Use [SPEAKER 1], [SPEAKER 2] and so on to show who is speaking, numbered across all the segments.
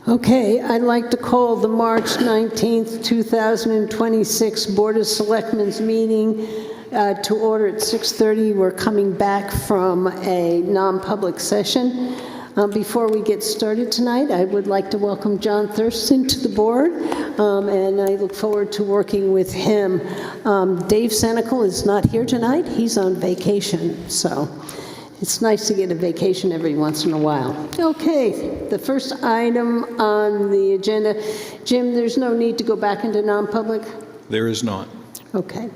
[SPEAKER 1] Okay, I'd like to call the March 19th, 2026 Board of Selectmen's meeting to order at 6:30. We're coming back from a non-public session. Before we get started tonight, I would like to welcome John Thurston to the board, and I look forward to working with him. Dave Senecal is not here tonight. He's on vacation, so it's nice to get a vacation every once in a while. Okay, the first item on the agenda, Jim, there's no need to go back into non-public?
[SPEAKER 2] There is not.
[SPEAKER 1] Okay.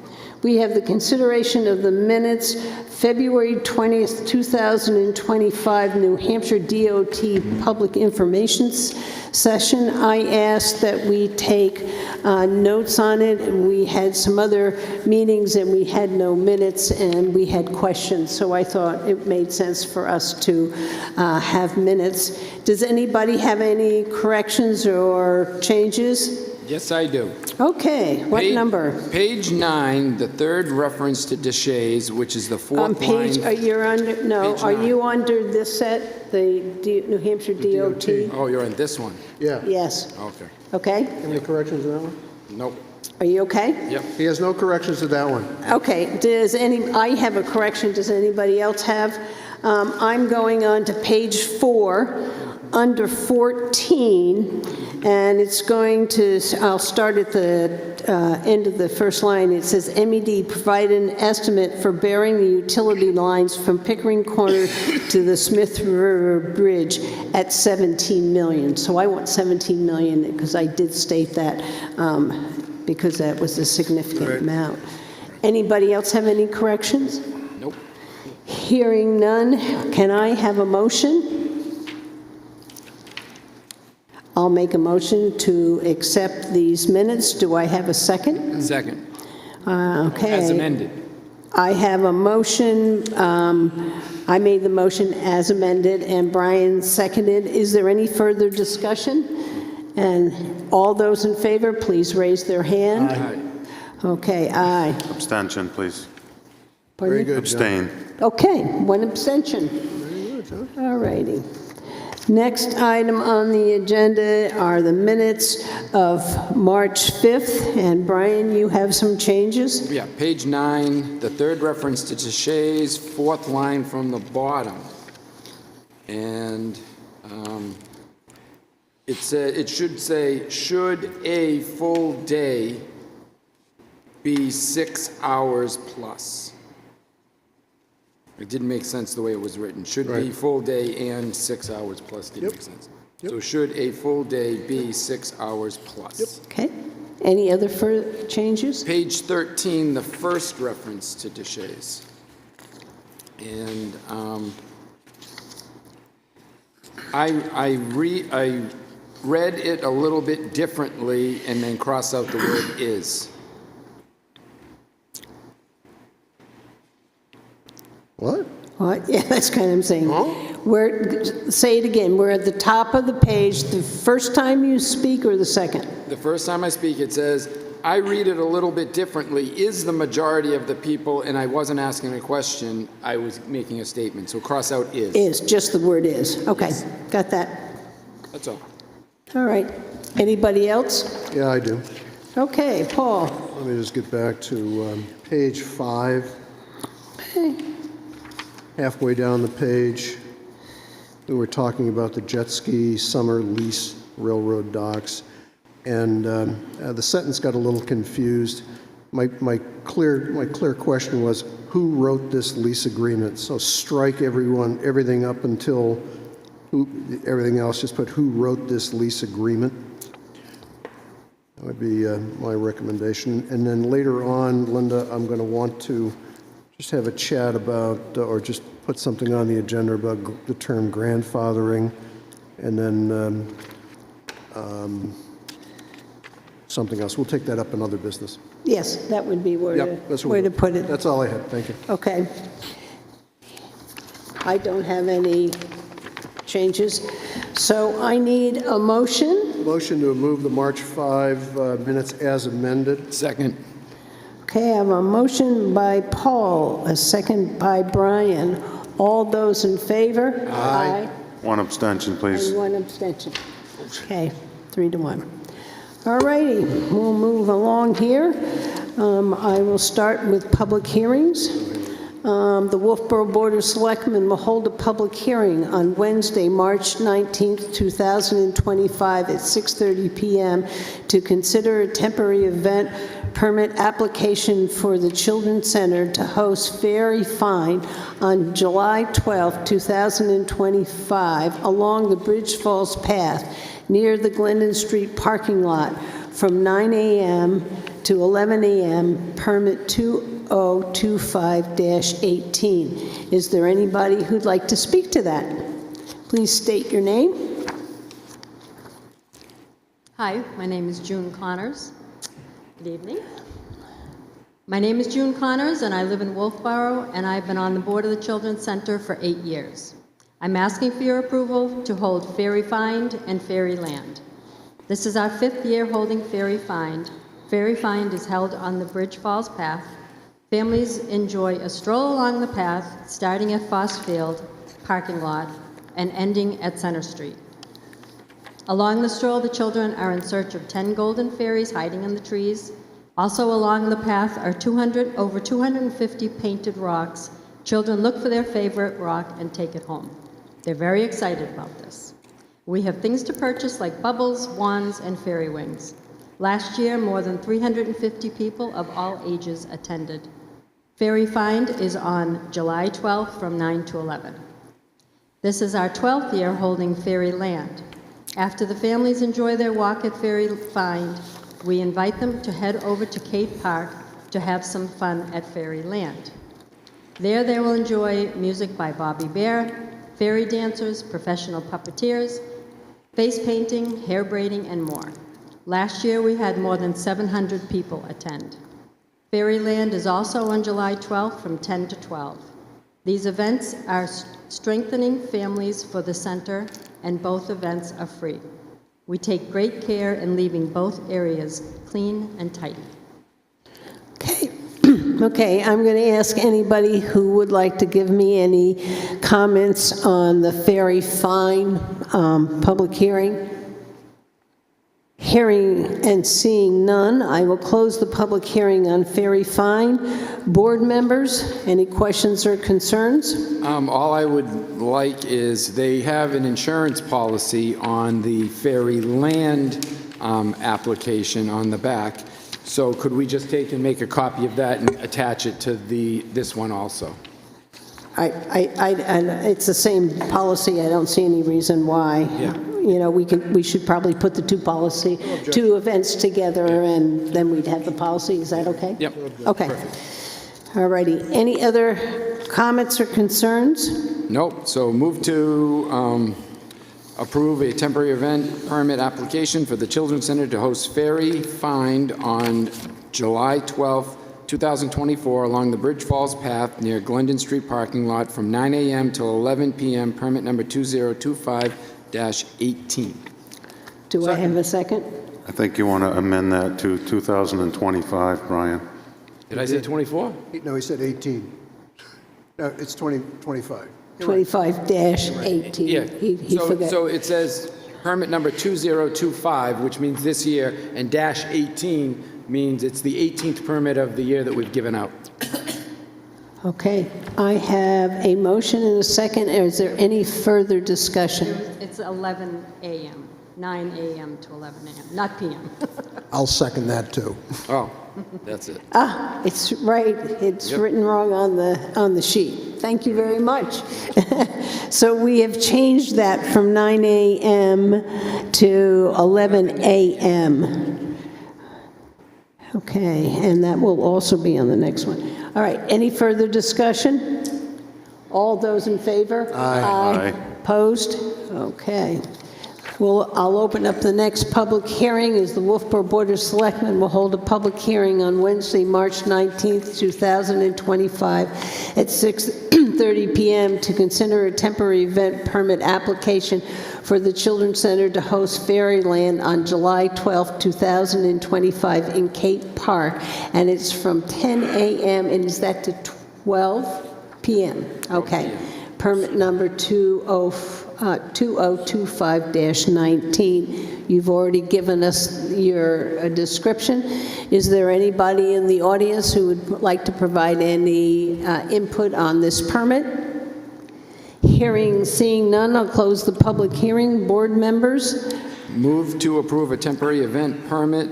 [SPEAKER 1] We have the consideration of the minutes, February 20th, 2025, New Hampshire DOT Public Information Session. I asked that we take notes on it, and we had some other meetings and we had no minutes and we had questions, so I thought it made sense for us to have minutes. Does anybody have any corrections or changes?
[SPEAKER 3] Yes, I do.
[SPEAKER 1] Okay, what number?
[SPEAKER 3] Page 9, the third reference to Deshays, which is the fourth
[SPEAKER 1] Page,
[SPEAKER 3] line.
[SPEAKER 1] you're under, no,
[SPEAKER 3] Page
[SPEAKER 1] are
[SPEAKER 3] 9.
[SPEAKER 1] you under this set, the New Hampshire DOT?
[SPEAKER 3] Oh, you're in this one.
[SPEAKER 4] Yeah.
[SPEAKER 1] Yes,
[SPEAKER 3] Okay.
[SPEAKER 1] okay?
[SPEAKER 4] Any corrections to that one?
[SPEAKER 3] Nope.
[SPEAKER 1] Are you okay?
[SPEAKER 3] Yep.
[SPEAKER 4] He has no corrections to that one.
[SPEAKER 1] Okay, I have a correction, does anybody else have? I'm going on to page 4, under 14, and it's going to, I'll start at the end of the first line. It says, MED provide an estimate for burying the utility lines from Pickering Corner to the Smith River Bridge at $17 million. So I want $17 million because I did state that because that was a significant amount. Anybody else have any corrections?
[SPEAKER 3] Nope.
[SPEAKER 1] Hearing none, can I have a motion? I'll make a motion to accept these minutes. Do I have a second?
[SPEAKER 3] Second.
[SPEAKER 1] Okay.
[SPEAKER 3] As amended.
[SPEAKER 1] I have a motion. I made the motion as amended, and Brian seconded. Is there any further discussion? And all those in favor, please raise their hand.
[SPEAKER 3] Aye.
[SPEAKER 1] Okay, aye.
[SPEAKER 5] Abstention, please.
[SPEAKER 1] Pardon
[SPEAKER 4] Very
[SPEAKER 1] me?
[SPEAKER 4] good, John.
[SPEAKER 5] Abstain.
[SPEAKER 1] Okay, one abstention.
[SPEAKER 4] Very good, John.
[SPEAKER 1] All righty. Next item on the agenda are the minutes of March 5th. And Brian, you have some changes?
[SPEAKER 3] Yeah, page 9, the third reference to Deshays, fourth line from the bottom. And it should say, should a full day be 6 hours plus? It didn't make sense the way it was written. Should be
[SPEAKER 4] Right.
[SPEAKER 3] full day and 6 hours plus didn't
[SPEAKER 4] Yep.
[SPEAKER 3] make sense.
[SPEAKER 4] Yep.
[SPEAKER 3] So should a full day be 6 hours plus?
[SPEAKER 1] Okay. Any other further changes?
[SPEAKER 3] Page 13, the first reference to Deshays. And I read it a little bit differently and then crossed out the word is.
[SPEAKER 4] What?
[SPEAKER 1] What? Yeah, that's kind of what I'm saying.
[SPEAKER 4] Huh?
[SPEAKER 1] Say it again. We're at the top of the page, the first time you speak or the second?
[SPEAKER 3] The first time I speak, it says, I read it a little bit differently, is the majority of the people, and I wasn't asking a question, I was making a statement, so cross out is.
[SPEAKER 1] Is, just the word is. Okay, got that.
[SPEAKER 3] That's all.
[SPEAKER 1] All right. Anybody else?
[SPEAKER 4] Yeah, I do.
[SPEAKER 1] Okay, Paul.
[SPEAKER 4] Let me just get back to page 5.
[SPEAKER 1] Okay.
[SPEAKER 4] Halfway down the page, we were talking about the jet ski summer lease railroad docks, and the sentence got a little confused. My clear question was, who wrote this lease agreement? So strike everything up until everything else. Just put who wrote this lease agreement. That would be my recommendation. And then later on, Linda, I'm going to want to just have a chat about, or just put something on the agenda about the term grandfathering, and then something else. We'll take that up in other business.
[SPEAKER 1] Yes, that would be where
[SPEAKER 4] That's
[SPEAKER 1] to put it.
[SPEAKER 4] That's all I had. Thank you.
[SPEAKER 1] Okay. I don't have any changes. So I need a motion.
[SPEAKER 4] Motion to move the March 5 minutes as amended.
[SPEAKER 3] Second.
[SPEAKER 1] Okay, I have a motion by Paul, a second by Brian. All those in favor?
[SPEAKER 4] Aye.
[SPEAKER 5] One abstention, please.
[SPEAKER 1] And one abstention. Okay, 3-1. All righty, we'll move along here. I will start with public hearings. The Wolfeboro Board of Selectmen will hold a public hearing on Wednesday, March 19th, 2025 at 6:30 p.m. to consider a temporary event permit application for the Children's Center to host Fairy Find on July 12th, 2025 along the Bridge Falls Path near the Glendon Street parking lot from 9 a.m. to 11 a.m., permit 2025-18. Is there anybody who'd like to speak to that? Please state your name.
[SPEAKER 2] Hi, my name is June Connors. Good evening. My name is June Connors, and I live in Wolfeboro, and I've been on the board of the Children's Center for 8 years. I'm asking for your approval to hold Fairy Find and Fairyland. This is our 5th year holding Fairy Find. Fairy Find is held on the Bridge Falls Path. Families enjoy a stroll along the path, starting at Foss Field parking lot and ending at Center Street. Along the stroll, the children are in search of 10 golden fairies hiding in the trees. Also along the path are over 250 painted rocks. Children look for their favorite rock and take it home. They're very excited about this. We have things to purchase like bubbles, wands, and fairy wings. Last year, more than 350 people of all ages attended. Fairy Find is on July 12th from 9 to 11. This is our 12th year holding Fairyland. After the families enjoy their walk at Fairy Find, we invite them to head over to Kate Park to have some fun at Fairyland. There they will enjoy music by Bobby Bear, fairy dancers, professional puppeteers, face painting, hair braiding, and more. Last year we had more than 700 people attend. Fairyland is also on July 12th from 10 to 12. These events are strengthening families for the center, and both events are free. We take great care in leaving both areas clean and tidy.
[SPEAKER 1] Okay. Okay, I'm going to ask anybody who would like to give me any comments on the Fairy Find public hearing. Hearing and seeing none, I will close the public hearing on Fairy Find. Board members, any questions or concerns?
[SPEAKER 3] All I would like is they have an insurance policy on the Fairyland application on the back. So could we just take and make a copy of that and attach it to this one also?
[SPEAKER 1] It's the same policy. I don't see any reason why.
[SPEAKER 3] Yeah.
[SPEAKER 1] You know, we should probably put the two events together, and then we'd have the policy. Is that okay?
[SPEAKER 3] Yep.
[SPEAKER 1] Okay. All righty. Any other comments or concerns?
[SPEAKER 3] Nope. So move to approve a temporary event permit application for the Children's Center to host Fairy Find on July 12th, 2024 along the Bridge Falls Path near Glendon Street parking lot from 9 a.m. till 11 p.m., permit number 2025-18.
[SPEAKER 1] Do I have a second?
[SPEAKER 5] I think you want to amend that to 2025, Brian.
[SPEAKER 3] Did I say 24?
[SPEAKER 4] No, he said 18. No, it's 2025.
[SPEAKER 1] 25-18.
[SPEAKER 3] Yeah.
[SPEAKER 1] He forgot.
[SPEAKER 3] So it says permit number 2025, which means this year, and -18 means it's the 18th permit of the year that we've given out.
[SPEAKER 1] Okay. I have a motion and a second. Is there any further discussion?
[SPEAKER 2] It's 11 a.m., 9 a.m. to 11 a.m., not p.m.
[SPEAKER 4] I'll second that, too.
[SPEAKER 3] Oh, that's it.
[SPEAKER 1] It's right. It's written wrong on the sheet. Thank you very much. So we have changed that from 9 a.m. to 11 a.m. Okay, and that will also be on the next one. All right, any further discussion? All those in favor?
[SPEAKER 5] Aye.
[SPEAKER 1] Opposed? Okay. Well, I'll open up the next public hearing as the Wolfeboro Board of Selectmen will hold a public hearing on Wednesday, March 19th, 2025 at 6:30 p.m. to consider a temporary event permit application for the Children's Center to host Fairyland on July 12th, 2025 in Kate Park, and it's from 10 a.m. and is that to 12 p.m.? Okay. Permit number 20 2025-19. You've already given us your description. Is there anybody in the audience who would like to provide any input on this permit? Seeing none, I'll close the public hearing. Board members?
[SPEAKER 3] Move to approve a temporary event permit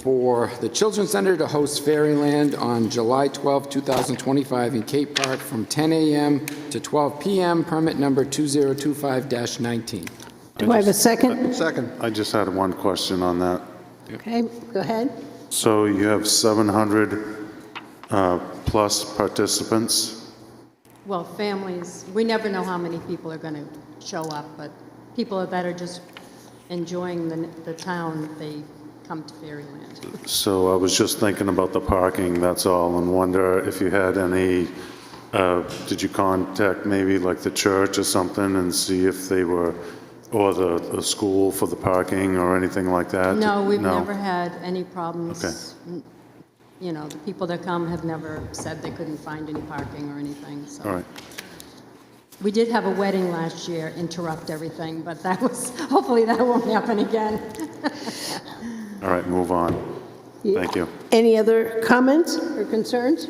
[SPEAKER 3] for the Children's Center to host Fairyland on July 12, 2025 in Cape Park from 10 a.m. to 12 p.m., permit number 2025-19.
[SPEAKER 1] Do I have a second?
[SPEAKER 4] Second.
[SPEAKER 5] I just had one question on that.
[SPEAKER 1] Okay, go ahead.
[SPEAKER 5] So you have 700 plus participants?
[SPEAKER 2] Well, families, we never know how many people are going to show up, but people that are just enjoying the town, they come to Fairyland.
[SPEAKER 5] So I was just thinking about the parking, that's all, and wonder if you had any, did you contact maybe like the church or something and see if they were, or the school for the parking or anything like that?
[SPEAKER 2] No, we've never had any problems.
[SPEAKER 5] Okay.
[SPEAKER 2] You know, the people that come have never said they couldn't find any parking or anything, so.
[SPEAKER 5] All right.
[SPEAKER 2] We did have a wedding last year interrupt everything, but that was, hopefully that won't happen again.
[SPEAKER 5] All right, move on. Thank you.
[SPEAKER 1] Any other comments or concerns?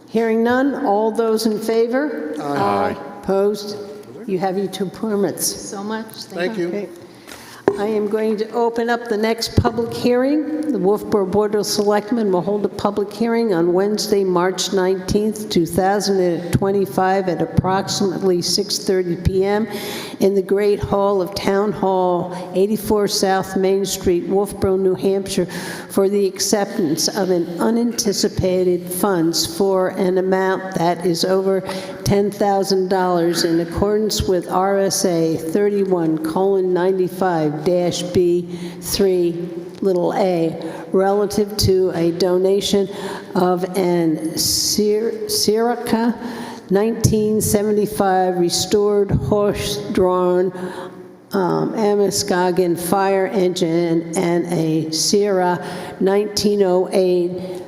[SPEAKER 1] Hearing none, all those in favor? Aye. Opposed? You have your two permits.
[SPEAKER 2] So much.
[SPEAKER 4] Thank you.
[SPEAKER 1] Okay. I am going to open up the next public hearing. The Wolfeboro Board of Selectmen will hold a public hearing on Wednesday, March 19th, 2025 at approximately 6:30 p.m. in the Great Hall of Town Hall, 84 South Main Street, Wolfeboro, New Hampshire, for the acceptance of an unanticipated funds for an amount that is over $10,000 in accordance with RSA 31:95-B3 relative to a donation of an Sirica 1975 restored horse-drawn Amoskegon fire engine and a Sierra 1908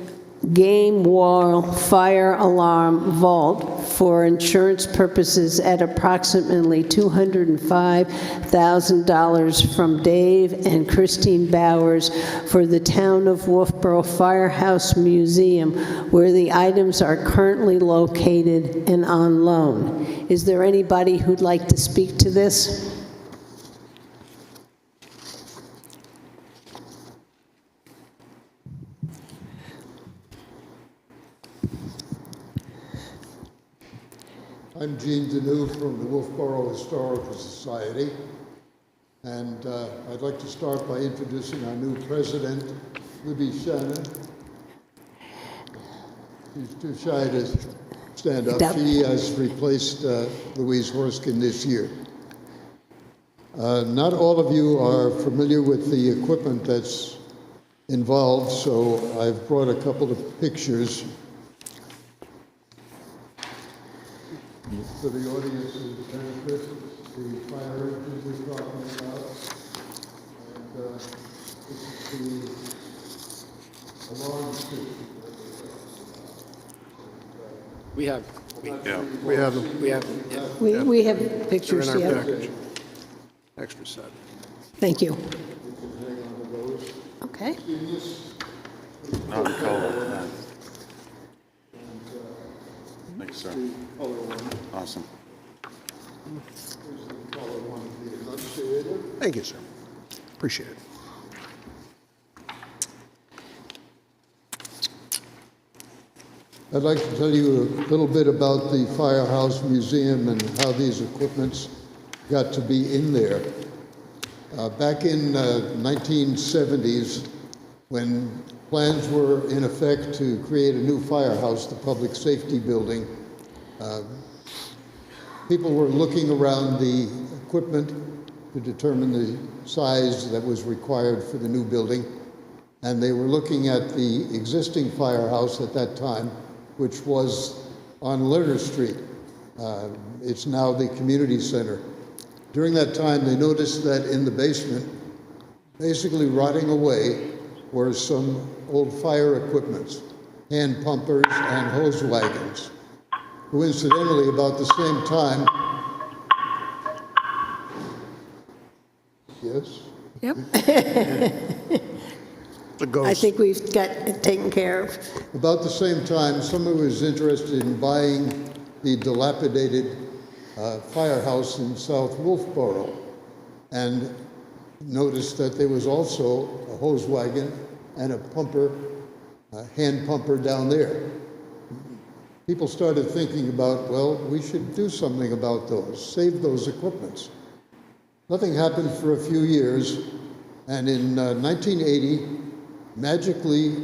[SPEAKER 1] game wall fire alarm vault for insurance purposes at approximately $205,000 from Dave and Christine Bowers for the Town of Wolfeboro Firehouse Museum, where the items are currently located and on loan. Is there anybody who'd like to speak to this?
[SPEAKER 6] I'm Gene Deneau from the Wolfeboro Historical Society, and I'd like to start by introducing our new president, Libby Shannon. She's too shy to stand up. She has replaced Louise Horskin this year. Not all of you are familiar with the equipment that's involved, so I've brought a couple of pictures for the audience who benefit, the fire engine we're talking about, and this is the alarm system.
[SPEAKER 3] We have them.
[SPEAKER 1] We have
[SPEAKER 4] They're
[SPEAKER 1] pictures,
[SPEAKER 4] in our
[SPEAKER 1] yeah.
[SPEAKER 4] package. Extra set.
[SPEAKER 1] Thank you. Okay.
[SPEAKER 5] Not in color. Thanks, sir. Awesome.
[SPEAKER 4] Thank you, sir. Appreciate it.
[SPEAKER 6] I'd like to tell you a little bit about the Firehouse Museum and how these equipments got to be in there. Back in 1970s, when plans were in effect to create a new firehouse, the public safety building, people were looking around the equipment to determine the size that was required for the new building, and they were looking at the existing firehouse at that time, which was on Lerner Street. It's now the community center. During that time, they noticed that in the basement, basically rotting away, were some old fire equipments, hand pumpers and hose wagons. Coincidentally, about the same time, yes.
[SPEAKER 1] Yep.
[SPEAKER 4] The ghost.
[SPEAKER 1] I think we've got it taken care of.
[SPEAKER 6] About the same time, someone was interested in buying the dilapidated firehouse in South Wolfeboro and noticed that there was also a hose wagon and a pumper, a hand pumper down there. People started thinking about, well, we should do something about those, save those equipments. Nothing happened for a few years, and in 1980, magically,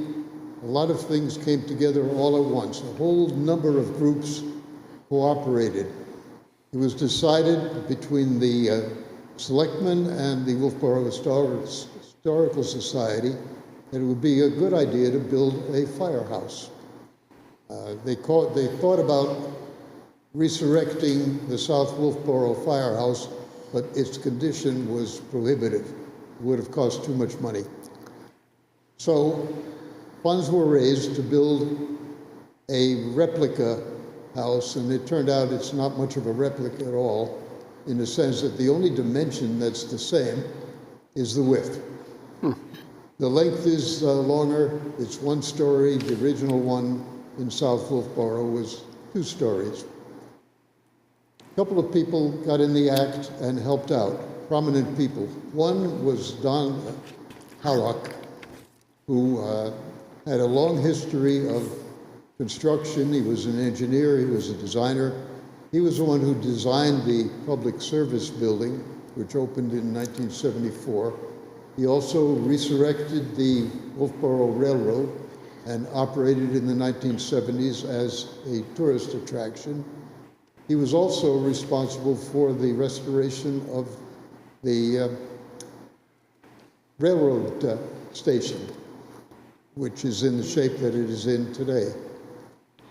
[SPEAKER 6] a lot of things came together all at once. A whole number of groups cooperated. It was decided between the Selectmen and the Wolfeboro Historical Society that it would be a good idea to build a firehouse. They thought about resurrecting the South Wolfeboro firehouse, but its condition was prohibitive. It would have cost too much money. So funds were raised to build a replica house, and it turned out it's not much of a replica at all, in the sense that the only dimension that's the same is the width. The length is longer. It's 1 story. The original one in South Wolfeboro was 2 stories. A couple of people got in the act and helped out, prominent people. One was Don Hallock, who had a long history of construction. He was an engineer, he was a designer. He was the one who designed the public service building, which opened in 1974. He also resurrected the Wolfeboro Railroad and operated in the 1970s as a tourist attraction. He was also responsible for the restoration of the railroad station, which is in the shape that it is in today.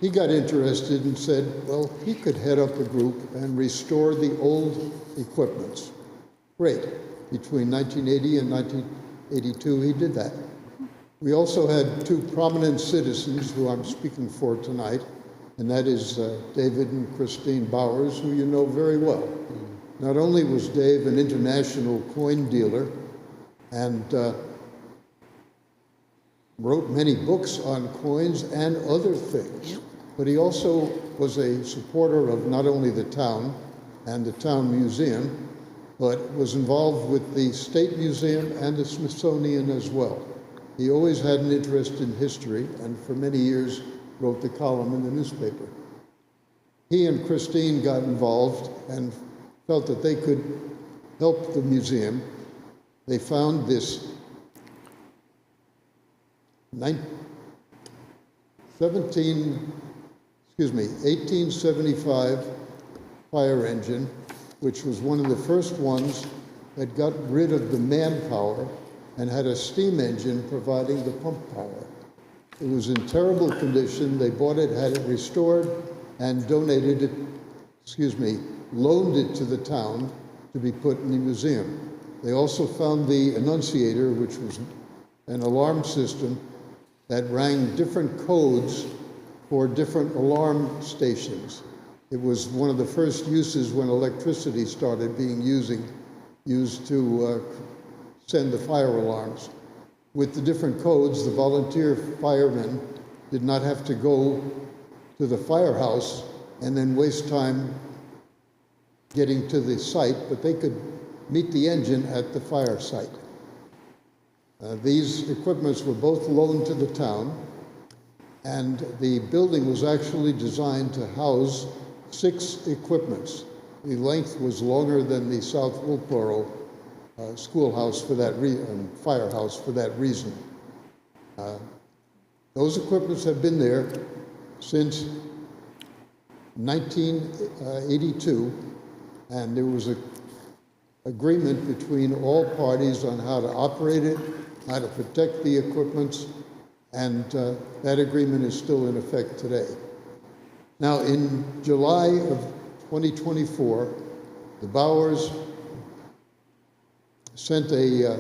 [SPEAKER 6] He got interested and said, well, he could head up a group and restore the old equipments. Great. Between 1980 and 1982, he did that. We also had 2 prominent citizens who I'm speaking for tonight, and that is David and Christine Bowers, who you know very well. Not only was Dave an international coin dealer and wrote many books on coins and other things, but he also was a supporter of not only the town and the town museum, but was involved with the State Museum and the Smithsonian as well. He always had an interest in history, and for many years wrote the column in the newspaper. He and Christine got involved and felt that they could help the museum. They found this 1875 fire engine, which was one of the first ones that got rid of the manpower and had a steam engine providing the pump power. It was in terrible condition. They bought it, had it restored, and donated it, loaned it to the town to be put in the museum. They also found the Annunciator, which was an alarm system that rang different codes for different alarm stations. It was one of the first uses when electricity started being used to send the fire alarms. With the different codes, the volunteer firemen did not have to go to the firehouse and then waste time getting to the site, but they could meet the engine at the fire site. These equipments were both loaned to the town, and the building was actually designed to house 6 equipments. The length was longer than the South Wolfeboro schoolhouse for that firehouse for that reason. Those equipments have been there since 1982, and there was an agreement between all parties on how to operate it, how to protect the equipments, and that agreement is still in effect today. Now, in July of 2024, the Bowers sent a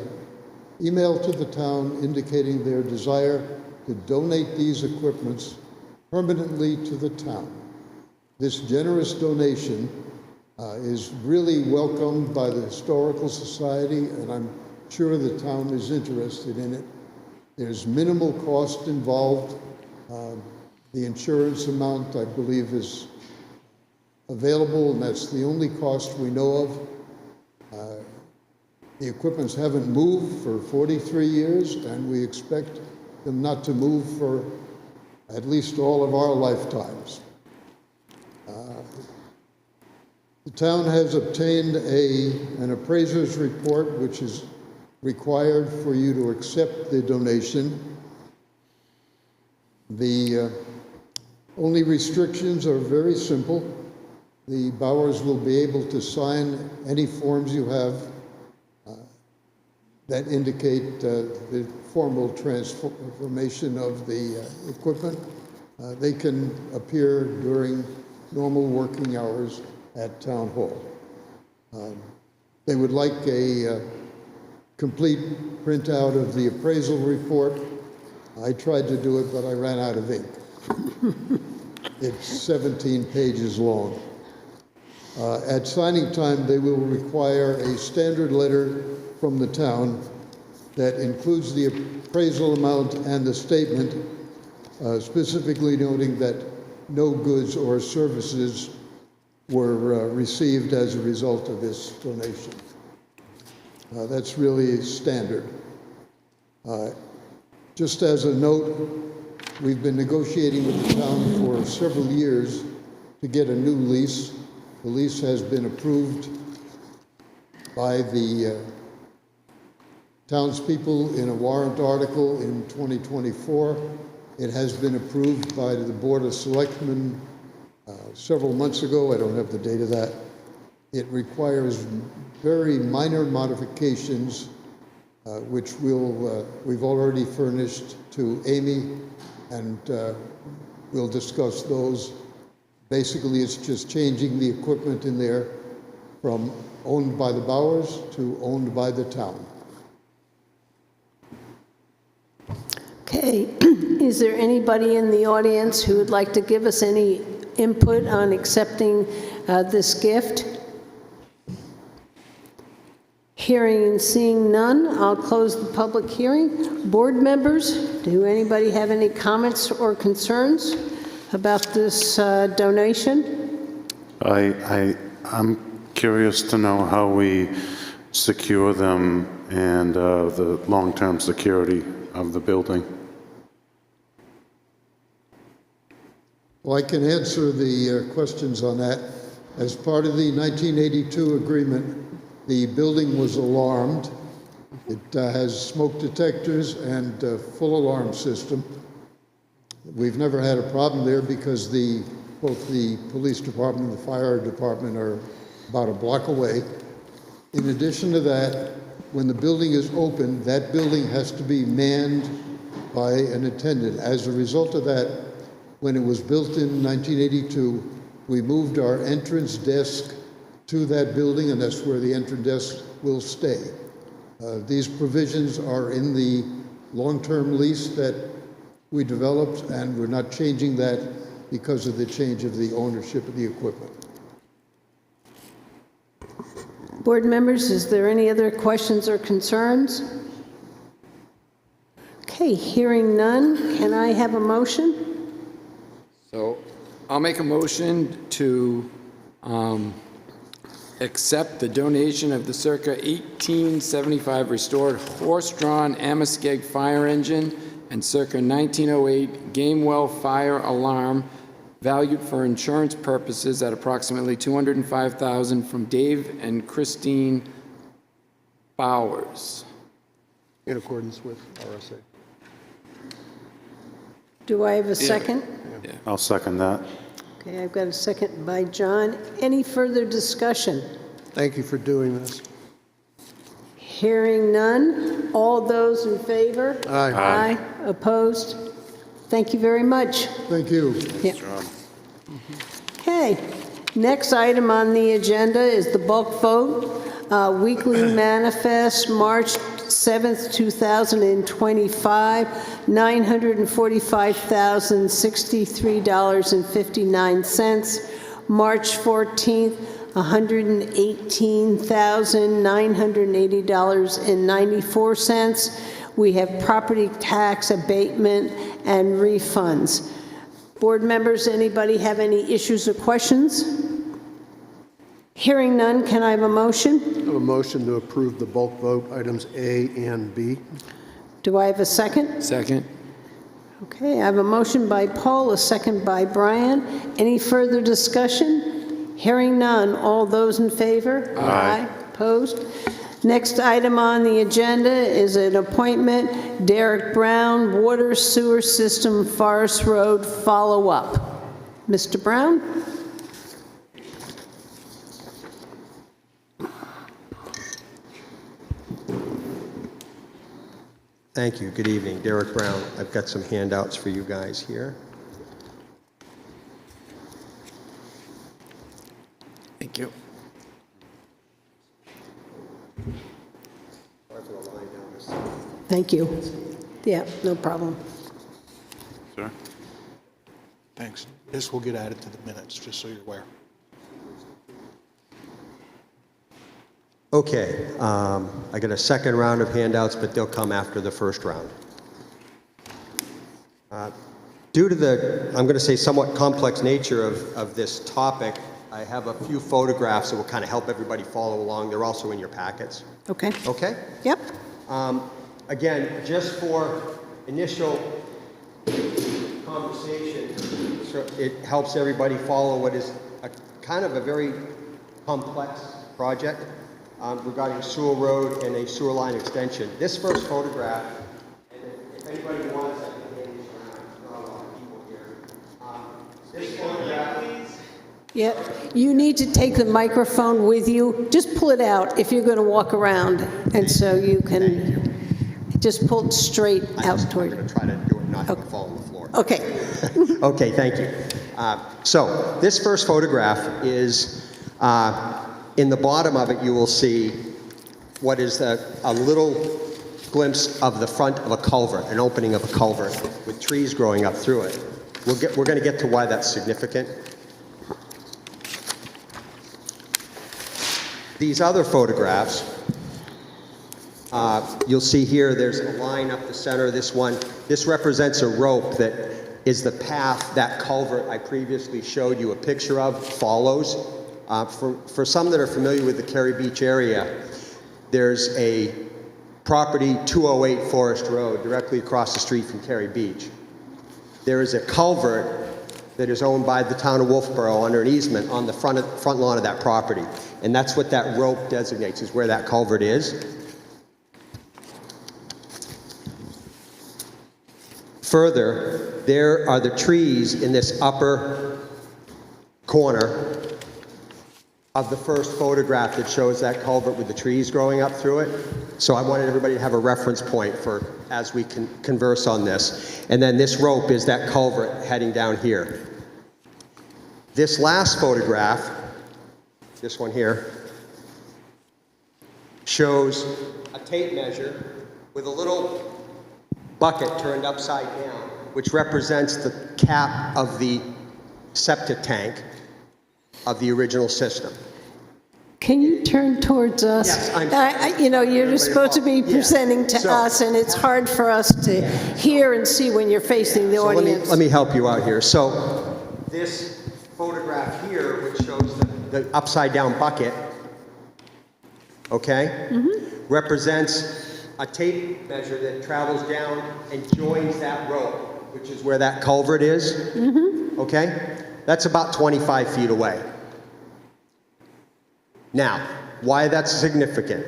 [SPEAKER 6] email to the town indicating their desire to donate these equipments permanently to the town. This generous donation is really welcomed by the Historical Society, and I'm sure the town is interested in it. There's minimal cost involved. The insurance amount, I believe, is available, and that's the only cost we know of. The equipments haven't moved for 43 years, and we expect them not to move for at least all of our lifetimes. The town has obtained an appraiser's report, which is required for you to accept the donation. The only restrictions are very simple. The Bowers will be able to sign any forms you have that indicate the formal transformation of the equipment. They can appear during normal working hours at Town Hall. They would like a complete printout of the appraisal report. I tried to do it, but I ran out of ink. It's 17 pages long. At signing time, they will require a standard letter from the town that includes the appraisal amount and the statement, specifically noting that no goods or services were received as a result of this donation. That's really standard. Just as a note, we've been negotiating with the town for several years to get a new lease. The lease has been approved by the townspeople in a warrant article in 2024. It has been approved by the Board of Selectmen several months ago. I don't have the date of that. It requires very minor modifications, which we've already furnished to Amy, and we'll discuss those. Basically, it's just changing the equipment in there from owned by the Bowers to owned by the town.
[SPEAKER 1] Okay, is there anybody in the audience who would like to give us any input on accepting this gift? Hearing and seeing none, I'll close the public hearing. Board members, do anybody have any comments or concerns about this donation?
[SPEAKER 5] I'm curious to know how we secure them and the long-term security of the building.
[SPEAKER 6] Well, I can answer the questions on that. As part of the 1982 agreement, the building was alarmed. It has smoke detectors and a full alarm system. We've never had a problem there because both the police department and the fire department are about a block away. In addition to that, when the building is open, that building has to be manned by an attendant. As a result of that, when it was built in 1982, we moved our entrance desk to that building, and that's where the entrance desk will stay. These provisions are in the long-term lease that we developed, and we're not changing that because of the change of the ownership of the equipment.
[SPEAKER 1] Board members, is there any other questions or concerns? Okay, hearing none, can I have a motion?
[SPEAKER 3] So I'll make a motion to accept the donation of the circa 1875 restored horse-drawn Amoskeag fire engine and circa 1908 Gamewell fire alarm, valued for insurance purposes at approximately $205,000, from Dave and Christine Bowers.
[SPEAKER 4] In accordance with RSA.
[SPEAKER 1] Do I have a second?
[SPEAKER 5] I'll second that.
[SPEAKER 1] Okay, I've got a second by John. Any further discussion?
[SPEAKER 4] Thank you for doing this.
[SPEAKER 1] Hearing none. All those in favor?
[SPEAKER 4] Aye.
[SPEAKER 1] Aye. Opposed? Thank you very much.
[SPEAKER 6] Thank you.
[SPEAKER 1] Yeah. Okay. Next item on the agenda is the bulk vote. Weekly manifest, March 7th, 2025, $945,063.59. March 14th, $118,980.94. We have property tax abatement and refunds. Board members, anybody have any issues or questions? Hearing none, can I have a motion?
[SPEAKER 4] I have a motion to approve the bulk vote items A and B.
[SPEAKER 1] Do I have a second?
[SPEAKER 3] Second?
[SPEAKER 1] Okay, I have a motion by Paul, a second by Brian. Any further discussion? Hearing none. All those in favor? Aye. Opposed? Next item on the agenda is an appointment, Derek Brown, Water Sewer System, Forest Road, follow-up. Mr. Brown?
[SPEAKER 7] Thank you. Good evening. Derek Brown. I've got some handouts for you guys here.
[SPEAKER 3] Thank you.
[SPEAKER 1] Thank you. Yeah, no problem.
[SPEAKER 5] Sir?
[SPEAKER 8] Thanks. This will get added to the minutes, just so you're aware.
[SPEAKER 7] Okay, I got a second round of handouts, but they'll come after the first round. Due to the, I'm going to say, somewhat complex nature of this topic, I have a few photographs that will kind of help everybody follow along. They're also in your packets.
[SPEAKER 1] Okay.
[SPEAKER 7] Okay?
[SPEAKER 1] Yep.
[SPEAKER 7] Again, just for initial conversation, so it helps everybody follow what is a kind of a very complex project regarding Sewell Road and a sewer line extension. This first photograph, and if anybody wants, I can hand these around. Not a lot of people here. This photograph.
[SPEAKER 1] Yeah, you need to take the microphone with you. Just pull it out if you're going to walk around, and so you can just pull it straight out toward
[SPEAKER 7] I'm
[SPEAKER 1] you.
[SPEAKER 7] going to try to do it, not have it fall on the floor.
[SPEAKER 1] Okay.
[SPEAKER 7] Okay, thank you. So this first photograph is, in the bottom of it, you will see what is a little glimpse of the front of a culvert, an opening of a culvert with trees growing up through it. We're going to get to why that's significant. These other photographs, you'll see here there's a line up the center. This represents a rope that is the path that culvert I previously showed you a picture of follows. For some that are familiar with the Cary Beach area, there's a property 208 Forest Road directly across the street from Cary Beach. There is a culvert that is owned by the town of Wolfeboro under an easement on the front lawn of that property. And that's what that rope designates, is where that culvert is. Further, there are the trees in this upper corner of the first photograph that shows that culvert with the trees growing up through it. So I wanted everybody to have a reference point for as we can converse on this. And then this rope is that culvert heading down here. This last photograph, this one here, shows a tape measure with a little bucket turned upside down, which represents the cap of the septic tank of the original system.
[SPEAKER 1] Can you turn towards us?
[SPEAKER 7] Yes, I'm
[SPEAKER 1] You know, you're just supposed to be presenting to
[SPEAKER 7] So-
[SPEAKER 1] us, and it's hard for us to hear and see when you're facing the
[SPEAKER 7] So
[SPEAKER 1] audience.
[SPEAKER 7] let me help you out here. So this photograph here, which shows the upside down bucket, okay, represents a tape measure that travels down and joins that rope, which is where that culvert is, okay? That's about 25 feet away. Now, why that's significant?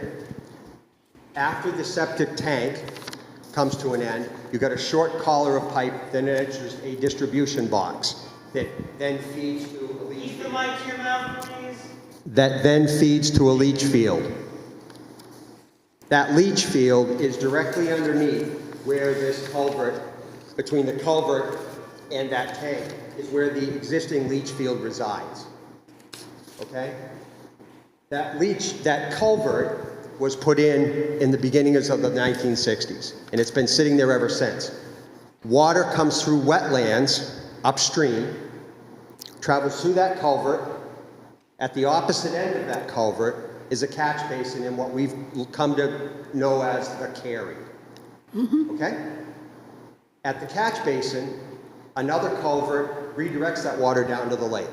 [SPEAKER 7] After the septic tank comes to an end, you've got a short collar of pipe, then it enters a distribution box that then feeds to a leach field. Keep the mic to your mouth, please. That then feeds to a leach field. That leach field is directly underneath where this culvert, between the culvert and that tank, is where the existing leach field resides. Okay? That culvert was put in the beginnings of the 1960s, and it's been sitting there ever since. Water comes through wetlands upstream, travels through that culvert, At the opposite end of that culvert is a catch basin in what we've come to know as the carry. Okay? At the catch basin, another culvert redirects that water down to the lake.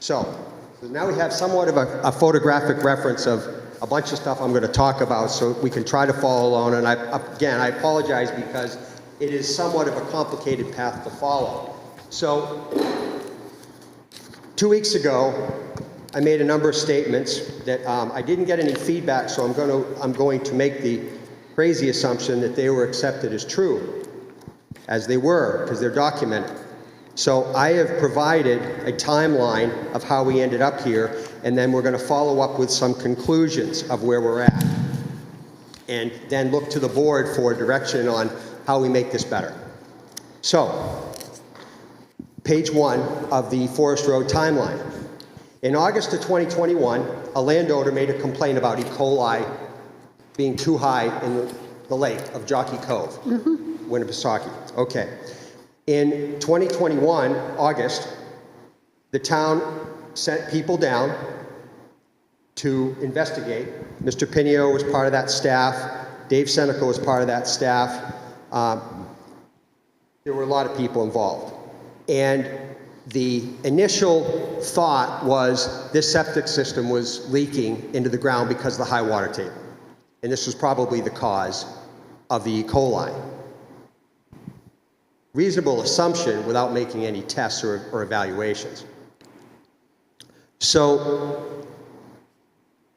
[SPEAKER 7] So now we have somewhat of a photographic reference of a bunch of stuff I'm going to talk about so we can try to follow along. And I apologize because it is somewhat of a complicated path to follow. So 2 weeks ago, I made a number of statements that I didn't get any feedback, so I'm going to make the crazy assumption that they were accepted as true, as they were, because they're documented. So I have provided a timeline of how we ended up here, and then we're going to follow up with some conclusions of where we're at, and then look to the board for direction on how we make this better. So, page 1 of the Forest Road timeline. In August of 2021, a landowner made a complaint about E. coli being too high in the lake of Jockey Cove, Winnipesaukee. Okay. In 2021, August, the town sent people down to investigate. Mr. Pinio was part of that staff. Dave Seneca was part of that staff. There were a lot of people involved. And the initial thought was this septic system was leaking into the ground because of the high water table. And this was probably the cause of the E. coli. Reasonable assumption without making any tests or evaluations. So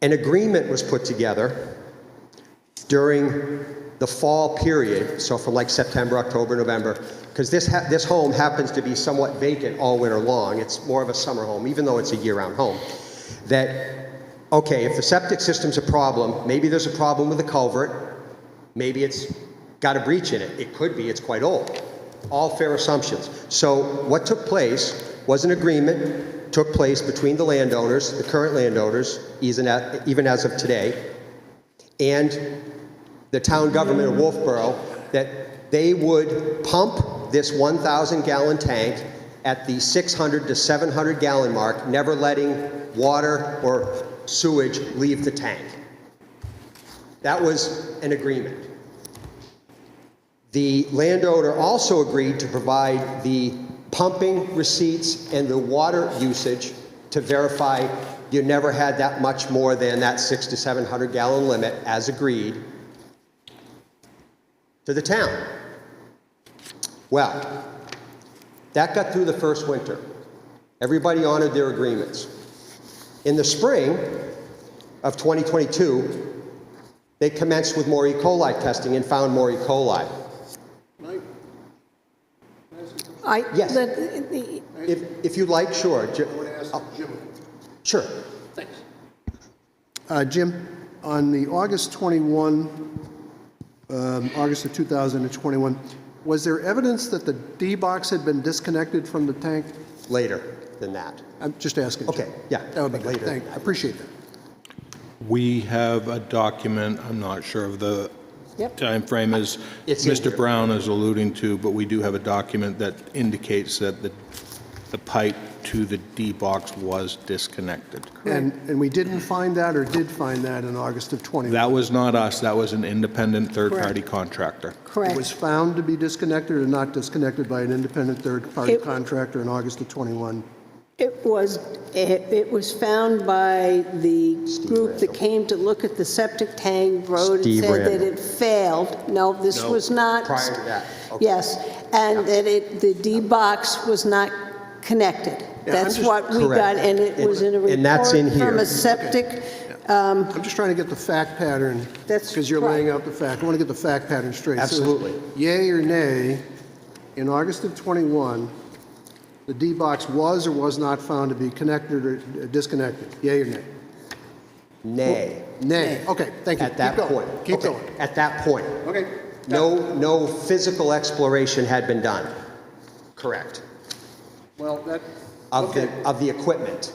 [SPEAKER 7] an agreement was put together during the fall period, so from like September, October, November, because this home happens to be somewhat vacant all winter long. It's more of a summer home, even though it's a year-round home. That, okay, if the septic system's a problem, maybe there's a problem with the culvert, maybe it's got a breach in it. It could be, it's quite old. All fair assumptions. So what took place was an agreement took place between the landowners, the current landowners, even as of today, and the town government of Wolfeboro, that they would pump this 1,000-gallon tank at the 600 to 700 gallon mark, never letting water or sewage leave the tank. That was an agreement. The landowner also agreed to provide the pumping receipts and the water usage to verify you never had that much more than that 600 to 700 gallon limit, as agreed, to the town. Well, that got through the first winter. Everybody honored their agreements. In the spring of 2022, they commenced with more E. coli testing and found more E. coli. Yes. If you'd like, sure.
[SPEAKER 4] I want to ask Jim.
[SPEAKER 7] Sure.
[SPEAKER 4] Thanks. Jim, on the August of 2021, was there evidence that the D-box had been disconnected from the tank?
[SPEAKER 7] Later than that.
[SPEAKER 4] I'm just asking.
[SPEAKER 7] Okay,
[SPEAKER 4] Jim.
[SPEAKER 7] yeah.
[SPEAKER 4] That would be
[SPEAKER 7] Later.
[SPEAKER 4] great. I appreciate that.
[SPEAKER 8] We have a document, I'm not sure of the time frame as
[SPEAKER 7] It's in
[SPEAKER 8] Mr.
[SPEAKER 7] here.
[SPEAKER 8] Brown is alluding to, but we do have a document that indicates that the pipe to the D-box was disconnected.
[SPEAKER 4] And we didn't find that or did find that in August of 21?
[SPEAKER 8] That was not us, that was an independent third-party contractor.
[SPEAKER 4] It
[SPEAKER 1] Correct.
[SPEAKER 4] was found to be disconnected or not disconnected by an independent third-party
[SPEAKER 1] It-
[SPEAKER 4] contractor in August of 21?
[SPEAKER 1] It was found by the group that came to look at the septic tank road and
[SPEAKER 7] Steve
[SPEAKER 1] said that
[SPEAKER 7] Randall.
[SPEAKER 1] it failed. No, this was not.
[SPEAKER 7] Prior to that. Okay.
[SPEAKER 1] Yes, and that the D-box was not connected.
[SPEAKER 4] I'm
[SPEAKER 1] That's
[SPEAKER 4] just-
[SPEAKER 1] what we got,
[SPEAKER 7] Correct.
[SPEAKER 1] and it was in a
[SPEAKER 7] And that's in
[SPEAKER 1] report from
[SPEAKER 7] here.
[SPEAKER 1] a septic.
[SPEAKER 4] I'm just trying to get the fact pattern.
[SPEAKER 1] That's
[SPEAKER 4] because you're
[SPEAKER 1] right.
[SPEAKER 4] laying out the fact. I want to get the fact pattern straight. So
[SPEAKER 7] Absolutely.
[SPEAKER 4] yay or nay, in August of 21, the D-box was or was not found to be connected or disconnected? Yay or nay?
[SPEAKER 7] Nay.
[SPEAKER 4] Nay. Okay, thank you.
[SPEAKER 7] At that
[SPEAKER 4] Keep going.
[SPEAKER 7] point.
[SPEAKER 4] Keep
[SPEAKER 7] Okay,
[SPEAKER 4] going.
[SPEAKER 7] At that point.
[SPEAKER 4] Okay.
[SPEAKER 7] No physical exploration had been done. Correct.
[SPEAKER 4] Well, that,
[SPEAKER 7] Of
[SPEAKER 4] okay.
[SPEAKER 7] the equipment,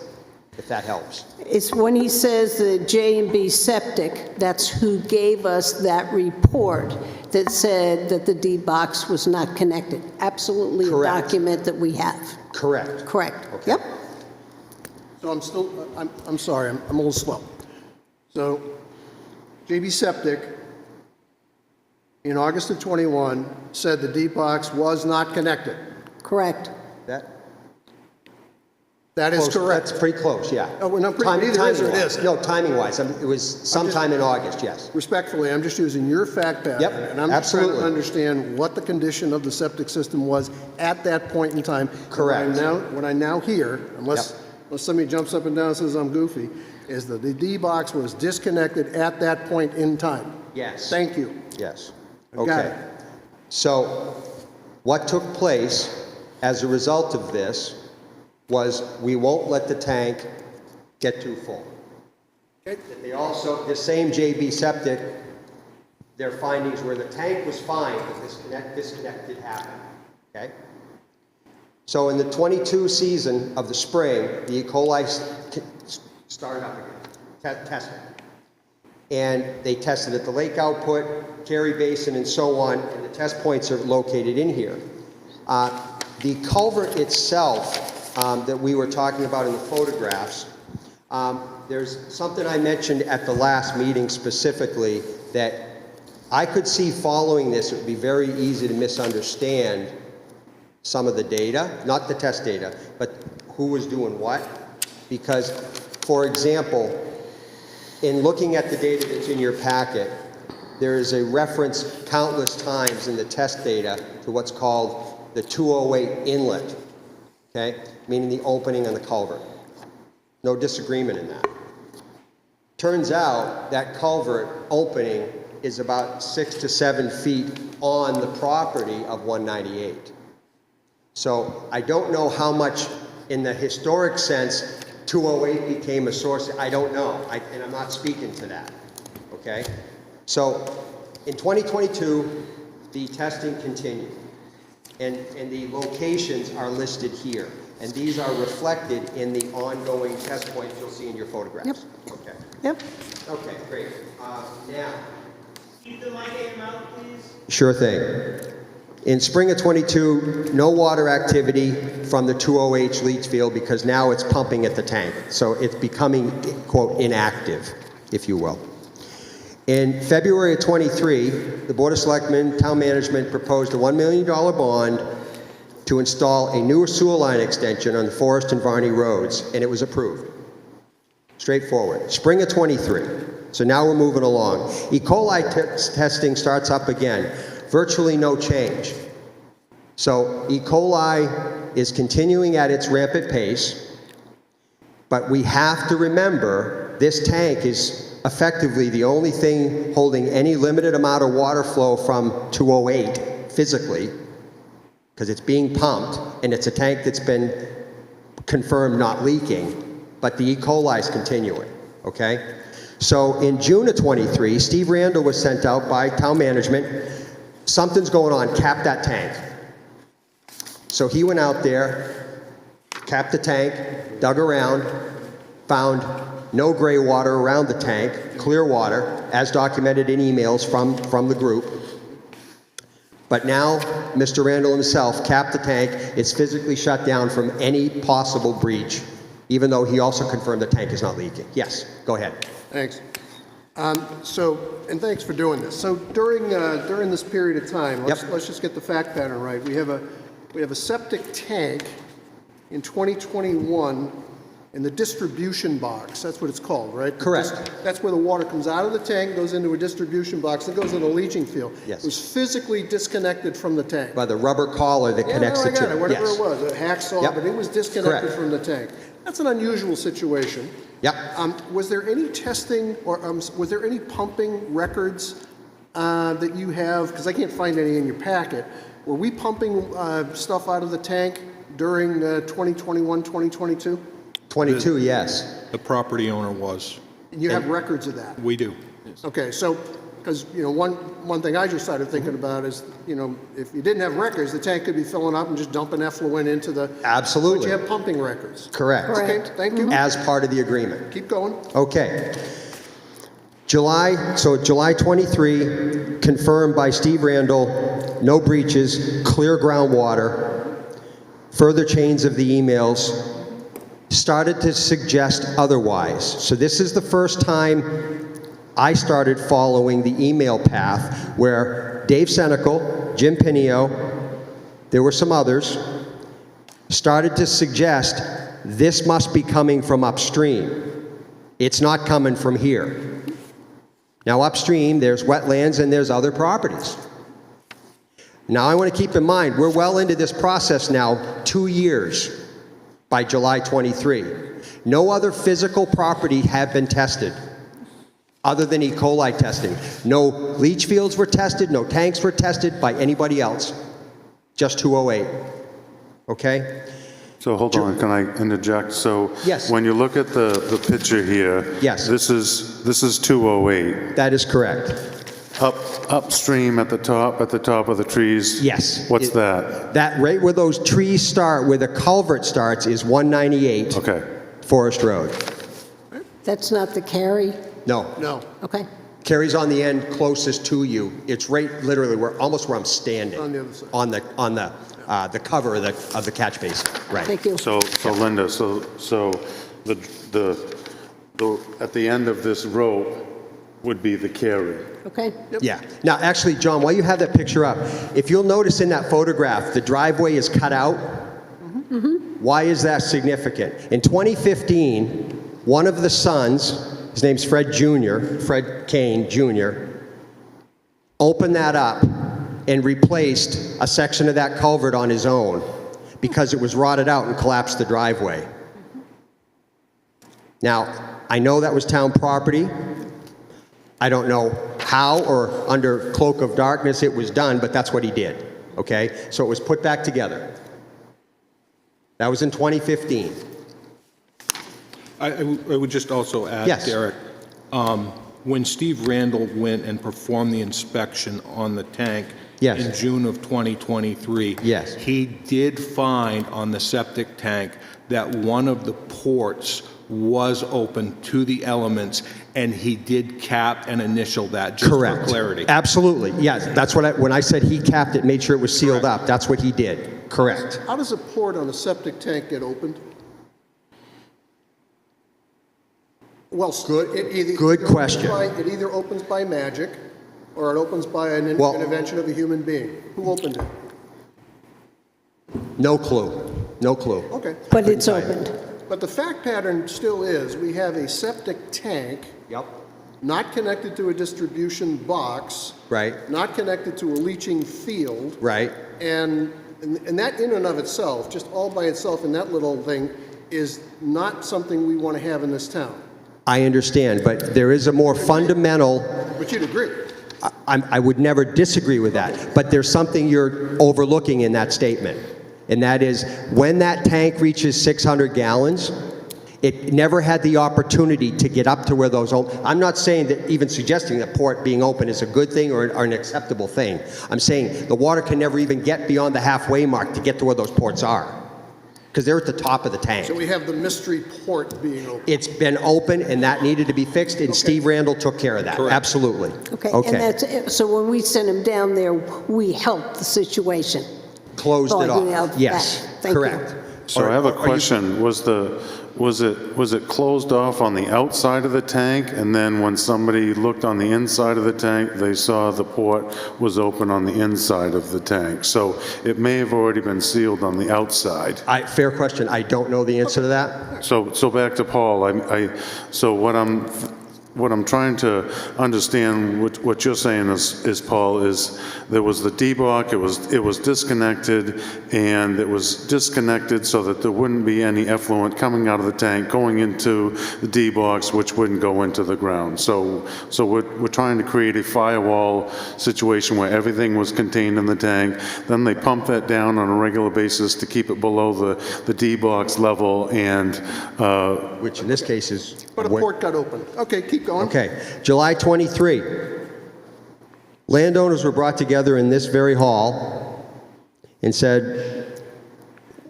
[SPEAKER 7] if that helps.
[SPEAKER 1] It's when he says the J&B Septic, that's who gave us that report that said that the D-box was not connected. Absolutely a
[SPEAKER 7] Correct.
[SPEAKER 1] document that we have.
[SPEAKER 7] Correct.
[SPEAKER 1] Correct.
[SPEAKER 7] Okay.
[SPEAKER 1] Yep.
[SPEAKER 4] So I'm sorry, I'm a little slow. So JB Septic, in August of '21, said the deep box was not connected.
[SPEAKER 1] Correct.
[SPEAKER 4] That is correct.
[SPEAKER 7] That's pretty close, yeah.
[SPEAKER 4] Oh, well, no, pretty- either is or it
[SPEAKER 7] Timing-wise.
[SPEAKER 4] isn't.
[SPEAKER 7] No, timing-wise, it was sometime in August, yes.
[SPEAKER 4] Respectfully, I'm just using your fact pattern.
[SPEAKER 7] Yep,
[SPEAKER 4] And I'm just trying to
[SPEAKER 7] absolutely.
[SPEAKER 4] understand what the condition of the septic system was at that point in time.
[SPEAKER 7] Correct.
[SPEAKER 4] What I now hear, unless
[SPEAKER 7] Yep.
[SPEAKER 4] somebody jumps up and down and says I'm goofy, is that the D box was disconnected at that point in time.
[SPEAKER 7] Yes.
[SPEAKER 4] Thank you.
[SPEAKER 7] Yes.
[SPEAKER 4] Got
[SPEAKER 7] Okay.
[SPEAKER 4] it.
[SPEAKER 7] So what took place as a result of this was we won't let the tank get too full. They also, the same JB Septic, their findings were the tank was fine, but disconnect did happen, okay? So in the 22 season of the spring, the E. coli started up again, testing. And they tested at the lake output, Cary Basin, and so on, and the test points are located in here. The culvert itself that we were talking about in the photographs, there's something I mentioned at the last meeting specifically that I could see following this, it would be very easy to misunderstand some of the data, not the test data, but who was doing what. Because, for example, in looking at the data that's in your packet, there is a reference countless times in the test data to what's called the 208 inlet, okay? Meaning the opening on the culvert. No disagreement in that. Turns out that culvert opening is about 6 to 7 feet on the property of 198. So I don't know how much, in the historic sense, 208 became a source. I don't know, and I'm not speaking to that, okay? So in 2022, the testing continued, and the locations are listed here, and these are reflected in the ongoing test points you'll see in your photographs.
[SPEAKER 1] Yep.
[SPEAKER 7] Okay.
[SPEAKER 1] Yep.
[SPEAKER 7] Okay, great. Now.
[SPEAKER 9] Keep the mic in your mouth, please.
[SPEAKER 7] Sure thing. In spring of '22, no water activity from the 208 leach field because now it's pumping at the tank. So it's becoming, quote, inactive, if you will. In February of '23, the Board of Selectmen, Town Management proposed a $1 million bond to install a new sewer line extension on the Forest and Varney roads, and it was approved. Straightforward. Spring of '23. So now we're moving along. E. coli testing starts up again. Virtually no change. So E. coli is continuing at its rampant pace, but we have to remember this tank is effectively the only thing holding any limited amount of water flow from 208 physically, because it's being pumped, and it's a tank that's been confirmed not leaking, but the E. coli is continuing, okay? So in June of '23, Steve Randall was sent out by town management. Something's going on, cap that tank. So he went out there, capped the tank, dug around, found no gray water around the tank, clear water, as documented in emails from the group. But now, Mr. Randall himself capped the tank. It's physically shut down from any possible breach, even though he also confirmed the tank is not leaking. Yes, go ahead.
[SPEAKER 4] Thanks. And thanks for doing this. So during this period of time, let's just get the fact pattern right. We have a septic tank in 2021 in the distribution box. That's what it's called, right?
[SPEAKER 7] Correct.
[SPEAKER 4] That's where the water comes out of the tank, goes into a distribution box, and goes in a leaching field.
[SPEAKER 7] Yes.
[SPEAKER 4] It was physically disconnected from the tank.
[SPEAKER 7] By the rubber collar that connects
[SPEAKER 4] I
[SPEAKER 7] the two.
[SPEAKER 4] got it, whatever
[SPEAKER 7] Yes.
[SPEAKER 4] it was, a hacksaw,
[SPEAKER 7] Yep.
[SPEAKER 4] but it was disconnected
[SPEAKER 7] Correct.
[SPEAKER 4] from the tank. That's an unusual situation.
[SPEAKER 7] Yep.
[SPEAKER 4] Was there any testing or was there any pumping records that you have? Because I can't find any in your packet. Were we pumping stuff out of the tank during 2021, 2022?
[SPEAKER 7] 22, yes.
[SPEAKER 8] The property owner was.
[SPEAKER 4] And you have records of that?
[SPEAKER 8] We do.
[SPEAKER 4] Okay, so, because, one thing I just started thinking about is, if you didn't have records, the tank could be filling up and just dumping effluent into the...
[SPEAKER 7] Absolutely.
[SPEAKER 4] But you have pumping records.
[SPEAKER 7] Correct.
[SPEAKER 4] Okay, thank you.
[SPEAKER 7] As part of the agreement.
[SPEAKER 4] Keep going.
[SPEAKER 7] Okay. July 23, confirmed by Steve Randall, no breaches, clear groundwater. Further chains of the emails started to suggest otherwise. So this is the first time I started following the email path where Dave Senecal, Jim Pinio, there were some others, started to suggest this must be coming from upstream. It's not coming from here. Now upstream, there's wetlands and there's other properties. Now I want to keep in mind, we're well into this process now, 2 years by July 23. No other physical property have been tested other than E. coli testing. No leach fields were tested, no tanks were tested by anybody else, just 208. Okay?
[SPEAKER 5] So hold on, can I interject? So
[SPEAKER 7] Yes.
[SPEAKER 5] when you look at the picture here,
[SPEAKER 7] Yes.
[SPEAKER 5] this is 208.
[SPEAKER 7] That is correct.
[SPEAKER 5] Upstream at the top of the trees.
[SPEAKER 7] Yes.
[SPEAKER 5] What's that?
[SPEAKER 7] That right where those trees start, where the culvert starts, is 198
[SPEAKER 5] Okay.
[SPEAKER 7] Forest Road.
[SPEAKER 1] That's not the carry?
[SPEAKER 7] No.
[SPEAKER 4] No.
[SPEAKER 1] Okay.
[SPEAKER 7] Carries on the end closest to you. It's right literally almost where I'm standing.
[SPEAKER 4] On the other side.
[SPEAKER 7] On the cover of the catch basin. Right.
[SPEAKER 1] Thank you.
[SPEAKER 5] So Linda, so the at the end of this rope would be the carry.
[SPEAKER 1] Okay.
[SPEAKER 7] Yeah. Now, actually, John, while you have that picture up, if you'll notice in that photograph, the driveway is cut out. Why is that significant? In 2015, one of the sons, his name's Fred Kane Jr., opened that up and replaced a section of that culvert on his own because it was rotted out and collapsed the driveway. Now, I know that was town property. I don't know how or under cloak of darkness it was done, but that's what he did, okay? So it was put back together. That was in 2015.
[SPEAKER 8] I would just also add,
[SPEAKER 7] Yes.
[SPEAKER 8] Derek, when Steve Randall went and performed the inspection on the tank
[SPEAKER 7] Yes.
[SPEAKER 8] in June of 2023,
[SPEAKER 7] Yes.
[SPEAKER 8] he did find on the septic tank that one of the ports was open to the elements, and he did cap and initial that, just
[SPEAKER 7] Correct.
[SPEAKER 8] for clarity.
[SPEAKER 7] Absolutely, yes. That's what when I said he capped it, made sure it was sealed up, that's what he did. Correct.
[SPEAKER 4] How does a port on a septic tank get opened? Well,
[SPEAKER 7] Good question.
[SPEAKER 4] It either opens by magic, or it opens by an
[SPEAKER 7] Well-
[SPEAKER 4] intervention of a human being. Who opened it?
[SPEAKER 7] No clue. No clue.
[SPEAKER 4] Okay.
[SPEAKER 1] But it's opened.
[SPEAKER 4] But the fact pattern still is, we have a septic tank
[SPEAKER 7] Yep.
[SPEAKER 4] not connected to a distribution box,
[SPEAKER 7] Right.
[SPEAKER 4] not connected to a leaching field,
[SPEAKER 7] Right.
[SPEAKER 4] and that in and of itself, just all by itself in that little thing, is not something we want to have in this town.
[SPEAKER 7] I understand, but there is a more fundamental.
[SPEAKER 4] But you'd agree.
[SPEAKER 7] I would never disagree with that, but there's something you're overlooking in that statement, and that is when that tank reaches 600 gallons, it never had the opportunity to get up to where those. I'm not saying that even suggesting that port being open is a good thing or an acceptable thing. I'm saying the water can never even get beyond the halfway mark to get to where those ports are, because they're at the top of the tank.
[SPEAKER 4] So we have the mystery port being open.
[SPEAKER 7] It's been open, and that needed to be fixed, and Steve Randall took care of that.
[SPEAKER 8] Correct.
[SPEAKER 7] Absolutely.
[SPEAKER 1] Okay. And that's it. So when we sent him down there, we helped the situation.
[SPEAKER 7] Closed it
[SPEAKER 1] Following out
[SPEAKER 7] off.
[SPEAKER 1] the
[SPEAKER 7] Yes,
[SPEAKER 1] back. Thank you.
[SPEAKER 7] correct.
[SPEAKER 5] So I have a question. Was it closed off on the outside of the tank, and then when somebody looked on the inside of the tank, they saw the port was open on the inside of the tank? So it may have already been sealed on the outside.
[SPEAKER 7] Fair question. I don't know the answer to that.
[SPEAKER 5] So back to Paul. So what I'm trying to understand, what you're saying is, Paul, is there was the D-block, it was disconnected, and it was disconnected so that there wouldn't be any effluent coming out of the tank going into the D-blocks, which wouldn't go into the ground. So we're trying to create a firewall situation where everything was contained in the tank. Then they pump that down on a regular basis to keep it below the D-blocks level, and
[SPEAKER 7] Which in this case is.
[SPEAKER 4] But a port got open. Okay, keep going.
[SPEAKER 7] Okay, July 23. Landowners were brought together in this very hall and said,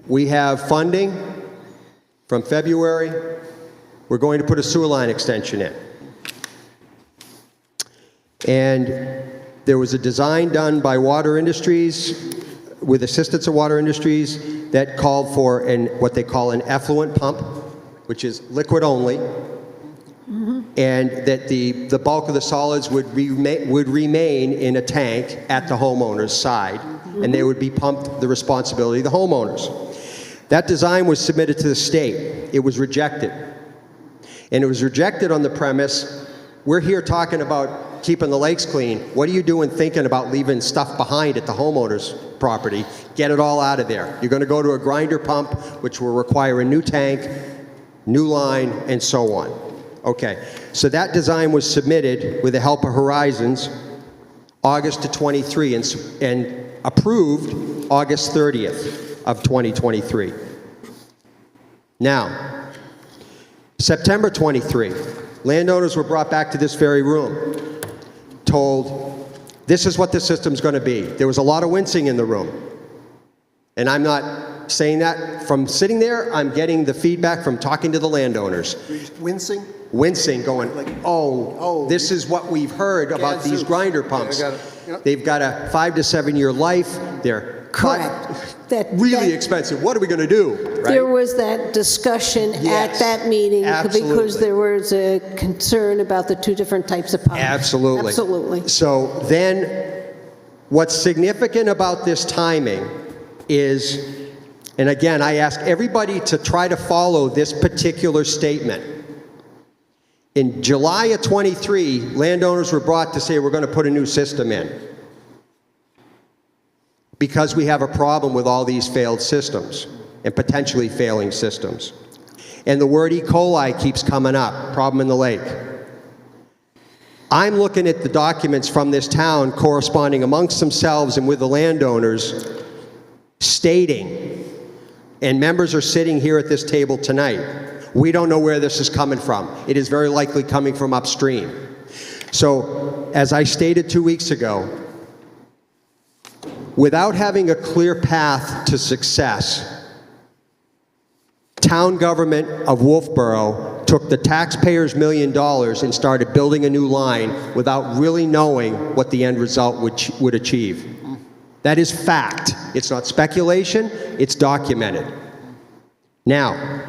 [SPEAKER 7] we have funding from February. We're going to put a sewer line extension in. And there was a design done by Water Industries, with assistance of Water Industries, that called for what they call an effluent pump. which is liquid only, and that the bulk of the solids would remain in a tank at the homeowner's side, and they would be pumped the responsibility of the homeowners. That design was submitted to the state. It was rejected. And it was rejected on the premise, we're here talking about keeping the lakes clean. What are you doing thinking about leaving stuff behind at the homeowner's property? Get it all out of there. You're going to go to a grinder pump, which will require a new tank, new line, and so on. Okay, so that design was submitted with the help of Horizons August of 23 and approved August 30th of 2023. Now, September 23, landowners were brought back to this very room, told, this is what the system's going to be. There was a lot of wincing in the room. And I'm not saying that from sitting there, I'm getting the feedback from talking to the landowners.
[SPEAKER 4] Wincing?
[SPEAKER 7] Wincing, going like, oh, this is what we've heard about these grinder pumps. They've got a 5 to 7 year life. They're
[SPEAKER 1] Correct.
[SPEAKER 7] really expensive. What are we going to do? Right?
[SPEAKER 1] There was that discussion at that meeting because there was a concern about the two different types of pumps.
[SPEAKER 7] Absolutely.
[SPEAKER 1] Absolutely.
[SPEAKER 7] So then, what's significant about this timing is, and again, I ask everybody to try to follow this particular statement. In July of 23, landowners were brought to say we're going to put a new system in because we have a problem with all these failed systems and potentially failing systems. And the word E. coli keeps coming up, problem in the lake. I'm looking at the documents from this town corresponding amongst themselves and with the landowners stating, and members are sitting here at this table tonight, we don't know where this is coming from. It is very likely coming from upstream. So, as I stated 2 weeks ago, without having a clear path to success, town government of Wolfeboro took the taxpayers' $1 million and started building a new line without really knowing what the end result would achieve. That is fact. It's not speculation, it's documented. Now,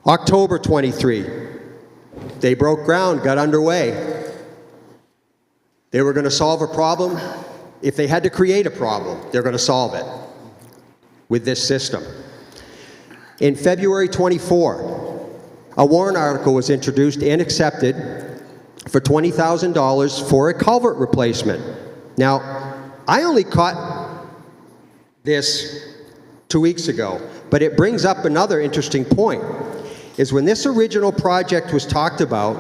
[SPEAKER 7] October 23, they broke ground, got underway. They were going to solve a problem. If they had to create a problem, they're going to solve it with this system. In February 24, a warrant article was introduced and accepted for $20,000 for a culvert replacement. Now, I only caught this 2 weeks ago, but it brings up another interesting point, is when this original project was talked about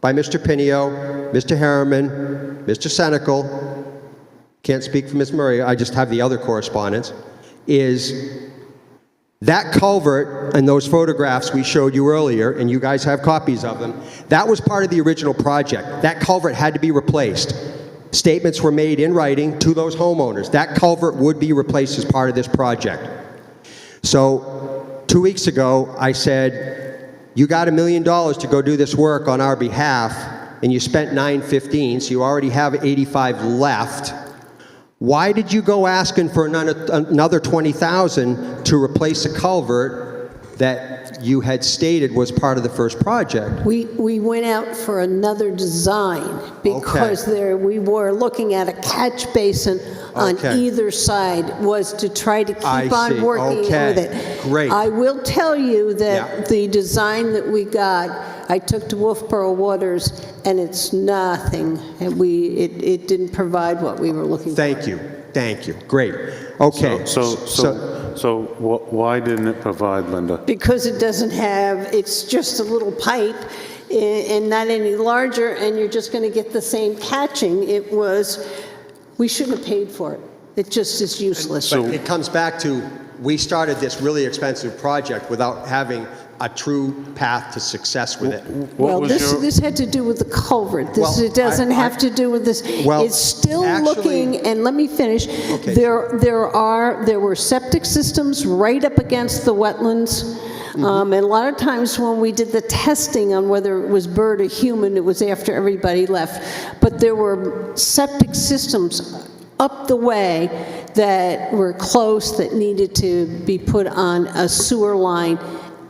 [SPEAKER 7] by Mr. Pinio, Mr. Harriman, Mr. Senecal, can't speak for Ms. Murray, I just have the other correspondence, is that culvert and those photographs we showed you earlier, and you guys have copies of them, that was part of the original project. That culvert had to be replaced. Statements were made in writing to those homeowners. That culvert would be replaced as part of this project. So 2 weeks ago, I said, you got $1 million to go do this work on our behalf, and you spent $915, so you already have 85 left. Why did you go asking for another $20,000 to replace a culvert that you had stated was part of the first project?
[SPEAKER 1] We went out for another design because we were looking at a catch basin on either side, was to try to keep on working with it.
[SPEAKER 7] Great.
[SPEAKER 1] I will tell you that the design that we got, I took to Wolfeboro Waters, and it's nothing. And it didn't provide what we were looking for.
[SPEAKER 7] Thank you. Thank you. Great. Okay.
[SPEAKER 5] So why didn't it provide, Linda?
[SPEAKER 1] Because it doesn't have, it's just a little pipe and not any larger, and you're just going to get the same catching. We shouldn't have paid for it. It just is useless.
[SPEAKER 7] But it comes back to, we started this really expensive project without having a true path to success with it.
[SPEAKER 1] Well, this had to do with the culvert. It doesn't have to do with this.
[SPEAKER 7] Well,
[SPEAKER 1] it's still
[SPEAKER 7] actually,
[SPEAKER 1] looking, and let me finish.
[SPEAKER 7] Okay.
[SPEAKER 1] There were septic systems right up against the wetlands. And a lot of times when we did the testing on whether it was bird or human, it was after everybody left. But there were septic systems up the way that were close that needed to be put on a sewer line.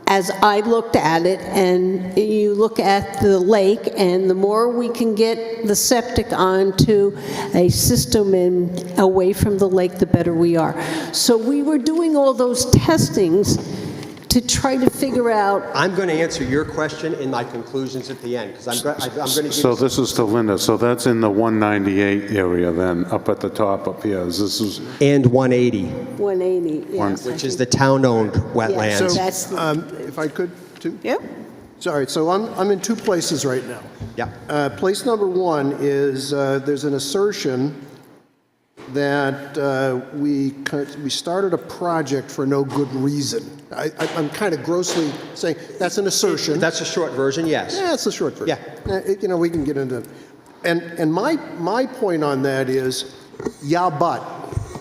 [SPEAKER 1] As I looked at it, and you look at the lake, and the more we can get the septic onto a system and away from the lake, the better we are. So we were doing all those testings to try to figure out.
[SPEAKER 7] I'm going to answer your question in my conclusions at the end, because I'm going to give
[SPEAKER 5] So
[SPEAKER 7] you...
[SPEAKER 5] this is to Linda, so that's in the 198 area then, up at the top up here, is this is,
[SPEAKER 7] And 180,
[SPEAKER 1] 180, yes.
[SPEAKER 7] which is the town-owned wetlands.
[SPEAKER 1] So
[SPEAKER 4] So,
[SPEAKER 1] that's the-
[SPEAKER 4] if I could, too?
[SPEAKER 1] Yep.
[SPEAKER 4] Sorry, so I'm in two places right now.
[SPEAKER 7] Yeah.
[SPEAKER 4] Place number one is, there's an assertion that we started a project for no good reason. I'm kind of grossly saying, that's an assertion.
[SPEAKER 7] That's a short version, yes.
[SPEAKER 4] Yeah, it's a short version.
[SPEAKER 7] Yeah.
[SPEAKER 4] We can get into it. And my point on that is, yeah, but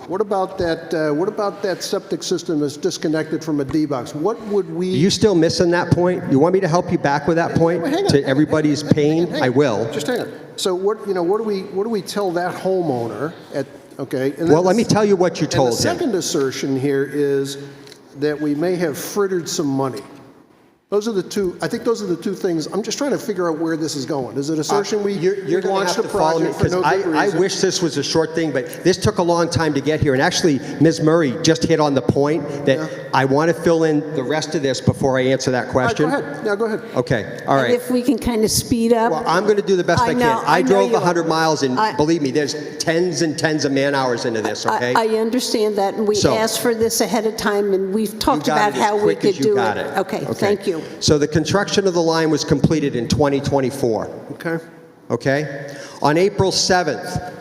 [SPEAKER 4] what about that septic system that's disconnected from a D-box? What would we?
[SPEAKER 7] Are you still missing that point? You want me to help you back with that point?
[SPEAKER 4] Wait, hang on.
[SPEAKER 7] To everybody's pain?
[SPEAKER 4] Hang on.
[SPEAKER 7] I will.
[SPEAKER 4] Just hang on. So what do we tell that homeowner at, okay? And then
[SPEAKER 7] Well, let me tell you what you
[SPEAKER 4] And
[SPEAKER 7] told
[SPEAKER 4] the
[SPEAKER 7] him.
[SPEAKER 4] second assertion here is that we may have frittered some money. Those are the two, I think those are the two things. I'm just trying to figure out where this is going. Is it assertion
[SPEAKER 7] You're going to
[SPEAKER 4] launched
[SPEAKER 7] have
[SPEAKER 4] a
[SPEAKER 7] to follow me,
[SPEAKER 4] project for
[SPEAKER 7] because
[SPEAKER 4] no good
[SPEAKER 7] I
[SPEAKER 4] reason?
[SPEAKER 7] wish this was a short thing, but this took a long time to get here. And actually, Ms. Murray just hit on the point that I want to fill in the rest of this before I answer that
[SPEAKER 4] All right,
[SPEAKER 7] question.
[SPEAKER 4] go ahead. Yeah, go ahead.
[SPEAKER 7] Okay, all
[SPEAKER 1] And
[SPEAKER 7] right.
[SPEAKER 1] if we can kind of speed up.
[SPEAKER 7] Well, I'm going to do the best I can.
[SPEAKER 1] know
[SPEAKER 7] I drove
[SPEAKER 1] you are.
[SPEAKER 7] 100 miles, and
[SPEAKER 1] I-
[SPEAKER 7] believe me, there's tens and tens of man-hours into this, okay?
[SPEAKER 1] I understand that, and we
[SPEAKER 7] So-
[SPEAKER 1] asked for this ahead of time, and we've talked
[SPEAKER 7] You got
[SPEAKER 1] about
[SPEAKER 7] it as
[SPEAKER 1] how we
[SPEAKER 7] quick
[SPEAKER 1] could
[SPEAKER 7] as you
[SPEAKER 1] do it.
[SPEAKER 7] got it.
[SPEAKER 1] Okay, thank you.
[SPEAKER 7] So the construction of the line was completed in 2024.
[SPEAKER 4] Okay.
[SPEAKER 7] Okay? On April 7th,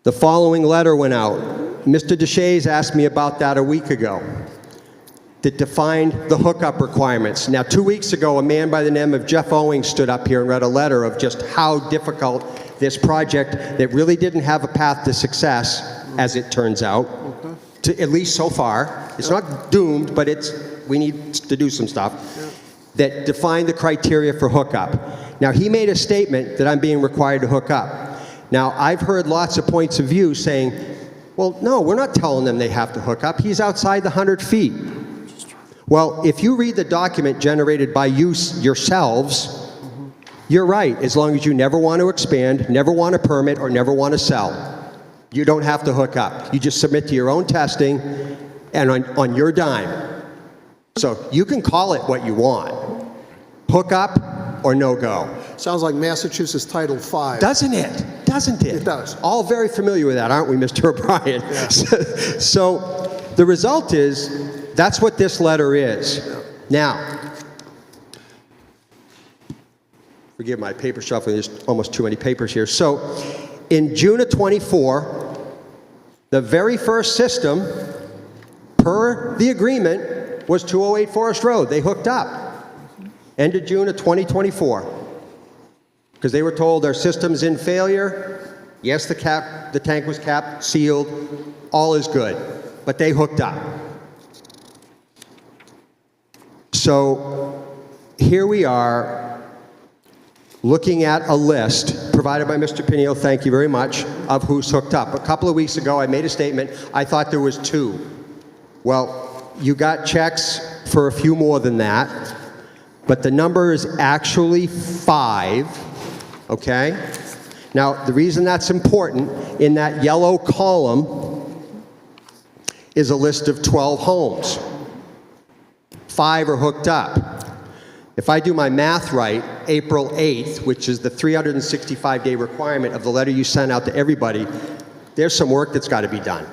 [SPEAKER 7] the following letter went out. Mr. Deshays asked me about that a week ago, that defined the hookup requirements. Now, 2 weeks ago, a man by the name of Jeff Owings stood up here and read a letter of just how difficult this project, that really didn't have a path to success, as it turns out, to, at least so far. It's not doomed, but we need to do some stuff, that define the criteria for hookup. Now, he made a statement that I'm being required to hook up. Now, I've heard lots of points of view saying, well, no, we're not telling them they have to hook up. He's outside the 100 feet. Well, if you read the document generated by you yourselves, you're right, as long as you never want to expand, never want to permit, or never want to sell. You don't have to hook up. You just submit to your own testing and on your dime. So you can call it what you want. Hook up or no go.
[SPEAKER 4] Sounds like Massachusetts Title V.
[SPEAKER 7] Doesn't it? Doesn't it?
[SPEAKER 4] It does.
[SPEAKER 7] All very familiar with that, aren't we, Mr. O'Brien?
[SPEAKER 4] Yeah.
[SPEAKER 7] So the result is, that's what this letter is. Now, forgive my paper shuffling, there's almost too many papers here. So in June of 24, the very first system, per the agreement, was 208 Forest Road. They hooked up. End of June of 2024. Because they were told our system's in failure. Yes, the tank was capped, sealed, all is good. But they hooked up. So here we are, looking at a list provided by Mr. Pinio, thank you very much, of who's hooked up. A couple of weeks ago, I made a statement. I thought there was 2. Well, you got checks for a few more than that, but the number is actually 5, okay? Now, the reason that's important, in that yellow column is a list of 12 homes. 5 are hooked up. If I do my math right, April 8th, which is the 365-day requirement of the letter you sent out to everybody, there's some work that's got to be done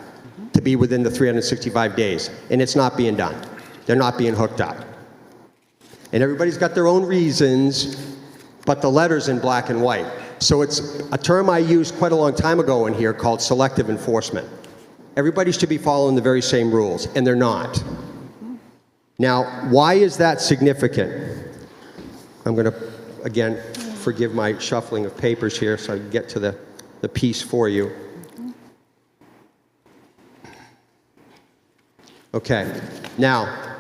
[SPEAKER 7] to be within the 365 days, and it's not being done. They're not being hooked up. And everybody's got their own reasons, but the letter's in black and white. So it's a term I used quite a long time ago in here called selective enforcement. Everybody should be following the very same rules, and they're not. Now, why is that significant? I'm going to, again, forgive my shuffling of papers here so I can get to the piece for you. Okay, now,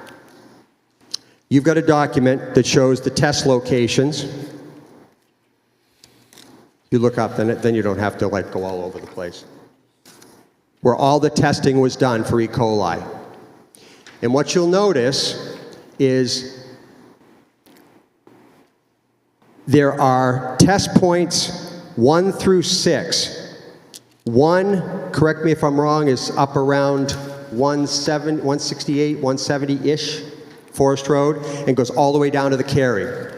[SPEAKER 7] you've got a document that shows the test locations. You look up, then you don't have to like go all over the place. Where all the testing was done for E. coli. And what you'll notice is there are test points 1 through 6. 1, correct me if I'm wrong, is up around 168, 170-ish Forest Road, and goes all the way down to the Cary.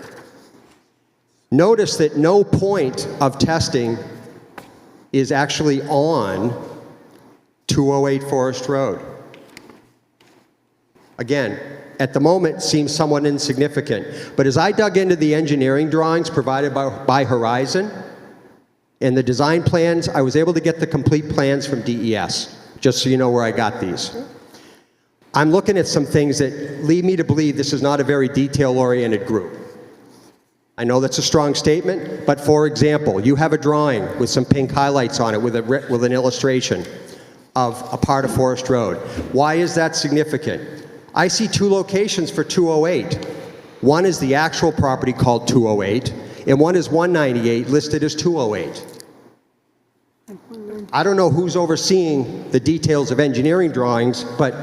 [SPEAKER 7] Notice that no point of testing is actually on 208 Forest Road. Again, at the moment seems somewhat insignificant, but as I dug into the engineering drawings provided by Horizon and the design plans, I was able to get the complete plans from DES, just so you know where I got these. I'm looking at some things that lead me to believe this is not a very detail-oriented group. I know that's a strong statement, but for example, you have a drawing with some pink highlights on it with an illustration of a part of Forest Road. Why is that significant? I see 2 locations for 208. One is the actual property called 208, and one is 198 listed as 208. I don't know who's overseeing the details of engineering drawings, but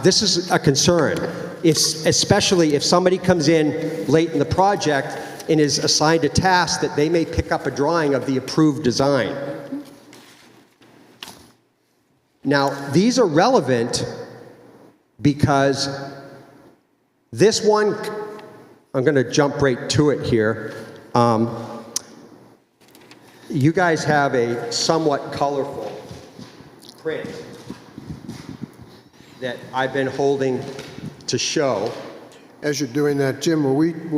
[SPEAKER 7] this is a concern. Especially if somebody comes in late in the project and is assigned a task that they may pick up a drawing of the approved design. Now, these are relevant because this one, I'm going to jump right to it here. You guys have a somewhat colorful print that I've been holding to show.
[SPEAKER 4] As you're doing that, Jim, were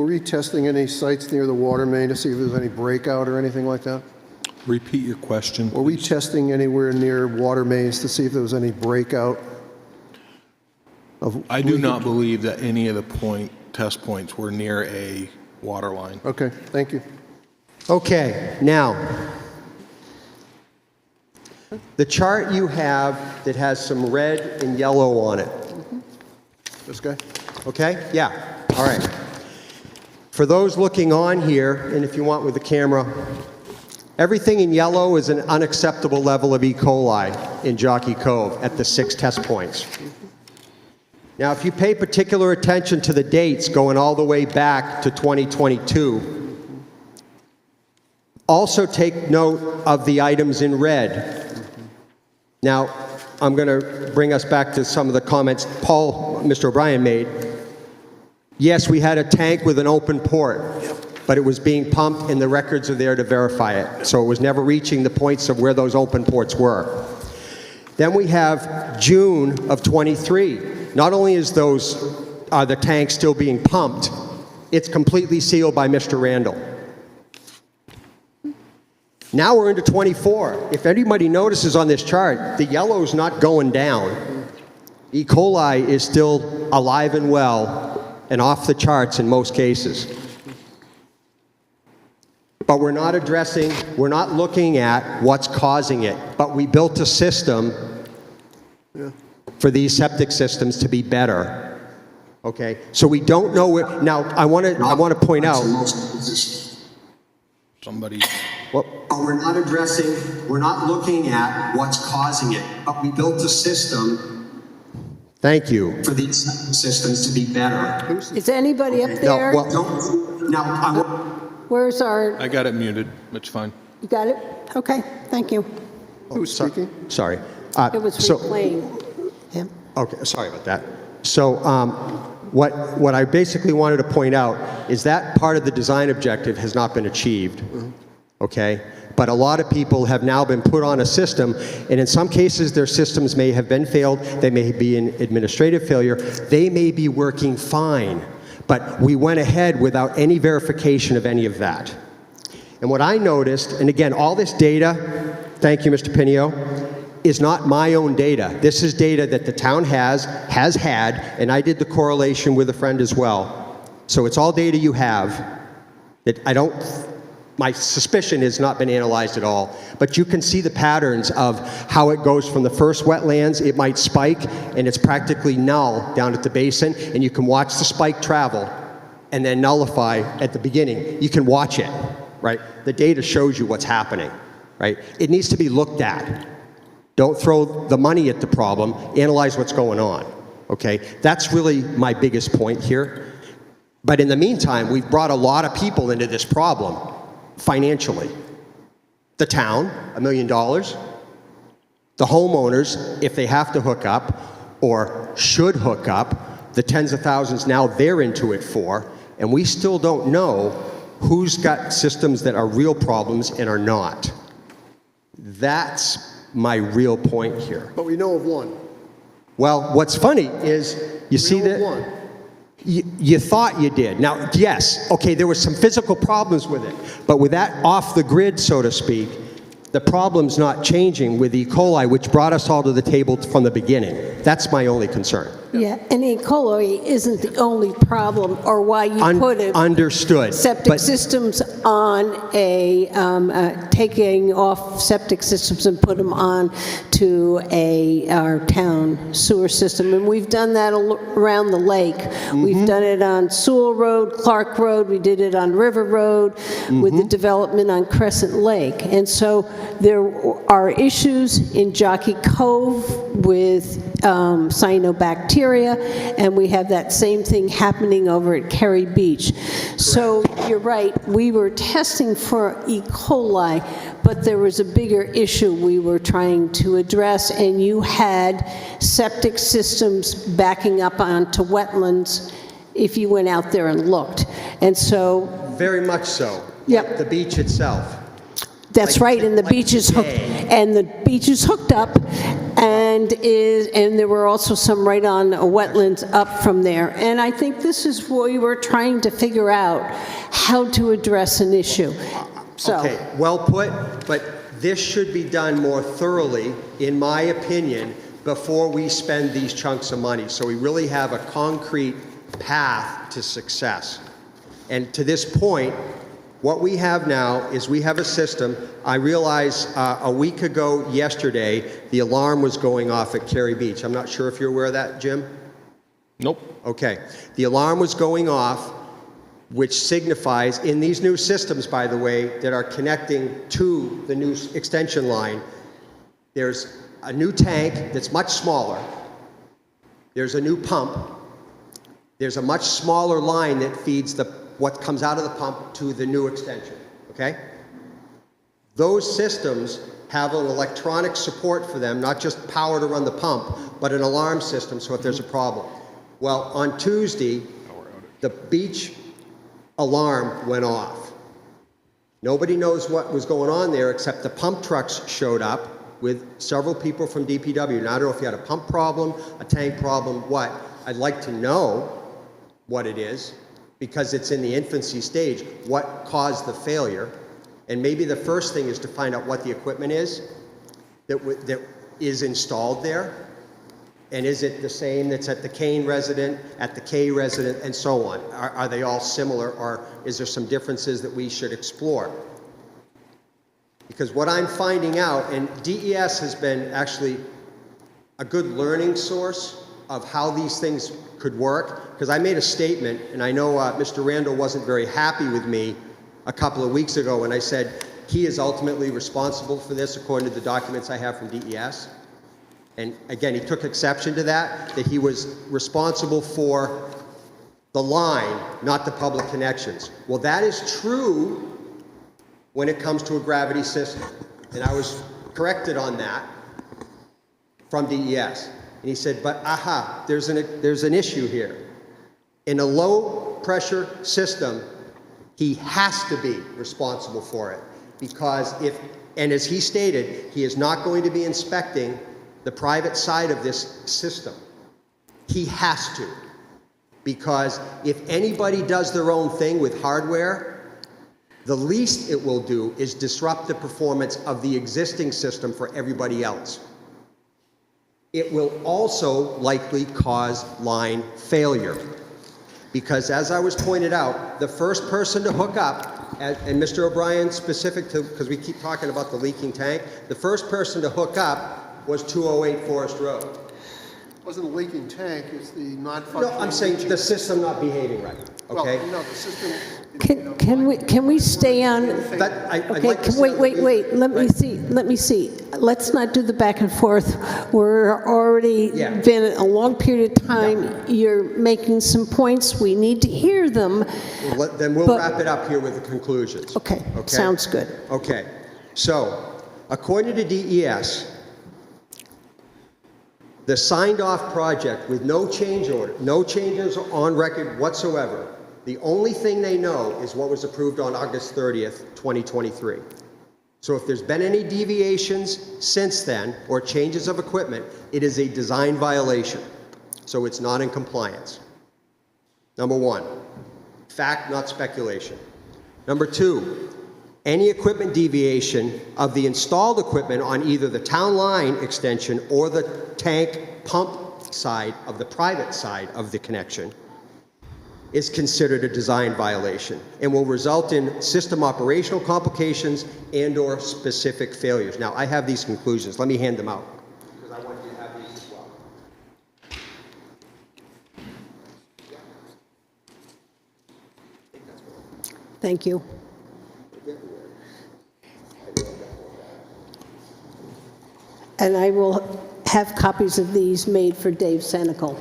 [SPEAKER 4] we testing any sites near the water main to see if there's any breakout or anything like that?
[SPEAKER 8] Repeat your question.
[SPEAKER 4] Were we testing anywhere near water mains to see if there was any breakout?
[SPEAKER 8] I do not believe that any of the test points were near a water line.
[SPEAKER 4] Okay, thank you.
[SPEAKER 7] Okay, now, the chart you have that has some red and yellow on it.
[SPEAKER 4] This guy?
[SPEAKER 7] Okay? Yeah. All right. For those looking on here, and if you want with the camera, everything in yellow is an unacceptable level of E. coli in Jockey Cove at the 6 test points. Now, if you pay particular attention to the dates going all the way back to 2022, also take note of the items in red. Now, I'm going to bring us back to some of the comments Mr. O'Brien made. Yes, we had a tank with an open port, but it was being pumped and the records are there to verify it. So it was never reaching the points of where those open ports were. Then we have June of 23. Not only is the tank still being pumped, it's completely sealed by Mr. Randall. Now we're into 24. If anybody notices on this chart, the yellow's not going down. E. coli is still alive and well and off the charts in most cases. But we're not looking at what's causing it. But we built a system for these septic systems to be better. Okay? So we don't know where. Now, I want to point out.
[SPEAKER 8] Somebody.
[SPEAKER 7] But we're not looking at what's causing it, but we built a system. Thank you. For these systems to be better.
[SPEAKER 1] Is anybody up there? Where's our,
[SPEAKER 8] I got it muted. It's fine.
[SPEAKER 1] you got it? Okay, thank you.
[SPEAKER 4] Who's speaking?
[SPEAKER 7] Sorry.
[SPEAKER 1] It was replaying him.
[SPEAKER 7] Okay, sorry about that. So what I basically wanted to point out is that part of the design objective has not been achieved. Okay? But a lot of people have now been put on a system, and in some cases their systems may have been failed, they may be in administrative failure, they may be working fine, but we went ahead without any verification of any of that. And what I noticed, and again, all this data, thank you, Mr. Pinio, is not my own data. This is data that the town has had, and I did the correlation with a friend as well. So it's all data you have that my suspicion has not been analyzed at all, but you can see the patterns of how it goes from the first wetlands. It might spike, and it's practically null down at the basin, and you can watch the spike travel and then nullify at the beginning. You can watch it. right? The data shows you what's happening, right? It needs to be looked at. Don't throw the money at the problem, analyze what's going on, okay? That's really my biggest point here. But in the meantime, we've brought a lot of people into this problem financially. The town, $1 million. The homeowners, if they have to hook up or should hook up, the tens of thousands now they're into it for, and we still don't know who's got systems that are real problems and are not. That's my real point here.
[SPEAKER 4] But we know of one.
[SPEAKER 7] Well, what's funny is, you see
[SPEAKER 4] know of
[SPEAKER 7] that?
[SPEAKER 4] one.
[SPEAKER 7] You thought you did. Now, yes, okay, there were some physical problems with it, but with that off the grid, so to speak, the problem's not changing with E. coli, which brought us all to the table from the beginning. That's my only concern.
[SPEAKER 1] Yeah, and E. coli isn't the only problem, or why you put it.
[SPEAKER 7] Understood.
[SPEAKER 1] Septic
[SPEAKER 7] But
[SPEAKER 1] systems on taking off septic systems and put them on to our town sewer system. And we've done that around the lake. We've done it on Sewell Road, Clark Road, we did it on River Road with the development on Crescent Lake. And so there are issues in Jockey Cove with cyanobacteria, and we have that same thing happening over at Kerry Beach. So you're right, we were testing for E. coli, but there was a bigger issue we were trying to address, and you had septic systems backing up onto wetlands if you went out there and looked. And so,
[SPEAKER 7] very much so.
[SPEAKER 1] Yep.
[SPEAKER 7] The beach itself.
[SPEAKER 1] that's
[SPEAKER 7] Like
[SPEAKER 1] right, and the
[SPEAKER 7] like
[SPEAKER 1] beach is hooked,
[SPEAKER 7] today.
[SPEAKER 1] and the beach is hooked up, and there were also some right on wetlands up from there. And I think this is what we were trying to figure out, how to address an issue. So,
[SPEAKER 7] Okay, well put, but this should be done more thoroughly, in my opinion, before we spend these chunks of money, so we really have a concrete path to success. And to this point, what we have now is we have a system. I realize a week ago yesterday, the alarm was going off at Kerry Beach. I'm not sure if you're aware of that, Jim?
[SPEAKER 8] Nope.
[SPEAKER 7] Okay. The alarm was going off, which signifies, in these new systems, by the way, that are connecting to the new extension line, there's a new tank that's much smaller. There's a new pump. There's a much smaller line that feeds what comes out of the pump to the new extension, okay? Those systems have an electronic support for them, not just power to run the pump, but an alarm system, so if there's a problem. Well, on Tuesday, the beach alarm went off. Nobody knows what was going on there, except the pump trucks showed up with several people from DPW. Now, I don't know if you had a pump problem, a tank problem, what. I'd like to know what it is, because it's in the infancy stage, what caused the failure. And maybe the first thing is to find out what the equipment is that is installed there. And is it the same that's at the Kane resident, at the K resident, and so on? Are they all similar, or is there some differences that we should explore? Because what I'm finding out, and DES has been actually a good learning source of how these things could work, because I made a statement, and I know Mr. Randall wasn't very happy with me a couple of weeks ago when I said he is ultimately responsible for this according to the documents I have from DES. And again, he took exception to that he was responsible for the line, not the public connections. Well, that is true when it comes to a gravity system. And I was corrected on that from DES. And he said, but there's an issue here. In a low pressure system, he has to be responsible for it. Because and as he stated, he is not going to be inspecting the private side of this system. He has to. Because if anybody does their own thing with hardware, the least it will do is disrupt the performance of the existing system for everybody else. It will also likely cause line failure. Because as I was pointed out, the first person to hook up, and Mr. O'Brien specific to, because we keep talking about the leaking tank, the first person to hook up was 208 Forest Road.
[SPEAKER 4] Wasn't a leaking tank, it's the non-functioning.
[SPEAKER 7] No, I'm saying the system not behaving right, okay?
[SPEAKER 4] Well, no, the system.
[SPEAKER 1] Can we stay on?
[SPEAKER 7] That, I'd
[SPEAKER 1] Okay,
[SPEAKER 7] like to say on the
[SPEAKER 1] wait, let me
[SPEAKER 7] right.
[SPEAKER 1] see. Let's not do the back and forth. We're already
[SPEAKER 7] Yeah.
[SPEAKER 1] been a long period of time. You're making some points, we need to hear them.
[SPEAKER 7] Then we'll
[SPEAKER 1] But-
[SPEAKER 7] wrap it up here with the conclusions.
[SPEAKER 1] Okay, sounds good.
[SPEAKER 7] Okay, so according to DES, the signed-off project with no change order, no changes on record whatsoever, the only thing they know is what was approved on August 30th, 2023. So if there's been any deviations since then, or changes of equipment, it is a design violation. So it's not in compliance. Number one, fact, not speculation. Number two, any equipment deviation of the installed equipment on either the town line extension or the tank pump side of the private side of the connection is considered a design violation and will result in system operational complications and/or specific failures. Now, I have these conclusions. Let me hand them out because I want you to have these as well.
[SPEAKER 1] Thank you. And I will have copies of these made for Dave Senical.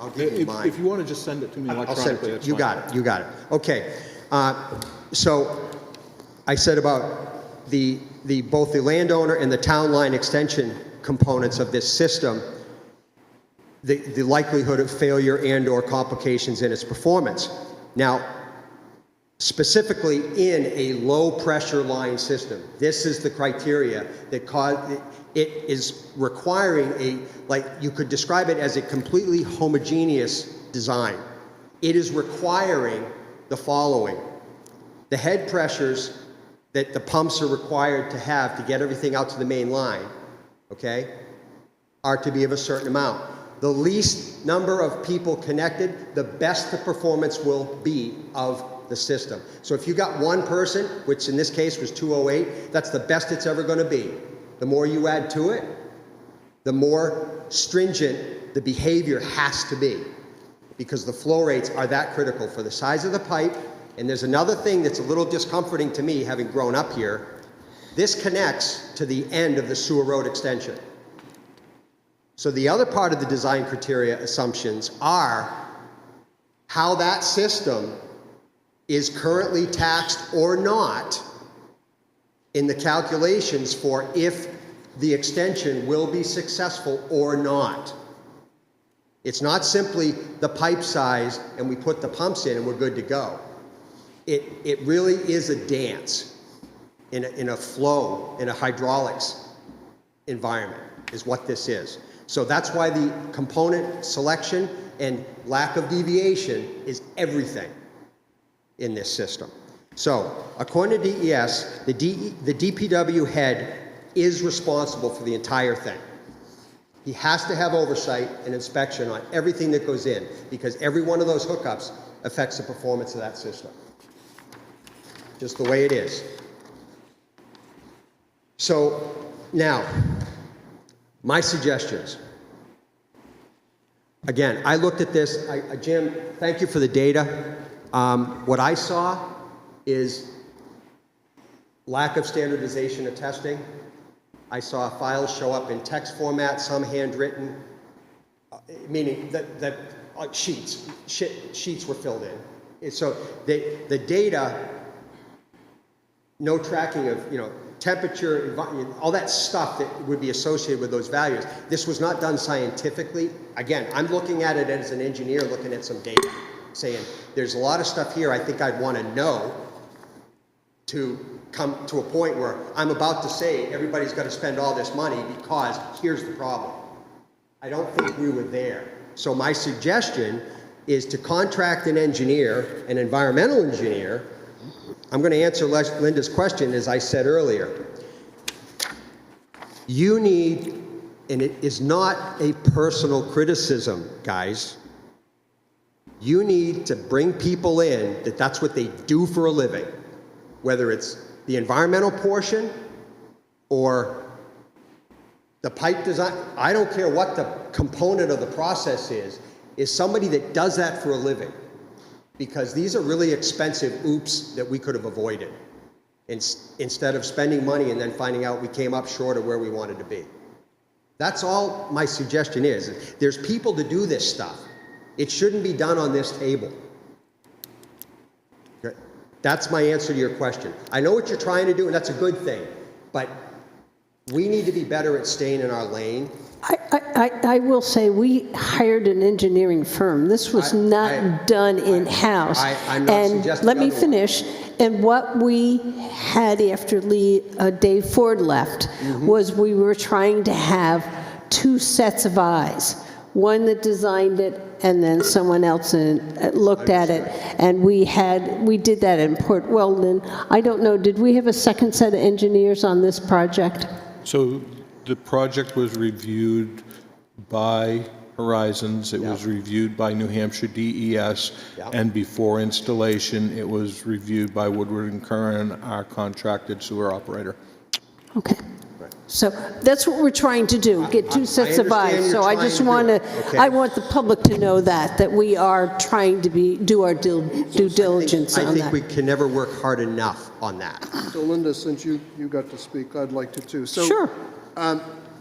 [SPEAKER 7] I'll give you mine.
[SPEAKER 8] If you want to just send it to me
[SPEAKER 7] I'll send it
[SPEAKER 8] electronically,
[SPEAKER 7] to
[SPEAKER 8] that's
[SPEAKER 7] you.
[SPEAKER 8] fine.
[SPEAKER 7] You got it, you got it. Okay. So I said about both the landowner and the town line extension components of this system, the likelihood of failure and/or complications in its performance. Now, specifically in a low-pressure line system, this is the criteria that it is requiring you could describe it as a completely homogeneous design. It is requiring the following. The head pressures that the pumps are required to have to get everything out to the main line, okay, are to be of a certain amount. The least number of people connected, the best the performance will be of the system. So if you got one person, which in this case was 208, that's the best it's ever going to be. The more you add to it, the more stringent the behavior has to be, because the flow rates are that critical for the size of the pipe. And there's another thing that's a little discomforting to me, having grown up here. This connects to the end of the sewer road extension. So the other part of the design criteria assumptions are how that system is currently taxed or not in the calculations for if the extension will be successful or not. It's not simply the pipe size and we put the pumps in and we're good to go. It really is a dance in a flow, in a hydraulics environment is what this is. So that's why the component selection and lack of deviation is everything in this system. So according to DES, the DPW head is responsible for the entire thing. He has to have oversight and inspection on everything that goes in, because every one of those hookups affects the performance of that system. Just the way it is. So now, my suggestions. Again, I looked at this. Jim, thank you for the data. What I saw is lack of standardization of testing. I saw files show up in text format, some handwritten, meaning that sheets were filled in. And so the data, no tracking of temperature, all that stuff that would be associated with those values. This was not done scientifically. Again, I'm looking at it as an engineer looking at some data, saying there's a lot of stuff here I think I'd want to know to come to a point where I'm about to say everybody's got to spend all this money because here's the problem. I don't think we were there. So my suggestion is to contract an engineer, an environmental engineer. I'm going to answer Linda's question, as I said earlier. You need, and it is not a personal criticism, guys, you need to bring people in that's what they do for a living, whether it's the environmental portion or The pipe design, I don't care what the component of the process is somebody that does that for a living. Because these are really expensive oops that we could have avoided instead of spending money and then finding out we came up short of where we wanted to be. That's all my suggestion is. There's people to do this stuff. It shouldn't be done on this table. Okay? That's my answer to your question. I know what you're trying to do, and that's a good thing, but we need to be better at staying in our lane.
[SPEAKER 1] I will say, we hired an engineering firm. This was not done in-house.
[SPEAKER 7] I'm not
[SPEAKER 1] And
[SPEAKER 7] suggesting
[SPEAKER 1] let me
[SPEAKER 7] otherwise.
[SPEAKER 1] finish. And what we had after Dave Ford left was we were trying to have two sets of eyes. One that designed it, and then someone else looked at it. And we did that in Port Weldon. I don't know, did we have a second set of engineers on this project?
[SPEAKER 8] So the project was reviewed by Horizons, it was reviewed by New Hampshire DES,
[SPEAKER 7] Yeah.
[SPEAKER 8] and before installation, it was reviewed by Woodward and Curran, our contracted sewer operator.
[SPEAKER 1] Okay. So that's what we're trying to do, get two sets of
[SPEAKER 7] understand
[SPEAKER 1] eyes.
[SPEAKER 7] you're
[SPEAKER 1] So I
[SPEAKER 7] trying
[SPEAKER 1] just
[SPEAKER 7] to do
[SPEAKER 1] want
[SPEAKER 7] it,
[SPEAKER 1] to,
[SPEAKER 7] okay.
[SPEAKER 1] I want the public to know that we are trying to do our due diligence
[SPEAKER 7] I
[SPEAKER 1] on
[SPEAKER 7] think
[SPEAKER 1] that.
[SPEAKER 7] we can never work hard enough on that.
[SPEAKER 4] So Linda, since you got to speak, I'd like to too. So,
[SPEAKER 1] Sure.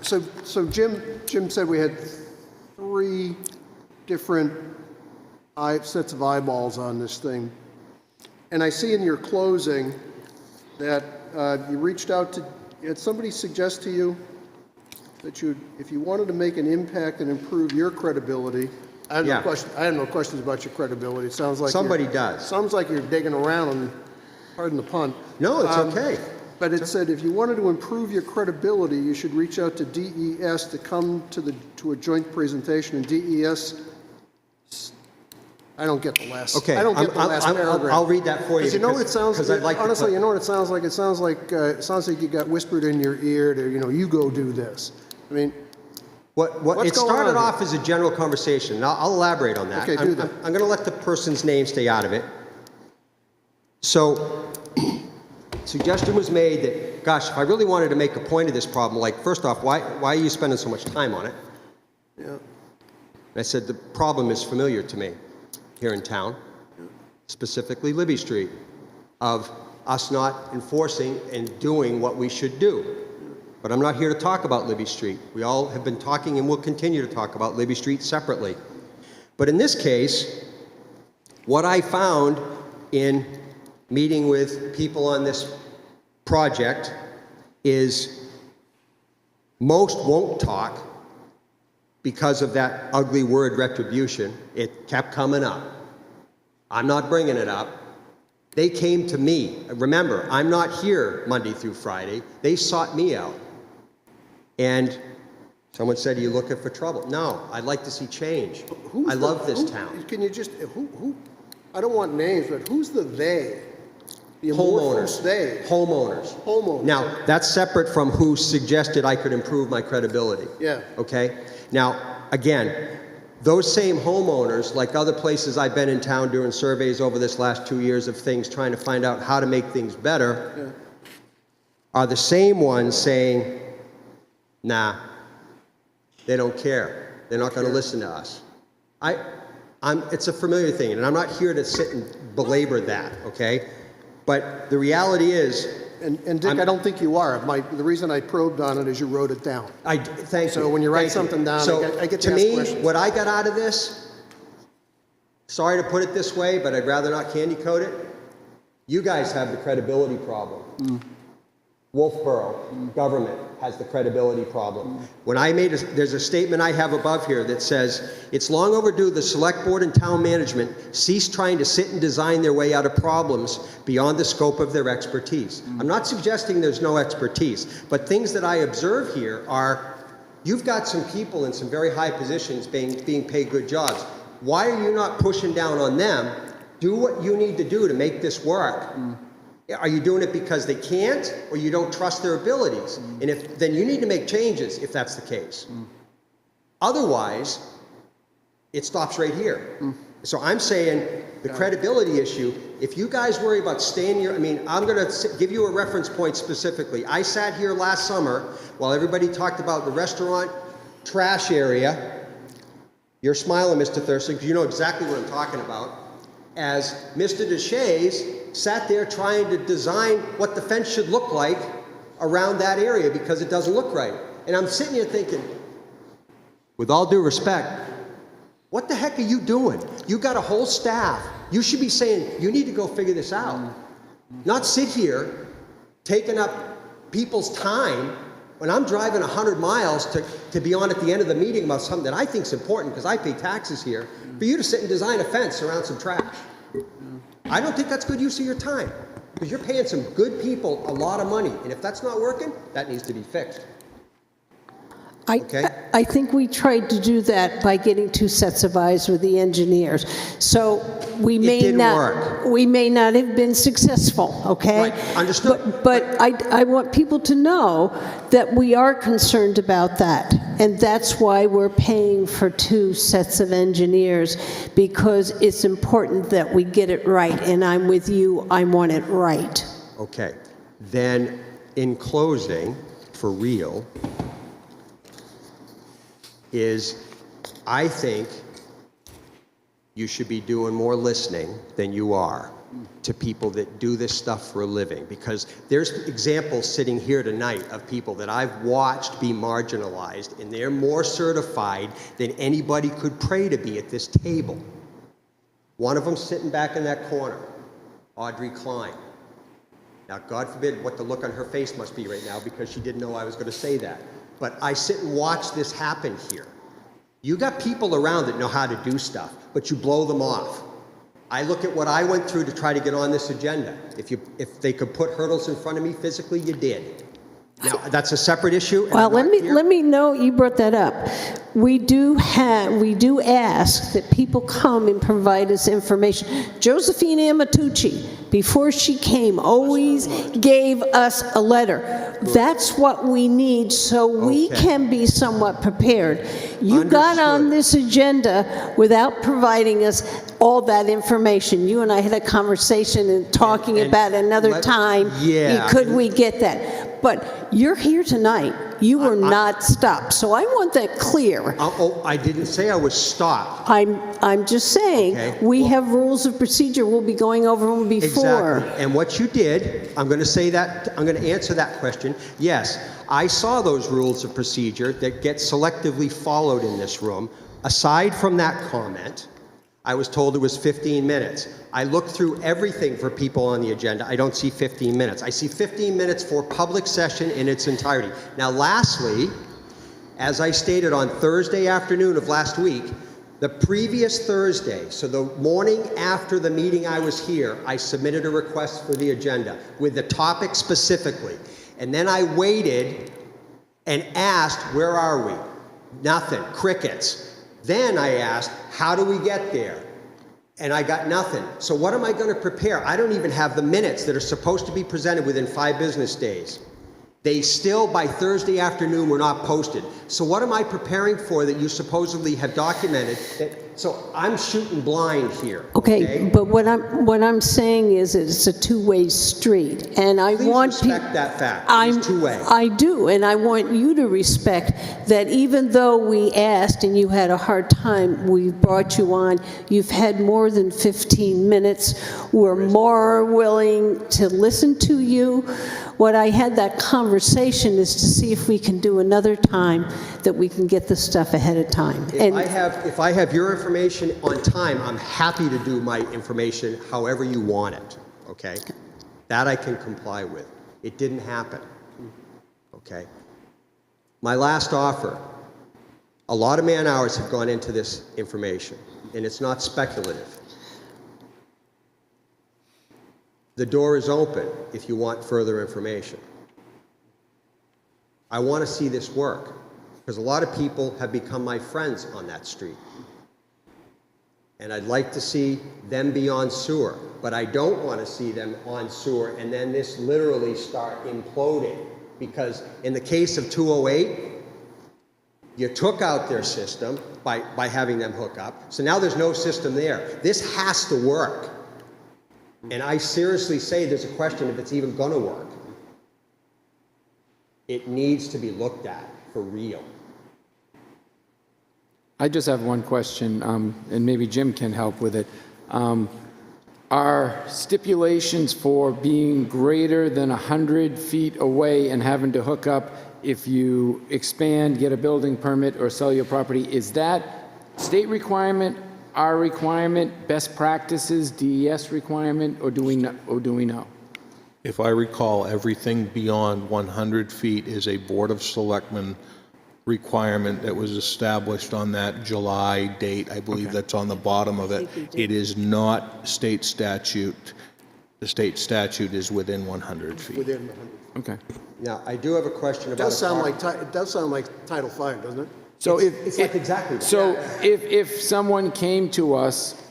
[SPEAKER 4] So Jim said we had 3 different sets of eyeballs on this thing. And I see in your closing that you reached out to, had somebody suggest to you that if you wanted to make an impact and improve your credibility, I have
[SPEAKER 7] Yeah.
[SPEAKER 4] no questions about your credibility. It sounds like
[SPEAKER 7] Somebody does.
[SPEAKER 4] Sounds like you're digging around, and pardon the pun.
[SPEAKER 7] No, it's okay.
[SPEAKER 4] But it said if you wanted to improve your credibility, you should reach out to DES to come to a joint presentation. And DES, I don't get the last.
[SPEAKER 7] Okay,
[SPEAKER 4] I don't get the last paragraph.
[SPEAKER 7] I'll read that for you.
[SPEAKER 4] Because you know what it sounds.
[SPEAKER 7] Because I'd like
[SPEAKER 4] honestly,
[SPEAKER 7] to
[SPEAKER 4] you know what it sounds like. It sounds like you got whispered in your ear to you go do this. I mean,
[SPEAKER 7] What
[SPEAKER 4] What's
[SPEAKER 7] it
[SPEAKER 4] going
[SPEAKER 7] started
[SPEAKER 4] on
[SPEAKER 7] off as a general conversation. Now, I'll elaborate on that.
[SPEAKER 4] Okay, do that.
[SPEAKER 7] I'm going to let the person's name stay out of it. So, suggestion was made that, gosh, if I really wanted to make a point of this problem, like, first off, why are you spending so much time on it?
[SPEAKER 4] yeah.
[SPEAKER 7] And I said, the problem is familiar to me here in town, specifically Libby Street, of us not enforcing and doing what we should do. But I'm not here to talk about Libby Street. We all have been talking and will continue to talk about Libby Street separately. But in this case, what I found in meeting with people on this project is most won't talk because of that ugly word retribution. It kept coming up. I'm not bringing it up. They came to me. Remember, I'm not here Monday through Friday. They sought me out. And someone said, are you looking for trouble? No, I'd like to see change. I love this town.
[SPEAKER 4] Can you just who? I don't want names, but who's the they? The
[SPEAKER 7] Homeowners.
[SPEAKER 4] amorphous they.
[SPEAKER 7] Homeowners.
[SPEAKER 4] Homeowners.
[SPEAKER 7] Now, that's separate from who suggested I could improve my credibility.
[SPEAKER 4] Yeah.
[SPEAKER 7] Okay? Now, again, those same homeowners, like other places I've been in town doing surveys over this last 2 years of things, trying to find out how to make things better, are the same ones saying, nah, they don't care. They're not going to listen to us. It's a familiar thing, and I'm not here to sit and belabor that, okay? But the reality is...
[SPEAKER 4] And Dick, I don't think you are. The reason I probed on it is you wrote it down.
[SPEAKER 7] Thank you.
[SPEAKER 4] So when you write
[SPEAKER 7] Thank
[SPEAKER 4] something down,
[SPEAKER 7] So,
[SPEAKER 4] I get
[SPEAKER 7] to
[SPEAKER 4] to ask
[SPEAKER 7] me,
[SPEAKER 4] questions.
[SPEAKER 7] what I got out of this, sorry to put it this way, but I'd rather not candy coat it, you guys have the credibility problem. Wolfeboro government has the credibility problem. When there's a statement I have above here that says, it's long overdue the select board and town management cease trying to sit and design their way out of problems beyond the scope of their expertise. I'm not suggesting there's no expertise, but things that I observe here are, you've got some people in some very high positions being paid good jobs. Why are you not pushing down on them? Do what you need to do to make this work. Are you doing it because they can't, or you don't trust their abilities? And then you need to make changes if that's the case. Otherwise, it stops right here. So I'm saying the credibility issue, if you guys worry about staying here, I mean, I'm going to give you a reference point specifically. I sat here last summer while everybody talked about the restaurant trash area. You're smiling, Mr. Thurston, because you know exactly what I'm talking about. As Mr. Deshays sat there trying to design what the fence should look like around that area because it doesn't look right. And I'm sitting here thinking, with all due respect, what the heck are you doing? You got a whole staff. You should be saying, you need to go figure this out. Not sit here taking up people's time when I'm driving 100 miles to be on at the end of the meeting about something that I think is important because I pay taxes here, for you to sit and design a fence around some trash. I don't think that's good use of your time because you're paying some good people a lot of money. And if that's not working, that needs to be fixed. Okay.
[SPEAKER 1] I think we tried to do that by getting 2 sets of eyes with the engineers. So we may
[SPEAKER 7] didn't
[SPEAKER 1] not
[SPEAKER 7] work.
[SPEAKER 1] we may not have been successful, okay?
[SPEAKER 7] Right, understood.
[SPEAKER 1] But I want people to know that we are concerned about that. And that's why we're paying for 2 sets of engineers, because it's important that we get it right. And I'm with you, I want it right.
[SPEAKER 7] Okay. Then, in closing, for real, is I think you should be doing more listening than you are to people that do this stuff for a living, because there's examples sitting here tonight of people that I've watched be marginalized, and they're more certified than anybody could pray to be at this table. One of them sitting back in that corner, Audrey Klein. Now, God forbid what the look on her face must be right now, because she didn't know I was going to say that. But I sit and watch this happen here. You got people around that know how to do stuff, but you blow them off. I look at what I went through to try to get on this agenda. If they could put hurdles in front of me physically, you did. Now, that's a separate issue. And
[SPEAKER 1] Well,
[SPEAKER 7] I'm not here-
[SPEAKER 1] let me know you brought that up. We do ask that people come and provide us information. Josephine Amatucci, before she came, always gave us a letter. That's what we need so we
[SPEAKER 7] Okay.
[SPEAKER 1] can be somewhat prepared. You got on
[SPEAKER 7] Understood.
[SPEAKER 1] this agenda without providing us all that information. You and I had a conversation and talking
[SPEAKER 7] And
[SPEAKER 1] about another
[SPEAKER 7] let-
[SPEAKER 1] time.
[SPEAKER 7] yeah.
[SPEAKER 1] Could we get that? But you're here tonight. You were not stopped. So I want that clear.
[SPEAKER 7] Oh, I didn't say I was stopped.
[SPEAKER 1] I'm just saying,
[SPEAKER 7] Okay.
[SPEAKER 1] we have rules of procedure. We'll be going over them before.
[SPEAKER 7] Exactly. And what you did, I'm going to say that, I'm going to answer that question. Yes, I saw those rules of procedure that get selectively followed in this room. Aside from that comment, I was told it was 15 minutes. I looked through everything for people on the agenda. I don't see 15 minutes. I see 15 minutes for public session in its entirety. Now, lastly, as I stated on Thursday afternoon of last week, the previous Thursday, so the morning after the meeting I was here, I submitted a request for the agenda with the topic specifically. And then I waited and asked, where are we? Nothing, crickets. Then I asked, how do we get there? And I got nothing. So what am I going to prepare? I don't even have the minutes that are supposed to be presented within 5 business days. They still, by Thursday afternoon, were not posted. So what am I preparing for that you supposedly have documented? So I'm shooting blind here.
[SPEAKER 1] Okay, but what I'm saying is it's a two-way street, and I
[SPEAKER 7] Please
[SPEAKER 1] want
[SPEAKER 7] respect that fact.
[SPEAKER 1] I'm
[SPEAKER 7] It's two-way.
[SPEAKER 1] I do, and I want you to respect that even though we asked and you had a hard time, we brought you on, you've had more than 15 minutes. We're more willing to listen to you. What I had that conversation is to see if we can do another time that we can get the stuff ahead of time.
[SPEAKER 7] If I have your information on time, I'm happy to do my information however you want it, okay? That I can comply with. It didn't happen, okay? My last offer, a lot of man-hours have gone into this information, and it's not speculative. The door is open if you want further information. I want to see this work, because a lot of people have become my friends on that street. And I'd like to see them be on sewer, but I don't want to see them on sewer and then this literally start imploding. Because in the case of 208, You took out their system by having them hook up. So now there's no system there. This has to work. And I seriously say there's a question if it's even going to work. It needs to be looked at for real.
[SPEAKER 3] I just have one question, and maybe Jim can help with it. Are stipulations for being greater than 100 feet away and having to hook up if you expand, get a building permit, or sell your property, is that state requirement, our requirement, best practices, DES requirement, or do we know?
[SPEAKER 8] If I recall, everything beyond 100 feet is a Board of Selectmen requirement that was established on that July date. I believe that's on the bottom of it. It is not state statute. The state statute is within 100 feet.
[SPEAKER 4] Within 100.
[SPEAKER 3] Okay.
[SPEAKER 7] Now, I do have a question
[SPEAKER 4] It
[SPEAKER 7] about...
[SPEAKER 4] does sound like, it does sound like Title V, doesn't it?
[SPEAKER 3] So
[SPEAKER 7] It's like exactly that.
[SPEAKER 3] So if someone came to us,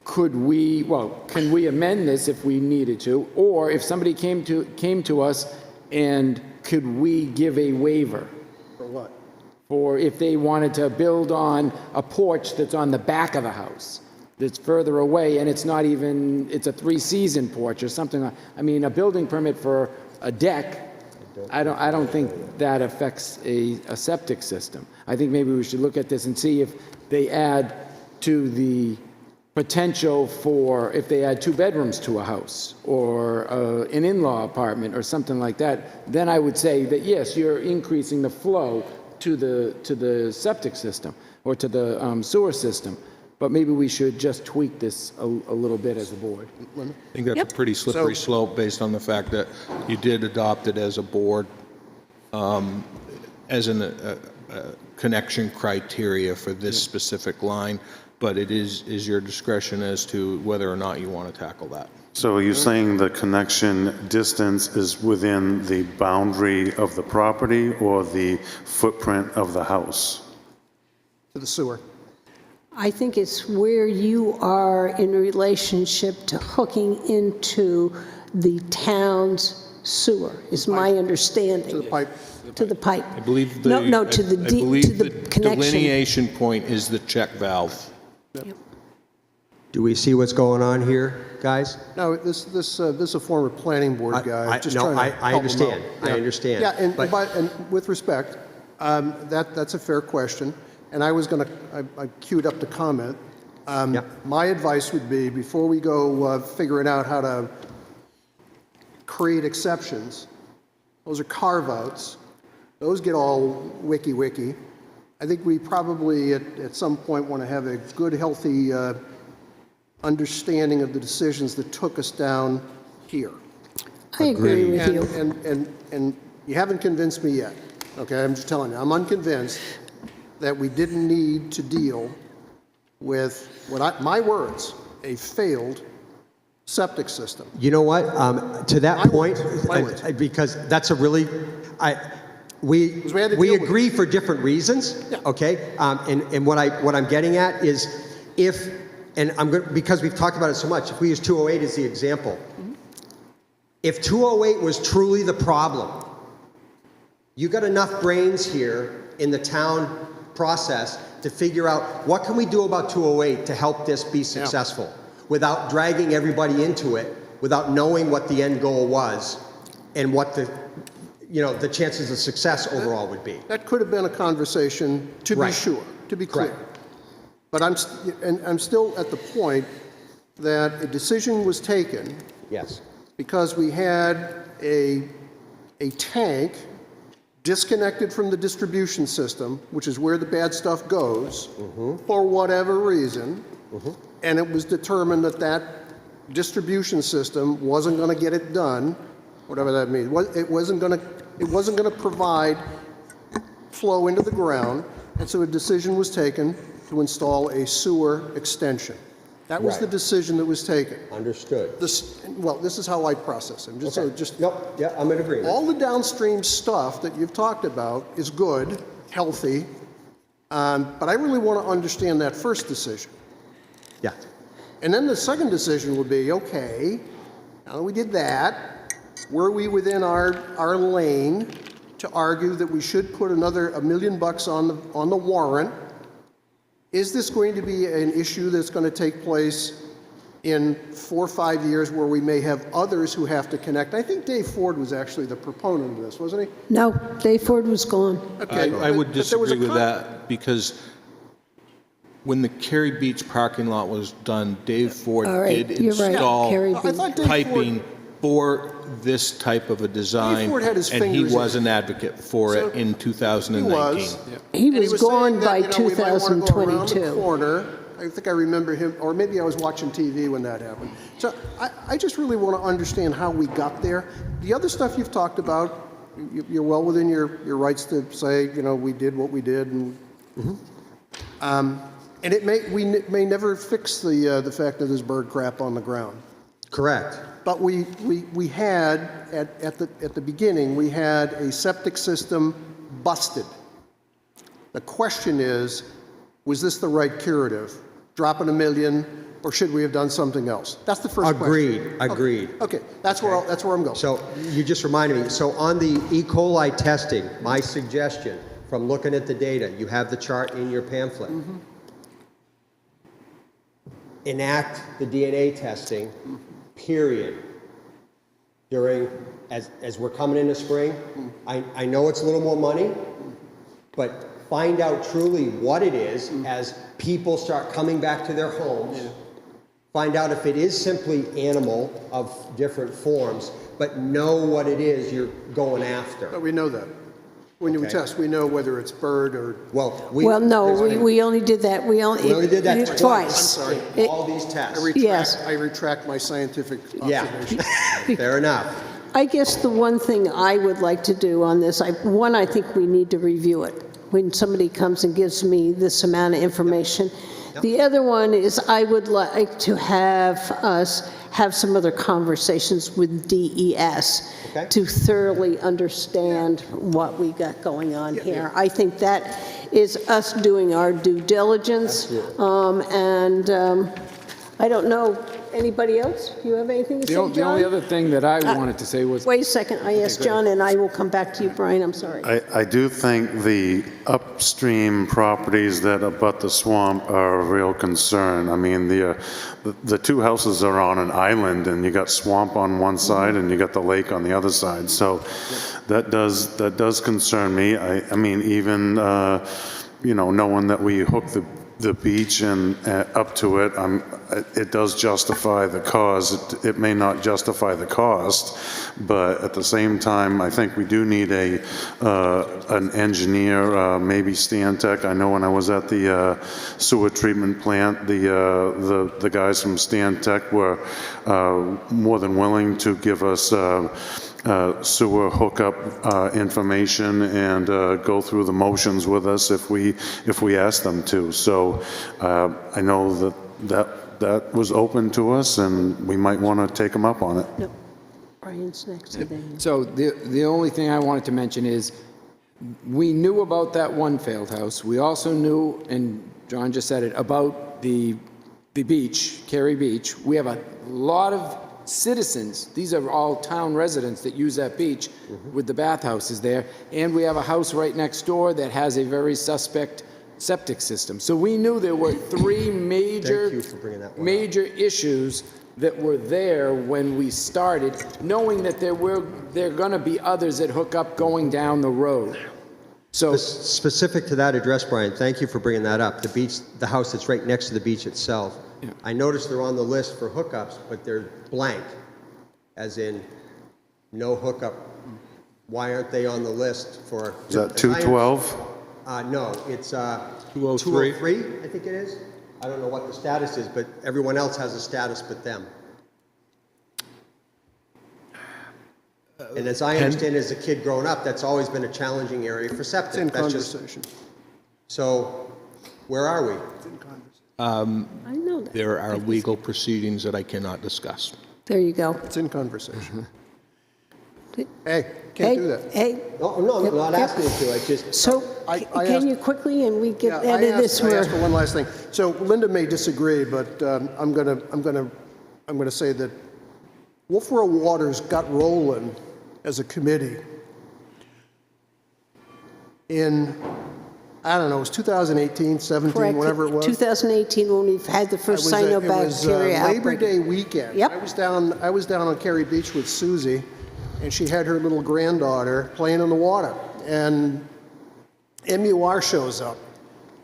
[SPEAKER 3] can we amend this if we needed to? Or if somebody came to us, and could we give a waiver?
[SPEAKER 4] For what?
[SPEAKER 3] For if they wanted to build on a porch that's on the back of the house, that's further away, and it's not even, it's a 3-season porch or something. I mean, a building permit for a deck, I don't think that affects a septic system. I think maybe we should look at this and see if they add to the potential for, if they add 2 bedrooms to a house, or an in-law apartment or something like that, then I would say that yes, you're increasing the flow to the septic system or to the sewer system. But maybe we should just tweak this a little bit as a board.
[SPEAKER 8] I think that's a pretty slippery slope based on the fact that you did adopt it as a board as a connection criteria for this specific line, but it is your discretion as to whether or not you want to tackle that.
[SPEAKER 5] So are you saying the connection distance is within the boundary of the property or the footprint of the house?
[SPEAKER 4] To the sewer.
[SPEAKER 1] I think it's where you are in relationship to hooking into the town's sewer, is my understanding.
[SPEAKER 4] To the pipe.
[SPEAKER 1] To the pipe.
[SPEAKER 8] I believe
[SPEAKER 1] No, to the connection.
[SPEAKER 8] delineation point is the check valve.
[SPEAKER 7] Do we see what's going on here, guys?
[SPEAKER 4] No, this is a former planning board guy. Just
[SPEAKER 7] No,
[SPEAKER 4] trying to
[SPEAKER 7] I
[SPEAKER 4] help him
[SPEAKER 7] understand.
[SPEAKER 4] out.
[SPEAKER 7] I understand.
[SPEAKER 4] Yeah, and,
[SPEAKER 7] But-
[SPEAKER 4] and with respect, that's a fair question. And I was going to, I queued up the comment.
[SPEAKER 7] Yeah.
[SPEAKER 4] My advice would be, before we go figuring out how to create exceptions, those are carve-outs. Those get all wiki. I think we probably, at some point, want to have a good, healthy understanding of the decisions that took us down here.
[SPEAKER 1] I agree with you.
[SPEAKER 4] And you haven't convinced me yet, okay? I'm just telling you, I'm unconvinced that we didn't need to deal with, my words, a failed septic system.
[SPEAKER 7] You know what? To that
[SPEAKER 4] My
[SPEAKER 7] point,
[SPEAKER 4] words, my words.
[SPEAKER 7] because that's a really, we
[SPEAKER 4] we had to deal with
[SPEAKER 7] agree for different reasons.
[SPEAKER 4] Yeah.
[SPEAKER 7] Okay. And what I'm getting at is, because we've talked about it so much. If we use 208 as the example, if 208 was truly the problem, you got enough brains here in the town process to figure out what can we do about 208 to help this be successful without dragging everybody into it, without knowing what the end goal was and what the chances of success overall would be.
[SPEAKER 4] That could have been a conversation, to be
[SPEAKER 7] Right.
[SPEAKER 4] sure, to be clear.
[SPEAKER 7] Right.
[SPEAKER 4] But I'm still at the point that a decision was taken
[SPEAKER 7] Yes.
[SPEAKER 4] because we had a tank disconnected from the distribution system, which is where the bad stuff goes, for whatever reason, and it was determined that that distribution system wasn't going to get it done, whatever that means. It wasn't going to provide flow into the ground, and so a decision was taken to install a sewer extension. That was the
[SPEAKER 7] Right.
[SPEAKER 4] decision that was taken.
[SPEAKER 7] Understood.
[SPEAKER 4] This is how I process it.
[SPEAKER 7] Nope. Yeah, I'm in agreement.
[SPEAKER 4] All the downstream stuff that you've talked about is good, healthy, but I really want to understand that first decision.
[SPEAKER 7] Yeah.
[SPEAKER 4] And then the second decision would be, okay, now that we did that, were we within our lane to argue that we should put another $1 million on the warrant. Is this going to be an issue that's going to take place in 4 or 5 years where we may have others who have to connect? I think Dave Ford was actually the proponent of this, wasn't he?
[SPEAKER 1] No, Dave Ford was gone.
[SPEAKER 4] Okay,
[SPEAKER 8] I would
[SPEAKER 4] but there was a
[SPEAKER 8] disagree with that, because when the Cary Beach parking lot was done, Dave Ford
[SPEAKER 1] All right,
[SPEAKER 8] did
[SPEAKER 1] you're right,
[SPEAKER 8] install
[SPEAKER 1] Cary
[SPEAKER 4] I thought Dave
[SPEAKER 8] piping for this type of a design,
[SPEAKER 4] Ford had his
[SPEAKER 8] and he
[SPEAKER 4] fingers in
[SPEAKER 8] was
[SPEAKER 4] it.
[SPEAKER 8] an advocate for
[SPEAKER 4] So,
[SPEAKER 8] it in
[SPEAKER 4] He
[SPEAKER 8] 2019.
[SPEAKER 4] was.
[SPEAKER 1] He
[SPEAKER 4] And
[SPEAKER 1] was
[SPEAKER 4] saying
[SPEAKER 1] gone
[SPEAKER 4] that,
[SPEAKER 1] by
[SPEAKER 4] you know, we might wanna go around the
[SPEAKER 1] 2022.
[SPEAKER 4] corner. I think I remember him, or maybe I was watching TV when that happened. So I just really want to understand how we got there. The other stuff you've talked about, you're well within your rights to say, you know, we did what we did, and and we may never fix the fact that there's bird crap on the ground.
[SPEAKER 7] Correct.
[SPEAKER 4] But we had, at the beginning, we had a septic system busted. The question is, was this the right curative? Dropping $1 million, or should we have done something else? That's the first question.
[SPEAKER 7] Agreed.
[SPEAKER 4] Okay, that's where I'm going.
[SPEAKER 7] So you just reminded me, so on the E. coli testing, my suggestion, from looking at the data, you have the chart in your pamphlet. Enact the DNA testing, period. As we're coming into spring, I know it's a little more money, but find out truly what it is as people start coming back to their homes. Find out if it is simply animal of different forms, but know what it is you're going after.
[SPEAKER 4] But we know that. When you
[SPEAKER 7] Okay.
[SPEAKER 4] test, we know whether it's bird or...
[SPEAKER 7] Well,
[SPEAKER 1] Well, no, we only did that, we only
[SPEAKER 7] did that
[SPEAKER 1] twice.
[SPEAKER 7] twice.
[SPEAKER 4] I'm sorry.
[SPEAKER 7] in all these tests.
[SPEAKER 1] Yes.
[SPEAKER 4] I retract my scientific
[SPEAKER 7] Yeah,
[SPEAKER 4] observation.
[SPEAKER 7] fair enough.
[SPEAKER 1] I guess the one thing I would like to do on this, I think we need to review it when somebody comes and gives me this amount of information. The other one is I would like to have us have some other conversations with DES
[SPEAKER 7] Okay.
[SPEAKER 1] to thoroughly understand what we got going on here. I think that is us doing our due diligence. I don't know, anybody else? You have anything to say, John?
[SPEAKER 3] The only other thing that I wanted to say was,
[SPEAKER 1] Wait a second, I asked John, and I will come back to you, Brian, I'm sorry.
[SPEAKER 5] I do think the upstream properties that abut the swamp are a real concern. I mean, the two houses are on an island, and you got swamp on one side and you got the lake on the other side. So that does concern me. I mean, even you know, knowing that we hook the beach and up to it, it does justify the cause. It may not justify the cost, but at the same time, I think we do need an engineer, maybe Stantec. I know when I was at the sewer treatment plant, the guys from Stantec were more than willing to give us sewer hookup information and go through the motions with us if we ask them to. So I know that was open to us, and we might want to take them up on it.
[SPEAKER 1] No, Brian's next, and then you.
[SPEAKER 3] so the only thing I wanted to mention is, we knew about that one failed house. We also knew, and John just said it, about the beach, Cary Beach. We have a lot of citizens, these are all town residents that use that beach with the bathhouses there, and we have a house right next door that has a very suspect septic system. So we knew there were three major,
[SPEAKER 7] Thank you for bringing that one up.
[SPEAKER 3] major issues that were there when we started, knowing that there are going to be others that hook up going down the road. So
[SPEAKER 7] Specific to that address, Brian, thank you for bringing that up. The house that's right next to the beach itself.
[SPEAKER 3] Yeah.
[SPEAKER 7] I noticed they're on the list for hookups, but they're blank, as in no hookup. Why aren't they on the list for?
[SPEAKER 5] Is that 212?
[SPEAKER 7] No, it's
[SPEAKER 8] 203.
[SPEAKER 7] 203, I think it is. I don't know what the status is, but everyone else has a status but them. And as I understand, as a kid growing up, that's always been a challenging area for septic.
[SPEAKER 4] It's in
[SPEAKER 7] That's just-
[SPEAKER 4] conversation.
[SPEAKER 7] So, where are we?
[SPEAKER 1] I know that.
[SPEAKER 8] There are legal proceedings that I cannot discuss.
[SPEAKER 1] There you go.
[SPEAKER 4] It's in conversation. Hey,
[SPEAKER 1] Hey,
[SPEAKER 4] can't do that.
[SPEAKER 1] hey,
[SPEAKER 7] No, I'm not asking you to, I just,
[SPEAKER 1] so
[SPEAKER 4] I
[SPEAKER 1] can
[SPEAKER 4] asked-
[SPEAKER 1] you quickly, and we get
[SPEAKER 4] Yeah,
[SPEAKER 1] out of this,
[SPEAKER 4] I asked for
[SPEAKER 1] where,
[SPEAKER 4] one last thing. So Linda may disagree, but I'm gonna say that Wolfeboro Waters got rolling as a committee in, I don't know, it was 2018, 17,
[SPEAKER 1] Correct.
[SPEAKER 4] whatever it was.
[SPEAKER 1] 2018, when we've had the first cyanobacteria
[SPEAKER 4] It was
[SPEAKER 1] outbreak.
[SPEAKER 4] Labor Day weekend.
[SPEAKER 1] Yep.
[SPEAKER 4] I was down on Cary Beach with Susie, and she had her little granddaughter playing in the water. And MUR shows up,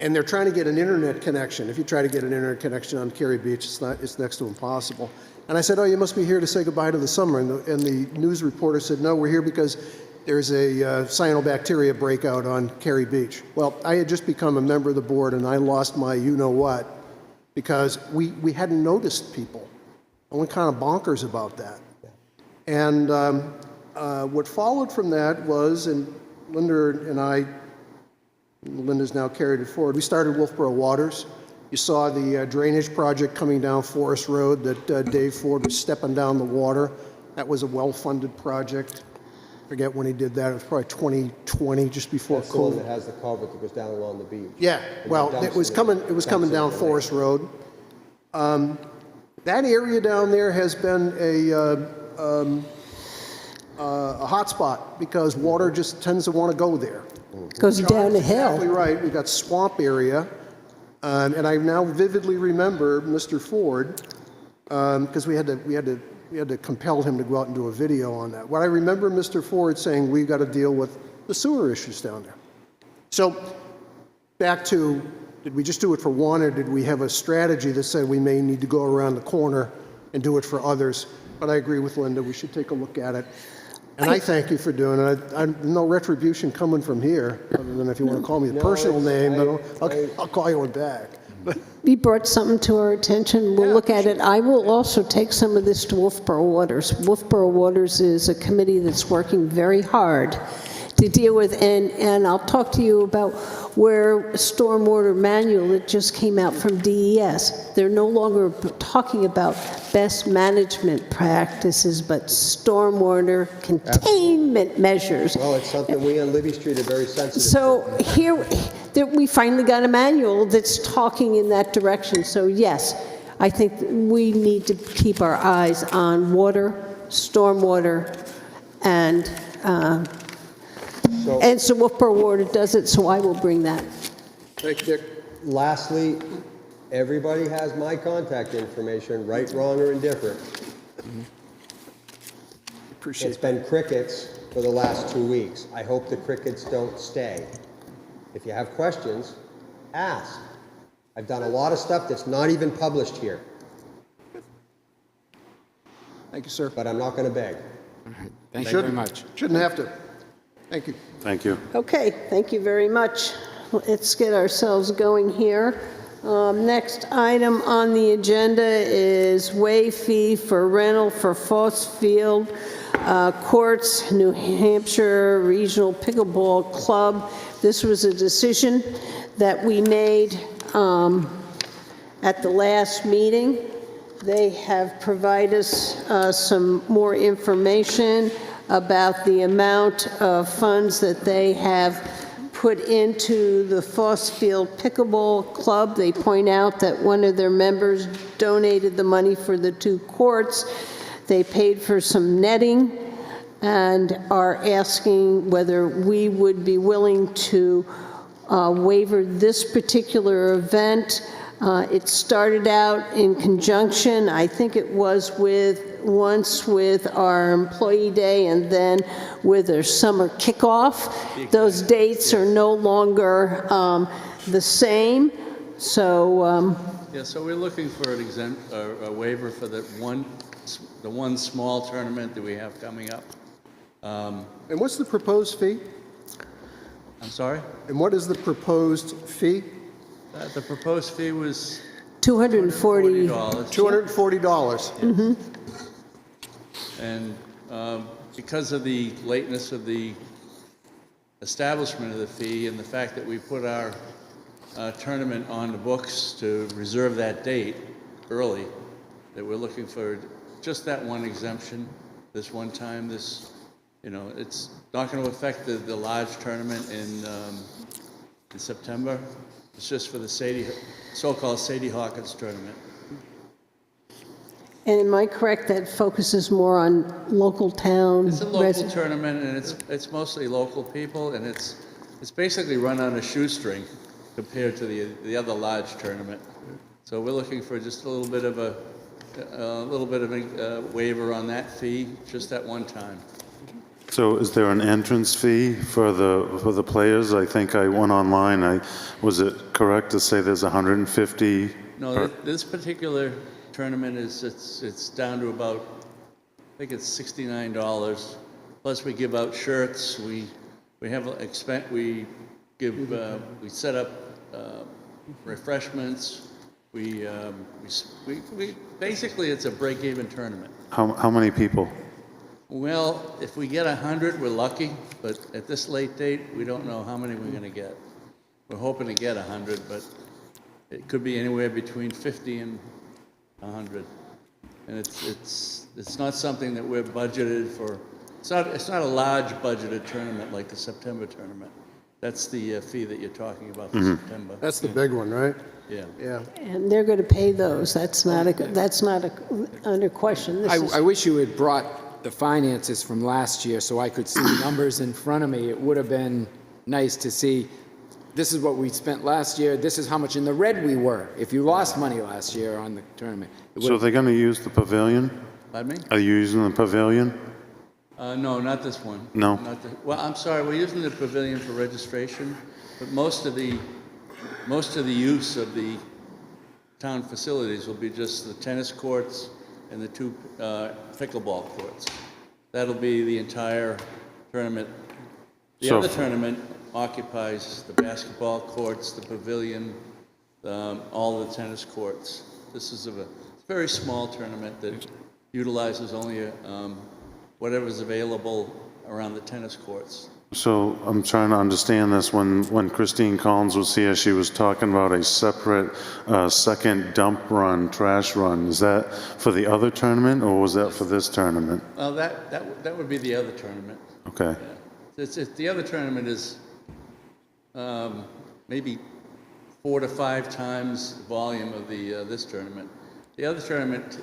[SPEAKER 4] and they're trying to get an internet connection. If you try to get an internet connection on Cary Beach, it's next to impossible. And I said, oh, you must be here to say goodbye to the summer. And the news reporter said, no, we're here because there's a cyanobacteria breakout on Cary Beach. Well, I had just become a member of the board, and I lost my you-know-what because we hadn't noticed people. I went kind of bonkers about that. And what followed from that was, and Linda and I, Linda's now carried it forward, we started Wolfeboro Waters. You saw the drainage project coming down Forest Road that Dave Ford was stepping down the water. That was a well-funded project. I forget when he did that. It was probably 2020, just before
[SPEAKER 7] That's the one
[SPEAKER 4] COVID.
[SPEAKER 7] that has the culvert that goes down along the beach.
[SPEAKER 4] Yeah, well, it was coming down Forest Road. That area down there has been a hot spot because water just tends to want to go there.
[SPEAKER 1] Goes down a hill.
[SPEAKER 4] Exactly right. We've got swamp area. And I now vividly remember Mr. Ford, because we had to compel him to go out and do a video on that. What I remember Mr. Ford saying, we've got to deal with the sewer issues down there. So back to, did we just do it for one, or did we have a strategy that said we may need to go around the corner and do it for others? But I agree with Linda, we should take a look at it. And I thank you for doing it. No retribution coming from here, other than if you want to call me a personal name, but I'll call you one back.
[SPEAKER 1] You brought something to our attention. We'll look at it. I will also take some of this to Wolfeboro Waters. Wolfeboro Waters is a committee that's working very hard to deal with, and I'll talk to you about where stormwater manual that just came out from DES. They're no longer talking about best management practices, but stormwater containment measures.
[SPEAKER 7] Well, it's something we on Libby Street are very sensitive to.
[SPEAKER 1] So here, we finally got a manual that's talking in that direction. So yes, I think we need to keep our eyes on water, stormwater, and so Wolfeboro Water does it, so I will bring that.
[SPEAKER 4] Thank you, Dick.
[SPEAKER 7] Lastly, everybody has my contact information, right, wrong, or indifferent.
[SPEAKER 4] Appreciate
[SPEAKER 7] It's been crickets for the last 2 weeks. I hope the crickets don't stay. If you have questions, ask. I've done a lot of stuff that's not even published here,
[SPEAKER 4] Thank you, sir.
[SPEAKER 7] but I'm not going to beg.
[SPEAKER 3] Thank you very much.
[SPEAKER 4] Shouldn't have to. Thank you.
[SPEAKER 5] Thank you.
[SPEAKER 1] Okay, thank you very much. Let's get ourselves going here. Next item on the agenda is waive fee for rental for Fossfield Courts, New Hampshire Regional Pickleball Club. This was a decision that we made at the last meeting. They have provided us some more information about the amount of funds that they have put into the Fossfield Pickleball Club. They point out that one of their members donated the money for the 2 courts. They paid for some netting and are asking whether we would be willing to waiver this particular event. It started out in conjunction, I think it was once with our employee day and then with their summer kickoff. Those dates are no longer the same, so
[SPEAKER 10] Yeah, so we're looking for a waiver for the one small tournament that we have coming up.
[SPEAKER 4] And what's the proposed fee?
[SPEAKER 10] I'm sorry?
[SPEAKER 4] And what is the proposed fee?
[SPEAKER 10] The proposed fee was
[SPEAKER 1] $240.
[SPEAKER 4] $240.
[SPEAKER 10] And because of the lateness of the establishment of the fee and the fact that we put our tournament on the books to reserve that date early, that we're looking for just that one exemption, this one time, it's not going to affect the large tournament in September. It's just for the so-called Sadie Hawkins tournament.
[SPEAKER 1] And am I correct that focuses more on local town
[SPEAKER 10] It's a local
[SPEAKER 1] residents?
[SPEAKER 10] tournament, and it's mostly local people, and it's it's basically run on a shoestring compared to the other large tournament. So we're looking for just a little bit of a waiver on that fee, just at one time.
[SPEAKER 5] So is there an entrance fee for the players? I think I went online. Was it correct to say there's 150?
[SPEAKER 10] No, this particular tournament it's down to about, I think it's $69. Plus we give out shirts. We set up refreshments. We basically it's a break-even tournament.
[SPEAKER 5] How many people?
[SPEAKER 10] Well, if we get 100, we're lucky, but at this late date, we don't know how many we're going to get. We're hoping to get 100, but it could be anywhere between 50 and 100. And it's not something that we're budgeted for. It's not a large budgeted tournament like the September tournament. That's the fee that you're talking about for September.
[SPEAKER 4] That's the big one, right?
[SPEAKER 10] Yeah.
[SPEAKER 4] Yeah.
[SPEAKER 1] And they're going to pay those. That's not under question. This is-
[SPEAKER 3] I wish you had brought the finances from last year so I could see numbers in front of me. It would have been nice to see, this is what we spent last year, this is how much in the red we were, if you lost money last year on the tournament.
[SPEAKER 5] So they're going to use the pavilion?
[SPEAKER 10] Pardon me?
[SPEAKER 5] Are you using the pavilion?
[SPEAKER 10] No, not this one.
[SPEAKER 5] No?
[SPEAKER 10] Well, I'm sorry, we're using the pavilion for registration, but most of the use of the town facilities will be just the tennis courts and the two pickleball courts. That'll be the entire tournament. The
[SPEAKER 5] So-
[SPEAKER 10] other tournament occupies the basketball courts, the pavilion, all the tennis courts. This is a very small tournament that utilizes only whatever's available around the tennis courts.
[SPEAKER 5] So I'm trying to understand this. When Christine Collins was here, she was talking about a separate second dump run, trash run. Is that for the other tournament, or was that for this tournament?
[SPEAKER 10] Well, that would be the other tournament.
[SPEAKER 5] Okay.
[SPEAKER 10] The other tournament is maybe 4 to 5 times the volume of this tournament. The other tournament,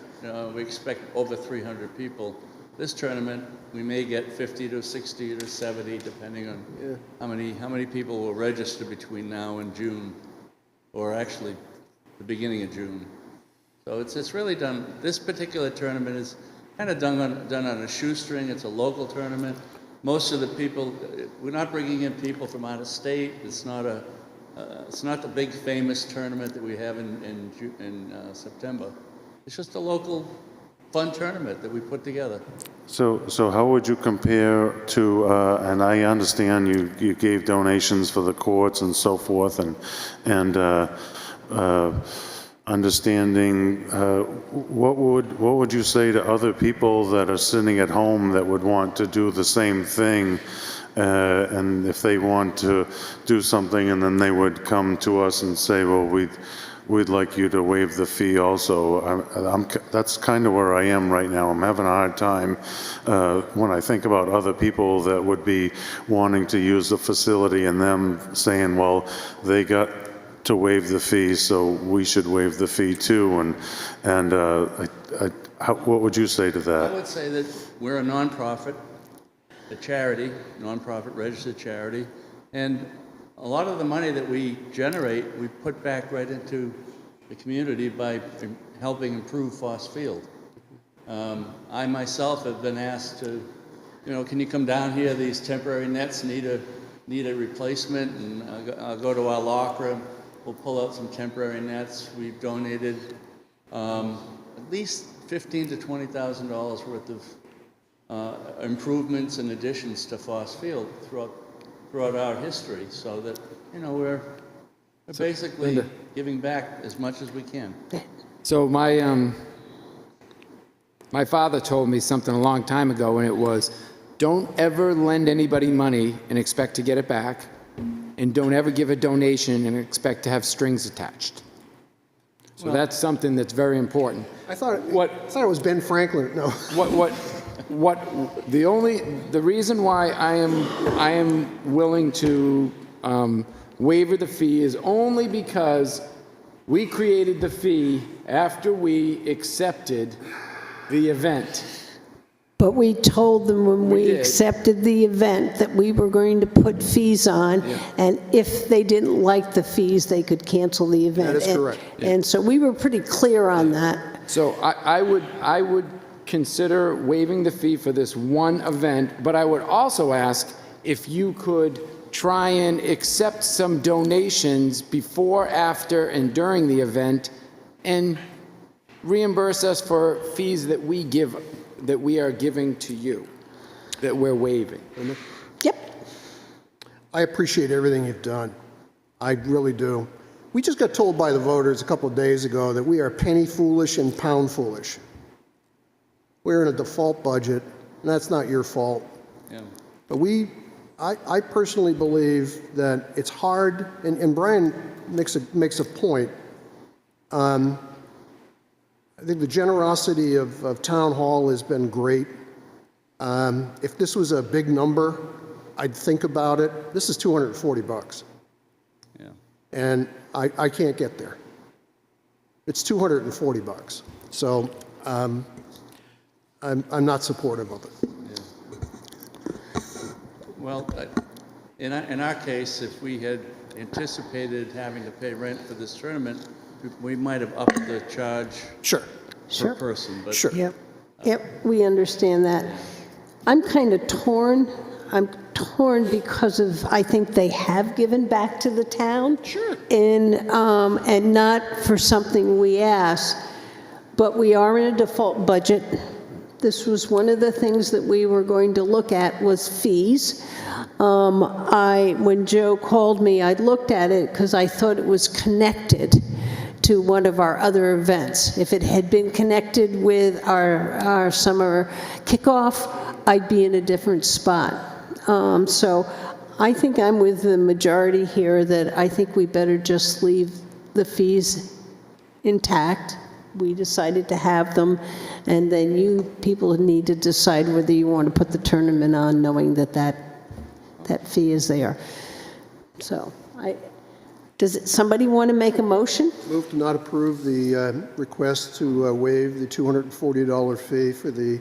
[SPEAKER 10] we expect over 300 people. This tournament, we may get 50 to 60 to 70, depending on how many people will register between now and June, or actually the beginning of June. So it's really done. This particular tournament is kind of done on a shoestring. It's a local tournament. Most of the people, we're not bringing in people from out of state. It's not the big famous tournament that we have in September. It's just a local fun tournament that we put together.
[SPEAKER 5] So how would you compare to, and I understand you gave donations for the courts and so forth, and understanding, what would you say to other people that are sitting at home that would want to do the same thing, and if they want to do something and then they would come to us and say, well, we'd like you to waive the fee also. That's kind of where I am right now. I'm having a hard time when I think about other people that would be wanting to use the facility and them saying, well, they got to waive the fee, so we should waive the fee too. What would you say to
[SPEAKER 10] I
[SPEAKER 5] that?
[SPEAKER 10] would say that we're a nonprofit, a charity, nonprofit registered charity, and a lot of the money that we generate, we put back right into the community by helping improve Foss Field. I myself have been asked to, can you come down here? These temporary nets need a replacement, and I'll go to our locker room. We'll pull out some temporary nets. We've donated at least $15,000 to $20,000 worth of improvements and additions to Foss Field throughout our history, so that we're basically giving back as much as we can.
[SPEAKER 3] So my father told me something a long time ago, and it was, don't ever lend anybody money and expect to get it back, and don't ever give a donation and expect to have strings attached. So that's something that's very important.
[SPEAKER 4] I thought it was Ben Franklin. No.
[SPEAKER 3] The reason why I am willing to waiver the fee is only because we created the fee after we accepted the event.
[SPEAKER 1] But we told them when we
[SPEAKER 3] did.
[SPEAKER 1] accepted the event that we were going to put fees on, and if they didn't like the fees, they could cancel the event.
[SPEAKER 4] That is correct.
[SPEAKER 1] And so we were pretty clear on that.
[SPEAKER 3] So I would consider waiving the fee for this one event, but I would also ask if you could try and accept some donations before, after, and during the event, and reimburse us for fees that we are giving to you, that we're waiving.
[SPEAKER 1] Yep.
[SPEAKER 4] I appreciate everything you've done. I really do. We just got told by the voters a couple of days ago that we are penny foolish and pound foolish. We're in a default budget, and that's not your fault.
[SPEAKER 10] Yeah.
[SPEAKER 4] But I personally believe that it's hard, and Brian makes a point. I think the generosity of Town Hall has been great. If this was a big number, I'd think about it. This is $240.
[SPEAKER 10] Yeah.
[SPEAKER 4] And I can't get there. It's $240. So I'm not supportive of it.
[SPEAKER 10] Well, in our case, if we had anticipated having to pay rent for this tournament, we might have upped the charge
[SPEAKER 4] Sure.
[SPEAKER 10] per person, but
[SPEAKER 4] Sure.
[SPEAKER 1] Yep, we understand that. I'm kind of torn. I'm torn because of, I think they have given back to the town. Sure. And not for something we asked, but we are in a default budget. This was one of the things that we were going to look at was fees. When Joe called me, I looked at it because I thought it was connected to one of our other events. If it had been connected with our summer kickoff, I'd be in a different spot. So I think I'm with the majority here that I think we better just leave the fees intact. We decided to have them, and then you people need to decide whether you want to put the tournament on knowing that fee is there. So does somebody want to make a motion?
[SPEAKER 4] Move to not approve the request to waive the $240 fee for the,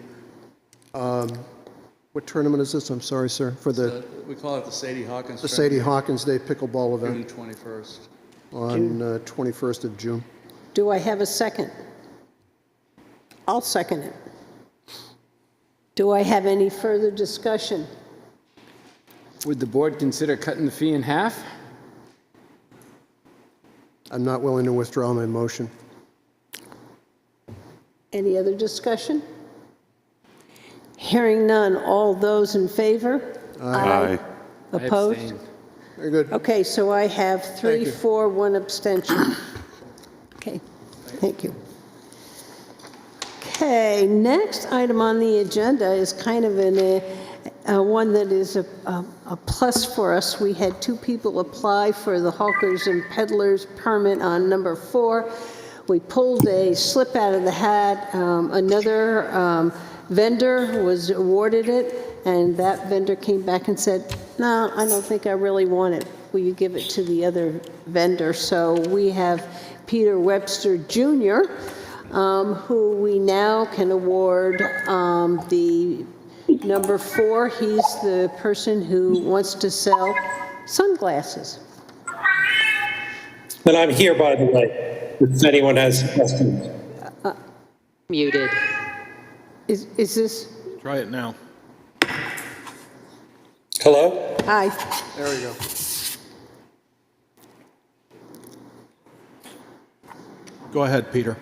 [SPEAKER 4] what tournament is this? I'm sorry, sir. For the
[SPEAKER 10] we call it the Sadie Hawkins
[SPEAKER 4] Sadie Hawkins Day Pickleball
[SPEAKER 10] June
[SPEAKER 4] event
[SPEAKER 10] 21st.
[SPEAKER 4] on 21st of June.
[SPEAKER 1] Do I have a second? I'll second it. Do I have any further discussion?
[SPEAKER 3] Would the board consider cutting the fee in half?
[SPEAKER 4] I'm not willing to withdraw my motion.
[SPEAKER 1] Any other discussion? Hearing none, all those in favor?
[SPEAKER 5] Aye.
[SPEAKER 3] I
[SPEAKER 1] Opposed?
[SPEAKER 3] abstain.
[SPEAKER 4] Very good.
[SPEAKER 1] Okay, so I have 3,
[SPEAKER 4] Thank you.
[SPEAKER 1] 4, 1 abstention. Okay, thank you. Okay, next item on the agenda is kind of one that is a plus for us. We had 2 people apply for the hawkers and peddlers permit on number 4. We pulled a slip out of the hat. Another vendor was awarded it, and that vendor came back and said, no, I don't think I really want it. Will you give it to the other vendor? So we have Peter Webster Jr., who we now can award the number 4. He's the person who wants to sell sunglasses.
[SPEAKER 11] And I'm here, by the way, if anyone has questions.
[SPEAKER 12] Muted.
[SPEAKER 1] Is this?
[SPEAKER 8] Try it now.
[SPEAKER 11] Hello?
[SPEAKER 1] Hi.
[SPEAKER 4] There we go.
[SPEAKER 8] Go ahead, Peter.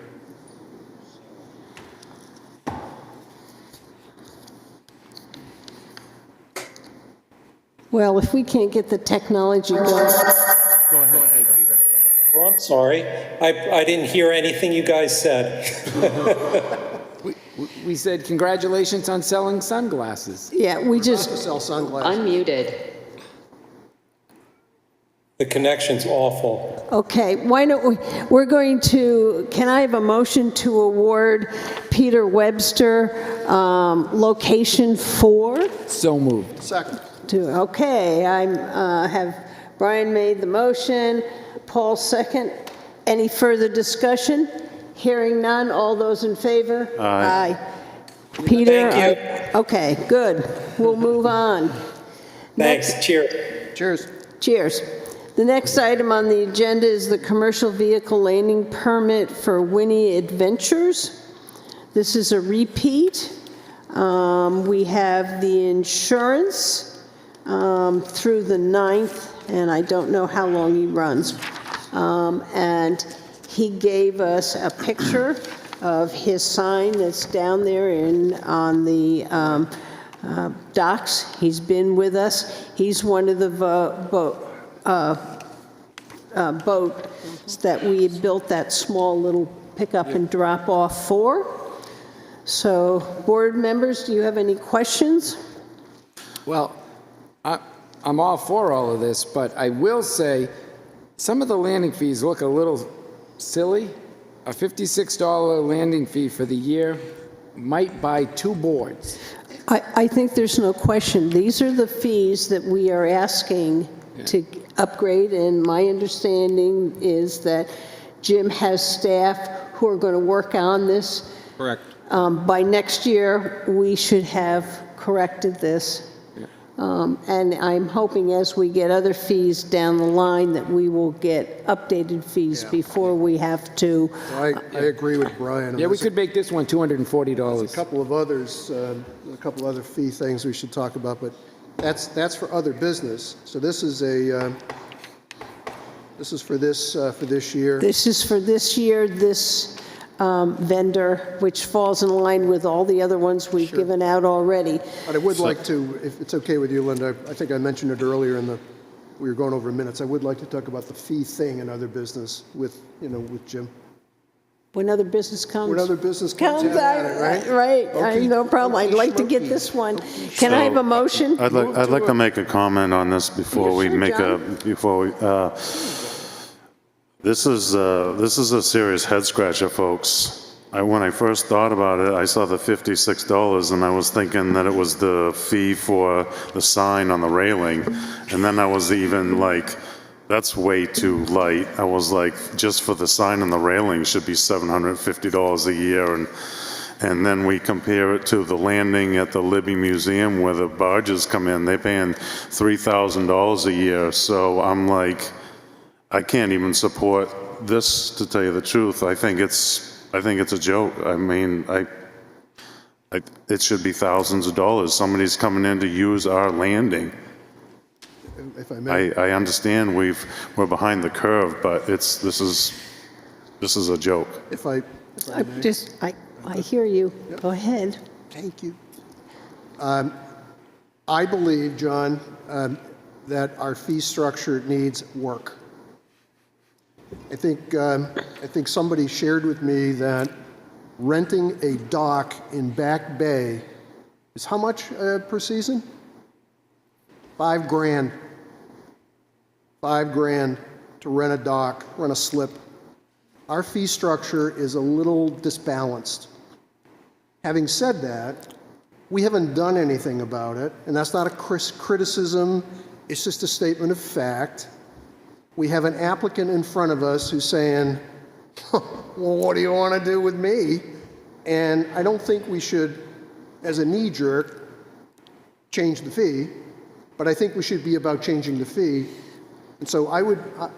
[SPEAKER 1] Well, if we can't get the technology going.
[SPEAKER 8] Go ahead, Peter.
[SPEAKER 11] Oh, I'm sorry. I didn't hear anything you guys said.
[SPEAKER 3] We said congratulations on selling sunglasses.
[SPEAKER 1] Yeah, we
[SPEAKER 4] To
[SPEAKER 1] just,
[SPEAKER 4] sell sunglasses.
[SPEAKER 12] Unmuted.
[SPEAKER 11] The connection's awful.
[SPEAKER 1] okay, why don't we're going to, can I have a motion to award Peter Webster location 4?
[SPEAKER 3] So moved.
[SPEAKER 4] Second.
[SPEAKER 1] Okay, I have Brian made the motion, Paul second. Any further discussion? Hearing none, all those in favor?
[SPEAKER 5] Aye.
[SPEAKER 1] Peter?
[SPEAKER 11] Thank
[SPEAKER 1] Okay, good. We'll move on.
[SPEAKER 11] Thanks. Cheers.
[SPEAKER 4] Cheers.
[SPEAKER 1] Cheers. The next item on the agenda is the commercial vehicle landing permit for Winnie Adventures. This is a repeat. We have the insurance through the 9th, and I don't know how long he runs. And he gave us a picture of his sign that's down there on the docks. He's been with us. He's one of the boats that we had built that small little pickup and drop off for. So, board members, do you have any questions?
[SPEAKER 3] Well, I'm all for all of this, but I will say some of the landing fees look a little silly. A $56 landing fee for the year might buy 2 boards.
[SPEAKER 1] I think there's no question. These are the fees that we are asking to upgrade, and my understanding is that Jim has staff who are going to work on this.
[SPEAKER 8] Correct.
[SPEAKER 1] By next year, we should have corrected this. And I'm hoping as we get other fees down the line that we will get updated fees before we have to.
[SPEAKER 4] I agree with Brian.
[SPEAKER 3] Yeah, we could make this one $240.
[SPEAKER 4] There's a couple of others, a couple other fee things we should talk about, but that's for other business. So this is for this year.
[SPEAKER 1] This is for this year, this vendor, which falls in line with all the other ones we've given out already.
[SPEAKER 4] But I would like to, if it's okay with you, Linda, I think I mentioned it earlier we were going over minutes. I would like to talk about the fee thing in other business with Jim.
[SPEAKER 1] When other business comes.
[SPEAKER 4] When other business comes
[SPEAKER 1] Comes
[SPEAKER 4] at it, right?
[SPEAKER 1] Right,
[SPEAKER 4] Okay.
[SPEAKER 1] no problem. I'd like to get
[SPEAKER 4] Okey-smokey.
[SPEAKER 1] this one. Can I have a motion?
[SPEAKER 5] I'd like to make a comment on this before
[SPEAKER 1] Yeah,
[SPEAKER 5] we
[SPEAKER 1] sure,
[SPEAKER 5] make
[SPEAKER 1] John.
[SPEAKER 5] This is a serious head scratcher, folks. When I first thought about it, I saw the $56 and I was thinking that it was the fee for the sign on the railing. And then I was even like, that's way too light. I was like, just for the sign on the railing should be $750 a year. And then we compare it to the landing at the Libby Museum where the barges come in, they're paying $3,000 a year. So I'm like, I can't even support this, to tell you the truth. I think it's a joke. I mean, it should be thousands of dollars. Somebody's coming in to use our landing.
[SPEAKER 4] If I may.
[SPEAKER 5] I understand we're behind the curve, but this is a joke.
[SPEAKER 4] If I may.
[SPEAKER 1] I hear you. Go ahead.
[SPEAKER 4] Thank you. I believe, John, that our fee structure needs work. I think somebody shared with me that renting a dock in Back Bay is how much per season? $5,000. $5,000 to rent a dock, rent a slip. Our fee structure is a little disbalanced. Having said that, we haven't done anything about it, and that's not a criticism, it's just a statement of fact. We have an applicant in front of us who's saying, well, what do you want to do with me? And I don't think we should, as a knee-jerk, change the fee, but I think we should be about changing the fee. And so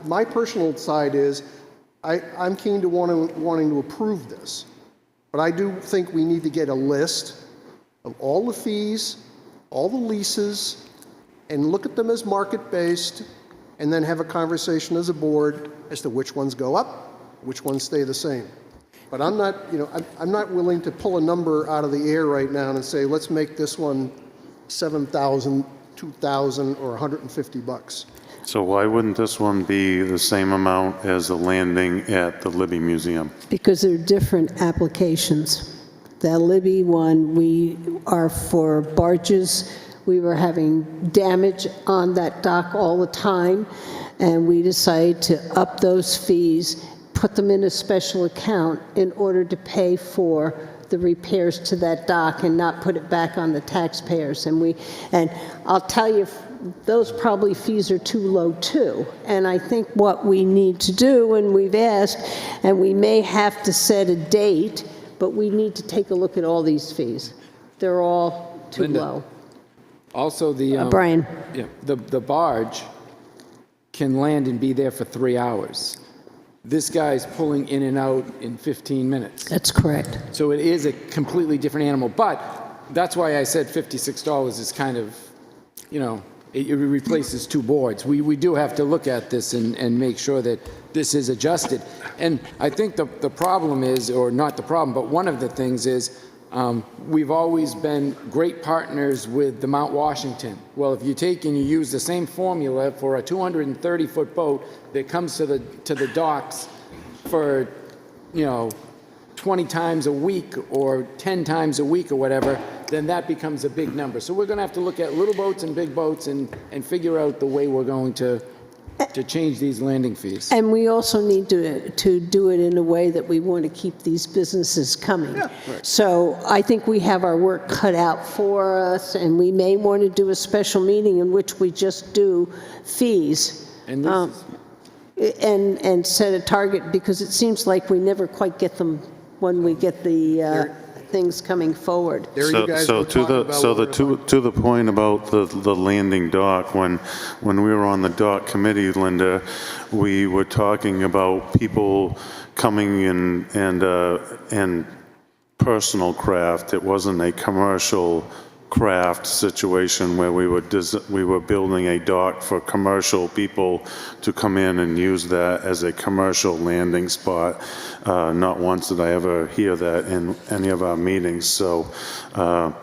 [SPEAKER 4] my personal side is, I'm keen to wanting to approve this, but I do think we need to get a list of all the fees, all the leases, and look at them as market-based, and then have a conversation as a board as to which ones go up, which ones stay the same. But I'm not willing to pull a number out of the air right now and say, let's make this one $7,000, $2,000, or $150.
[SPEAKER 5] So why wouldn't this one be the same amount as the landing at the Libby Museum?
[SPEAKER 1] Because they're different applications. The Libby one, we are for barges. We were having damage on that dock all the time, and we decided to up those fees, put them in a special account in order to pay for the repairs to that dock and not put it back on the taxpayers. And I'll tell you, those probably fees are too low too. And I think what we need to do, and we've asked, and we may have to set a date, but we need to take a look at all these fees. they're all too
[SPEAKER 3] Linda.
[SPEAKER 1] low.
[SPEAKER 3] Also,
[SPEAKER 1] Brian?
[SPEAKER 3] yeah, the barge can land and be there for 3 hours. This guy's pulling in and out in 15 minutes.
[SPEAKER 1] That's correct.
[SPEAKER 3] So it is a completely different animal. But that's why I said $56 is kind of, it replaces 2 boards. We do have to look at this and make sure that this is adjusted. And I think the problem is, or not the problem, but one of the things is, we've always been great partners with the Mount Washington. Well, if you take and you use the same formula for a 230-foot boat that comes to the docks for, 20 times a week or 10 times a week or whatever, then that becomes a big number. So we're going to have to look at little boats and big boats and figure out the way we're going to change these landing fees.
[SPEAKER 1] And we also need to do it in a way that we want to keep these businesses coming. So I think we have our work cut out for us, and we may want to do a special meeting in which we just do fees.
[SPEAKER 3] And this
[SPEAKER 1] And set a target, because it seems like we never quite get them when we get the things coming forward.
[SPEAKER 4] There you guys
[SPEAKER 5] So
[SPEAKER 4] were talking about what we're
[SPEAKER 5] to the point about the landing dock, when we were on the dock committee, Linda, we were talking about people coming in and personal craft. It wasn't a commercial craft situation where we were building a dock for commercial people to come in and use that as a commercial landing spot. Not once did I ever hear that in any of our meetings. So I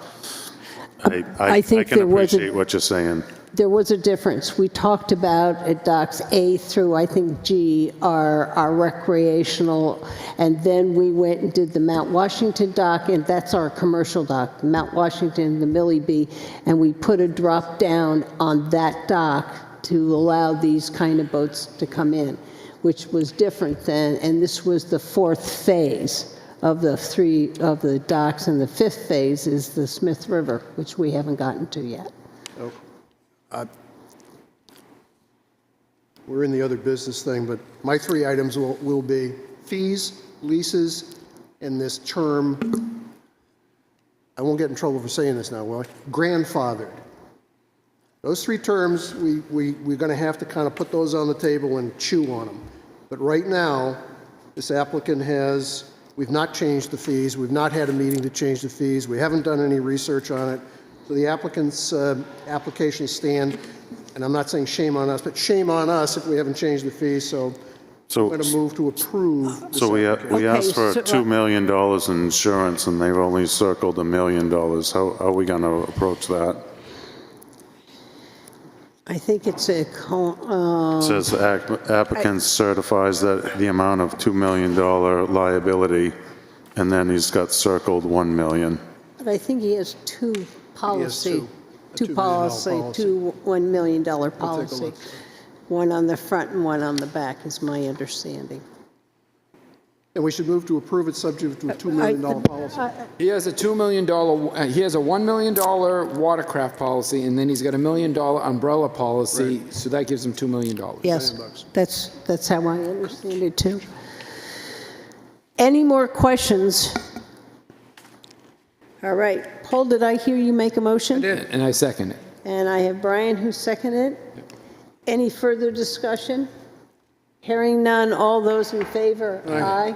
[SPEAKER 1] think
[SPEAKER 5] can
[SPEAKER 1] there was
[SPEAKER 5] appreciate what you're saying.
[SPEAKER 1] There was a difference. We talked about at docks A through, I think, G, our recreational, and then we went and did the Mount Washington dock, and that's our commercial dock, Mount Washington, the Millie Bee, and we put a drop down on that dock to allow these kind of boats to come in, which was different than, and this was the 4th phase of the 3 of the docks, and the 5th phase is the Smith River, which we haven't gotten to yet.
[SPEAKER 4] We're in the other business thing, but my 3 items will be fees, leases, and this term, I won't get in trouble for saying this now, will I? Grandfathered. Those 3 terms, we're going to have to kind of put those on the table and chew on them. But right now, this applicant we've not changed the fees, we've not had a meeting to change the fees, we haven't done any research on it. So the applicant's applications stand, and I'm not saying shame on us, but shame on us if we haven't changed the fees, so I'm going to move to approve this
[SPEAKER 5] So we
[SPEAKER 1] Okay,
[SPEAKER 5] asked for
[SPEAKER 1] so,
[SPEAKER 5] $2 million in insurance, and they've only circled $1 million. How are we going to approach that?
[SPEAKER 1] I think it's a,
[SPEAKER 5] It says applicant certifies that the amount of $2 million liability, and then he's got circled $1 million.
[SPEAKER 1] but I think he has 2 policy,
[SPEAKER 4] two. A $2 million policy.
[SPEAKER 1] 2 $1 million
[SPEAKER 4] I'll take a
[SPEAKER 1] policy.
[SPEAKER 4] look.
[SPEAKER 1] One on the front and one on the back is my understanding.
[SPEAKER 4] And we should move to approve it subject to a $2 million policy.
[SPEAKER 3] He has a $2 million, he has a $1 million watercraft policy, and then he's got a $1 million umbrella policy, so that gives him $2 million.
[SPEAKER 1] Yes, that's how I understand it too. Any more questions? All right, Paul, did I hear you make a motion?
[SPEAKER 3] And I second it.
[SPEAKER 1] And I have Brian who seconded it. Any further discussion? Hearing none, all those in favor? Aye.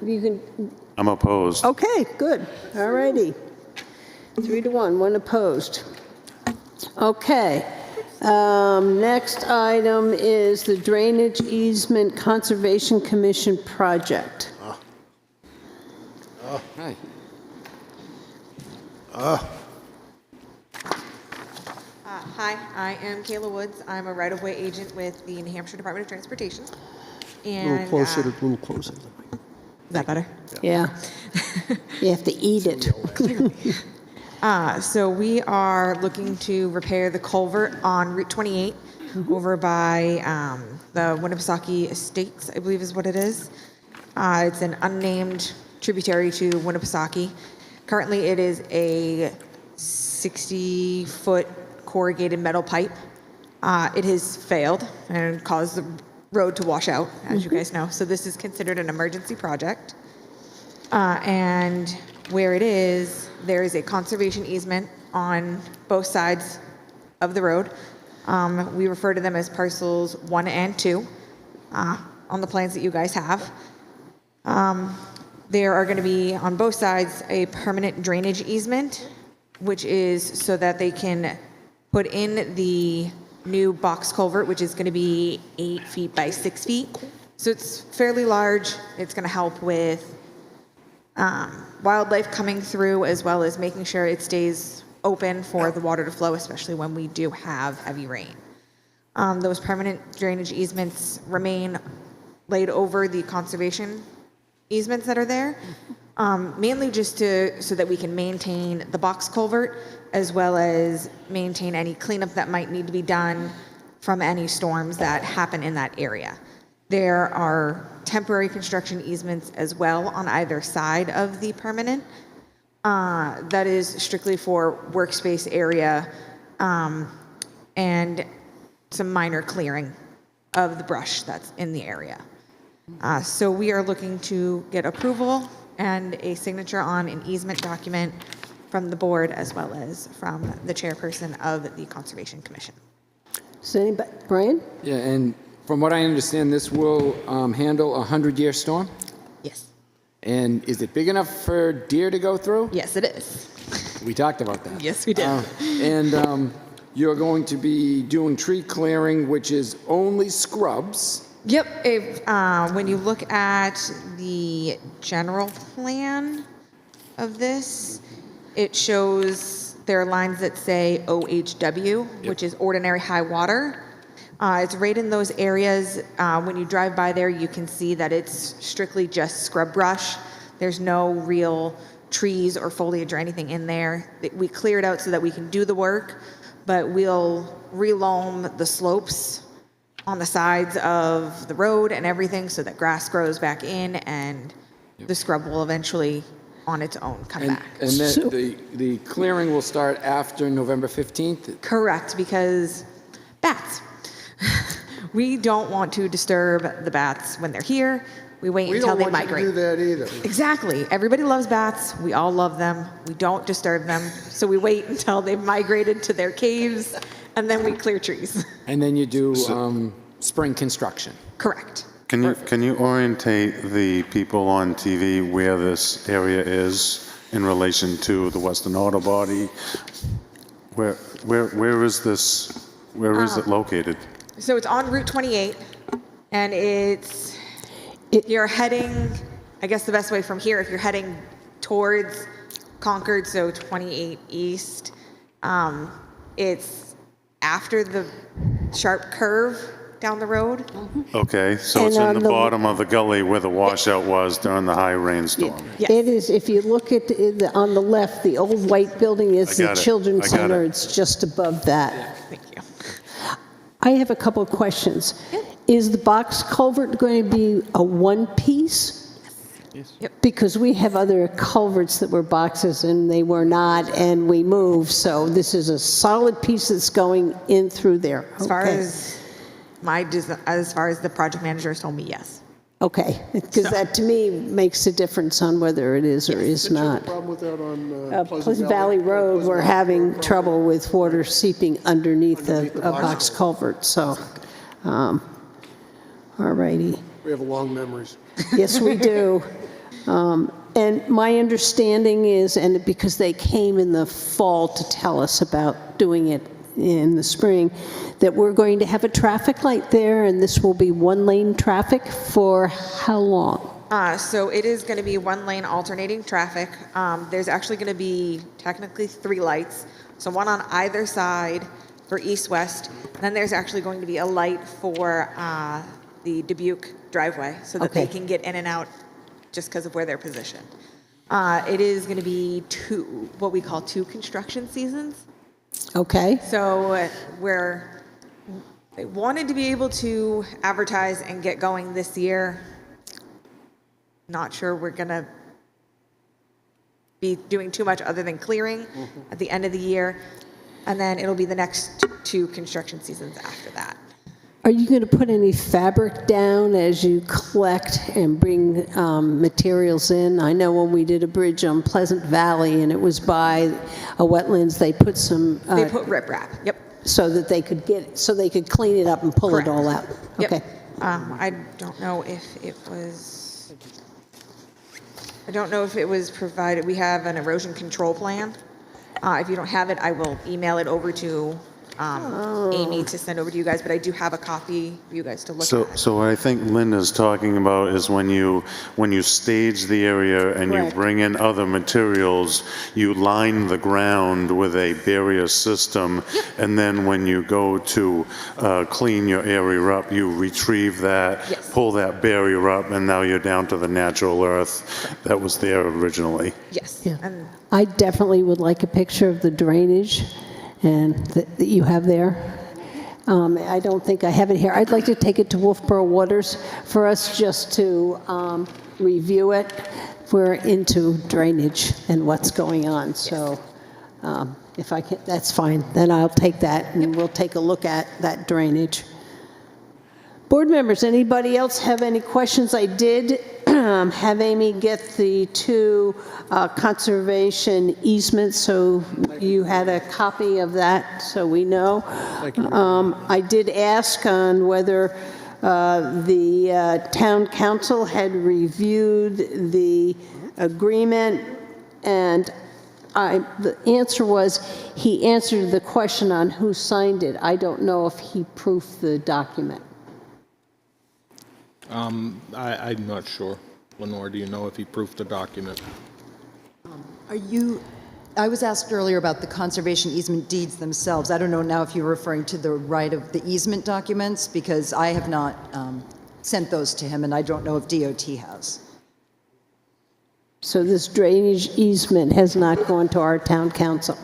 [SPEAKER 1] You can,
[SPEAKER 5] I'm opposed.
[SPEAKER 1] okay, good, all righty. 3-1, 1 opposed. Okay, next item is the Drainage Easement Conservation Commission project.
[SPEAKER 3] Hi.
[SPEAKER 13] Hi, I am Kayla Woods. I'm a right-of-way agent with the New Hampshire Department of Transportation.
[SPEAKER 4] A
[SPEAKER 13] And
[SPEAKER 4] little closer.
[SPEAKER 13] is that better?
[SPEAKER 1] Yeah. You have to eat it.
[SPEAKER 13] So we are looking to repair the culvert on Route 28 over by the Winnipesaukee Estates, I believe is what it is. It's an unnamed tributary to Winnipesaukee. Currently, it is a 60-foot corrugated metal pipe. It has failed and caused the road to wash out, as you guys know. So this is considered an emergency project. And where it is, there is a conservation easement on both sides of the road. We refer to them as parcels 1 and 2 on the plans that you guys have. There are going to be, on both sides, a permanent drainage easement, which is so that they can put in the new box culvert, which is going to be 8 feet by 6 feet. So it's fairly large. It's going to help with wildlife coming through, as well as making sure it stays open for the water to flow, especially when we do have heavy rain. Those permanent drainage easements remain laid over the conservation easements that are there, mainly just so that we can maintain the box culvert, as well as maintain any cleanup that might need to be done from any storms that happen in that area. There are temporary construction easements as well on either side of the permanent. That is strictly for workspace area and some minor clearing of the brush that's in the area. So we are looking to get approval and a signature on an easement document from the board, as well as from the chairperson of the Conservation Commission.
[SPEAKER 1] Does anybody, Brian?
[SPEAKER 3] Yeah, and from what I understand, this will handle a 100-year storm?
[SPEAKER 13] Yes.
[SPEAKER 3] And is it big enough for deer to go through?
[SPEAKER 13] Yes, it is.
[SPEAKER 3] We talked about that.
[SPEAKER 13] Yes, we did.
[SPEAKER 3] And you're going to be doing tree clearing, which is only scrubs.
[SPEAKER 13] Yep. When you look at the general plan of this, it shows there are lines that say OHW, which is ordinary high water. It's right in those areas. When you drive by there, you can see that it's strictly just scrub brush. There's no real trees or foliage or anything in there. We clear it out so that we can do the work, but we'll reloam the slopes on the sides of the road and everything so that grass grows back in, and the scrub will eventually on its own come back.
[SPEAKER 3] And then the clearing will start after November 15th?
[SPEAKER 13] Correct, because bats. We don't want to disturb the bats when they're here. We wait until they migrate.
[SPEAKER 4] We don't want you to do that either.
[SPEAKER 13] Exactly. Everybody loves bats. We all love them. We don't disturb them. So we wait until they've migrated to their caves, and then we clear trees.
[SPEAKER 3] And then you do spring construction?
[SPEAKER 13] Correct.
[SPEAKER 5] Can you orientate the people on TV where this area is in relation to the Western Auto Body? Where is this? Where is it located?
[SPEAKER 13] So it's on Route 28, and you're heading, I guess the best way from here, if you're heading towards Concord, so 28 East, it's after the sharp curve down the road.
[SPEAKER 5] Okay, so it's in the bottom of the gully where the washout was during the high rainstorm.
[SPEAKER 13] Yes.
[SPEAKER 1] It is, if you look at on the left, the old white building is
[SPEAKER 5] I
[SPEAKER 1] the
[SPEAKER 5] got it.
[SPEAKER 1] Children's
[SPEAKER 5] I got
[SPEAKER 1] Center.
[SPEAKER 5] it.
[SPEAKER 1] It's just above that.
[SPEAKER 13] Thank you.
[SPEAKER 1] I have a couple of questions. Is the box culvert going to be a one-piece?
[SPEAKER 13] Yep.
[SPEAKER 1] Because we have other culverts that were boxes and they were not, and we moved, so this is a solid piece that's going in through there.
[SPEAKER 13] As far
[SPEAKER 1] Okay.
[SPEAKER 13] as far as the project manager has told me, yes.
[SPEAKER 1] Okay, because that to me makes a difference on whether it is or is
[SPEAKER 4] Didn't you have
[SPEAKER 1] not.
[SPEAKER 4] a problem with that on
[SPEAKER 1] Pleasant Valley Road,
[SPEAKER 4] Pleasant
[SPEAKER 1] we're
[SPEAKER 4] Valley
[SPEAKER 1] having
[SPEAKER 4] Road?
[SPEAKER 1] trouble with water seeping underneath a
[SPEAKER 4] Underneath the
[SPEAKER 1] box culvert, so, all righty.
[SPEAKER 4] We have long memories.
[SPEAKER 1] Yes, we do. And my understanding is, and because they came in the fall to tell us about doing it in the spring, that we're going to have a traffic light there, and this will be one-lane traffic for how long?
[SPEAKER 13] So it is going to be one-lane alternating traffic. There's actually going to be technically 3 lights, so one on either side for east-west. Then there's actually going to be a light for the Dubuque driveway, so that they
[SPEAKER 1] Okay.
[SPEAKER 13] can get in and out just because of where they're positioned. It is going to be what we call 2 construction seasons.
[SPEAKER 1] Okay,
[SPEAKER 13] So they wanted to be able to advertise and get going this year. Not sure we're going to be doing too much other than clearing at the end of the year. And then it'll be the next 2 construction seasons after that.
[SPEAKER 1] Are you going to put any fabric down as you collect and bring materials in? I know when we did a bridge on Pleasant Valley and it was by a wetlands, they put some,
[SPEAKER 13] They put riprap, yep.
[SPEAKER 1] so that they could clean it up and pull it
[SPEAKER 13] Correct.
[SPEAKER 1] all out.
[SPEAKER 13] Yep.
[SPEAKER 1] Okay.
[SPEAKER 13] I don't know if it was provided. We have an erosion control plan. If you don't have it, I will email it over to Amy to send over to you guys, but I do have a copy for you guys to look at.
[SPEAKER 5] So what I think Linda's talking about is when you stage the area and you
[SPEAKER 1] Correct.
[SPEAKER 5] bring in other materials, you line the ground with a barrier system, and then when you go to clean your area up, you retrieve that,
[SPEAKER 13] Yes.
[SPEAKER 5] pull that barrier up, and now you're down to the natural earth that was there originally.
[SPEAKER 13] Yes.
[SPEAKER 1] Yeah.
[SPEAKER 13] And
[SPEAKER 1] I definitely would like a picture of the drainage and that you have there. I don't think I have it here. I'd like to take it to Wolfeboro Waters for us just to review it. We're into drainage and what's going on, so if I can, that's fine. Then I'll take that and we'll take a look at that drainage. Board members, anybody else have any questions? I did have Amy get the two conservation easements, so you had a copy of that, so we know. I did ask on whether the town council had reviewed the agreement, and the answer was he answered the question on who signed it. I don't know if he proofed the document.
[SPEAKER 8] I'm not sure. Lenore, do you know if he proofed the document?
[SPEAKER 14] I was asked earlier about the conservation easement deeds themselves. I don't know now if you're referring to the right of the easement documents, because I have not sent those to him, and I don't know if DOT has.
[SPEAKER 1] So this drainage easement has not gone to our town council?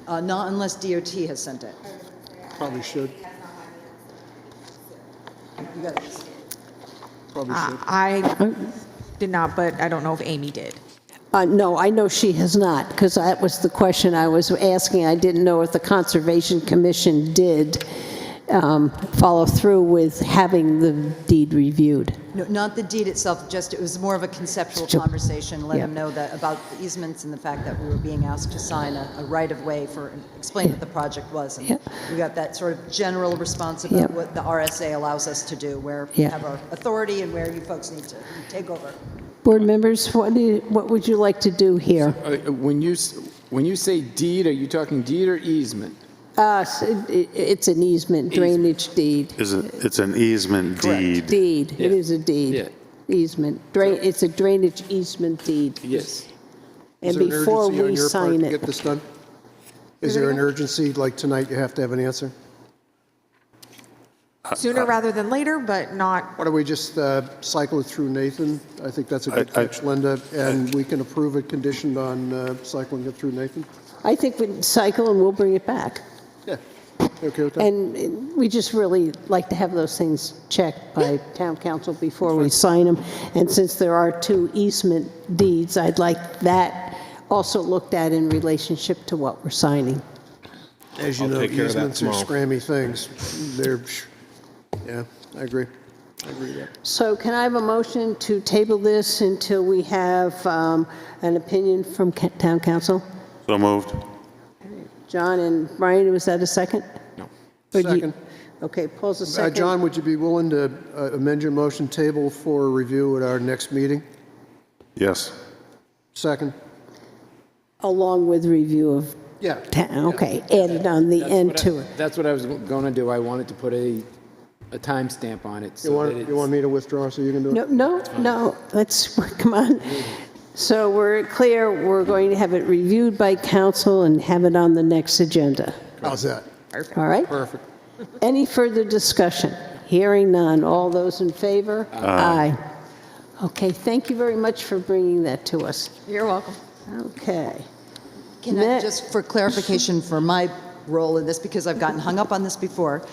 [SPEAKER 14] Not unless DOT has sent it.
[SPEAKER 4] Probably should.
[SPEAKER 14] You got it.
[SPEAKER 4] Probably should.
[SPEAKER 13] I did not, but I don't know if Amy did.
[SPEAKER 1] No, I know she has not, because that was the question I was asking. I didn't know if the Conservation Commission did follow through with having the deed reviewed.
[SPEAKER 14] No, not the deed itself, just it was more of a conceptual conversation, let him know that about the easements and the fact that we were being asked to sign a right-of-way for, explain what the project was. And we got that sort of general response about what the RSA allows us to do, where we have our authority and where you folks need to take over.
[SPEAKER 1] Board members, what would you like to do here?
[SPEAKER 3] When you say deed, are you talking deed or easement?
[SPEAKER 1] It's an easement, drainage deed.
[SPEAKER 5] It's an easement deed.
[SPEAKER 1] Deed, it is a deed.
[SPEAKER 3] Yeah.
[SPEAKER 1] Easement, it's a drainage easement deed.
[SPEAKER 3] Yes.
[SPEAKER 1] And
[SPEAKER 4] Is there an
[SPEAKER 1] before
[SPEAKER 4] urgency on
[SPEAKER 1] we
[SPEAKER 4] your part
[SPEAKER 1] sign
[SPEAKER 4] to
[SPEAKER 1] it.
[SPEAKER 4] get this done? Is there an urgency, like tonight, you have to have an answer?
[SPEAKER 13] Sooner rather than later, but not.
[SPEAKER 4] Why don't we just cycle it through Nathan? I think that's a good catch, Linda, and we can approve it conditioned on cycling it through Nathan?
[SPEAKER 1] I think we cycle and we'll bring it back.
[SPEAKER 4] Yeah. Okay with that?
[SPEAKER 1] And we just really like to have those things checked by town council before we sign them. And since there are two easement deeds, I'd like that also looked at in relationship to what we're signing.
[SPEAKER 4] As you
[SPEAKER 8] I'll
[SPEAKER 4] know,
[SPEAKER 8] take care of that
[SPEAKER 4] easements are
[SPEAKER 8] tomorrow.
[SPEAKER 4] scrammy things. They're, yeah, I agree. I agree with that.
[SPEAKER 1] So can I have a motion to table this until we have an opinion from town council?
[SPEAKER 5] So moved.
[SPEAKER 1] John and Brian, was that a second?
[SPEAKER 3] No.
[SPEAKER 4] Second.
[SPEAKER 1] Okay, Paul's a second.
[SPEAKER 4] John, would you be willing to amend your motion table for review at our next meeting?
[SPEAKER 5] Yes.
[SPEAKER 4] Second.
[SPEAKER 1] Along with review of
[SPEAKER 4] Yeah.
[SPEAKER 1] town, okay, added on the end to it.
[SPEAKER 3] That's what I was going to do. I wanted to put a timestamp on it.
[SPEAKER 4] You want me to withdraw so you can do it?
[SPEAKER 1] No, let's, come on. So we're clear, we're going to have it reviewed by council and have it on the next agenda.
[SPEAKER 4] How's that?
[SPEAKER 1] All right?
[SPEAKER 4] Perfect.
[SPEAKER 1] Any further discussion? Hearing none. All those in favor? Aye. Okay, thank you very much for bringing that to us.
[SPEAKER 14] You're welcome.
[SPEAKER 1] Okay.
[SPEAKER 14] Can I, just for clarification for my role in this, because I've gotten hung up on this before,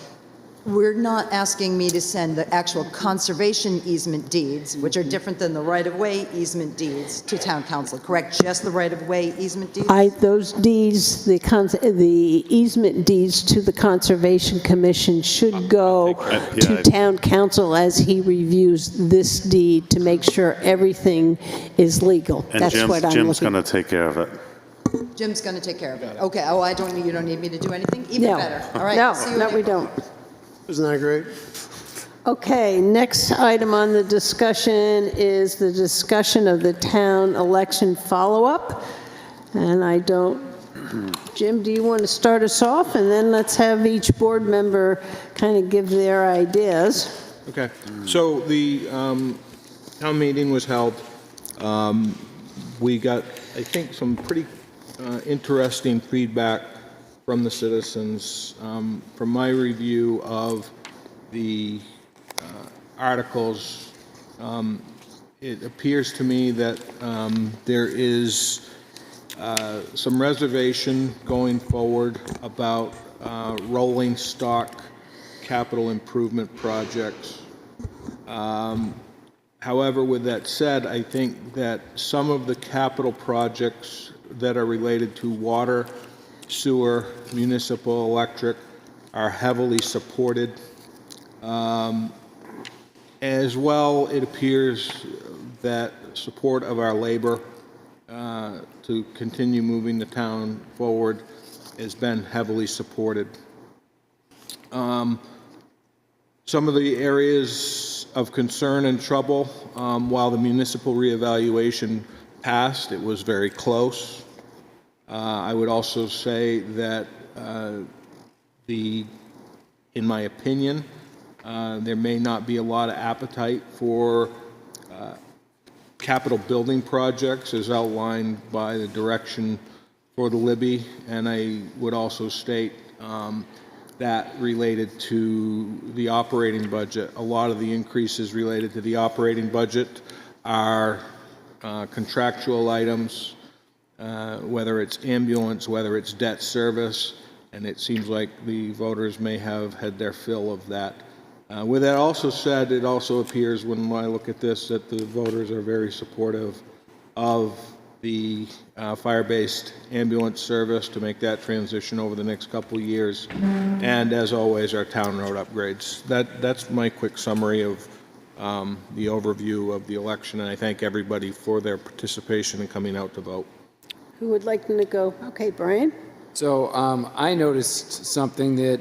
[SPEAKER 14] we're not asking me to send the actual conservation easement deeds, which are different than the right-of-way easement deeds, to town council, correct? Just the right-of-way easement deeds?
[SPEAKER 1] Those deeds, the easement deeds to the Conservation Commission should go to town council as he reviews this deed to make sure everything is legal.
[SPEAKER 5] And
[SPEAKER 1] That's what I'm
[SPEAKER 5] Jim's
[SPEAKER 1] looking.
[SPEAKER 5] going to take care of it.
[SPEAKER 14] Jim's going to take care of it. Okay, oh, you don't need me to do anything? Even
[SPEAKER 1] No.
[SPEAKER 14] better. All right.
[SPEAKER 1] No,
[SPEAKER 14] see you
[SPEAKER 1] no,
[SPEAKER 14] in
[SPEAKER 1] we
[SPEAKER 14] April.
[SPEAKER 1] don't.
[SPEAKER 4] Isn't that great?
[SPEAKER 1] Okay, next item on the discussion is the discussion of the town election follow-up. And I don't, Jim, do you want to start us off? And then let's have each board member kind of give their ideas.
[SPEAKER 8] Okay, so the town meeting was held. We got, I think, some pretty interesting feedback from the citizens. From my review of the articles, it appears to me that there is some reservation going forward about rolling stock capital improvement projects. However, with that said, I think that some of the capital projects that are related to water, sewer, municipal, electric are heavily supported. As well, it appears that support of our labor to continue moving the town forward has been heavily supported. Some of the areas of concern and trouble, while the municipal reevaluation passed, it was very close. I would also say that in my opinion, there may not be a lot of appetite for capital building projects as outlined by the direction for the Libby, and I would also state that related to the operating budget. A lot of the increases related to the operating budget are contractual items, whether it's ambulance, whether it's debt service, and it seems like the voters may have had their fill of that. With that also said, it also appears when I look at this that the voters are very supportive of the fire-based ambulance service to make that transition over the next couple of years. And as always, our town road upgrades. That's my quick summary of the overview of the election, and I thank everybody for their participation in coming out to vote.
[SPEAKER 1] Who would like them to go? Okay, Brian?
[SPEAKER 3] So I noticed something that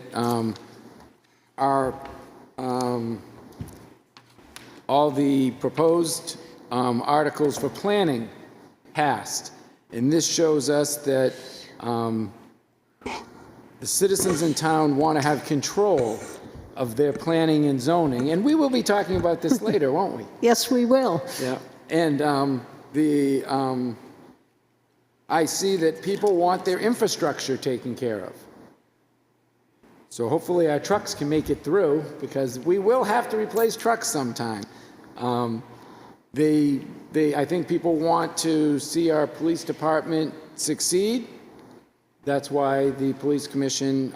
[SPEAKER 3] all the proposed articles for planning passed. And this shows us that the citizens in town want to have control of their planning and zoning. And we will be talking about this later, won't we?
[SPEAKER 1] Yes, we will.
[SPEAKER 3] Yeah. And I see that people want their infrastructure taken care of. So hopefully our trucks can make it through, because we will have to replace trucks sometime. I think people want to see our police department succeed. That's why the police commission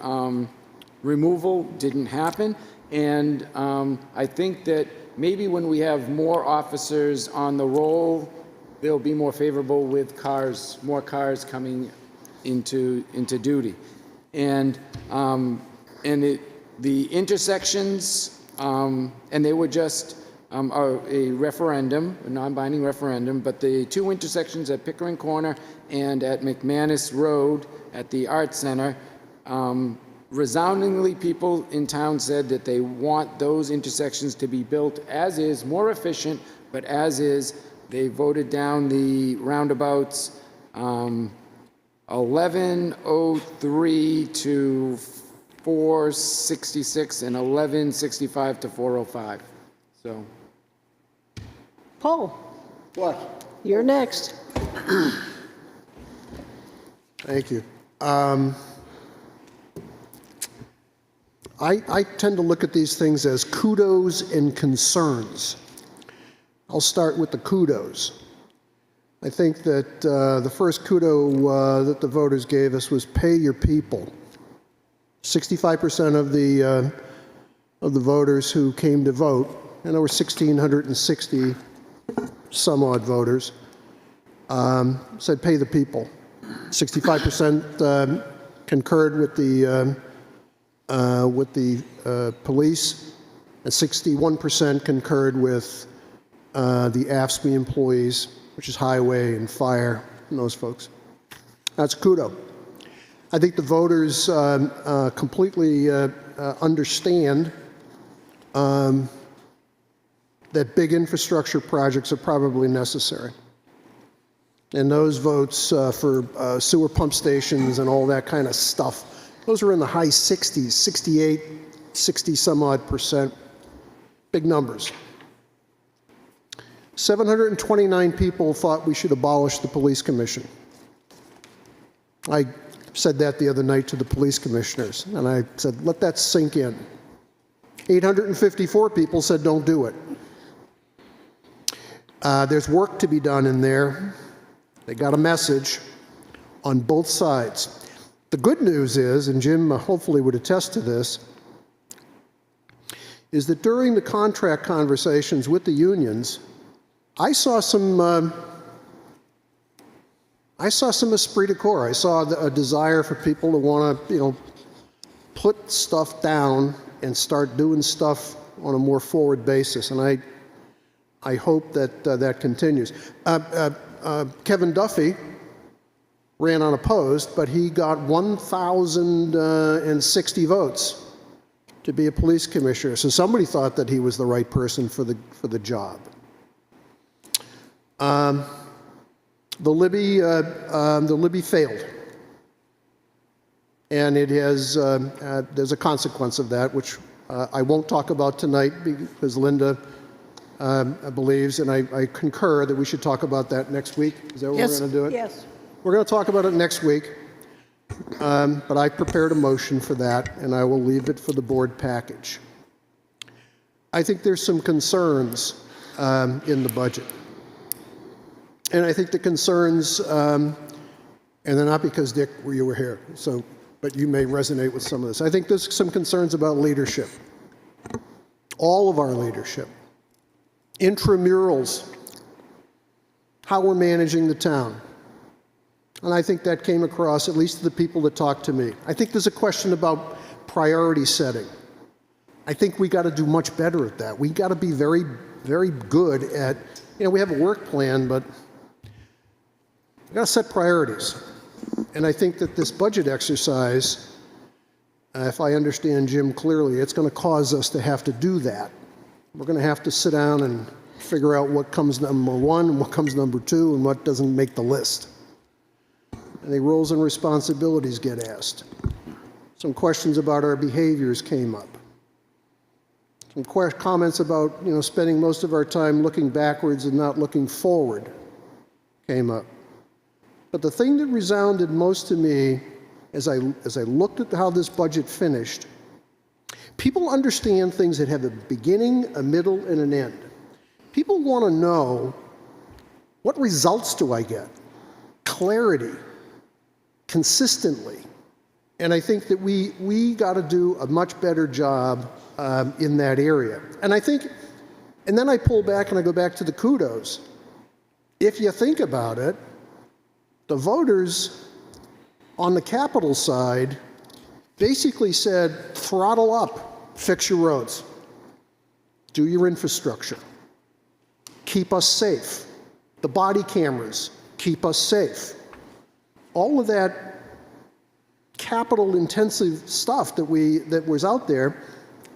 [SPEAKER 3] removal didn't happen. And I think that maybe when we have more officers on the roll, they'll be more favorable with cars, more cars coming into duty. And the intersections, and they were just a referendum, a non-binding referendum, but the two intersections at Pickering Corner and at McManus Road at the Art Center, resoundingly people in town said that they want those intersections to be built as is, more efficient, but as is. They voted down the roundabouts 1103 to 466 and 1165 to 405. So,
[SPEAKER 1] Paul?
[SPEAKER 4] What?
[SPEAKER 1] You're next.
[SPEAKER 4] Thank you. I tend to look at these things as kudos and concerns. I'll start with the kudos. I think that the first kudo that the voters gave us was pay your people. 65% of the of the voters who came to vote, and there were 1,660 some odd voters, said pay the people. 65% concurred with the police, and 61% concurred with the AFSCME employees, which is highway and fire and those folks. That's kudo. I think the voters completely understand that big infrastructure projects are probably necessary. And those votes for sewer pump stations and all that kind of stuff, those are in the high 60s, 68, 60 some odd percent. Big numbers. 729 people thought we should abolish the police commission. I said that the other night to the police commissioners, and I said, let that sink in. 854 people said don't do it. There's work to be done in there. They got a message on both sides. The good news is, and Jim hopefully would attest to this, is that during the contract conversations with the unions, I saw some esprit de corps. I saw a desire for people to want to, put stuff down and start doing stuff on a more forward basis. And I hope that that continues. Kevin Duffy ran unopposed, but he got 1,060 votes to be a police commissioner. So somebody thought that he was the right person for the job. The Libby failed, and it has there's a consequence of that, which I won't talk about tonight because Linda believes, and I concur, that we should talk about that next week. Is that what we're going to do it?
[SPEAKER 1] Yes.
[SPEAKER 4] We're going to talk about it next week, but I prepared a motion for that, and I will leave it for the board package. I think there's some concerns in the budget. And I think the concerns, and they're not because, Dick, you were here, but you may resonate with some of this. I think there's some concerns about leadership, all of our leadership, intramurals, how we're managing the town. And I think that came across, at least to the people that talked to me. I think there's a question about priority setting. I think we got to do much better at that. We got to be very, very good at, we have a work plan, but we got to set priorities. And I think that this budget exercise, if I understand Jim clearly, it's going to cause us to have to do that. We're going to have to sit down and figure out what comes number one and what comes number two and what doesn't make the list. And the roles and responsibilities get asked. Some questions about our behaviors came up. Some comments about, spending most of our time looking backwards and not looking forward came up. But the thing that resounded most to me as I looked at how this budget finished, people understand things that have a beginning, a middle, and an end. People want to know, what results do I get? Clarity, consistently. And I think that we got to do a much better job in that area. And then I pull back and I go back to the kudos. If you think about it, the voters on the capital side basically said, throttle up, fix your roads, do your infrastructure, keep us safe. The body cameras, keep us safe. All of that capital-intensive stuff that was out there,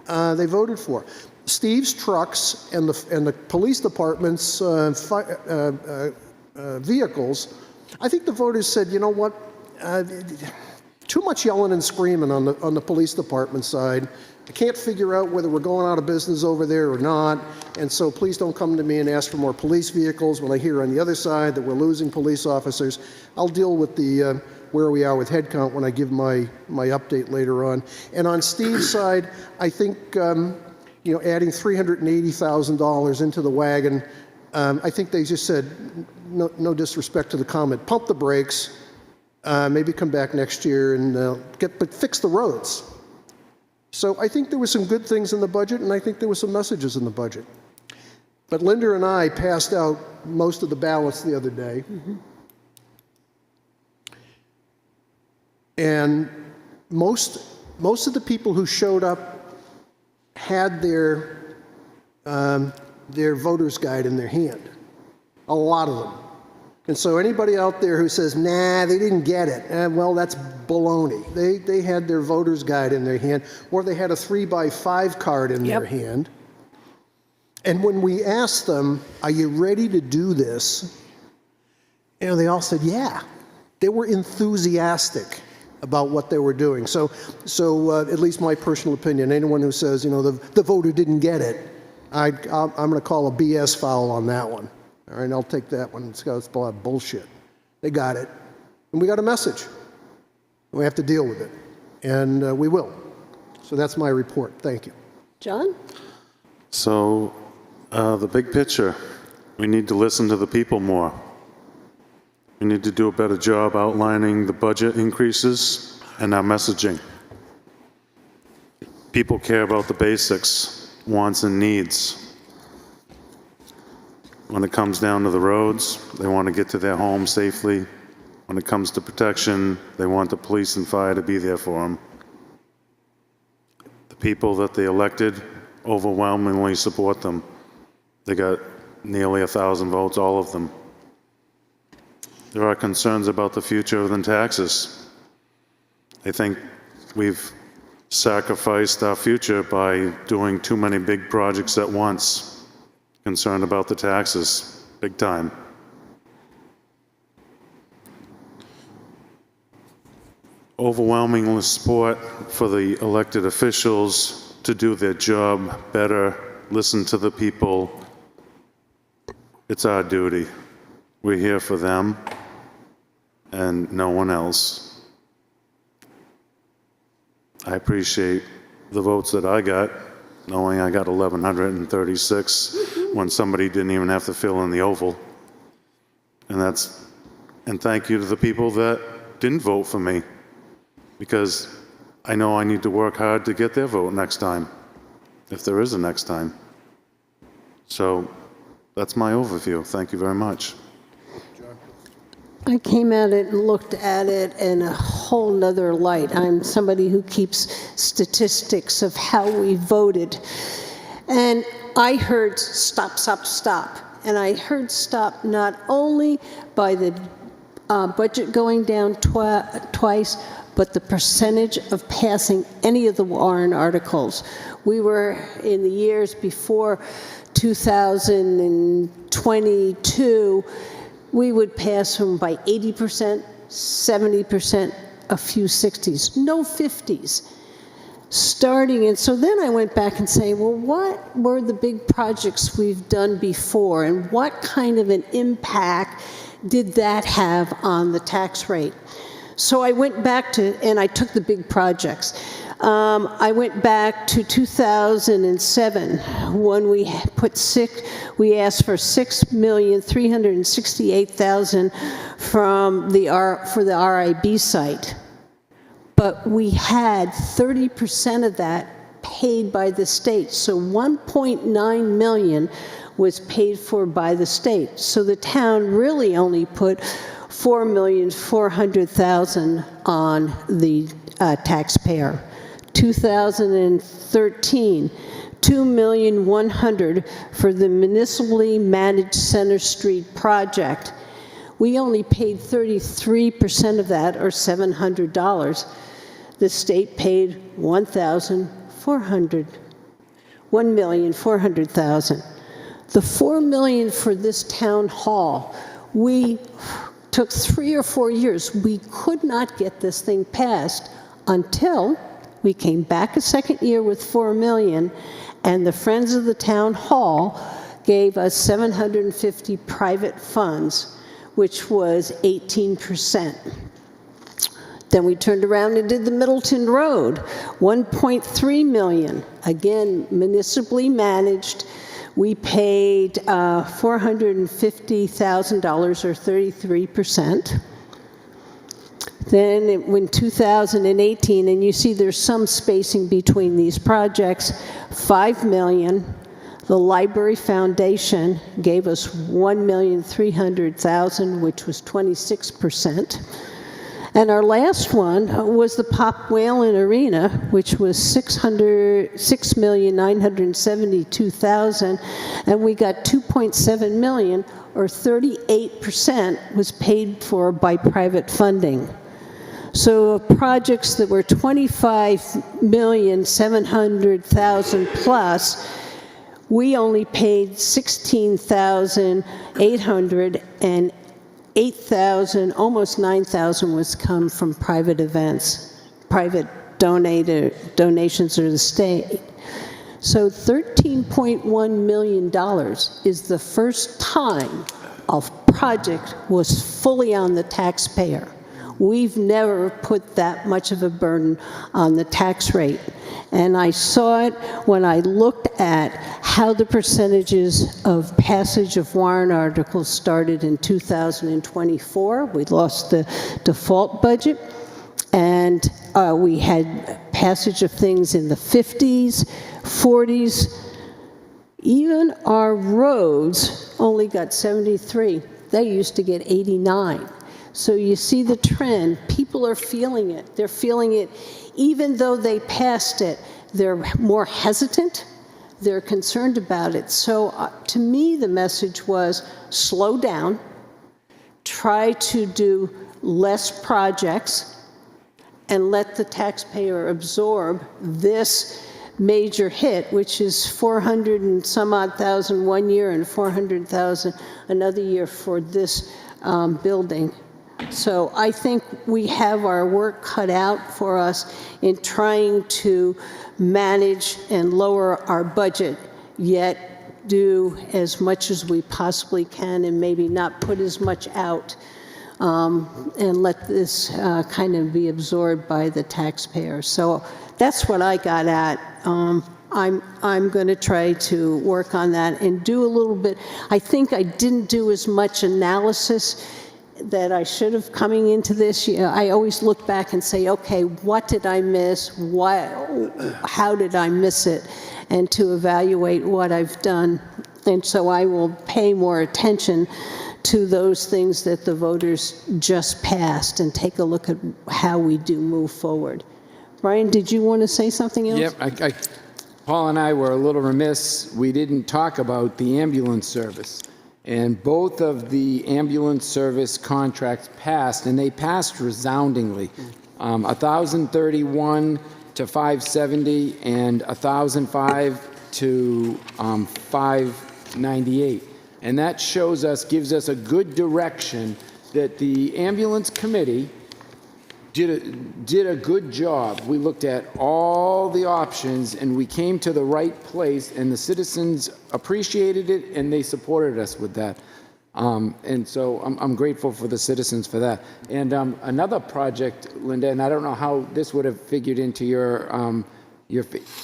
[SPEAKER 4] they voted for. Steve's trucks and the police department's vehicles, I think the voters said, you know what, too much yelling and screaming on the police department side. I can't figure out whether we're going out of business over there or not, and so please don't come to me and ask for more police vehicles when I hear on the other side that we're losing police officers. I'll deal with the where we are with headcount when I give my update later on. And on Steve's side, I think adding $380,000 into the wagon, I think they just said, no disrespect to the comment, pump the brakes, maybe come back next year and but fix the roads. So I think there were some good things in the budget, and I think there were some messages in the budget. But Linda and I passed out most of the ballots the other day. And most of the people who showed up had their voter's guide in their hand. A lot of them. And so anybody out there who says, nah, they didn't get it, well, that's baloney. They had their voter's guide in their hand, or they had a 3x5 card in their hand. And when we asked them, are you ready to do this? They all said, yeah. They were enthusiastic about what they were doing. So at least my personal opinion, anyone who says, the voter didn't get it, I'm going to call a BS foul on that one. All right, I'll take that one. It's a lot of bullshit. They got it. And we got a message. We have to deal with it. And we will. So that's my report. Thank you.
[SPEAKER 1] John?
[SPEAKER 5] So the big picture, we need to listen to the people more. We need to do a better job outlining the budget increases and our messaging. People care about the basics, wants and needs. When it comes down to the roads, they want to get to their home safely. When it comes to protection, they want the police and fire to be there for them. The people that they elected overwhelmingly support them. They got nearly 1,000 votes, all of them. There are concerns about the future than taxes. I think we've sacrificed our future by doing too many big projects at once. Concerned about the taxes, big time. Overwhelming support for the elected officials to do their job better, listen to the people. It's our duty. We're here for them and no one else. I appreciate the votes that I got, knowing I got 1,136 when somebody didn't even have to fill in the oval. And thank you to the people that didn't vote for me, because I know I need to work hard to get their vote next time, if there is a next time. So that's my overview. Thank you very much.
[SPEAKER 1] I came at it and looked at it in a whole nother light. I'm somebody who keeps statistics of how we voted. And I heard stop, stop, stop. And I heard stop not only by the budget going down twice, but the percentage of passing any of the warrant articles. We were, in the years before 2022, we would pass them by 80%, 70%, a few 60s, no 50s. And so then I went back and say, well, what were the big projects we've done before, and what kind of an impact did that have on the tax rate? So I went back and I took the big projects. I went back to 2007 when we asked for $6,368,000 for the RIB site. But we had 30% of that paid by the state. So 1.9 million was paid for by the state. So the town really only put $4,400,000 on the taxpayer. 2013, $2,100,000 for the municipally managed Center Street project. We only paid 33% of that, or $700. The state paid $1,400,000. The $4 million for this town hall, we took 3 or 4 years. We could not get this thing passed until we came back a second year with $4 million, and the Friends of the Town Hall gave us 750 private funds, which was 18%. Then we turned around and did the Middleton Road, $1.3 million, again, municipally managed. We paid $450,000, or 33%. Then in 2018, and you see there's some spacing between these projects, $5 million. The Library Foundation gave us $1,300,000, which was 26%. And our last one was the Pop Whalen Arena, which was $6,972,000, and we got $2.7 million, or 38% was paid for by private funding. So projects that were $25,700,000 plus, we only paid $16,800, and 8,000, almost 9,000 was come from private events, private donations of the state. So $13.1 million is the first time a project was fully on the taxpayer. We've never put that much of a burden on the tax rate. And I saw it when I looked at how the percentages of passage of warrant articles started in 2024. We lost the default budget, and we had passage of things in the 50s, 40s. Even our roads only got 73. They used to get 89. So you see the trend. People are feeling it. They're feeling it. Even though they passed it, they're more hesitant. They're concerned about it. So to me, the message was slow down, try to do less projects, and let the taxpayer absorb this major hit, which is 400 and some odd thousand one year and 400,000 another year for this building. So I think we have our work cut out for us in trying to manage and lower our budget, yet do as much as we possibly can and maybe not put as much out, and let this kind of be absorbed by the taxpayer. So that's what I got at. I'm going to try to work on that and do a little bit. I think I didn't do as much analysis that I should have coming into this. You know, I always look back and say, okay, what did I miss? How did I miss it? And to evaluate what I've done. And so I will pay more attention to those things that the voters just passed and take a look at how we do move forward. Brian, did you want to say something else?
[SPEAKER 3] Yep, Paul and I were a little remiss. We didn't talk about the ambulance service. And both of the ambulance service contracts passed, and they passed resoundingly. 1,031 to 570 and 1,005 to 598. And that shows us, gives us a good direction that the ambulance committee did a good job. We looked at all the options and we came to the right place, and the citizens appreciated it and they supported us with that. And so I'm grateful for the citizens for that. And another project, Linda, and I don't know how this would have figured into your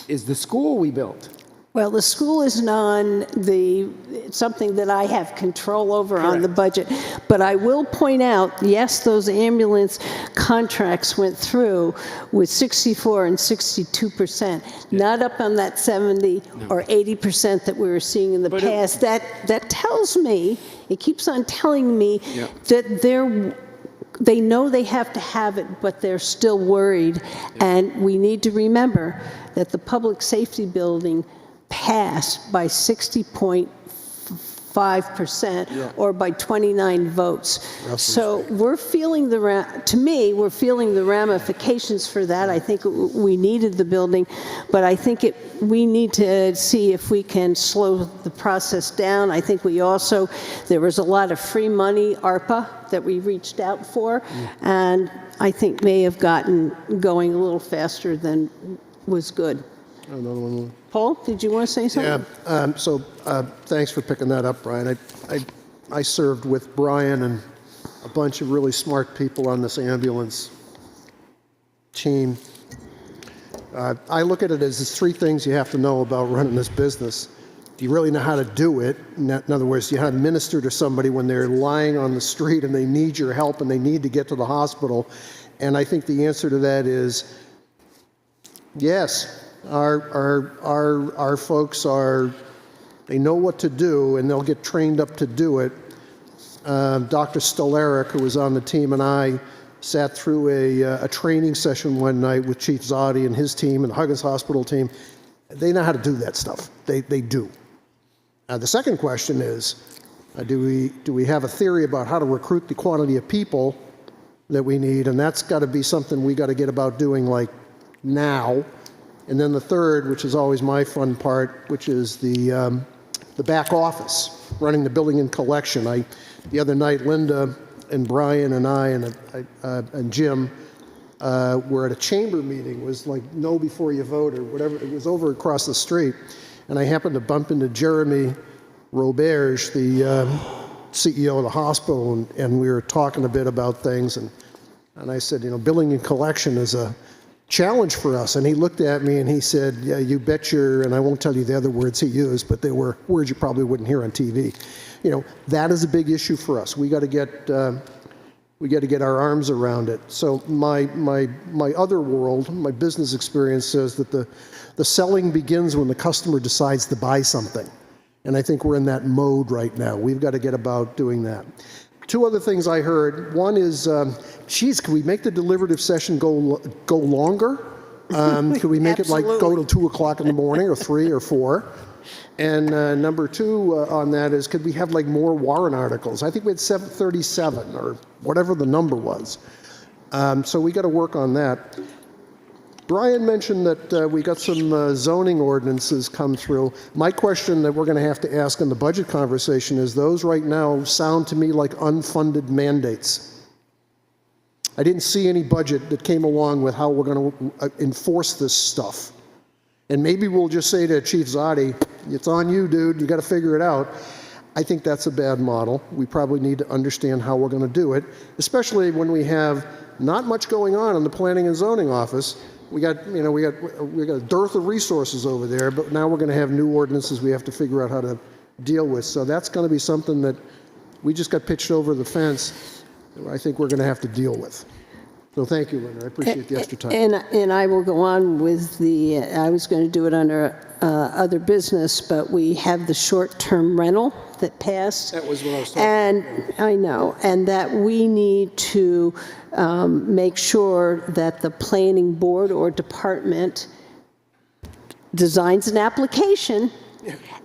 [SPEAKER 3] is the school we built.
[SPEAKER 1] Well, the school isn't on something that I have control over on the budget, but I will point out, yes, those ambulance contracts went through with 64 and 62%, not up on that 70 or 80% that we were seeing in the past. That tells me, it keeps on telling me that they know they have to have it, but they're still worried. And we need to remember that the public safety building passed by 60.5% or by 29 votes. So we're feeling to me, we're feeling the ramifications for that. I think we needed the building, but I think we need to see if we can slow the process down. I think there was a lot of free money, ARPA, that we reached out for, and I think may have gotten going a little faster than was good.
[SPEAKER 4] Another one.
[SPEAKER 1] Paul, did you want to say something?
[SPEAKER 4] Yeah, so thanks for picking that up, Brian. I served with Brian and a bunch of really smart people on this ambulance team. I look at it as there's three things you have to know about running this business. Do you really know how to do it? In other words, do you know how to minister to somebody when they're lying on the street and they need your help and they need to get to the hospital? And I think the answer to that is yes. Our folks they know what to do, and they'll get trained up to do it. Dr. Stolaric, who was on the team, and I sat through a training session one night with Chief Zotti and his team and the Huggins Hospital team. They know how to do that stuff. They do. The second question is, do we have a theory about how to recruit the quantity of people that we need? And that's got to be something we got to get about doing like now. And then the third, which is always my fun part, which is the back office, running the building and collection. The other night, Linda and Brian and I and Jim were at a chamber meeting. It was like Know Before You Vote or whatever. It was over across the street. And I happened to bump into Jeremy Roberge, the CEO of the hospital, and we were talking a bit about things. And I said, billing and collection is a challenge for us. And he looked at me and he said, yeah, you bet your, and I won't tell you the other words he used, but they were words you probably wouldn't hear on TV. That is a big issue for us. We got to get our arms around it. So my other world, my business experience says that the selling begins when the customer decides to buy something. And I think we're in that mode right now. We've got to get about doing that. Two other things I heard. One is, geez, can we make the deliberative session go longer? Could we make it like go till 2 o'clock in the morning or 3 or 4? And number two on that is, could we have like more warrant articles? I think we had 737 or whatever the number was. So we got to work on that. Brian mentioned that we got some zoning ordinances come through. My question that we're going to have to ask in the budget conversation is, those right now sound to me like unfunded mandates. I didn't see any budget that came along with how we're going to enforce this stuff. And maybe we'll just say to Chief Zotti, it's on you, dude, you got to figure it out. I think that's a bad model. We probably need to understand how we're going to do it, especially when we have not much going on in the planning and zoning office. We got a dearth of resources over there, but now we're going to have new ordinances we have to figure out how to deal with. So that's going to be something that we just got pitched over the fence. I think we're going to have to deal with. So thank you, Linda. I appreciate the extra time.
[SPEAKER 1] And I will go on with I was going to do it under other business, but we have the short-term rental that passed.
[SPEAKER 4] That was what I was talking
[SPEAKER 1] about. I know, and that we need to make sure that the planning board or department designs an application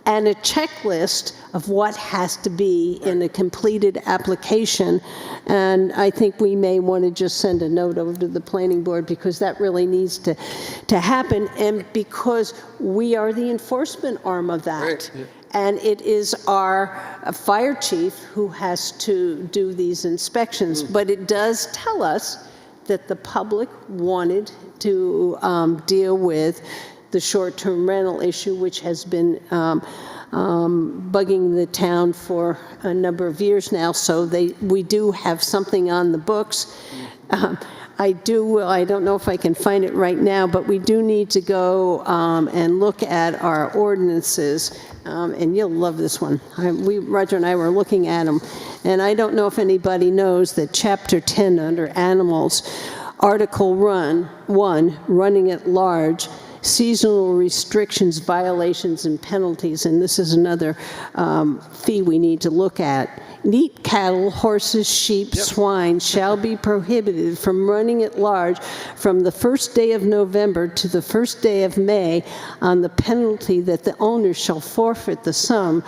[SPEAKER 1] and a checklist of what has to be in a completed application. And I think we may want to just send a note over to the planning board, because that really needs to happen, and because we are the enforcement arm of that.
[SPEAKER 4] Right. Yeah.
[SPEAKER 1] And it is our fire chief who has to do these inspections. But it does tell us that the public wanted to deal with the short-term rental issue, which has been bugging the town for a number of years now. So we do have something on the books. I don't know if I can find it right now, but we do need to go and look at our ordinances, and you'll love this one. Roger and I were looking at them, and I don't know if anybody knows that Chapter 10 under Animals, Article 1, Running at Large, seasonal restrictions, violations, and penalties, and this is another fee we need to look at. Neat cattle, horses, sheep, swine shall be prohibited from running at large from the first day of November to the first day of May, on the penalty that the owner shall forfeit the sum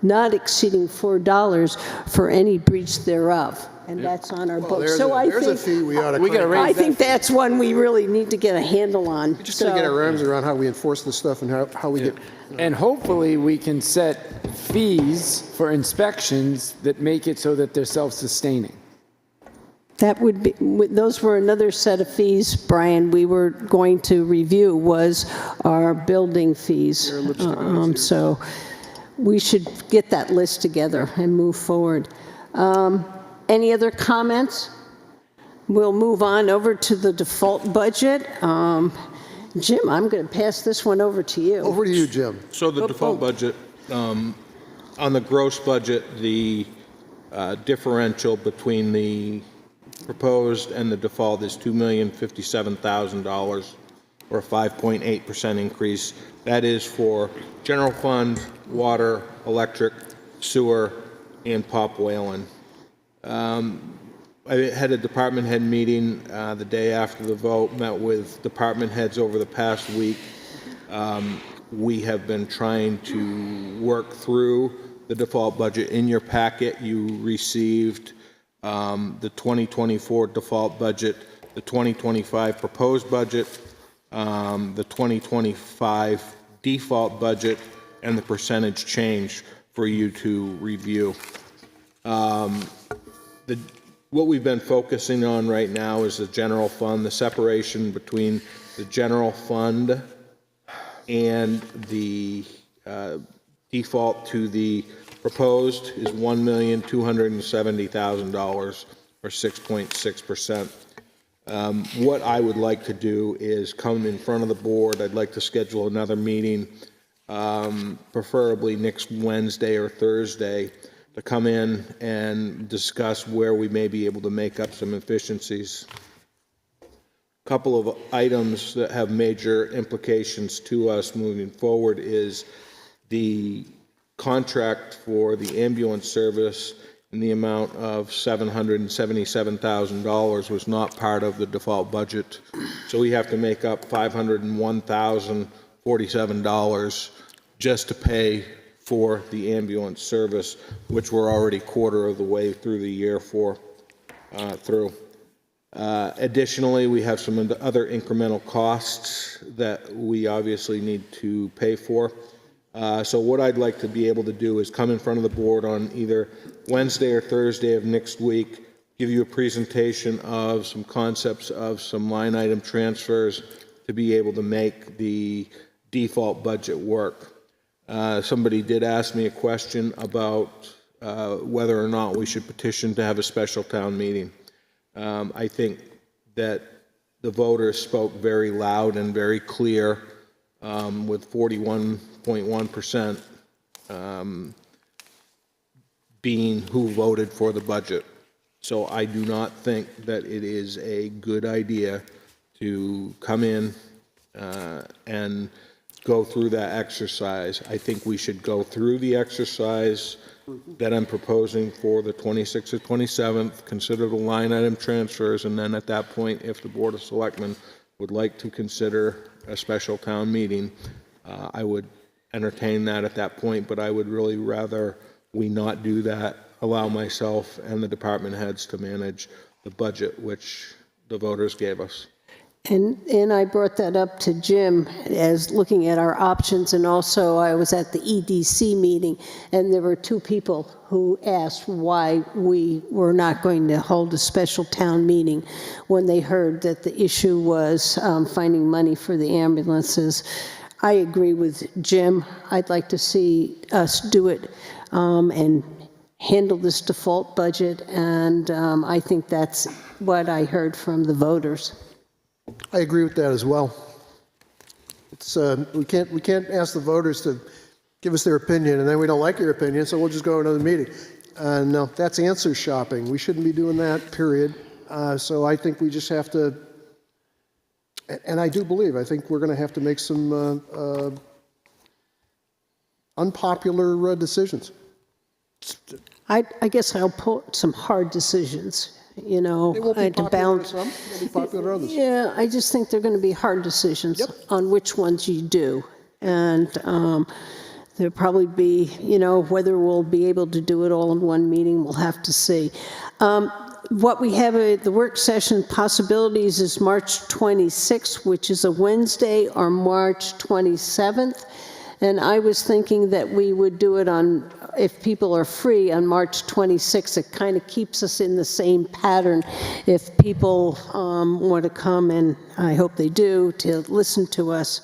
[SPEAKER 1] not exceeding $4 for any breach thereof. And that's on our books. So
[SPEAKER 4] there's a fee we ought to
[SPEAKER 1] I think that's one we really need to get a handle on.
[SPEAKER 4] We just got to get our arms around how we enforce this stuff and how we get.
[SPEAKER 3] And hopefully we can set fees for inspections that make it so that they're self-sustaining.
[SPEAKER 1] That would be, those were another set of fees, Brian, we were going to review, was our building fees. So we should get that list together and move forward. Any other comments? We'll move on over to the default budget. Jim, I'm going to pass this one over to you.
[SPEAKER 4] Over to you, Jim.
[SPEAKER 8] So the default budget, on the gross budget, the differential between the proposed, and the default is $2,057,000, or a 5.8% increase. That is for general fund, water, electric, sewer, and Pop Whalen. I had a department head meeting the day after the vote, met with department heads over the past week. We have been trying to work through the default budget. In your packet, you received the 2024 default budget, the 2025 proposed budget, the 2025 default budget, and the percentage change for you to review. What we've been focusing on right now is the general fund, the separation between the general fund and the default to the proposed is $1,270,000, or 6.6%. What I would like to do is come in front of the board. I'd like to schedule another meeting, preferably next Wednesday or Thursday, to come in and discuss where we may be able to make up some efficiencies. A couple of items that have major implications to us moving forward is the contract for the ambulance service in the amount of $777,000 was not part of the default budget. So we have to make up $501,047 just to pay for the ambulance service, which we're already quarter of the way through the year through. Additionally, we have some other incremental costs that we obviously need to pay for. So what I'd like to be able to do is come in front of the board on either Wednesday or Thursday of next week, give you a presentation of some concepts of some line item transfers to be able to make the default budget work. Somebody did ask me a question about whether or not we should petition to have a special town meeting. I think that the voters spoke very loud and very clear, with 41.1% being who voted for the budget. So I do not think that it is a good idea to come in and go through that exercise. I think we should go through the exercise that I'm proposing for the 26th or 27th, consider the line item transfers, and then at that point, if the Board of Selectmen would like to consider a special town meeting, I would entertain that at that point, but I would really rather we not do that, allow myself and the department heads to manage the budget which the voters gave us.
[SPEAKER 1] And I brought that up to Jim as looking at our options, and also I was at the EDC meeting, and there were two people who asked why we were not going to hold a special town meeting when they heard that the issue was finding money for the ambulances. I agree with Jim. I'd like to see us do it and handle this default budget, and I think that's what I heard from the voters.
[SPEAKER 4] I agree with that as well. It's, we can't ask the voters to give us their opinion, and then we don't like your opinion, so we'll just go to another meeting. No, that's answer shopping. We shouldn't be doing that, period. So I think we just have to, and I do believe, I think we're going to have to make some unpopular decisions.
[SPEAKER 1] I guess I'll put some hard decisions, you know,
[SPEAKER 4] They won't be
[SPEAKER 1] to
[SPEAKER 4] popular
[SPEAKER 1] balance.
[SPEAKER 4] to some, they'll be popular to others.
[SPEAKER 1] Yeah, I just think they're going to be hard decisions on which ones you do. And there'll probably be, you know, whether we'll be able to do it all in one meeting, we'll have to see. What we have at the work session possibilities is March 26th, which is a Wednesday, or March 27th. And I was thinking that we would do it on, if people are free, on March 26th. It kind of keeps us in the same pattern. If people want to come, and I hope they do, to listen to us.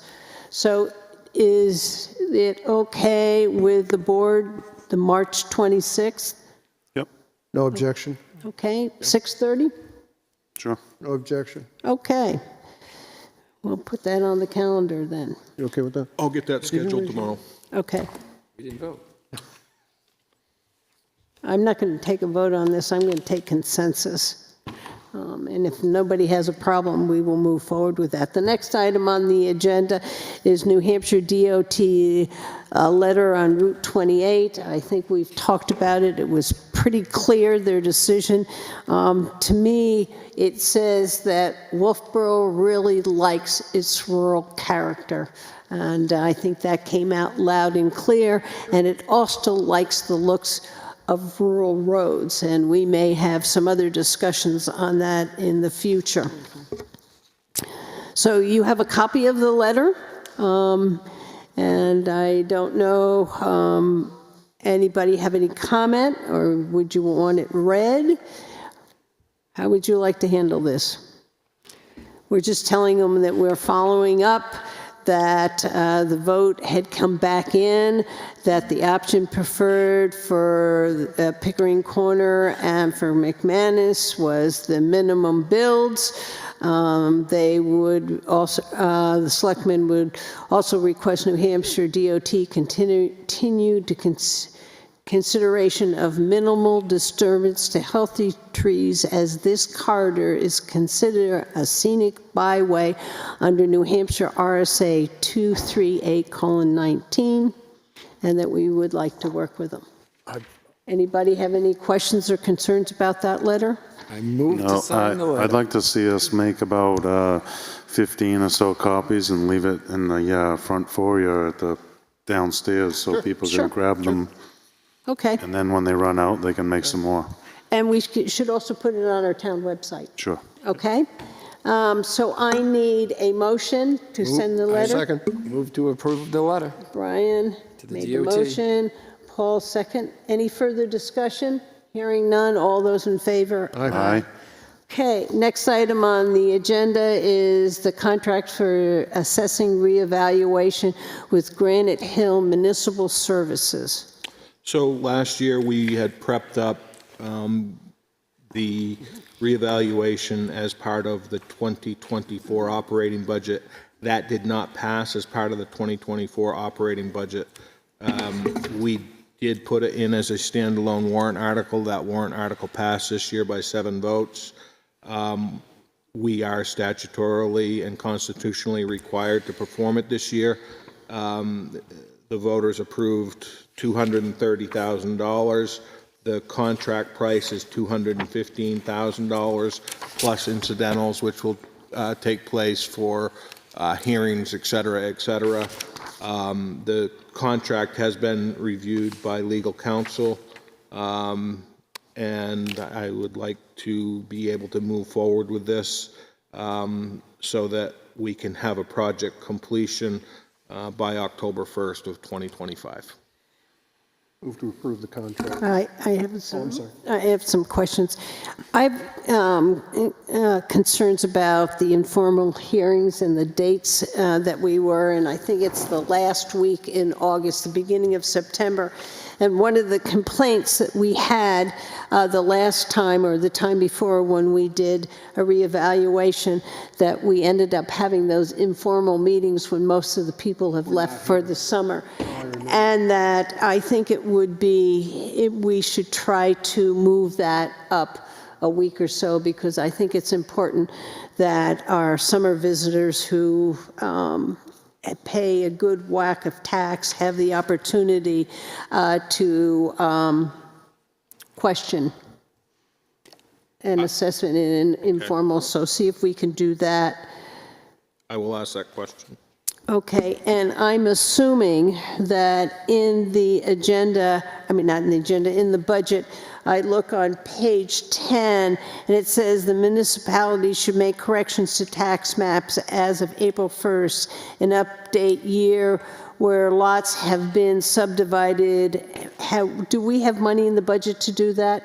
[SPEAKER 1] So is it okay with the board, the March 26th?
[SPEAKER 5] Yep,
[SPEAKER 4] No objection?
[SPEAKER 1] Okay, 6:30?
[SPEAKER 5] sure.
[SPEAKER 4] No objection.
[SPEAKER 1] Okay. We'll put that on the calendar then.
[SPEAKER 4] You okay with that?
[SPEAKER 8] I'll get that scheduled tomorrow.
[SPEAKER 1] Okay.
[SPEAKER 3] We didn't vote.
[SPEAKER 1] I'm not going to take a vote on this. I'm going to take consensus. And if nobody has a problem, we will move forward with that. The next item on the agenda is New Hampshire DOT letter on Route 28. I think we've talked about it. It was pretty clear, their decision. To me, it says that Wolfeboro really likes its rural character. And I think that came out loud and clear. And it also likes the looks of rural roads, and we may have some other discussions on that in the future. So you have a copy of the letter, and I don't know, anybody have any comment, or would you want it read? How would you like to handle this? We're just telling them that we're following up, that the vote had come back in, that the option preferred for Pickering Corner and for McManus was the minimum builds. They would also, the selectmen would also request New Hampshire DOT continue to consideration of minimal disturbance to healthy trees as this corridor is considered a scenic byway under New Hampshire RSA 238:19, and that we would like to work with them. Anybody have any questions or concerns about that letter?
[SPEAKER 3] I move to sign the letter.
[SPEAKER 5] I'd like to see us make about 15 or so copies and leave it in the front foyer at the downstairs so people can grab them.
[SPEAKER 1] Okay.
[SPEAKER 5] And then when they run out, they can make some more.
[SPEAKER 1] And we should also put it on our town website.
[SPEAKER 5] Sure.
[SPEAKER 1] Okay? So I need a motion to send the letter.
[SPEAKER 4] Second.
[SPEAKER 3] Move to approve the letter.
[SPEAKER 1] Brian
[SPEAKER 3] To the
[SPEAKER 1] made the
[SPEAKER 3] DOT.
[SPEAKER 1] motion. Paul, second. Any further discussion? Hearing none. All those in favor?
[SPEAKER 5] Aye.
[SPEAKER 1] Okay, next item on the agenda is the contract for assessing reevaluation with Granite Hill Municipal Services.
[SPEAKER 8] So last year, we had prepped up the reevaluation as part of the 2024 operating budget. That did not pass as part of the 2024 operating budget. We did put it in as a standalone warrant article. That warrant article passed this year by 7 votes. We are statutorily and constitutionally required to perform it this year. The voters approved $230,000. The contract price is $215,000 plus incidentals, which will take place for hearings, et cetera, et cetera. The contract has been reviewed by legal counsel, and I would like to be able to move forward with this so that we can have a project completion by October 1st of 2025.
[SPEAKER 4] Move to approve the contract.
[SPEAKER 1] I have some questions. I have concerns about the informal hearings and the dates that we were, and I think it's the last week in August, the beginning of September. And one of the complaints that we had the last time or the time before when we did a reevaluation, that we ended up having those informal meetings when most of the people have left for the summer. And that I think it would be, we should try to move that up a week or so, because I think it's important that our summer visitors who pay a good whack of tax have the opportunity to question an assessment in an informal. So see if we can do that.
[SPEAKER 8] I will ask that question.
[SPEAKER 1] Okay, and I'm assuming that in the agenda, I mean, not in the agenda, in the budget, I look on page 10, and it says the municipality should make corrections to tax maps as of April 1st, an update year where lots have been subdivided. Do we have money in the budget to do that?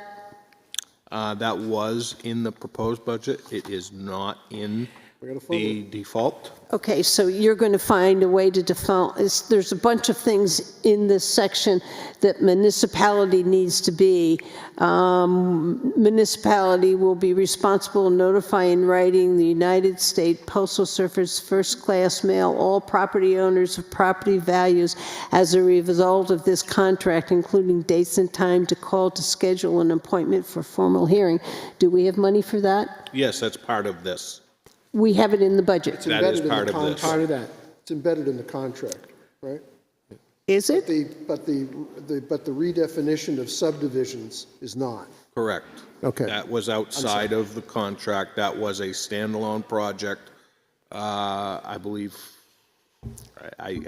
[SPEAKER 8] That was in the proposed budget. It is not in
[SPEAKER 4] We gotta fund
[SPEAKER 8] The
[SPEAKER 4] it.
[SPEAKER 8] default?
[SPEAKER 1] Okay, so you're going to find a way to default. There's a bunch of things in this section that municipality needs to be. Municipality will be responsible to notify in writing the United States Postal Service first-class mail all property owners of property values as a result of this contract, including dates and time to call to schedule an appointment for formal hearing. Do we have money for that?
[SPEAKER 8] Yes, that's part of this.
[SPEAKER 1] We have it in the budget.
[SPEAKER 4] It's
[SPEAKER 8] That is
[SPEAKER 4] embedded in the
[SPEAKER 8] part of this.
[SPEAKER 4] contract.
[SPEAKER 3] Part of that.
[SPEAKER 4] It's embedded in the contract, right?
[SPEAKER 1] Is it?
[SPEAKER 4] But the redefinition of subdivisions is not.
[SPEAKER 8] Correct.
[SPEAKER 4] Okay.
[SPEAKER 8] That was outside of the contract. That was a standalone project. I believe, I'm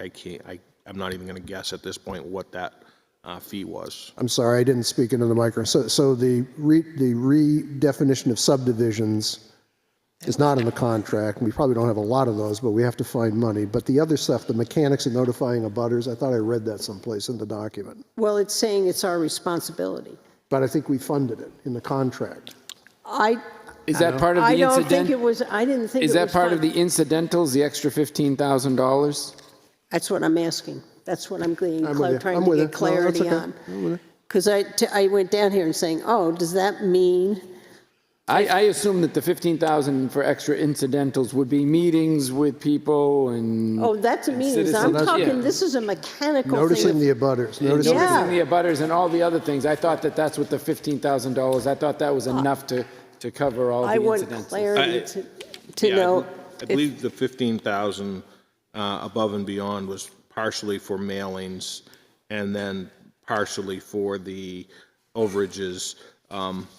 [SPEAKER 8] not even going to guess at this point what that fee was.
[SPEAKER 4] I'm sorry, I didn't speak into the microphone. So the redefinition of subdivisions is not in the contract. We probably don't have a lot of those, but we have to find money. But the other stuff, the mechanics of notifying abutters, I thought I read that someplace in the document.
[SPEAKER 1] Well, it's saying it's our responsibility.
[SPEAKER 4] But I think we funded it in the contract.
[SPEAKER 3] Is that part of the
[SPEAKER 1] I don't
[SPEAKER 3] incident?
[SPEAKER 1] think it was, I didn't think it was.
[SPEAKER 3] Is that part of
[SPEAKER 1] fun-
[SPEAKER 3] the incidentals, the extra $15,000?
[SPEAKER 1] That's what I'm asking. That's what I'm getting,
[SPEAKER 4] I'm with you.
[SPEAKER 1] trying
[SPEAKER 4] I'm
[SPEAKER 1] to
[SPEAKER 4] with
[SPEAKER 1] get
[SPEAKER 4] you. No, that's
[SPEAKER 1] clarity
[SPEAKER 4] okay.
[SPEAKER 1] on.
[SPEAKER 4] I'm with you.
[SPEAKER 1] Because I went down here and saying, oh, does that mean,
[SPEAKER 3] I assume that the 15,000 for extra incidentals would be meetings with people and.
[SPEAKER 1] oh, that's a meeting. I'm
[SPEAKER 3] citizens,
[SPEAKER 1] talking,
[SPEAKER 3] yeah.
[SPEAKER 1] this is a mechanical
[SPEAKER 4] Noticing
[SPEAKER 1] thing.
[SPEAKER 4] the abutters, noticing.
[SPEAKER 1] Yeah.
[SPEAKER 3] Noticing the abutters and all the other things. I thought that that's what the $15,000, I thought that was enough to cover all the
[SPEAKER 1] I want
[SPEAKER 3] incidentals.
[SPEAKER 1] clarity to
[SPEAKER 8] Yeah,
[SPEAKER 1] know.
[SPEAKER 8] I believe the 15,000 above and beyond was partially for mailings and then partially for the overages.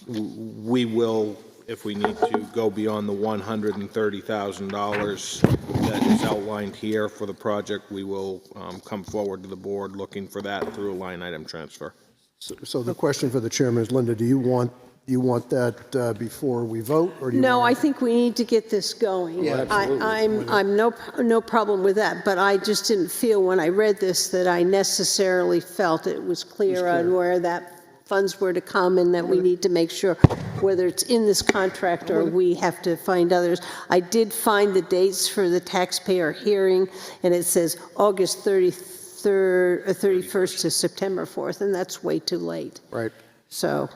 [SPEAKER 8] We will, if we need to, go beyond the $130,000 that is outlined here for the project. We will come forward to the board looking for that through a line item transfer.
[SPEAKER 4] So the question for the chairman is, Linda, do you want that before we vote, or do you
[SPEAKER 1] No,
[SPEAKER 4] want?
[SPEAKER 1] I think we need to get this going.
[SPEAKER 4] Yeah, absolutely.
[SPEAKER 1] I'm no problem with that, but I just didn't feel when I read this that I necessarily felt it was clear on where that funds were to come and that we need to make sure whether it's in this contract or we have to find others. I did find the dates for the taxpayer hearing, and it says August 31st to September 4th, and that's way too late.
[SPEAKER 4] Right.
[SPEAKER 1] So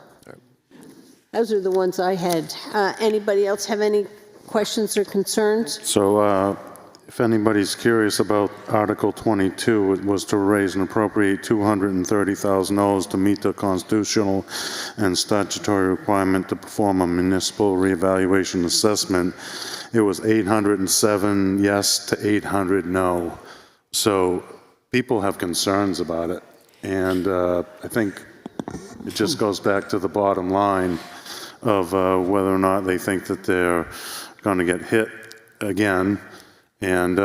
[SPEAKER 1] those are the ones I had. Anybody else have any questions or concerns?
[SPEAKER 5] So if anybody's curious about Article 22, it was to raise and appropriate $230,000 to meet the constitutional and statutory requirement to perform a municipal reevaluation assessment. It was 807 yes to 800 no. So people have concerns about it. And I think it just goes back to the bottom line of whether or not they think that they're going to get hit again. And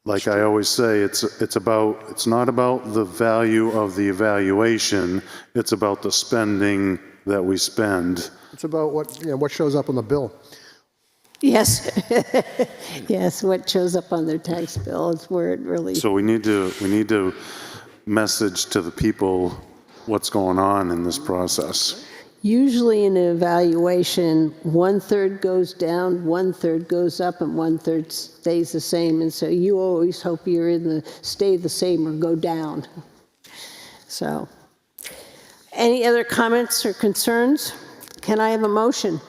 [SPEAKER 5] like I always say, it's not about the value of the evaluation, it's about the spending that we spend.
[SPEAKER 4] It's about what shows up on the bill.
[SPEAKER 1] Yes. Yes, what shows up on their tax bill is where it really.
[SPEAKER 5] So we need to message to the people what's going on in this process.
[SPEAKER 1] Usually in an evaluation, 1/3 goes down, 1/3 goes up, and 1/3 stays the same. And so you always hope you're stay the same or go down. So, any other comments or concerns? Can I have a motion?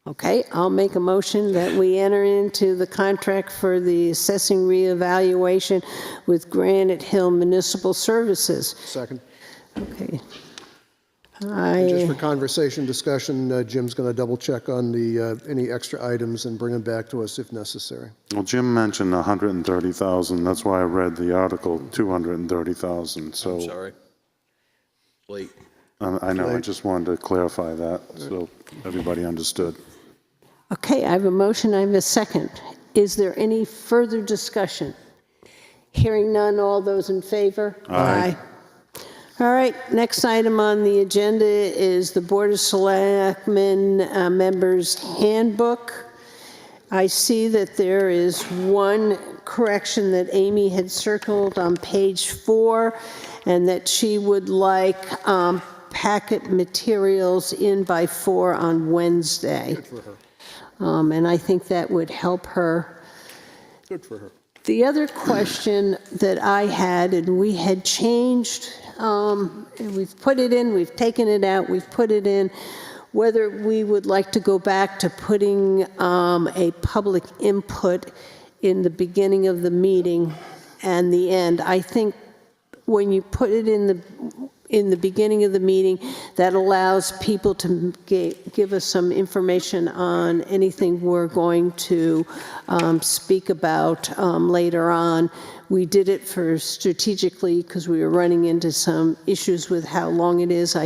[SPEAKER 1] Okay, I'll make a motion that we enter into the contract for the assessing reevaluation with Granite Hill Municipal Services.
[SPEAKER 4] Second.
[SPEAKER 1] Okay.
[SPEAKER 4] And just for conversation, discussion, Jim's going to double check on any extra items and bring them back to us if necessary.
[SPEAKER 5] Well, Jim mentioned 130,000, that's why I read the article, 230,000, so.
[SPEAKER 8] I'm sorry. Late.
[SPEAKER 5] I know, I just wanted to clarify that, so everybody understood.
[SPEAKER 1] Okay, I have a motion, I have a second. Is there any further discussion? Hearing none, all those in favor?
[SPEAKER 5] Aye.
[SPEAKER 1] All right, next item on the agenda is the Board of Selectmen Members Handbook. I see that there is one correction that Amy had circled on page 4, and that she would like packet materials in by 4 on Wednesday.
[SPEAKER 4] Good for her.
[SPEAKER 1] And I think that would help her.
[SPEAKER 4] Good for her.
[SPEAKER 1] The other question that I had, and we had changed, and we've put it in, we've taken it out, we've put it in, whether we would like to go back to putting a public input in the beginning of the meeting and the end. I think when you put it in the beginning of the meeting, that allows people to give us some information on anything we're going to speak about later on. We did it for strategically because we were running into some issues with how long it is.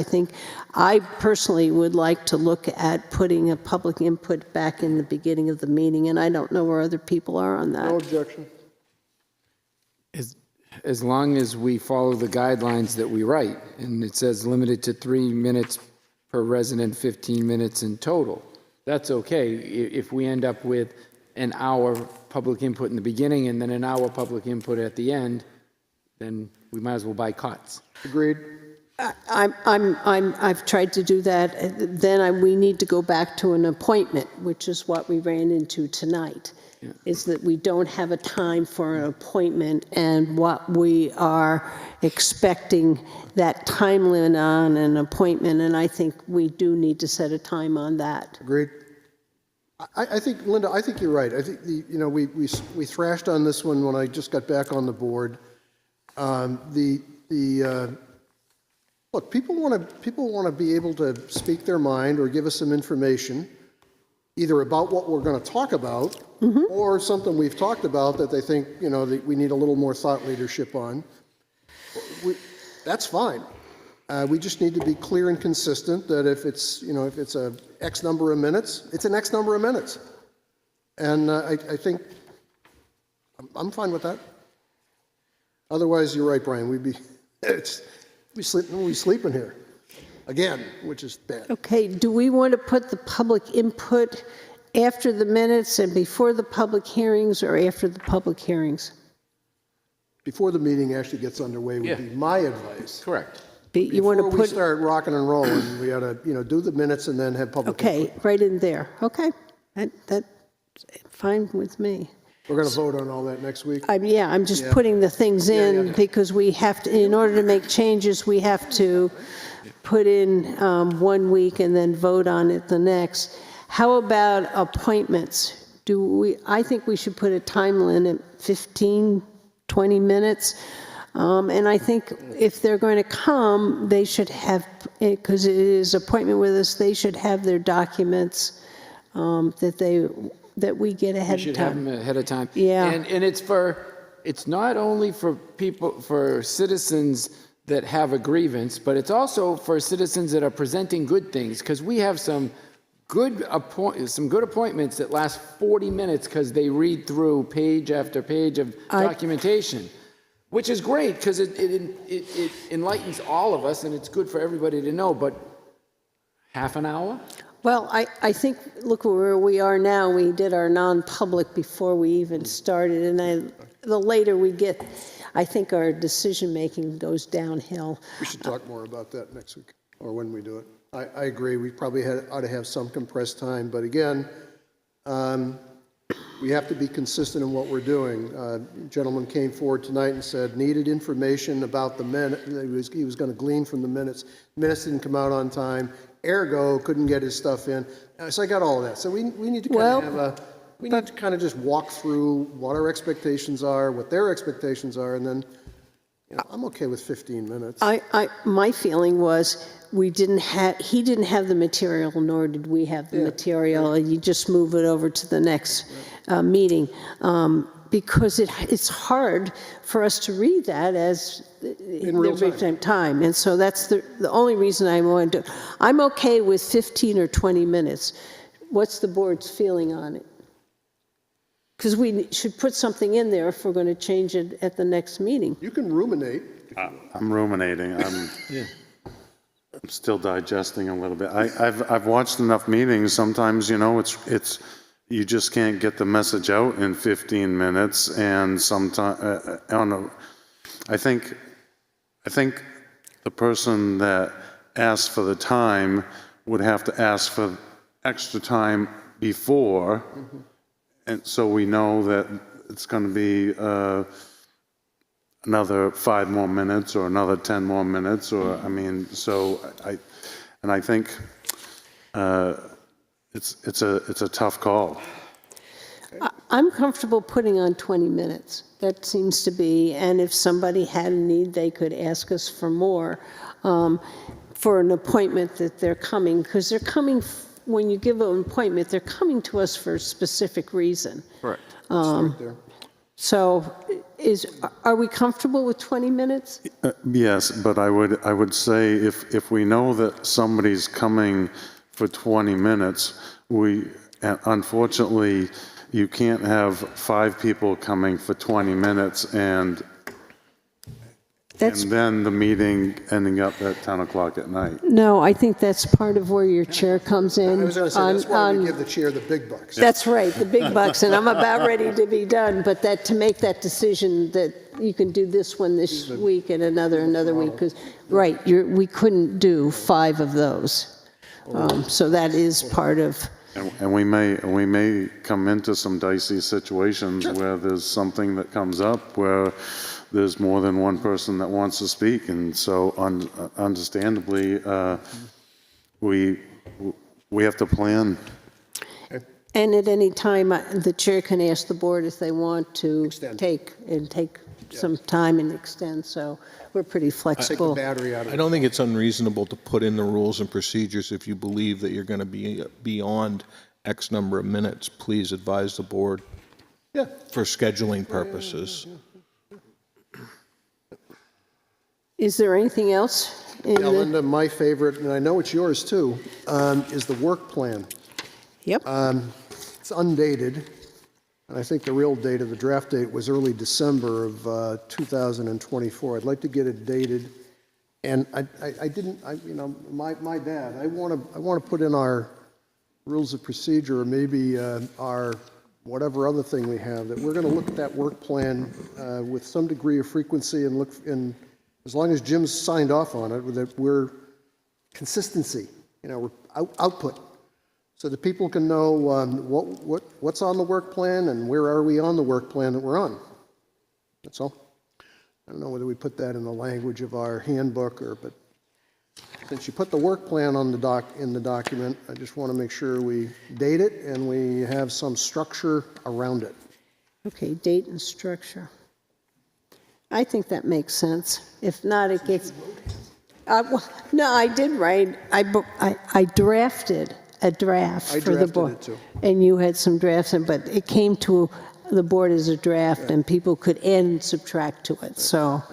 [SPEAKER 1] I personally would like to look at putting a public input back in the beginning of the meeting, and I don't know where other people are on that.
[SPEAKER 4] No objection.
[SPEAKER 3] As long as we follow the guidelines that we write, and it says limited to 3 minutes per resident, 15 minutes in total, that's okay. If we end up with an hour public input in the beginning and then an hour public input at the end, then we might as well buy cots.
[SPEAKER 4] Agreed.
[SPEAKER 1] I've tried to do that. Then we need to go back to an appointment, which is what we ran into tonight. Yeah. Is that we don't have a time for an appointment, and what we are expecting that time limit on an appointment, and I think we do need to set a time on that.
[SPEAKER 4] Agreed. I think, Linda, I think you're right. I think we thrashed on this one when I just got back on the board. Look, people want to be able to speak their mind or give us some information, either about what we're going to talk about, or something we've talked about that they think, that we need a little more thought leadership on. That's fine. We just need to be clear and consistent that if it's a X number of minutes, it's an X number of minutes. And I think I'm fine with that. Otherwise, you're right, Brian. We sleep in here again, which is bad.
[SPEAKER 1] Okay, do we want to put the public input after the minutes and before the public hearings, or after the public hearings?
[SPEAKER 4] Before the meeting actually gets underway would be my advice.
[SPEAKER 3] Correct.
[SPEAKER 1] You want to
[SPEAKER 4] Before we start rocking and rolling, we ought to, do the minutes and then have public input.
[SPEAKER 1] Okay, right in there. Okay, that's fine with me.
[SPEAKER 4] We're going to vote on all that next week.
[SPEAKER 1] I'm just putting the things in because we have to, in order to make changes, we have to put in 1 week and then vote on it the next. How about appointments? I think we should put a time limit, 15, 20 minutes. And I think if they're going to come, they should have, because it is appointment with us, they should have their documents that we get ahead of time.
[SPEAKER 3] We should have them ahead of time.
[SPEAKER 1] Yeah.
[SPEAKER 3] And it's not only for for citizens that have a grievance, but it's also for citizens that are presenting good things, because we have some good appointments that last 40 minutes because they read through page after page of documentation, which is great because it enlightens all of us and it's good for everybody to know, but half an hour?
[SPEAKER 1] Well, I think, look where we are now. We did our non-public before we even started, and the later we get, I think our decision-making goes downhill.
[SPEAKER 4] We should talk more about that next week, or when we do it. I agree, we probably ought to have some compressed time, but again, we have to be consistent in what we're doing. A gentleman came forward tonight and said needed information about the minute. He was going to glean from the minutes. Minutes didn't come out on time. Ergo, couldn't get his stuff in. So I got all of that. So we need to kind of just walk through what our expectations are, what their expectations are, and then I'm okay with 15 minutes.
[SPEAKER 1] My feeling was he didn't have the material, nor did we have the material. You just move it over to the next meeting. Because it's hard for us to read that as in real time. And so that's the only reason I want to do it. I'm okay with 15 or 20 minutes. What's the board's feeling on it? Because we should put something in there if we're going to change it at the next meeting.
[SPEAKER 4] You can ruminate.
[SPEAKER 5] I'm ruminating. I'm still digesting a little bit. I've watched enough meetings. Sometimes, it's you just can't get the message out in 15 minutes, and sometimes I don't know. I think the person that asked for the time would have to ask for extra time before, and so we know that it's going to be another 5 more minutes or another 10 more minutes, or, I mean, so I think it's a tough call.
[SPEAKER 1] I'm comfortable putting on 20 minutes. That seems to be, and if somebody had a need, they could ask us for more, for an appointment that they're coming, because they're coming, when you give an appointment, they're coming to us for a specific reason.
[SPEAKER 4] Correct. Start there.
[SPEAKER 1] So are we comfortable with 20 minutes?
[SPEAKER 5] Yes, but I would say if we know that somebody's coming for 20 minutes, unfortunately, you can't have 5 people coming for 20 minutes and then the meeting ending up at 10 o'clock at night.
[SPEAKER 1] No, I think that's part of where your chair comes in.
[SPEAKER 4] I was going to say, that's why we give the chair the big bucks.
[SPEAKER 1] That's right, the big bucks, and I'm about ready to be done, but to make that decision that you can do this one this week and another week, because, right, we couldn't do 5 of those. So that is part of...
[SPEAKER 5] And we may come into some dicey situations where there's something that comes up where there's more than one person that wants to speak, and so understandably, we have to plan.
[SPEAKER 1] And at any time, the chair can ask the board if they want to take some time and extend, so we're pretty flexible.
[SPEAKER 4] Take the battery out of it.
[SPEAKER 8] I don't think it's unreasonable to put in the rules and procedures if you believe that you're going to be beyond X number of minutes. Please advise the board for scheduling purposes.
[SPEAKER 1] Is there anything else?
[SPEAKER 4] Linda, my favorite, and I know it's yours too, is the work plan.
[SPEAKER 1] Yep.
[SPEAKER 4] It's undated, and I think the real date of the draft date was early December of 2024. I'd like to get it dated, and I didn't, my bad. I want to put in our rules of procedure, or maybe our whatever other thing we have, that we're going to look at that work plan with some degree of frequency and look in. As long as Jim's signed off on it, that we're consistency, we're output, so that people can know what's on the work plan and where are we on the work plan that we're on. That's all. I don't know whether we put that in the language of our handbook but since you put the work plan on in the document, I just want to make sure we date it and we have some structure around it.
[SPEAKER 1] Okay, date and structure. I think that makes sense. If not, it gets... no, I did write. I drafted a draft for the board.
[SPEAKER 4] I drafted it too.
[SPEAKER 1] And you had some drafts, but it came to the board as a draft, and people could add and subtract to it. So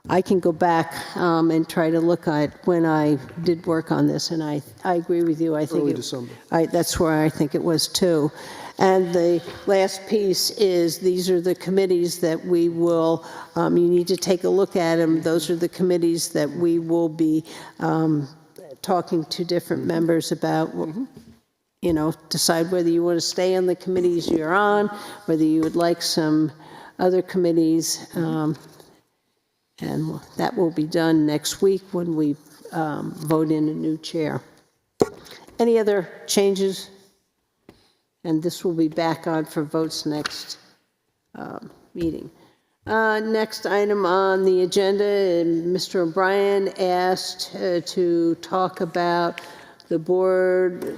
[SPEAKER 1] I can go back and try to look at when I did work on this, and I agree with you. I think
[SPEAKER 4] early December.
[SPEAKER 1] That's where I think it was too. And the last piece is, these are the committees that we will, you need to take a look at them. Those are the committees that we will be talking to different members about, decide whether you want to stay on the committees you're on, whether you would like some other committees, and that will be done next week when we vote in a new chair. Any other changes? And this will be back on for votes next meeting. Next item on the agenda, Mr. O'Brien asked to talk about the board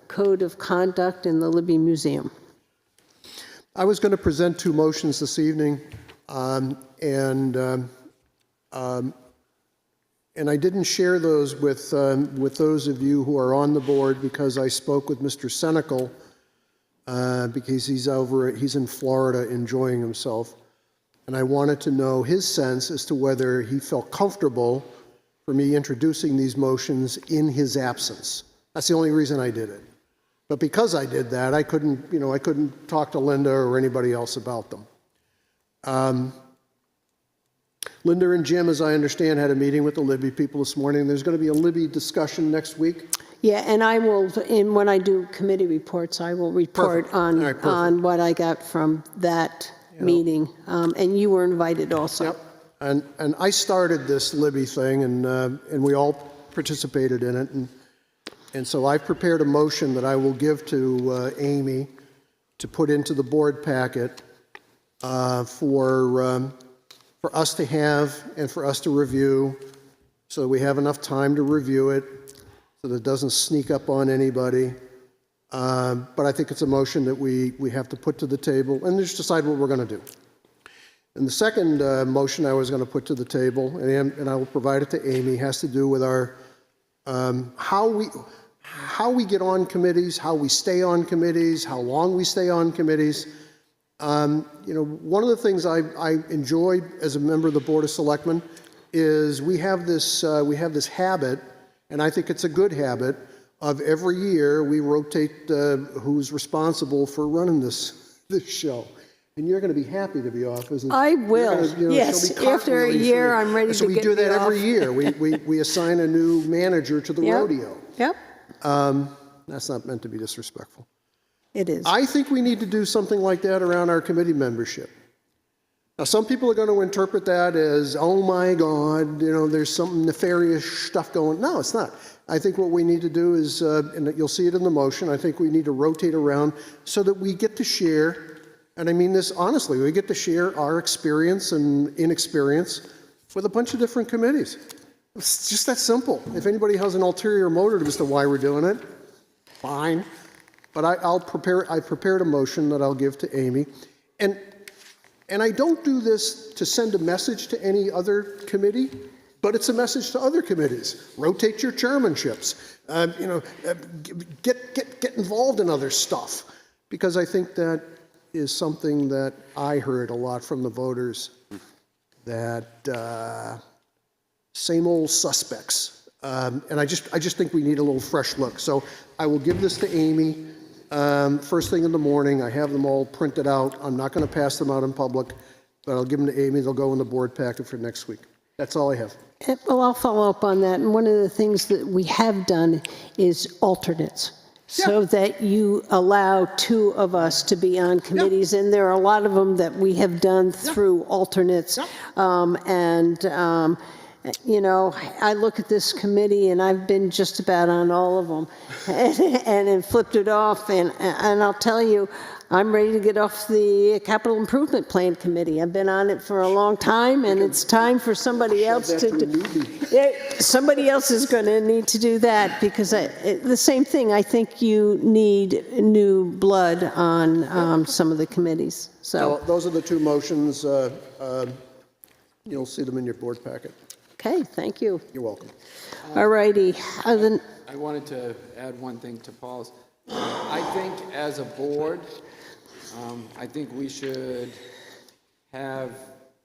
[SPEAKER 1] code of conduct in the Libby Museum.
[SPEAKER 4] I was going to present 2 motions this evening, and I didn't share those with those of you who are on the board because I spoke with Mr. Senecal, because he's in Florida enjoying himself, and I wanted to know his sense as to whether he felt comfortable for me introducing these motions in his absence. That's the only reason I did it. But because I did that, I couldn't talk to Linda or anybody else about them. Linda and Jim, as I understand, had a meeting with the Libby people this morning. There's going to be a Libby discussion next week.
[SPEAKER 1] Yeah, and I will, when I do committee reports, I will report on what I got from that meeting. And you were invited also.
[SPEAKER 4] Yep. and I started this Libby thing, and we all participated in it, and so I've prepared a motion that I will give to Amy to put into the board packet for us to have and for us to review, so that we have enough time to review it, so that it doesn't sneak up on anybody. But I think it's a motion that we have to put to the table and just decide what we're going to do. And the second motion I was going to put to the table, and I will provide it to Amy, has to do with our how we get on committees, how we stay on committees, how long we stay on committees. One of the things I enjoy as a member of the Board of Selectmen is we have this habit, and I think it's a good habit, of every year we rotate who's responsible for running this show. And you're going to be happy to be off, isn't it?
[SPEAKER 1] I will. Yes, after a year, I'm ready to get
[SPEAKER 4] So we do that
[SPEAKER 1] me
[SPEAKER 4] every
[SPEAKER 1] off.
[SPEAKER 4] year. We assign a new manager to the rodeo.
[SPEAKER 1] Yep,
[SPEAKER 4] That's not meant to be disrespectful.
[SPEAKER 1] it is.
[SPEAKER 4] I think we need to do something like that around our committee membership. Now, some people are going to interpret that as, oh my God, there's some nefarious stuff going. No, it's not. I think what we need to do is, and you'll see it in the motion, I think we need to rotate around so that we get to share, and I mean this honestly, we get to share our experience and inexperience with a bunch of different committees. It's just that simple. If anybody has an ulterior motive as to why we're doing it, fine. But I prepared a motion that I'll give to Amy. And I don't do this to send a message to any other committee, but it's a message to other committees. Rotate your chairmanships. Get involved in other stuff. Because I think that is something that I heard a lot from the voters, that same old suspects. And I just think we need a little fresh look. So I will give this to Amy first thing in the morning. I have them all printed out. I'm not going to pass them out in public, but I'll give them to Amy. They'll go in the board packet for next week. That's all I have.
[SPEAKER 1] Well, I'll follow up on that. And one of the things that we have done is alternates, so that you allow two of us to be on committees. And there are a lot of them that we have done through alternates. I look at this committee, and I've been just about on all of them, and then flipped it off. And I'll tell you, I'm ready to get off the Capital Improvement Plan Committee. I've been on it for a long time, and it's time for somebody else to do. Somebody else is going to need to do that, because the same thing. I think you need new blood on some of the committees. So
[SPEAKER 4] those are the two motions. You'll see them in your board packet.
[SPEAKER 1] Okay, thank you.
[SPEAKER 4] You're welcome.
[SPEAKER 1] All righty.
[SPEAKER 3] I wanted to add one thing to Paul's. I think as a board, I think we should have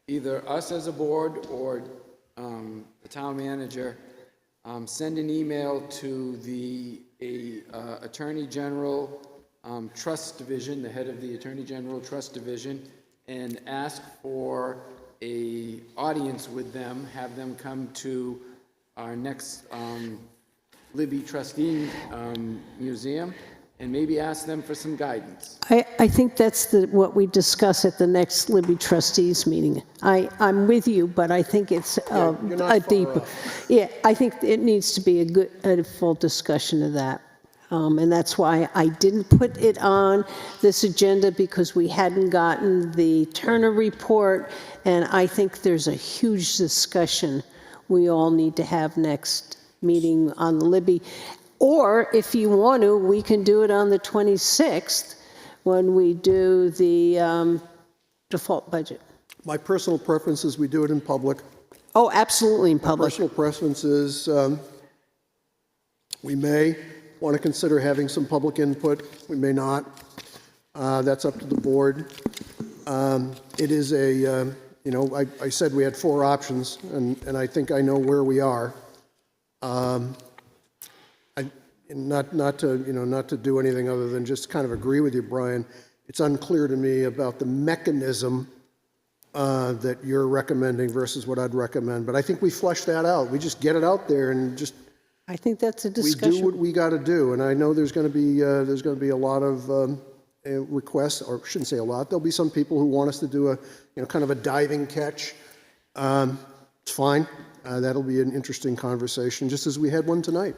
[SPEAKER 3] either us as a board or the town manager send an email to the Attorney General Trust Division, the head of the Attorney General Trust Division, and ask for a audience with them, have them come to our next Libby Trustee Museum, and maybe ask them for some guidance.
[SPEAKER 1] I think that's what we discuss at the next Libby Trustees meeting. I'm with you, but I think it's a deep. Yeah, I think it needs to be a full discussion of that. And that's why I didn't put it on this agenda, because we hadn't gotten the Turner report, and I think there's a huge discussion we all need to have next meeting on the Libby. Or if you want to, we can do it on the 26th when we do the default budget.
[SPEAKER 4] My personal preference is we do it in public.
[SPEAKER 1] Oh, absolutely in public.
[SPEAKER 4] My personal preference is we may want to consider having some public input. We may not. That's up to the board. It is I said we had 4 options, and I think I know where we are. Not to do anything other than just kind of agree with you, Brian. It's unclear to me about the mechanism that you're recommending versus what I'd recommend. But I think we flesh that out. We just get it out there and just.
[SPEAKER 1] I think that's a discussion.
[SPEAKER 4] We do what we got to do, and I know there's going to be a lot of requests, or I shouldn't say a lot. There'll be some people who want us to do a kind of a diving catch. It's fine. That'll be an interesting conversation, just as we had one tonight.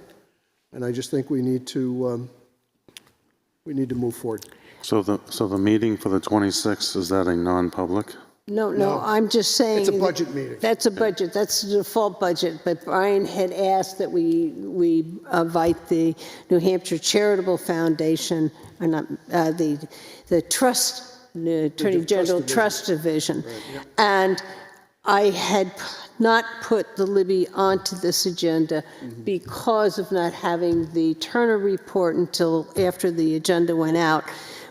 [SPEAKER 4] And I just think we need to move forward.
[SPEAKER 5] So the meeting for the 26th, is that a non-public?
[SPEAKER 1] No, I'm just saying.
[SPEAKER 4] It's a budget meeting.
[SPEAKER 1] That's a budget, that's the default budget, but Brian had asked that we invite the New Hampshire Charitable Foundation, or not, the trust, the Attorney General Trust Division. And I had not put the Libby onto this agenda because of not having the Turner report until after the agenda went out.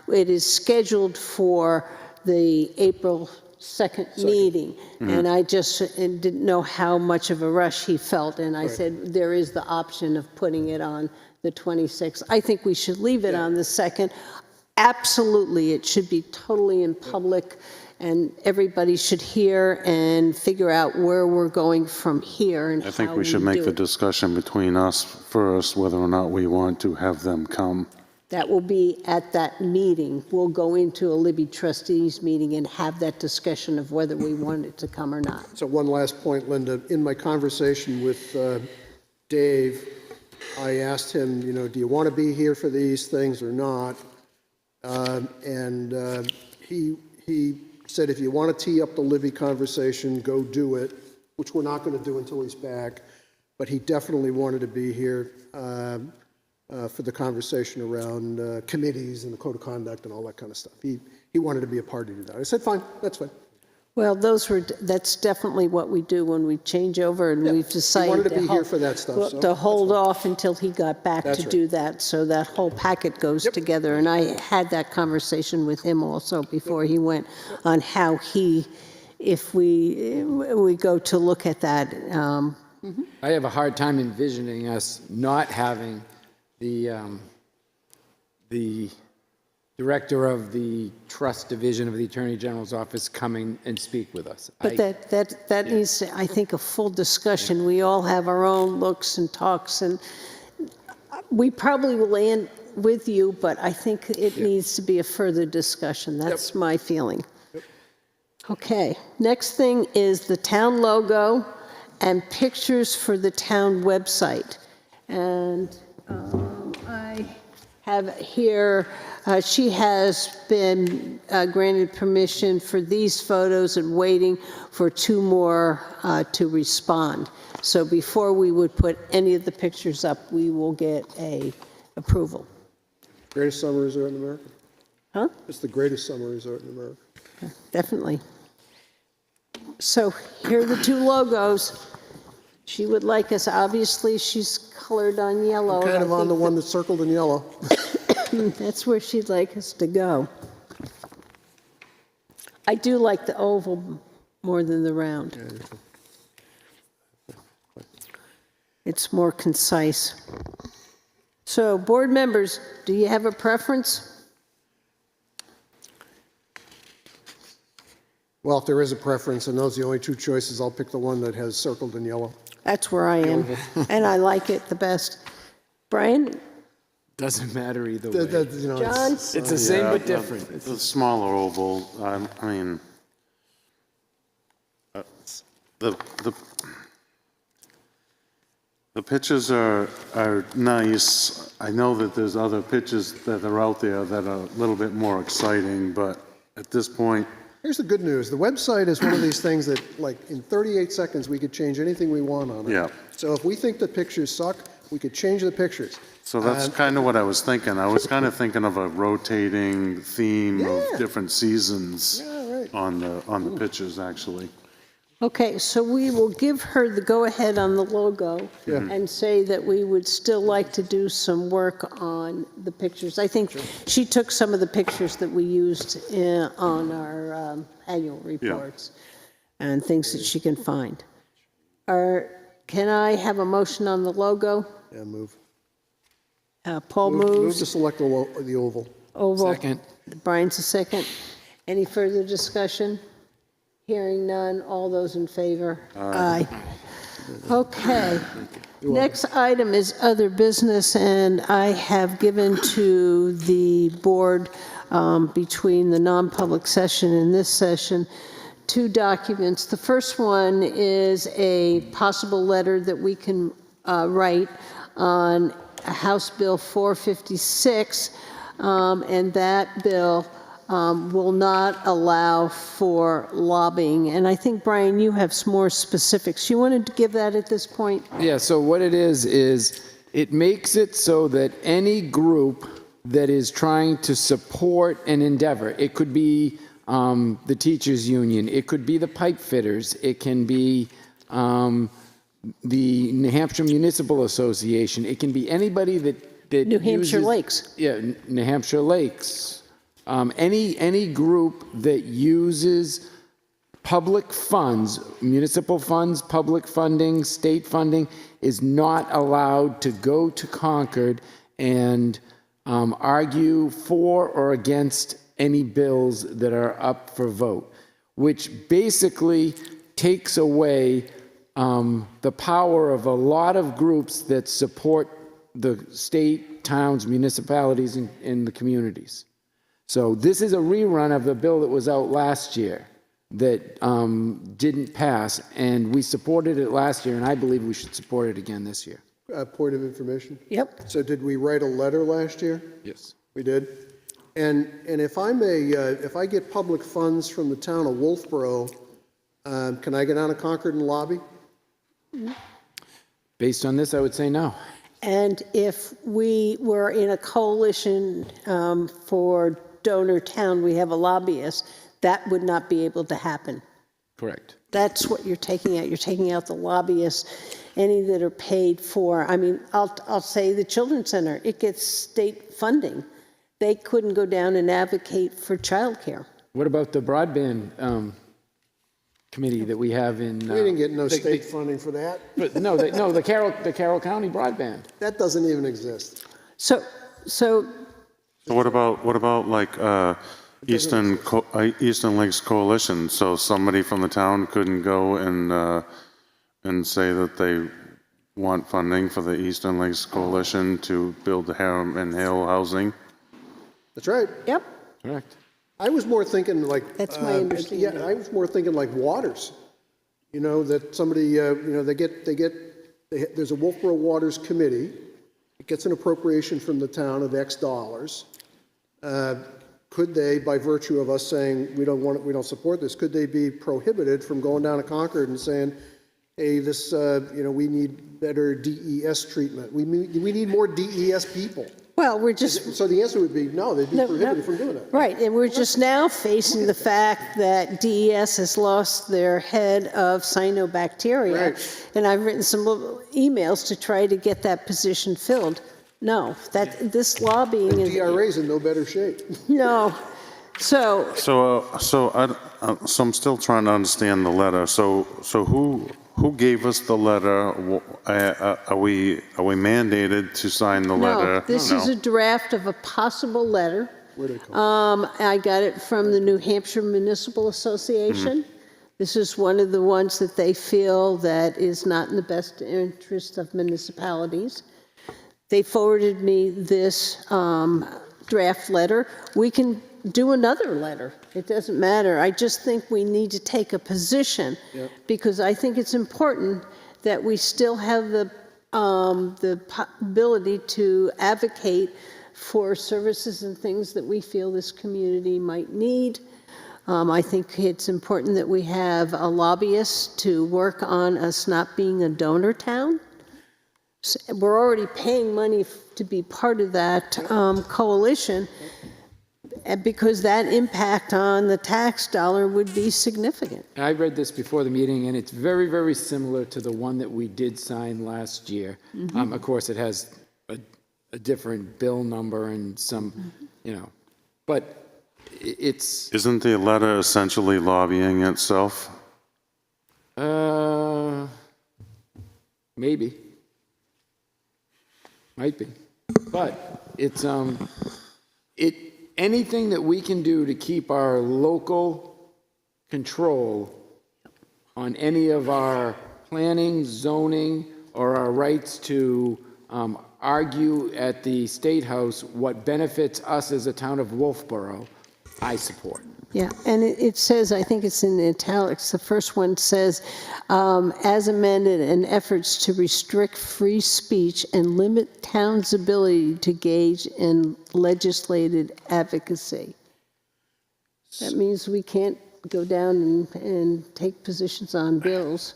[SPEAKER 1] It is scheduled for the April 2nd meeting, and I just didn't know how much of a rush he felt, and I said there is the option of putting it on the 26th. I think we should leave it on the 2nd. Absolutely, it should be totally in public, and everybody should hear and figure out where we're going from here and how
[SPEAKER 5] I think we should make
[SPEAKER 1] do
[SPEAKER 5] the
[SPEAKER 1] it.
[SPEAKER 5] discussion between us first, whether or not we want to have them come.
[SPEAKER 1] That will be at that meeting. We'll go into a Libby trustees meeting and have that discussion of whether we want it to come or not.
[SPEAKER 4] So one last point, Linda. In my conversation with Dave, I asked him, do you want to be here for these things or not? He said, if you want to tee up the Libby conversation, go do it, which we're not going to do until he's back. But he definitely wanted to be here for the conversation around committees and the code of conduct and all that kind of stuff. He wanted to be a party to that. I said, fine, that's fine.
[SPEAKER 1] Well, that's definitely what we do when we change over, and we've decided
[SPEAKER 4] He wanted to be here for that stuff.
[SPEAKER 1] to hold off until he got back
[SPEAKER 4] That's
[SPEAKER 1] to
[SPEAKER 4] right.
[SPEAKER 1] do that, so that whole packet goes together. And I had that conversation with him also before he went on how if we go to look at that.
[SPEAKER 3] I have a hard time envisioning us not having the director of the trust division of the Attorney General's office coming and speak with us.
[SPEAKER 1] But that needs, I think, a full discussion. We all have our own looks and talks, and we probably will end with you, but I think it needs to be a further discussion. That's my feeling. Okay, next thing is the town logo and pictures for the town website. And I have here, she has been granted permission for these photos and waiting for 2 more to respond. So before we would put any of the pictures up, we will get a approval.
[SPEAKER 4] Greatest summer resort in America.
[SPEAKER 1] Huh?
[SPEAKER 4] It's the greatest summer resort in America.
[SPEAKER 1] Definitely. So here are the 2 logos. She would like us, obviously, she's colored on yellow.
[SPEAKER 4] Kind of
[SPEAKER 1] I
[SPEAKER 4] on the
[SPEAKER 1] think
[SPEAKER 4] one that's circled in yellow.
[SPEAKER 1] that's where she'd like us to go. I do like the oval more than the round. It's more concise. So, board members, do you have a preference?
[SPEAKER 4] Well, if there is a preference, and those are the only 2 choices, I'll pick the one that has circled in yellow.
[SPEAKER 1] That's where I am, and I like it the best. Brian?
[SPEAKER 3] Doesn't matter either way.
[SPEAKER 1] John?
[SPEAKER 3] It's the same but different.
[SPEAKER 5] It's a smaller oval. I mean, the pictures are nice. I know that there's other pictures that are out there that are a little bit more exciting, but at this point,
[SPEAKER 4] Here's the good news. The website is one of these things that, like, in 38 seconds, we could change anything we want on it.
[SPEAKER 5] Yeah.
[SPEAKER 4] So if we think the pictures suck, we could change the pictures.
[SPEAKER 5] so that's kind of what I was thinking. I was kind of thinking of a rotating theme of different seasons on the pictures, actually.
[SPEAKER 1] Okay, so we will give her the go-ahead on the logo and say that we would still like to do some work on the pictures. I think she took some of the pictures that we used on our annual reports and things that she can find. Can I have a motion on the logo?
[SPEAKER 4] Yeah, move.
[SPEAKER 1] Paul
[SPEAKER 4] Move
[SPEAKER 1] moves.
[SPEAKER 4] to select the oval.
[SPEAKER 1] Oval.
[SPEAKER 3] Second.
[SPEAKER 1] Brian's a second. Any further discussion? Hearing none, all those in favor? Aye. Okay. Next item is other business, and I have given to the board between the non-public session and this session two documents. The first one is a possible letter that we can write on House Bill 456, and that bill will not allow for lobbying. And I think, Brian, you have some more specifics. You wanted to give that at this point?
[SPEAKER 3] Yeah, so what it is it makes it so that any group that is trying to support an endeavor, it could be the teachers union, it could be the pipe fitters, it can be the New Hampshire Municipal Association, it can be anybody that
[SPEAKER 1] New Hampshire
[SPEAKER 3] uses-
[SPEAKER 1] Lakes.
[SPEAKER 3] Yeah, New Hampshire Lakes. Any group that uses public funds, municipal funds, public funding, state funding, is not allowed to go to Concord and argue for or against any bills that are up for vote, which basically takes away the power of a lot of groups that support the state, towns, municipalities, and the communities. So this is a rerun of the bill that was out last year that didn't pass, and we supported it last year, and I believe we should support it again this year.
[SPEAKER 4] Point of information.
[SPEAKER 1] Yep.
[SPEAKER 4] So did we write a letter last year?
[SPEAKER 3] Yes.
[SPEAKER 4] We did? And if I may, if I get public funds from the town of Wolfeboro, can I get down to Concord and lobby?
[SPEAKER 3] Based on this, I would say no.
[SPEAKER 1] And if we were in a coalition for donor town, we have a lobbyist, that would not be able to happen.
[SPEAKER 3] Correct.
[SPEAKER 1] That's what you're taking out. You're taking out the lobbyists, any that are paid for. I mean, I'll say the Children's Center, it gets state funding. They couldn't go down and advocate for childcare.
[SPEAKER 3] What about the broadband committee that we have in?
[SPEAKER 4] We didn't get no state funding for that.
[SPEAKER 3] But no, the Carroll County broadband.
[SPEAKER 4] That doesn't even exist.
[SPEAKER 1] So
[SPEAKER 5] So what about like Eastern Lakes Coalition? So somebody from the town couldn't go and say that they want funding for the Eastern Lakes Coalition to build the Harem and Hale housing?
[SPEAKER 4] That's right.
[SPEAKER 1] Yep.
[SPEAKER 3] Correct.
[SPEAKER 4] I was more thinking like.
[SPEAKER 1] That's my understanding.
[SPEAKER 4] Yeah, I was more thinking like waters. You know, that somebody, there's a Wolfeboro Waters Committee. It gets an appropriation from the town of X dollars. Could they, by virtue of us saying we don't support this, could they be prohibited from going down to Concord and saying, hey, this, we need better DES treatment. We need more DES people.
[SPEAKER 1] Well, we're just...
[SPEAKER 4] So the answer would be no, they'd be prohibited from doing it.
[SPEAKER 1] Right, and we're just now facing the fact that DES has lost their head of cyanobacteria,
[SPEAKER 4] Right.
[SPEAKER 1] and I've written some little emails to try to get that position filled. No, this lobbying is...
[SPEAKER 4] DRA's in no better shape.
[SPEAKER 1] No, so
[SPEAKER 5] I'm still trying to understand the letter. So who gave us the letter? Are we mandated to sign the letter?
[SPEAKER 1] no, this is a draft of a possible letter.
[SPEAKER 4] Where did it come
[SPEAKER 1] I got it from the New Hampshire Municipal Association. This is one of the ones that they feel that is not in the best interest of municipalities. They forwarded me this draft letter. We can do another letter. It doesn't matter. I just think we need to take a position because I think it's important that we still have the ability to advocate for services and things that we feel this community might need. I think it's important that we have a lobbyist to work on us not being a donor town. We're already paying money to be part of that coalition, because that impact on the tax dollar would be significant.
[SPEAKER 3] I read this before the meeting, and it's very, very similar to the one that we did sign last year. Of course, it has a different bill number and some, but it's...
[SPEAKER 5] Isn't the letter essentially lobbying itself?
[SPEAKER 3] Maybe. Might be. But it's, anything that we can do to keep our local control on any of our planning, zoning, or our rights to argue at the State House what benefits us as a town of Wolfeboro, I support.
[SPEAKER 1] Yeah, and it says, I think it's in italics, the first one says, as amended, and efforts to restrict free speech and limit town's ability to engage in legislated advocacy. That means we can't go down and take positions on bills.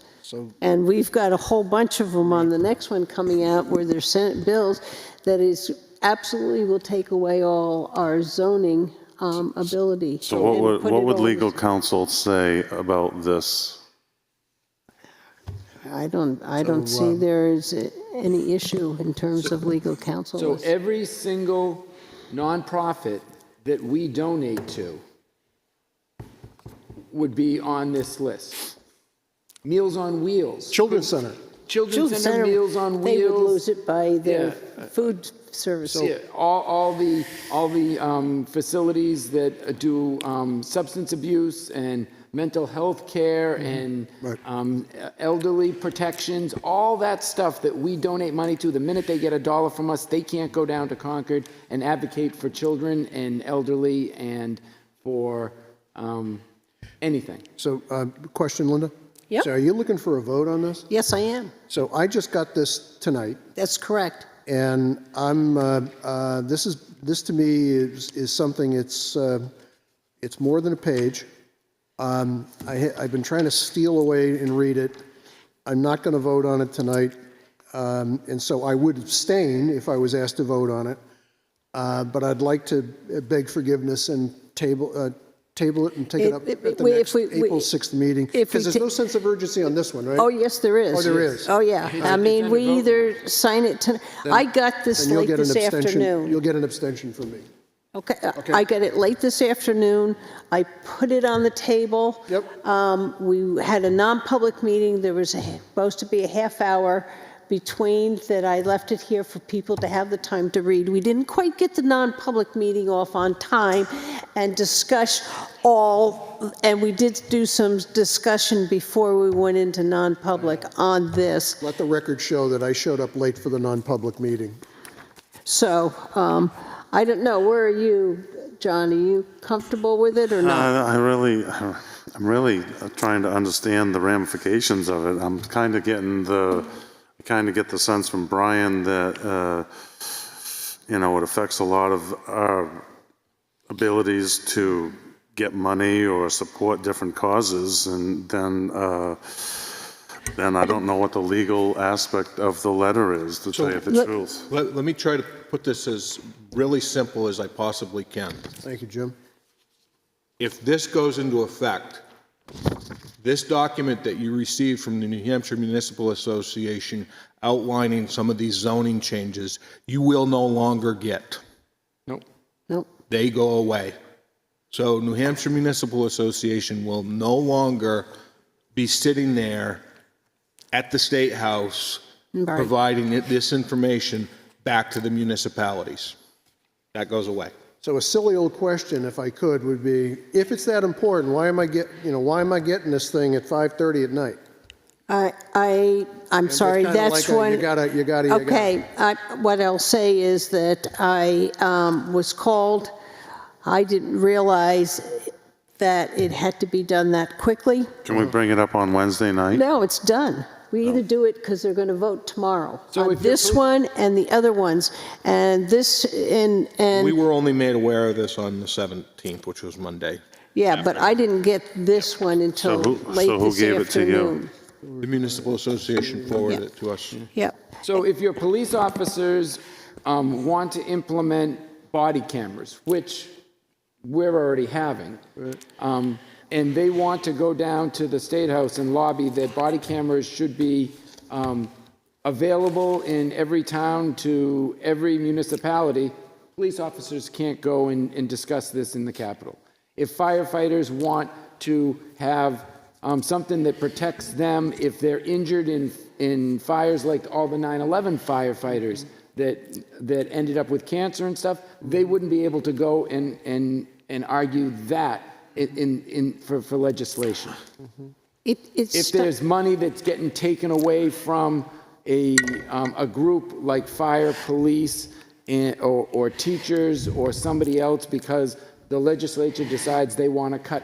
[SPEAKER 1] And we've got a whole bunch of them on the next one coming out where they're Senate bills that is absolutely will take away all our zoning ability.
[SPEAKER 5] So
[SPEAKER 1] and put
[SPEAKER 5] what
[SPEAKER 1] it
[SPEAKER 5] would
[SPEAKER 1] all-
[SPEAKER 5] legal counsel say about this?
[SPEAKER 1] I don't see there is any issue in terms of legal counsel.
[SPEAKER 3] So every single nonprofit that we donate to would be on this list. Meals on Wheels.
[SPEAKER 4] Children's Center.
[SPEAKER 3] Children's Center, Meals on Wheels.
[SPEAKER 1] They would lose it by their
[SPEAKER 3] Yeah.
[SPEAKER 1] food service.
[SPEAKER 3] Yeah, all the facilities that do substance abuse and mental health care and elderly protections, all that stuff that we donate money to, the minute they get $1 from us, they can't go down to Concord and advocate for children and elderly and for anything.
[SPEAKER 4] So, question, Linda?
[SPEAKER 1] Yep.
[SPEAKER 4] So are you looking for a vote on this?
[SPEAKER 1] Yes, I am.
[SPEAKER 4] So I just got this tonight,
[SPEAKER 1] That's correct.
[SPEAKER 4] and I'm, this to me is something, it's more than a page. I've been trying to steal away and read it. I'm not going to vote on it tonight, and so I would abstain if I was asked to vote on it. But I'd like to beg forgiveness and table it and take it up at the next April 6th meeting, because there's no sense of urgency on this one, right?
[SPEAKER 1] Oh, yes, there is.
[SPEAKER 4] Oh, there is.
[SPEAKER 1] Oh, yeah. I mean, we either sign it tonight. I got this
[SPEAKER 4] Then you'll
[SPEAKER 1] late
[SPEAKER 4] get an
[SPEAKER 1] this
[SPEAKER 4] abstention.
[SPEAKER 1] afternoon.
[SPEAKER 4] You'll get an abstention from me.
[SPEAKER 1] Okay, I got it late this afternoon. I put it on the table.
[SPEAKER 4] Yep.
[SPEAKER 1] We had a non-public meeting. There was supposed to be a half hour between that. I left it here for people to have the time to read. We didn't quite get the non-public meeting off on time and discuss all, and we did do some discussion before we went into non-public on this.
[SPEAKER 4] Let the record show that I showed up late for the non-public meeting.
[SPEAKER 1] So, I don't know, where are you, John? Are you comfortable with it or not?
[SPEAKER 5] I'm really trying to understand the ramifications of it. I'm kind of getting get the sense from Brian that, it affects a lot of our abilities to get money or support different causes, and then I don't know what the legal aspect of the letter is, to tell you the truth.
[SPEAKER 8] Let me try to put this as really simple as I possibly can.
[SPEAKER 4] Thank you, Jim.
[SPEAKER 8] If this goes into effect, this document that you received from the New Hampshire Municipal Association outlining some of these zoning changes, you will no longer get.
[SPEAKER 1] Nope.
[SPEAKER 8] They go away. So New Hampshire Municipal Association will no longer be sitting there at the State House
[SPEAKER 1] Right.
[SPEAKER 8] providing this information back to the municipalities. That goes away.
[SPEAKER 4] So a silly old question, if I could, would be, if it's that important, why am I getting this thing at 5:30 at night?
[SPEAKER 1] I'm sorry,
[SPEAKER 4] kinda
[SPEAKER 1] that's
[SPEAKER 4] like
[SPEAKER 1] one.
[SPEAKER 4] you gotta.
[SPEAKER 1] Okay, what I'll say is that I was called, I didn't realize that it had to be done that quickly.
[SPEAKER 5] Can we bring it up on Wednesday night?
[SPEAKER 1] No, it's done. We either do it because they're going to vote tomorrow.
[SPEAKER 3] So
[SPEAKER 1] on
[SPEAKER 3] if you're
[SPEAKER 1] this one and the other ones, and this, and
[SPEAKER 8] We were only made aware of this on the 17th, which was Monday.
[SPEAKER 1] yeah, but I didn't get this one until late
[SPEAKER 5] so who
[SPEAKER 1] this
[SPEAKER 5] gave it to you?
[SPEAKER 1] afternoon.
[SPEAKER 8] The Municipal Association forwarded it to us.
[SPEAKER 1] Yep.
[SPEAKER 3] So if your police officers want to implement body cameras, which we're already having, and they want to go down to the State House and lobby that body cameras should be available in every town to every municipality, police officers can't go and discuss this in the Capitol. If firefighters want to have something that protects them if they're injured in fires like all the 9/11 firefighters that ended up with cancer and stuff, they wouldn't be able to go and argue that for legislation. If there's money that's getting taken away from a group like fire, police, or teachers or somebody else because the legislature decides they want to cut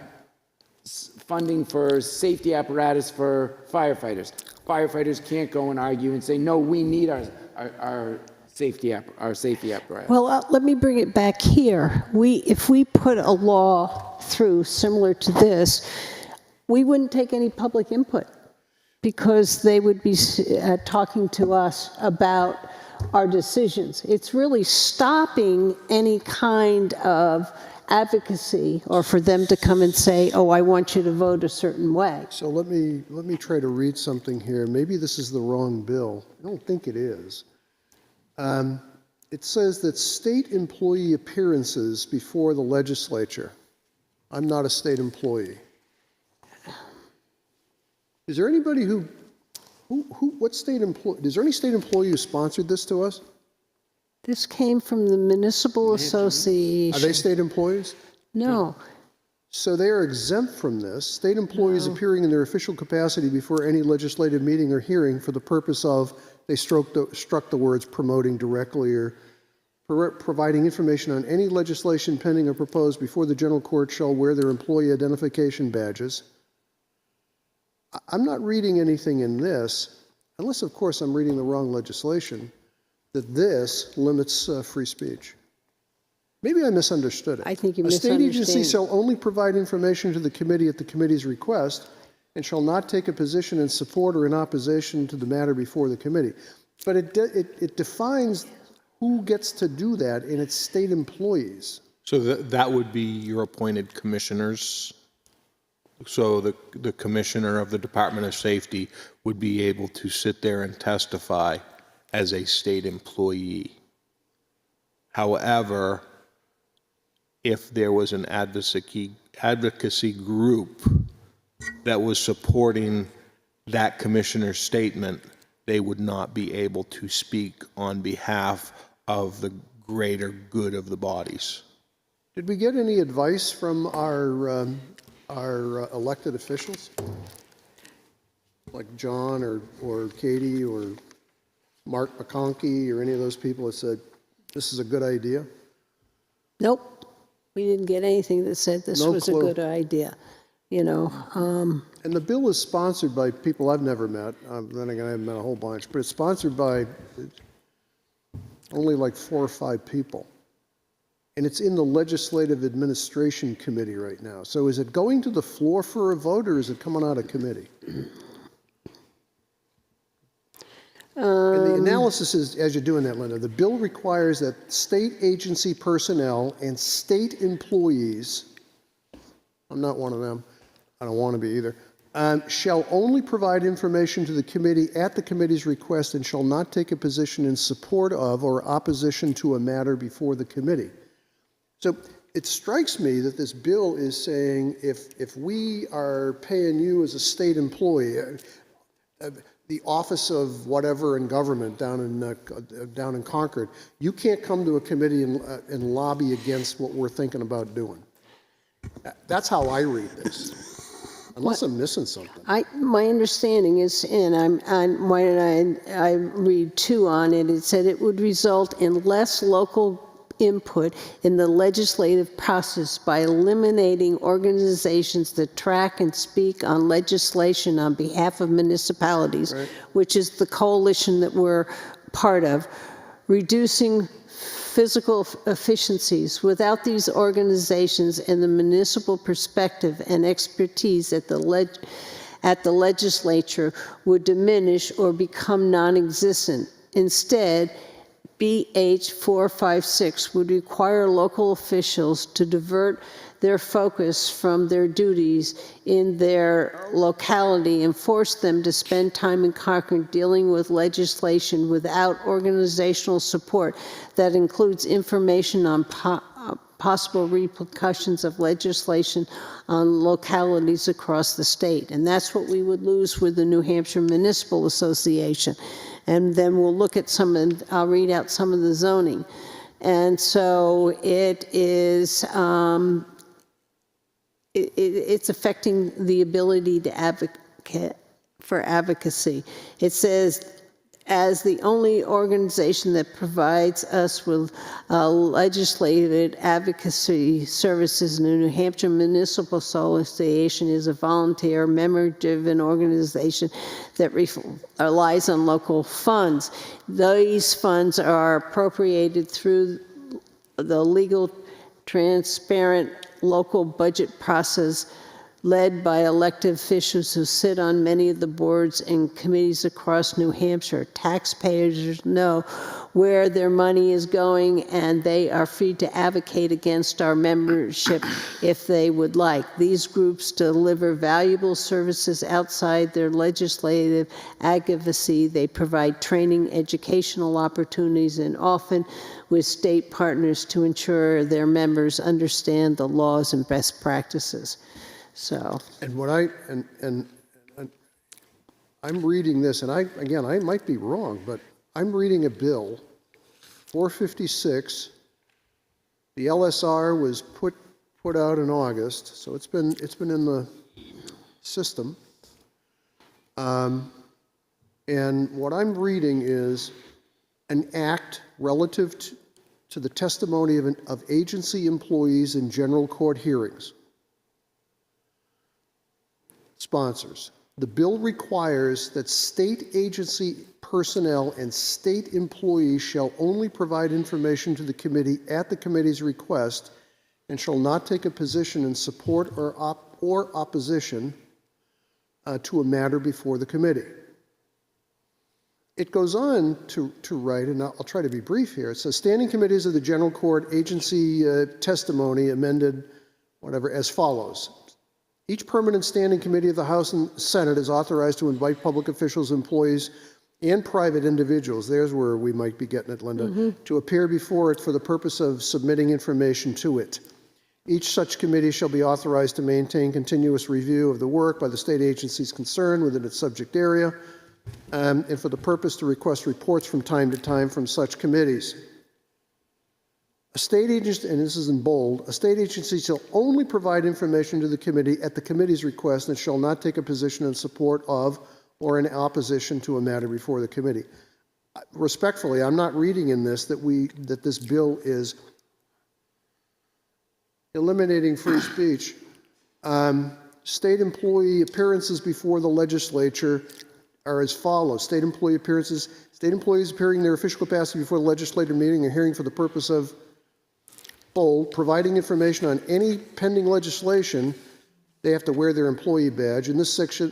[SPEAKER 3] funding for safety apparatus for firefighters. Firefighters can't go and argue and say, no, we need our safety apparatus.
[SPEAKER 1] Well, let me bring it back here. If we put a law through similar to this, we wouldn't take any public input because they would be talking to us about our decisions. It's really stopping any kind of advocacy or for them to come and say, oh, I want you to vote a certain way.
[SPEAKER 4] So let me try to read something here. Maybe this is the wrong bill. I don't think it is. It says that state employee appearances before the legislature. I'm not a state employee. Is there anybody what state employee, is there any state employee who sponsored this to us?
[SPEAKER 1] This came from the Municipal Association.
[SPEAKER 4] Are they state employees?
[SPEAKER 1] No.
[SPEAKER 4] So they are exempt from this. State employees appearing in their official capacity before any legislative meeting or hearing for the purpose of, they struck the words promoting directly or providing information on any legislation pending or proposed before the general court shall wear their employee identification badges. I'm not reading anything in this, unless of course I'm reading the wrong legislation, that this limits free speech. Maybe I misunderstood it.
[SPEAKER 1] I think you
[SPEAKER 4] A state agency
[SPEAKER 1] misunderstand.
[SPEAKER 4] shall only provide information to the committee at the committee's request and shall not take a position in support or in opposition to the matter before the committee. But it defines who gets to do that, and it's state employees.
[SPEAKER 8] So that would be your appointed commissioners? So the commissioner of the Department of Safety would be able to sit there and testify as a state employee. However, if there was an advocacy group that was supporting that commissioner's statement, they would not be able to speak on behalf of the greater good of the bodies.
[SPEAKER 4] Did we get any advice from our elected officials? Like John or Katie or Mark McConkey or any of those people that said, this is a good idea?
[SPEAKER 1] Nope. We didn't get anything that said this
[SPEAKER 4] No
[SPEAKER 1] was
[SPEAKER 4] clue.
[SPEAKER 1] a good idea, you know.
[SPEAKER 4] And the bill is sponsored by people I've never met. Then again, I haven't met a whole bunch, but it's sponsored by only like 4 or 5 people. And it's in the Legislative Administration Committee right now. So is it going to the floor for a vote, or is it coming out of committee? And the analysis is, as you're doing that, Linda, the bill requires that state agency personnel and state employees, I'm not one of them, I don't want to be either, shall only provide information to the committee at the committee's request and shall not take a position in support of or opposition to a matter before the committee. So it strikes me that this bill is saying if we are paying you as a state employee, the office of whatever in government down in Concord, you can't come to a committee and lobby against what we're thinking about doing. That's how I read this, unless I'm missing something.
[SPEAKER 1] My understanding is, and I read 2 on it, it said it would result in less local input in the legislative process by eliminating organizations that track and speak on legislation on behalf of municipalities,
[SPEAKER 4] Right.
[SPEAKER 1] which is the coalition that we're part of, reducing physical efficiencies. Without these organizations and the municipal perspective and expertise at the legislature would diminish or become non-existent. Instead, BH 456 would require local officials to divert their focus from their duties in their locality and force them to spend time in Concord dealing with legislation without organizational support that includes information on possible repercussions of legislation on localities across the state. And that's what we would lose with the New Hampshire Municipal Association. And then we'll look at I'll read out some of the zoning. And so it is, it's affecting the ability to advocate for advocacy. It says as the only organization that provides us with legislative advocacy services, the New Hampshire Municipal Association is a volunteer, member-driven organization that relies on local funds. These funds are appropriated through the legal, transparent local budget process led by elected officials who sit on many of the boards and committees across New Hampshire. Taxpayers know where their money is going, and they are free to advocate against our membership if they would like. These groups deliver valuable services outside their legislative advocacy. They provide training, educational opportunities, and often with state partners to ensure their members understand the laws and best practices. So,
[SPEAKER 4] And what and I'm reading this, and I might be wrong, but I'm reading a bill, 456. The LSR was put out in August, so it's been in the system. And what I'm reading is an act relative to the testimony of agency employees in general court hearings. Sponsors. The bill requires that state agency personnel and state employees shall only provide information to the committee at the committee's request and shall not take a position in support or opposition to a matter before the committee. It goes on to write, and I'll try to be brief here. It says, standing committees of the general court agency testimony amended, whatever, as follows. Each permanent standing committee of the House and Senate is authorized to invite public officials, employees, and private individuals, there's where we might be getting it, Linda, to appear before it for the purpose of submitting information to it. Each such committee shall be authorized to maintain continuous review of the work by the state agencies concerned within its subject area, and for the purpose to request reports from time to time from such committees. A state agency, and this is in bold, a state agency shall only provide information to the committee at the committee's request and shall not take a position in support of or in opposition to a matter before the committee. Respectfully, I'm not reading in this that this bill is eliminating free speech. State employee appearances before the legislature are as follows. State employee appearances, state employees appearing in their official capacity before the legislative meeting or hearing for the purpose of providing information on any pending legislation. They have to wear their employee badge. In this section,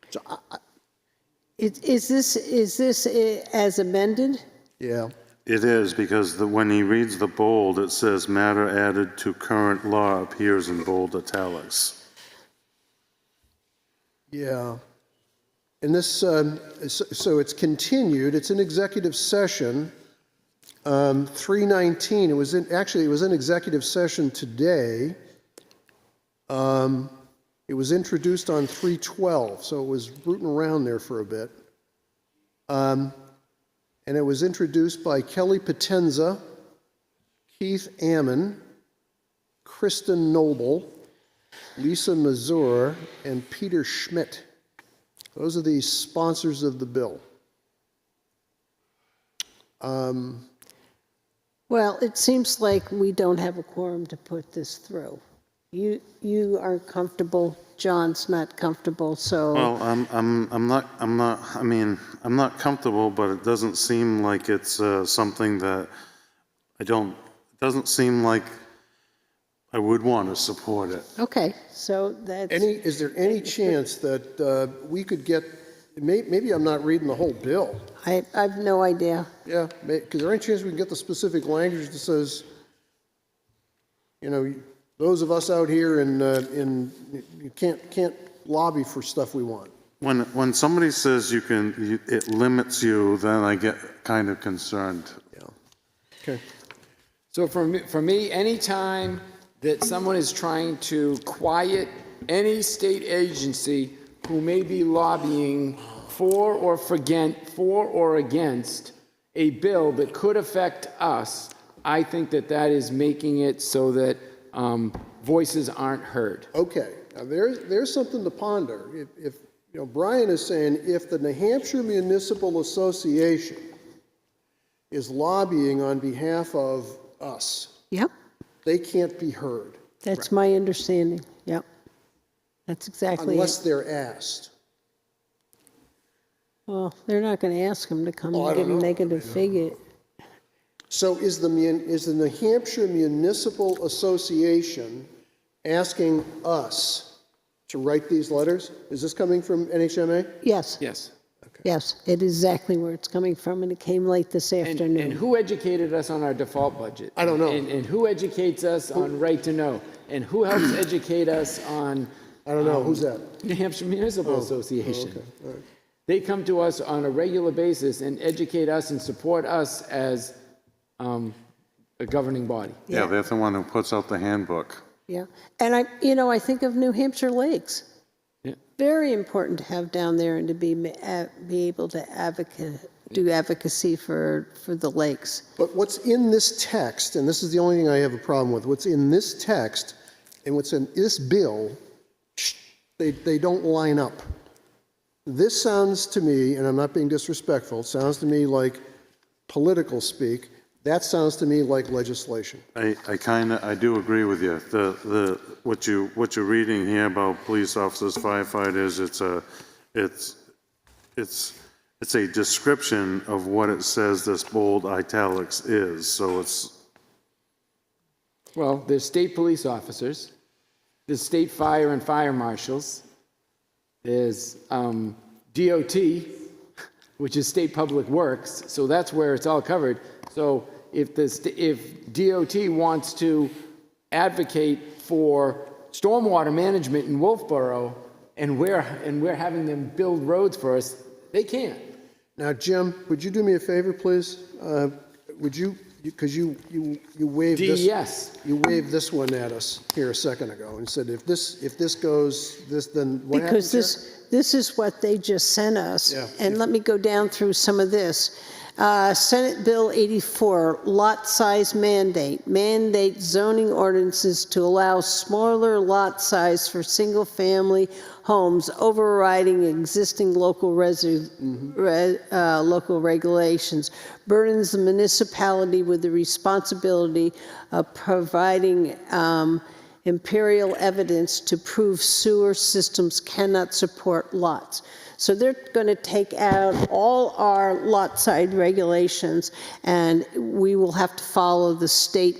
[SPEAKER 4] so
[SPEAKER 1] is this as amended?
[SPEAKER 4] Yeah.
[SPEAKER 5] It is, because when he reads the bold, it says matter added to current law appears in bold italics.
[SPEAKER 4] Yeah. And this, so it's continued. It's in executive session. 319. It was in executive session today. It was introduced on 312, so it was rooting around there for a bit. And it was introduced by Kelly Potenza, Keith Ammon, Kristen Noble, Lisa Mazur, and Peter Schmidt. Those are the sponsors of the bill.
[SPEAKER 1] Well, it seems like we don't have a quorum to put this through. You are comfortable, John's not comfortable, so.
[SPEAKER 5] Well, I'm not comfortable, but it doesn't seem like it's something that it doesn't seem like I would want to support it.
[SPEAKER 1] Okay, so that's.
[SPEAKER 4] Is there any chance that we could get, maybe I'm not reading the whole bill.
[SPEAKER 1] I have no idea.
[SPEAKER 4] Yeah, is there any chance we can get the specific language that says, those of us out here you can't lobby for stuff we want?
[SPEAKER 5] When somebody says it limits you, then I get kind of concerned.
[SPEAKER 4] Yeah. Okay.
[SPEAKER 3] So for me, anytime that someone is trying to quiet any state agency who may be lobbying for or against a bill that could affect us, I think that is making it so that voices aren't heard.
[SPEAKER 4] Okay. Now there's something to ponder. Brian is saying if the New Hampshire Municipal Association is lobbying on behalf of us,
[SPEAKER 1] Yep,
[SPEAKER 4] they can't be heard
[SPEAKER 1] that's my understanding. Yep. That's exactly
[SPEAKER 4] unless
[SPEAKER 1] it.
[SPEAKER 4] they're asked.
[SPEAKER 1] Well, they're not going to ask them to come
[SPEAKER 4] Oh, I
[SPEAKER 1] and give
[SPEAKER 4] don't
[SPEAKER 1] a
[SPEAKER 4] know.
[SPEAKER 1] negative figure.
[SPEAKER 4] So is the New Hampshire Municipal Association asking us to write these letters? Is this coming from NHMA?
[SPEAKER 1] Yes,
[SPEAKER 3] Yes.
[SPEAKER 1] yes, it is exactly where it's coming from, and it came late this afternoon.
[SPEAKER 3] And who educated us on our default budget?
[SPEAKER 4] I don't know.
[SPEAKER 3] And who educates us on right to know? And who helps educate us on?
[SPEAKER 4] I don't know. Who's that?
[SPEAKER 3] New Hampshire Municipal Association.
[SPEAKER 4] okay. All right.
[SPEAKER 3] They come to us on a regular basis and educate us and support us as a governing body.
[SPEAKER 5] Yeah, they're the one who puts out the handbook.
[SPEAKER 1] Yeah, and I think of New Hampshire lakes.
[SPEAKER 3] Yeah.
[SPEAKER 1] Very important to have down there and to be able to do advocacy for the lakes.
[SPEAKER 4] But what's in this text, and this is the only thing I have a problem with, what's in this text and what's in this bill, they don't line up. This sounds to me, and I'm not being disrespectful, it sounds to me like political speak. That sounds to me like legislation.
[SPEAKER 5] I do agree with you. What you're reading here about police officers, firefighters, it's a description of what it says this bold italics is. So it's.
[SPEAKER 3] Well, there's state police officers, there's state fire and fire marshals, there's DOT, which is State Public Works, so that's where it's all covered. So if DOT wants to advocate for stormwater management in Wolfeboro, and we're having them build roads for us, they can't.
[SPEAKER 4] Now, Jim, would you do me a favor, please? Would you, because you waved this.
[SPEAKER 3] DES.
[SPEAKER 4] You waved this one at us here a second ago and said, if this goes, then what
[SPEAKER 1] Because
[SPEAKER 4] happens here?
[SPEAKER 1] this is what they just sent us.
[SPEAKER 4] Yeah.
[SPEAKER 1] And let me go down through some of this. Senate Bill 84, lot size mandate zoning ordinances to allow smaller lot size for single-family homes, overriding existing local local regulations, burdens the municipality with the responsibility of providing imperial evidence to prove sewer systems cannot support lots. So they're going to take out all our lot side regulations, and we will have to follow the state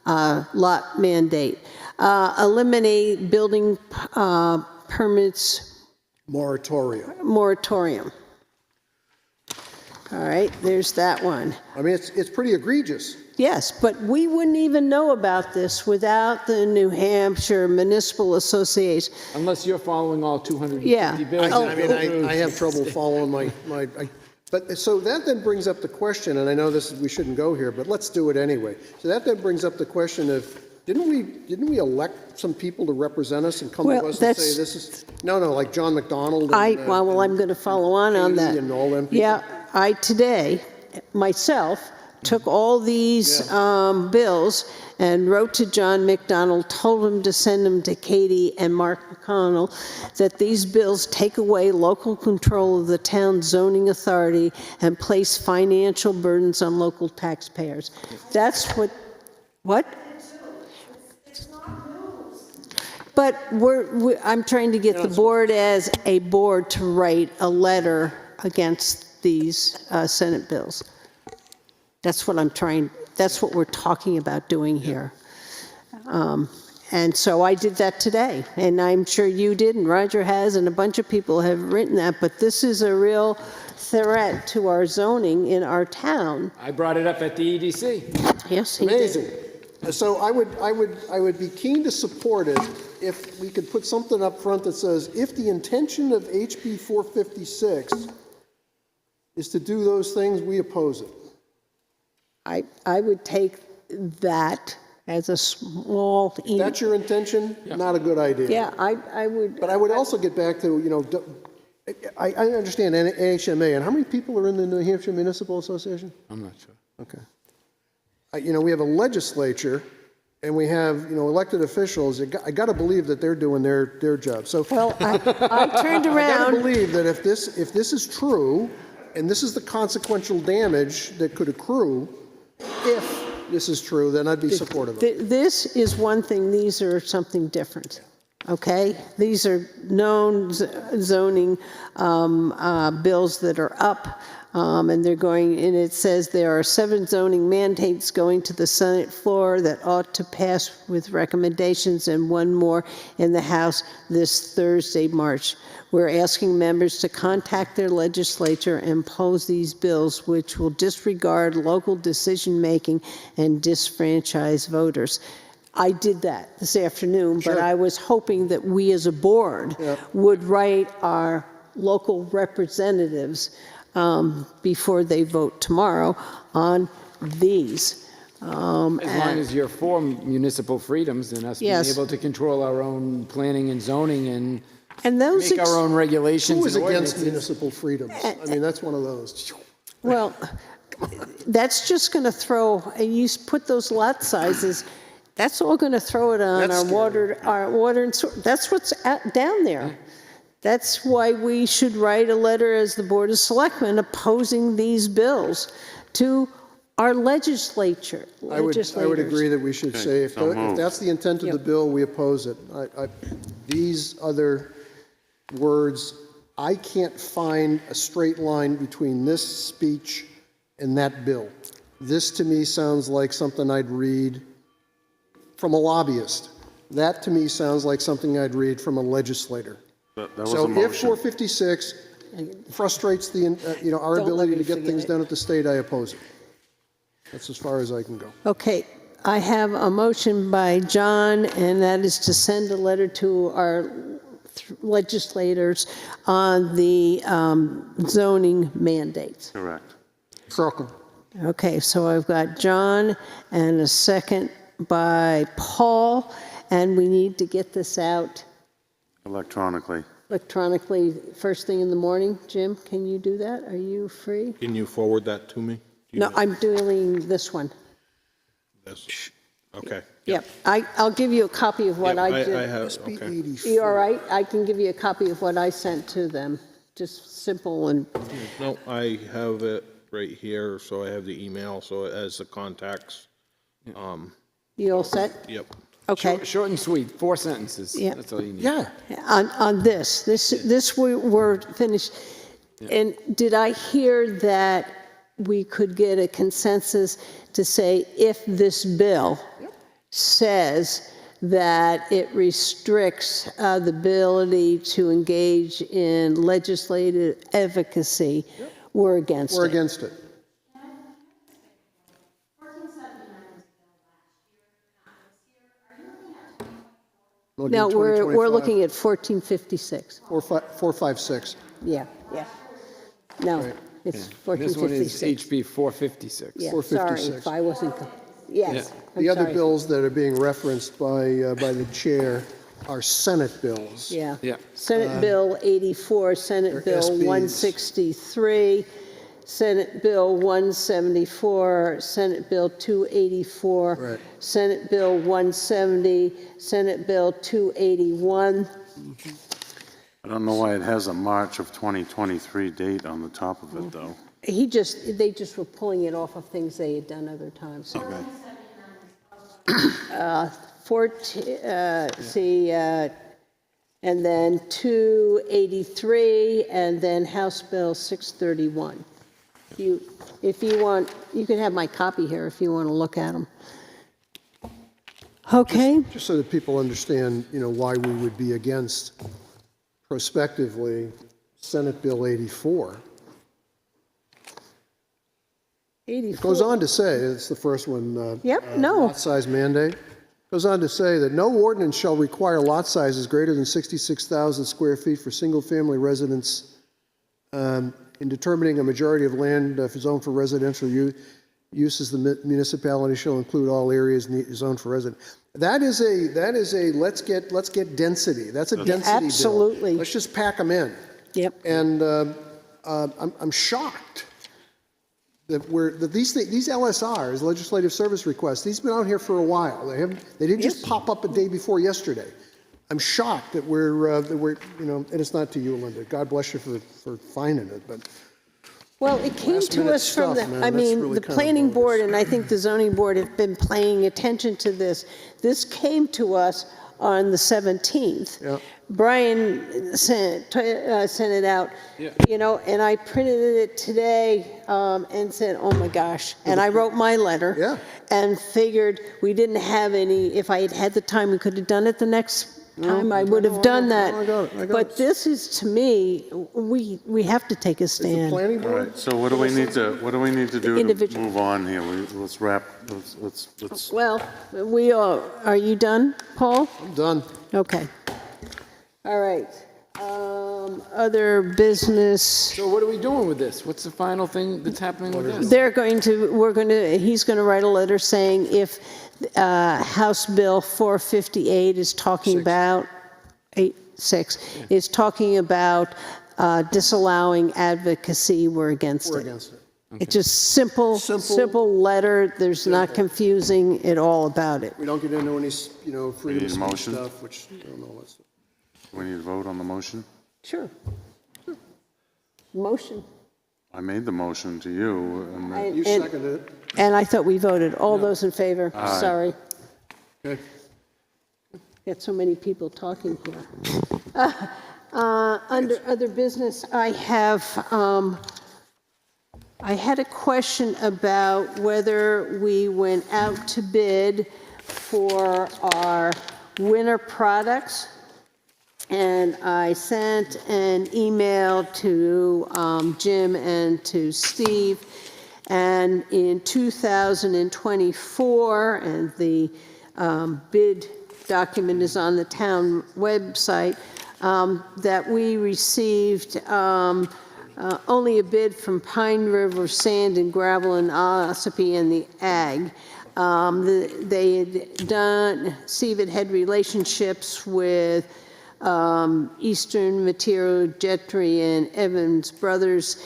[SPEAKER 1] lot mandate. Eliminate building permits moratorium. All right, there's that one.
[SPEAKER 4] I mean, it's pretty egregious.
[SPEAKER 1] Yes, but we wouldn't even know about this without the New Hampshire Municipal Association.
[SPEAKER 3] Unless you're following all 250
[SPEAKER 1] Yeah.
[SPEAKER 3] bills.
[SPEAKER 1] Oh,
[SPEAKER 4] I mean, I have trouble following but so that then brings up the question, and I know we shouldn't go here, but let's do it anyway. So that then brings up the question of, didn't we elect some people to represent us and come to us and say this is, no, like John McDonald? And,
[SPEAKER 1] well, I'm going to follow on that.
[SPEAKER 4] Katie and all them people?
[SPEAKER 1] Yeah, I today, myself, took all these bills and wrote to John McDonald, told him to send them to Katie and Mark McConnell, that these bills take away local control of the town's zoning authority and place financial burdens on local taxpayers. That's what? But I'm trying to get the board as a board to write a letter against these Senate bills. That's what we're talking about doing here. And so I did that today, and I'm sure you did, and Roger has, and a bunch of people have written that, but this is a real threat to our zoning in our town.
[SPEAKER 3] I brought it up at the EDC.
[SPEAKER 1] Yes, he did.
[SPEAKER 4] Amazing. So I would be keen to support it if we could put something up front that says, if the intention of HB 456 is to do those things, we oppose it.
[SPEAKER 1] I would take that as a small...
[SPEAKER 4] If that's your intention, not a good idea.
[SPEAKER 1] Yeah, I would...
[SPEAKER 4] But I would also get back to, I understand NHMA, and how many people are in the New Hampshire Municipal Association?
[SPEAKER 3] I'm not sure.
[SPEAKER 4] Okay. We have a legislature and we have, elected officials, I got to believe that they're doing their job. So
[SPEAKER 1] Well, I turned
[SPEAKER 4] I got
[SPEAKER 1] around.
[SPEAKER 4] to believe that if this is true, and this is the consequential damage that could accrue, if this is true, then I'd be supportive of it.
[SPEAKER 1] This is one thing, these are something different, okay? These are known zoning bills that are up, and they're going, and it says there are 7 zoning mandates going to the Senate floor that ought to pass with recommendations, and 1 more in the House this Thursday, March. We're asking members to contact their legislature and oppose these bills, which will disregard local decision-making and disfranchise voters. I did that this afternoon, but I was hoping that we as a board would write our local representatives before they vote tomorrow on these.
[SPEAKER 3] As long as you're for municipal freedoms and us being
[SPEAKER 1] Yes.
[SPEAKER 3] able to control our own planning and zoning and
[SPEAKER 1] those
[SPEAKER 3] make our own regulations
[SPEAKER 4] Who is
[SPEAKER 3] and
[SPEAKER 4] against
[SPEAKER 3] ordinances.
[SPEAKER 4] municipal freedoms? I mean, that's one of those.
[SPEAKER 1] Well, that's just going to throw, and you put those lot sizes, that's all going to throw it on
[SPEAKER 4] That's
[SPEAKER 1] our water and sewer. That's what's down there. That's why we should write a letter as the Board of Selectmen opposing these bills to our legislature.
[SPEAKER 4] I would agree that we should say, if that's the intent of the bill, we oppose it. These other words, I can't find a straight line between this speech and that bill. This to me sounds like something I'd read from a lobbyist. That to me sounds like something I'd read from a legislator.
[SPEAKER 5] That was
[SPEAKER 4] So
[SPEAKER 5] a
[SPEAKER 4] if
[SPEAKER 5] motion.
[SPEAKER 4] 456 frustrates the, our
[SPEAKER 1] Don't let
[SPEAKER 4] ability
[SPEAKER 1] me
[SPEAKER 4] to get
[SPEAKER 1] forget
[SPEAKER 4] things
[SPEAKER 1] it.
[SPEAKER 4] done at the state, I oppose it. That's as far as I can go.
[SPEAKER 1] Okay, I have a motion by John, and that is to send a letter to our legislators on the zoning mandates.
[SPEAKER 5] Correct.
[SPEAKER 4] Second.
[SPEAKER 1] Okay, so I've got John and a second by Paul, and we need to get this out
[SPEAKER 5] Electronically.
[SPEAKER 1] electronically first thing in the morning. Jim, can you do that? Are you free?
[SPEAKER 8] Can you forward that to me? Do you
[SPEAKER 1] No,
[SPEAKER 8] know
[SPEAKER 1] I'm doing this one.
[SPEAKER 8] this? Okay.
[SPEAKER 1] Yep, I'll give you a copy of what
[SPEAKER 8] Yep,
[SPEAKER 1] I did.
[SPEAKER 8] I have, okay.
[SPEAKER 1] You all right? I can give you a copy of what I sent to them, just simple and,
[SPEAKER 8] No, I have it right here, so I have the email, so it has the contacts.
[SPEAKER 1] you all set?
[SPEAKER 8] Yep.
[SPEAKER 1] Okay.
[SPEAKER 3] Short and sweet, 4 sentences.
[SPEAKER 1] Yeah.
[SPEAKER 3] That's all you need.
[SPEAKER 4] Yeah.
[SPEAKER 1] On this we're finished. And did I hear that we could get a consensus to say if this bill says that it restricts the ability to engage in legislative advocacy, we're against it?
[SPEAKER 4] We're against it.
[SPEAKER 1] No, we're looking at 1456.
[SPEAKER 4] 456.
[SPEAKER 1] Yeah. No,
[SPEAKER 4] Right.
[SPEAKER 1] it's
[SPEAKER 3] This one is
[SPEAKER 1] 1456.
[SPEAKER 3] HB 456.
[SPEAKER 1] Yeah,
[SPEAKER 4] 456.
[SPEAKER 1] sorry if I wasn't, yes. I'm
[SPEAKER 4] The other
[SPEAKER 1] sorry.
[SPEAKER 4] bills that are being referenced by the chair are Senate bills.
[SPEAKER 1] Yeah.
[SPEAKER 3] Yeah.
[SPEAKER 1] Senate Bill 84,
[SPEAKER 4] they're
[SPEAKER 1] Senate Bill
[SPEAKER 4] SBs.
[SPEAKER 1] 163, Senate Bill 174, Senate Bill 284,
[SPEAKER 4] Right.
[SPEAKER 1] Senate Bill 170, Senate Bill 281.
[SPEAKER 5] I don't know why it has a March of 2023 date on the top of it, though.
[SPEAKER 1] They just were pulling it off of things they had done other times.
[SPEAKER 5] Okay.
[SPEAKER 1] And then 283, and then House Bill 631. If you want, you can have my copy here if you want to look at them. Okay?
[SPEAKER 4] Just so that people understand, why we would be against prospectively Senate Bill 84. It goes on to say, it's the first one.
[SPEAKER 1] Yep, no.
[SPEAKER 4] Lot size mandate. Goes on to say that no ordinance shall require lot sizes greater than 66,000 square feet for single-family residents in determining a majority of land zoned for residential uses. The municipality shall include all areas zoned for residential. That is a let's get density. That's a density bill.
[SPEAKER 1] Absolutely.
[SPEAKER 4] Let's just pack them in.
[SPEAKER 1] Yep.
[SPEAKER 4] And I'm shocked that these LSRs, legislative service requests, these have been out here for a while. They didn't just pop up a day before yesterday. I'm shocked that we're and it's not to you, Linda. God bless you for finding it, but.
[SPEAKER 1] Well, it came
[SPEAKER 4] Last
[SPEAKER 1] to
[SPEAKER 4] minute
[SPEAKER 1] us from
[SPEAKER 4] stuff,
[SPEAKER 1] the,
[SPEAKER 4] man,
[SPEAKER 1] I
[SPEAKER 4] that's
[SPEAKER 1] mean,
[SPEAKER 4] really
[SPEAKER 1] the
[SPEAKER 4] kind of
[SPEAKER 1] planning board
[SPEAKER 4] bogus.
[SPEAKER 1] and I think the zoning board have been paying attention to this. This came to us on the 17th.
[SPEAKER 4] Yeah.
[SPEAKER 1] Brian sent it out, and I printed it today and said, oh my gosh. And I wrote my letter.
[SPEAKER 4] Yeah.
[SPEAKER 1] And figured we didn't have any, if I had had the time, we could have done it the next time, I would have done that.
[SPEAKER 4] I got it.
[SPEAKER 1] But this is, to me, we have to take a stand.
[SPEAKER 4] Planning
[SPEAKER 5] All
[SPEAKER 4] board?
[SPEAKER 5] right, so what do we need to do to
[SPEAKER 1] Individual.
[SPEAKER 5] move on here? Let's wrap, let's,
[SPEAKER 1] Well, are you done, Paul?
[SPEAKER 4] I'm done.
[SPEAKER 1] Okay. All right. Other business.
[SPEAKER 3] So what are we doing with this? What's the final thing that's happening with this?
[SPEAKER 1] He's going to write a letter saying if House Bill 458 is talking about, 86, is talking about disallowing advocacy, we're against
[SPEAKER 4] We're
[SPEAKER 1] it.
[SPEAKER 4] against it.
[SPEAKER 1] It's just simple letter. There's not confusing at all about it.
[SPEAKER 4] We don't get into any, freedom
[SPEAKER 5] need
[SPEAKER 4] of
[SPEAKER 5] a
[SPEAKER 4] speech
[SPEAKER 5] motion?
[SPEAKER 4] stuff, which I don't know what's.
[SPEAKER 5] we need to vote on the motion?
[SPEAKER 1] Sure. Motion.
[SPEAKER 5] I made the motion to you, and
[SPEAKER 4] You seconded it.
[SPEAKER 1] And I thought we voted. All those in favor? Sorry.
[SPEAKER 4] Okay.
[SPEAKER 1] Got so many people talking here. Under other business, I had a question about whether we went out to bid for our winter products. And I sent an email to Jim and to Steve. And in 2024, and the bid document is on the town website, that we received only a bid from Pine River Sand and Gravel and Ossipee and the Ag. Steve had relationships with Eastern Material, Gentry, and Evans Brothers.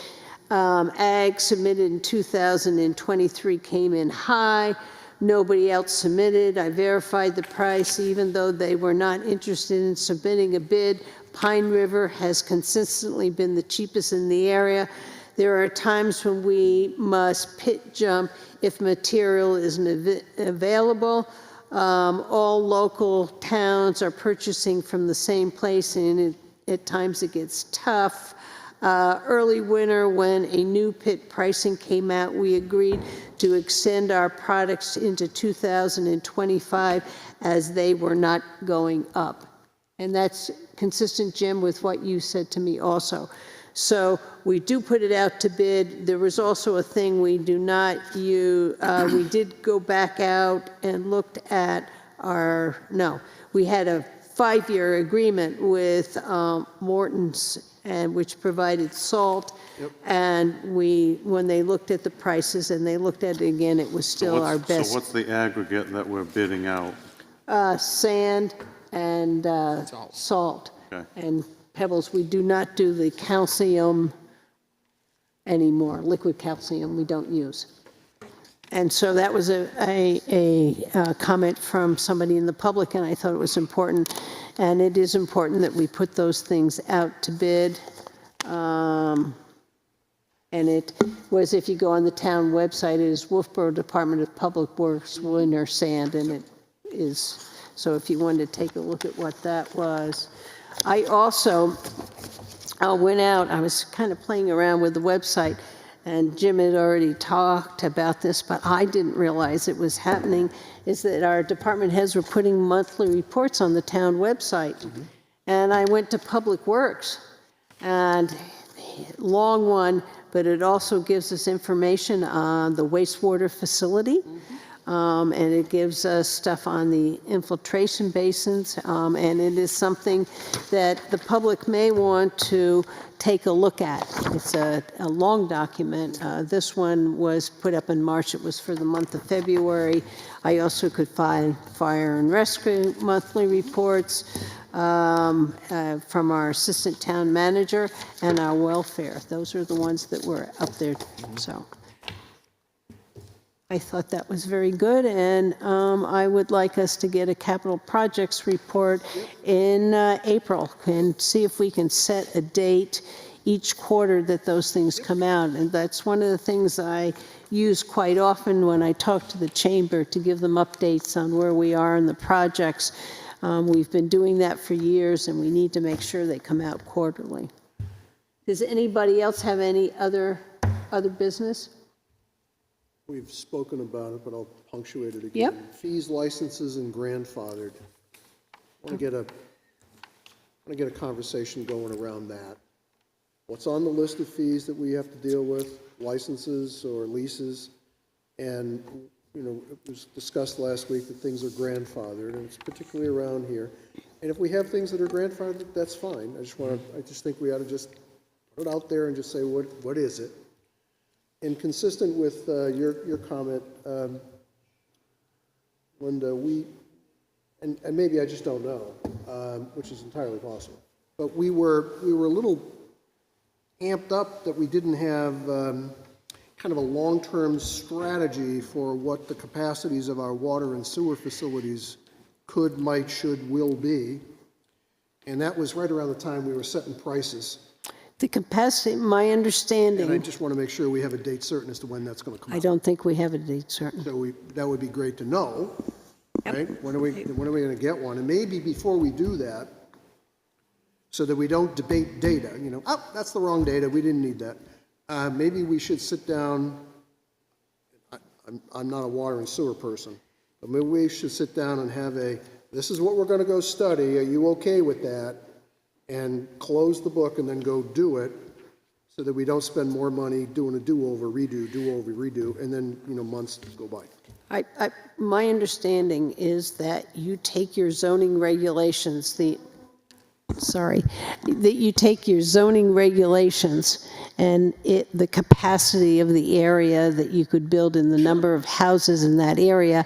[SPEAKER 1] Ag submitted in 2023 came in high. Nobody else submitted. I verified the price, even though they were not interested in submitting a bid. Pine River has consistently been the cheapest in the area. There are times when we must pit jump if material isn't available. All local towns are purchasing from the same place, and at times it gets tough. Early winter, when a new pit pricing came out, we agreed to extend our products into 2025 as they were not going up. And that's consistent, Jim, with what you said to me also. So we do put it out to bid. There was also a thing we do not use. We did go back out and looked at we had a 5-year agreement with Morton's, and which provided salt. Yep. And when they looked at the prices and they looked at it again, it was still our best.
[SPEAKER 5] So what's the aggregate that we're bidding out?
[SPEAKER 1] Sand and salt.
[SPEAKER 5] Okay.
[SPEAKER 1] And pebbles. We do not do the calcium anymore. Liquid calcium we don't use. And so that was a comment from somebody in the public, and I thought it was important. And it is important that we put those things out to bid. And it was, if you go on the town website, it is Wolfeboro Department of Public Works winter sand, and it is, so if you wanted to take a look at what that was. I also went out, I was kind of playing around with the website, and Jim had already talked about this, but I didn't realize it was happening, is that our department heads were putting monthly reports on the town website. Mm-hmm. And I went to Public Works, and long one, but it also gives us information on the wastewater facility. Mm-hmm. And it gives us stuff on the infiltration basins, and it is something that the public may want to take a look at. It's a long document. This one was put up in March. It was for the month of February. I also could find fire and rescue monthly reports from our assistant town manager and our welfare. Those are the ones that were up there. So I thought that was very good, and I would like us to get a capital projects report in April and see if we can set a date each quarter that those things come out. And that's one of the things I use quite often when I talk to the chamber, to give them updates on where we are in the projects. We've been doing that for years, and we need to make sure they come out quarterly. Does anybody else have any other business?
[SPEAKER 4] We've spoken about it, but I'll punctuate it again.
[SPEAKER 1] Yep.
[SPEAKER 4] Fees, licenses, and grandfathered. I want to get a conversation going around that. What's on the list of fees that we have to deal with, licenses or leases? And, you know, it was discussed last week that things are grandfathered, and it's particularly around here. And if we have things that are grandfathered, that's fine. I just think we ought to just put it out there and just say, what is it? And consistent with your comment, Linda, and maybe I just don't know, which is entirely possible, but we were a little amped up that we didn't have kind of a long-term strategy for what the capacities of our water and sewer facilities could, might, should, will be. And that was right around the time we were setting prices.
[SPEAKER 1] The capacity, my understanding.
[SPEAKER 4] And I just want to make sure we have a date certain as to when that's going to come out.
[SPEAKER 1] I don't think we have a date certain.
[SPEAKER 4] So that would be great to know, right? When are we going to get one? And maybe before we do that, so that we don't debate data, you know, oh, that's the wrong data, we didn't need that. Maybe we should sit down, I'm not a water and sewer person, but maybe we should sit down and have this is what we're going to go study, are you okay with that? And close the book and then go do it, so that we don't spend more money doing a do-over, redo, and then, you know, months go by.
[SPEAKER 1] My understanding is that you take your zoning regulations, that you take your zoning regulations and the capacity of the area that you could build in the number of houses in that area,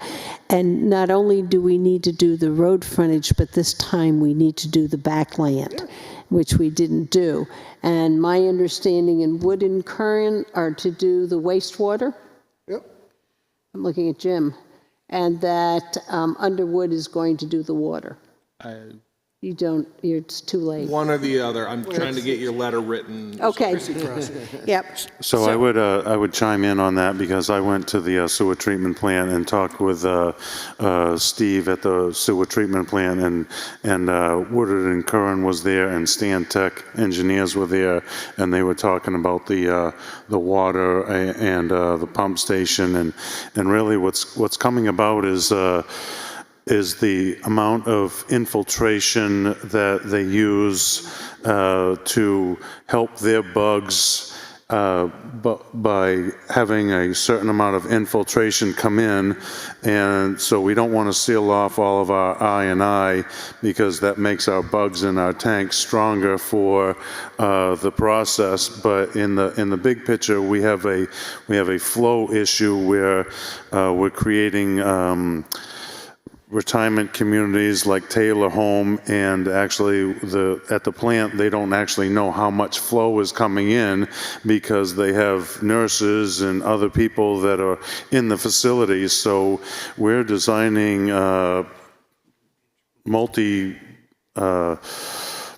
[SPEAKER 1] and not only do we need to do the road frontage, but this time we need to do the backland, which we didn't do. And my understanding in Wood and Curran are to do the wastewater.
[SPEAKER 4] Yep.
[SPEAKER 1] I'm looking at Jim. And that Underwood is going to do the water. You don't, it's too late.
[SPEAKER 8] One or the other. I'm trying to get your letter written.
[SPEAKER 1] Okay. Yep.
[SPEAKER 5] So I would chime in on that, because I went to the sewer treatment plant and talked with Steve at the sewer treatment plant, and Woodard and Curran was there, and Stan Tech engineers were there, and they were talking about the water and the pump station, and really what's coming about is the amount of infiltration that they use to help their bugs by having a certain amount of infiltration come in. And so we don't want to seal off all of our I&I, because that makes our bugs in our tanks stronger for the process. But in the big picture, we have a flow issue where we're creating retirement communities like Taylor Home, and actually at the plant they don't actually know how much flow is coming in, because they have nurses and other people that are in the facilities. So we're designing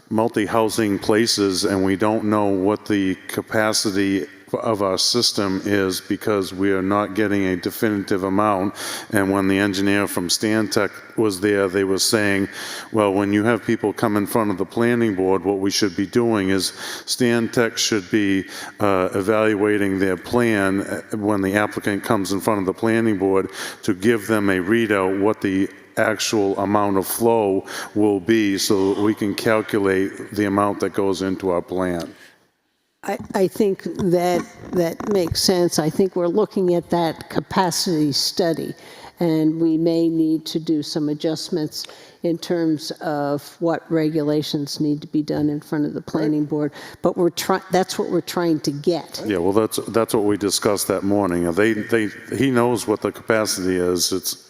[SPEAKER 5] multi-housing places, and we don't know what the capacity of our system is, because we are not getting a definitive amount. And when the engineer from Stantec was there, they were saying, well, when you have people come in front of the planning board, what we should be doing is Stantec should be evaluating their plan when the applicant comes in front of the planning board, to give them a readout what the actual amount of flow will be, so that we can calculate the amount that goes into our plan.
[SPEAKER 1] I think that makes sense. I think we're looking at that capacity study, and we may need to do some adjustments in terms of what regulations need to be done in front of the planning board. But that's what we're trying to get.
[SPEAKER 5] Yeah, well, that's what we discussed that morning. He knows what the capacity is. It's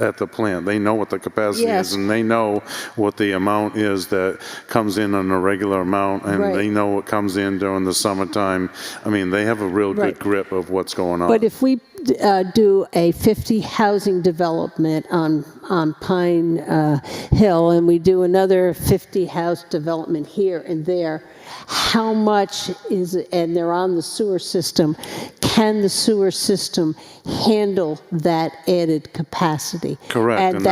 [SPEAKER 5] at the plant. They know what the capacity is, and they know what the amount is that comes in on a regular amount, and they know what comes in during the summertime. I mean, they have a real good grip of what's going on.
[SPEAKER 1] But if do a 50 housing development on Pine Hill, and we do another 50 house development here and there, how much is, and they're on the sewer system, can the sewer system handle that added capacity?
[SPEAKER 5] Correct,
[SPEAKER 1] And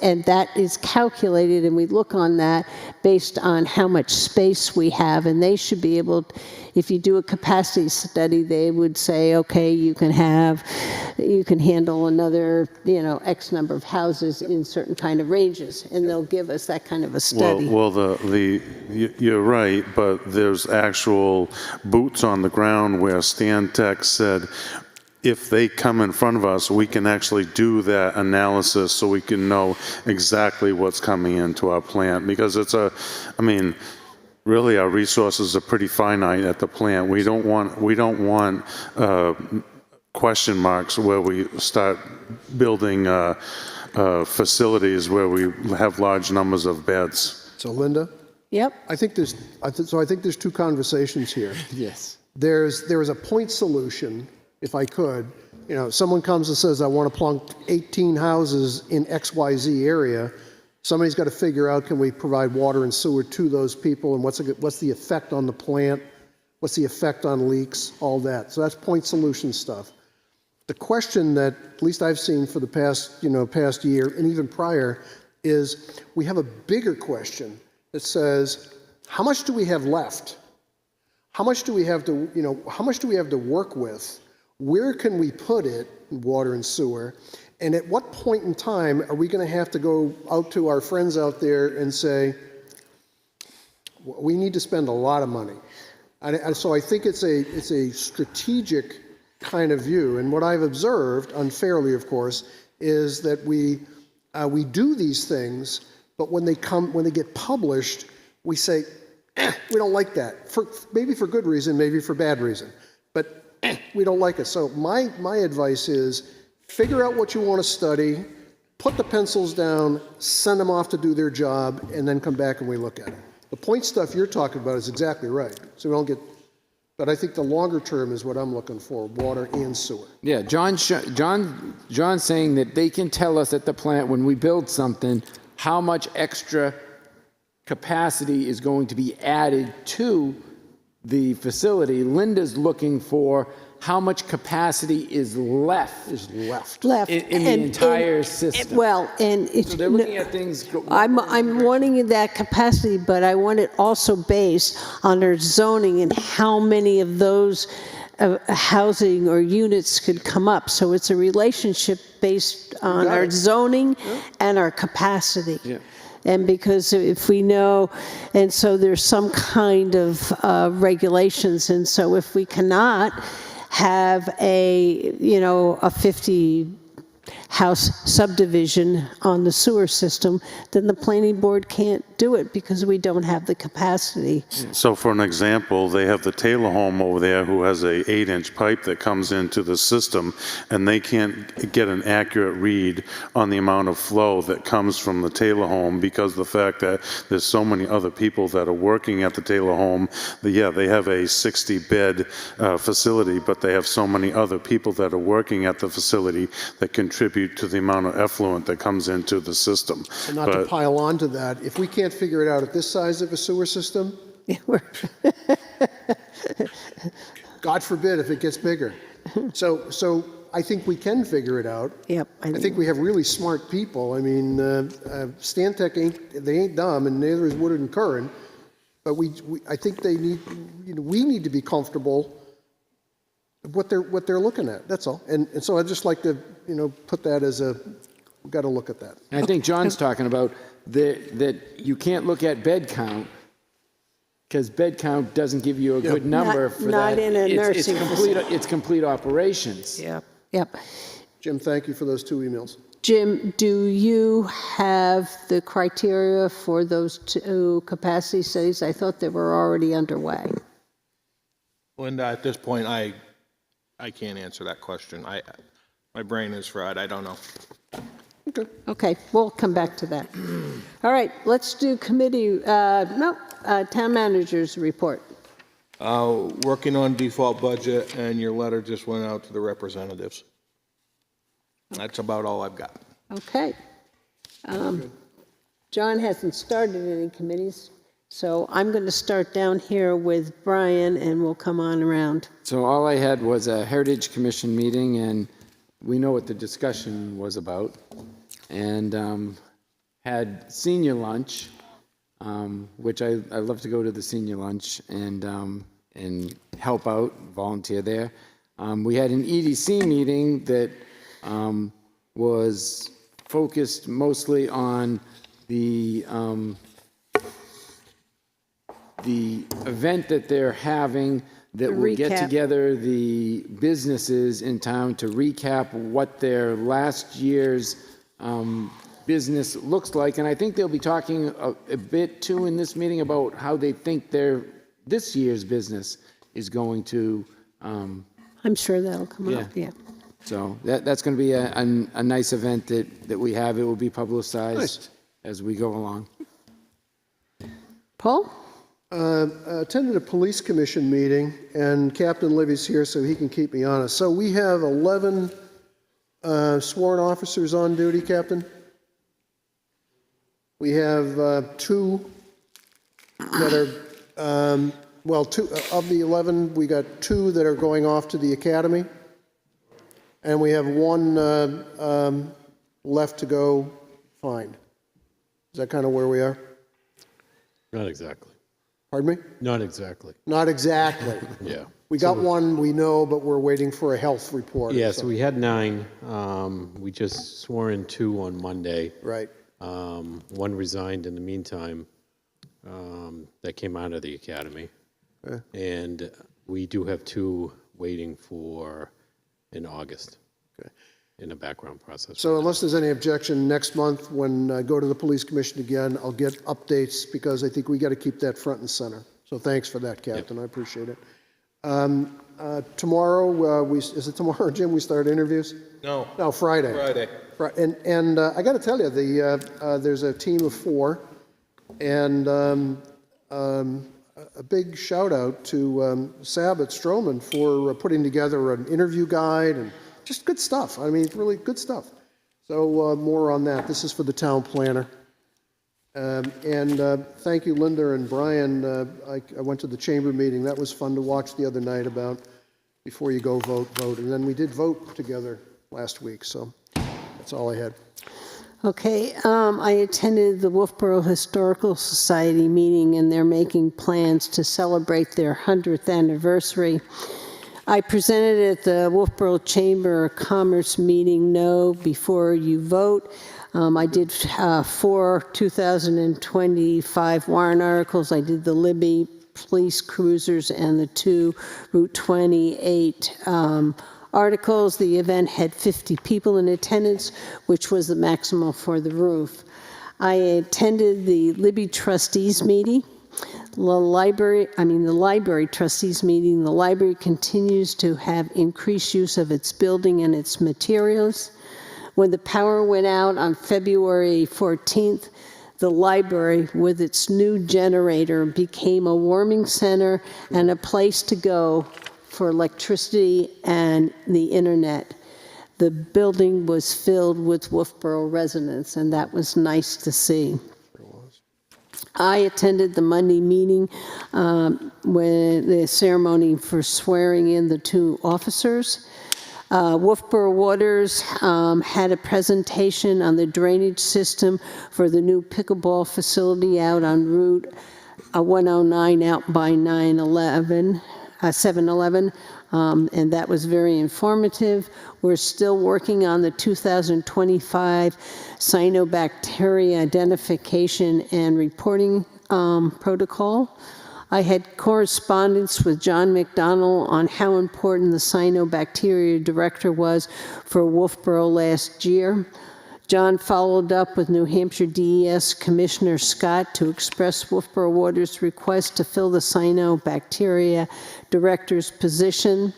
[SPEAKER 5] and
[SPEAKER 1] that is calculated, and we look on that based on how much space we have, and they should be able, if you do a capacity study, they would say, okay, you can handle another, X number of houses in certain kind of ranges, and they'll give us that kind of a study.
[SPEAKER 5] Well, you're right, but there's actual boots on the ground where Stan Tech said, if they come in front of us, we can actually do that analysis so we can know exactly what's coming into our plant, because really our resources are pretty finite at the plant. We don't want question marks where we start building facilities where we have large numbers of beds.
[SPEAKER 4] So Linda?
[SPEAKER 1] Yep.
[SPEAKER 4] I think there's two conversations here.
[SPEAKER 3] Yes.
[SPEAKER 4] There's a point solution, if I could. Someone comes and says, I want to plunk 18 houses in XYZ area. Somebody's got to figure out, can we provide water and sewer to those people, and what's the effect on the plant, what's the effect on leaks, all that. So that's point solution stuff. The question that at least I've seen for the past year and even prior is we have a bigger question that says, how much do we have left? How much do we have to work with? Where can we put it, water and sewer? And at what point in time are we going to have to go out to our friends out there and say, we need to spend a lot of money? And so I think it's a strategic kind of view. And what I've observed, unfairly of course, is that we do these things, but when they get published, we say, we don't like that. Maybe for good reason, maybe for bad reason, but we don't like it. So my advice is, figure out what you want to study, put the pencils down, send them off to do their job, and then come back and we look at it. The point stuff you're talking about is exactly right. So we don't get, but I think the longer term is what I'm looking for, water and sewer.
[SPEAKER 3] Yeah, John's saying that they can tell us at the plant when we build something how much extra capacity is going to be added to the facility. Linda's looking for how much capacity is left in the entire system.
[SPEAKER 1] So
[SPEAKER 3] they're looking at things.
[SPEAKER 1] I'm wanting that capacity, but I want it also based on our zoning and how many of those housing or units could come up. So it's a relationship based on our zoning and our capacity.
[SPEAKER 3] Yeah.
[SPEAKER 1] And because if we know, and so there's some kind of regulations, and so if we cannot have a 50 house subdivision on the sewer system, then the planning board can't do it because we don't have the capacity.
[SPEAKER 5] So for an example, they have the Taylor home over there who has a 8-inch pipe that comes into the system, and they can't get an accurate read on the amount of flow that comes from the Taylor home because of the fact that there's so many other people that are working at the Taylor home. They have a 60-bed facility, but they have so many other people that are working at the facility that contribute to the amount of effluent that comes into the system.
[SPEAKER 4] And not to pile on to that, if we can't figure it out at this size of a sewer system, God forbid if it gets bigger. So I think we can figure it out.
[SPEAKER 1] Yep.
[SPEAKER 4] I think we have really smart people. I mean, Stantec ain't dumb, and neither is Woodard and Curran. But I think we need to be comfortable with what they're looking at. That's all. And so I'd just like to put that as we've got to look at that.
[SPEAKER 3] And I think John's talking about that you can't look at bed count because bed count doesn't give you a good number for
[SPEAKER 1] not
[SPEAKER 3] that.
[SPEAKER 1] In a nursing
[SPEAKER 3] It's complete operations.
[SPEAKER 1] Yep.
[SPEAKER 4] Jim, thank you for those 2 emails.
[SPEAKER 1] Jim, do you have the criteria for those 2 capacity studies? I thought they were already underway.
[SPEAKER 8] Linda, at this point, I can't answer that question. My brain is fried. I don't know.
[SPEAKER 1] Okay, we'll come back to that. All right, let's do town manager's report.
[SPEAKER 8] Working on default budget, and your letter just went out to the representatives. That's about all I've got.
[SPEAKER 1] Okay. John hasn't started any committees, so I'm going to start down here with Brian, and we'll come on around.
[SPEAKER 3] So all I had was a Heritage Commission meeting, and we know what the discussion was about. And had senior lunch, which I love to go to the senior lunch and help out, volunteer there. We had an EDC meeting that was focused mostly on the event that they're having that will get
[SPEAKER 1] recap.
[SPEAKER 3] together the businesses in town to recap what their last year's business looks like. And I think they'll be talking a bit too in this meeting about how they think this year's business is going to.
[SPEAKER 1] I'm sure that'll come up, yeah.
[SPEAKER 3] So that's going to be a nice event that we have. It will be publicized as we go along.
[SPEAKER 1] Paul?
[SPEAKER 4] Attended a police commission meeting, and Captain Livy's here so he can keep me honest. So we have 11 sworn officers on duty, Captain. We have 2 that are, well, 2 of the 11, we got 2 that are going off to the academy, and we have 1 left to go find. Is that kind of where we are?
[SPEAKER 15] Not exactly.
[SPEAKER 4] Pardon me?
[SPEAKER 15] Not exactly.
[SPEAKER 4] Not exactly.
[SPEAKER 15] Yeah.
[SPEAKER 4] We got 1 we know, but we're waiting for a health report.
[SPEAKER 15] Yeah, so we had 9. We just swore in 2 on Monday.
[SPEAKER 4] Right.
[SPEAKER 15] 1 resigned in the meantime. That came out of the academy.
[SPEAKER 4] Okay.
[SPEAKER 15] And we do have 2 waiting for in August.
[SPEAKER 4] Okay.
[SPEAKER 15] In a background process.
[SPEAKER 4] So unless there's any objection, next month when I go to the police commission again, I'll get updates because I think we got to keep that front and center. So thanks for that, Captain. Yep. I appreciate it. Tomorrow, is it tomorrow, Jim, we start interviews?
[SPEAKER 8] No.
[SPEAKER 4] No, Friday.
[SPEAKER 8] Friday.
[SPEAKER 4] And I got to tell you, there's a team of 4, and a big shout out to Sabbath Stroman for putting together an interview guide and just good stuff. I mean, really good stuff. So more on that. This is for the town planner. And thank you, Linda and Brian. I went to the chamber meeting. That was fun to watch the other night about before you go vote. And then we did vote together last week. So that's all I had.
[SPEAKER 1] Okay, I attended the Wolfeboro Historical Society meeting, and they're making plans to celebrate their 100th anniversary. I presented at the Wolfeboro Chamber of Commerce meeting, no, before you vote. I did 4 2025 warrant articles. I did the Libby police cruisers and the 2 Route 28 articles. The event had 50 people in attendance, which was the maximum for the roof. I attended the Libby trustees meeting. The library trustees meeting. The library continues to have increased use of its building and its materials. When the power went out on February 14th, the library, with its new generator, became a warming center and a place to go for electricity and the internet. The building was filled with Wolfeboro residents, and that was nice to see. I attended the Monday meeting when the ceremony for swearing in the 2 officers. Wolfeboro Waters had a presentation on the drainage system for the new pickleball facility out on Route 109 out by 7-Eleven, and that was very informative. We're still working on the 2025 cyanobacteria identification and reporting protocol. I had correspondence with John McDonnell on how important the cyanobacteria director was for Wolfeboro last year. John followed up with New Hampshire DES Commissioner Scott to express Wolfeboro Waters' request to fill the cyanobacteria director's position.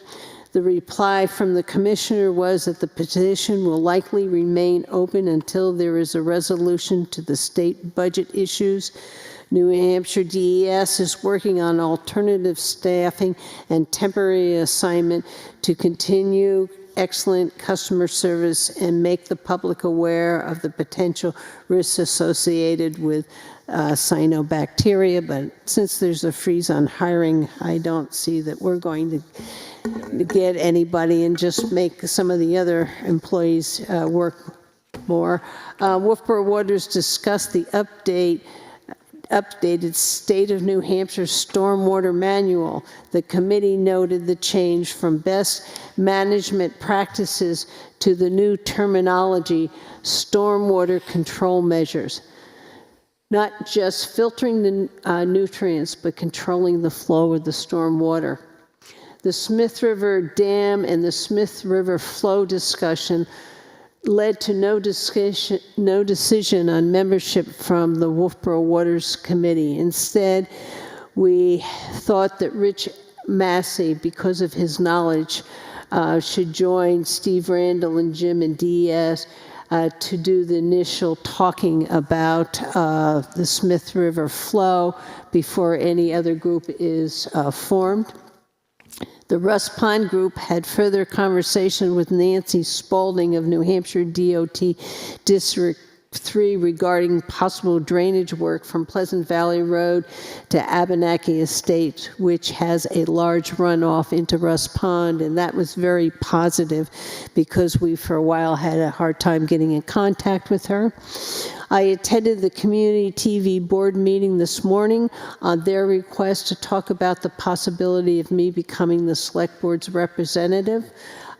[SPEAKER 1] The reply from the commissioner was that the petition will likely remain open until there is a resolution to the state budget issues. New Hampshire DES is working on alternative staffing and temporary assignment to continue excellent customer service and make the public aware of the potential risks associated with cyanobacteria. But since there's a freeze on hiring, I don't see that we're going to get anybody and just make some of the other employees work more. Wolfeboro Waters discussed the updated State of New Hampshire Stormwater Manual. The committee noted the change from best management practices to the new terminology, stormwater control measures. Not just filtering the nutrients, but controlling the flow of the stormwater. The Smith River Dam and the Smith River flow discussion led to no decision on membership from the Wolfeboro Waters Committee. Instead, we thought that Rich Massey, because of his knowledge, should join Steve Randall and Jim and DES to do the initial talking about the Smith River flow before any other group is formed. The Russ Pond Group had further conversation with Nancy Spaulding of New Hampshire DOT District 3 regarding possible drainage work from Pleasant Valley Road to Abenaki Estate, which has a large runoff into Russ Pond, and that was very positive because we for a while had a hard time getting in contact with her. I attended the community TV board meeting this morning on their request to talk about the possibility of me becoming the select board's representative.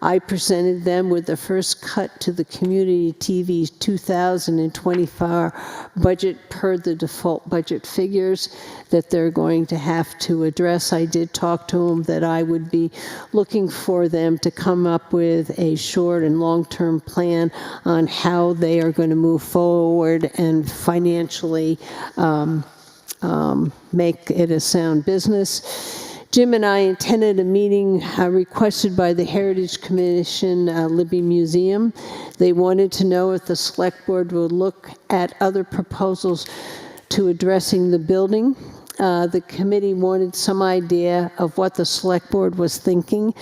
[SPEAKER 1] I presented them with the first cut to the community TV's 2024 budget per the default budget figures that they're going to have to address. I did talk to them that I would be looking for them to come up with a short and long-term plan on how they are going to move forward and financially make it a sound business. Jim and I attended a meeting requested by the Heritage Commission Libby Museum. They wanted to know if the select board would look at other proposals to addressing the building. The committee wanted some idea of what the select board was thinking.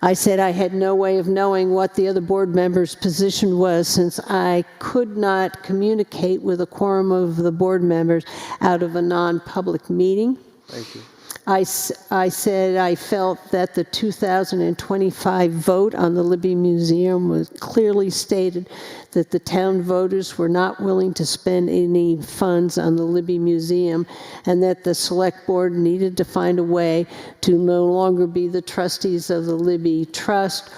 [SPEAKER 1] I said I had no way of knowing what the other board member's position was since I could not communicate with a quorum of the board members out of a non-public meeting.
[SPEAKER 4] Thank you.
[SPEAKER 1] I said I felt that the 2025 vote on the Libby Museum was clearly stated that the town voters were not willing to spend any funds on the Libby Museum and that the select board needed to find a way to no longer be the trustees of the Libby Trust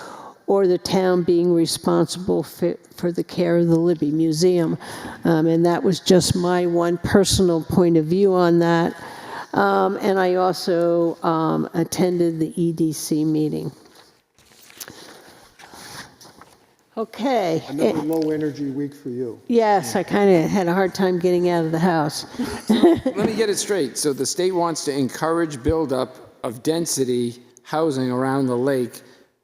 [SPEAKER 1] or the town being responsible for the care of the Libby Museum. And that was just my one personal point of view on that. And I also attended the EDC meeting. Okay.
[SPEAKER 4] Another low-energy week for you.
[SPEAKER 1] Yes, I kind of had a hard time getting out of the house.
[SPEAKER 3] Let me get it straight. So the state wants to encourage buildup of density housing around the lake,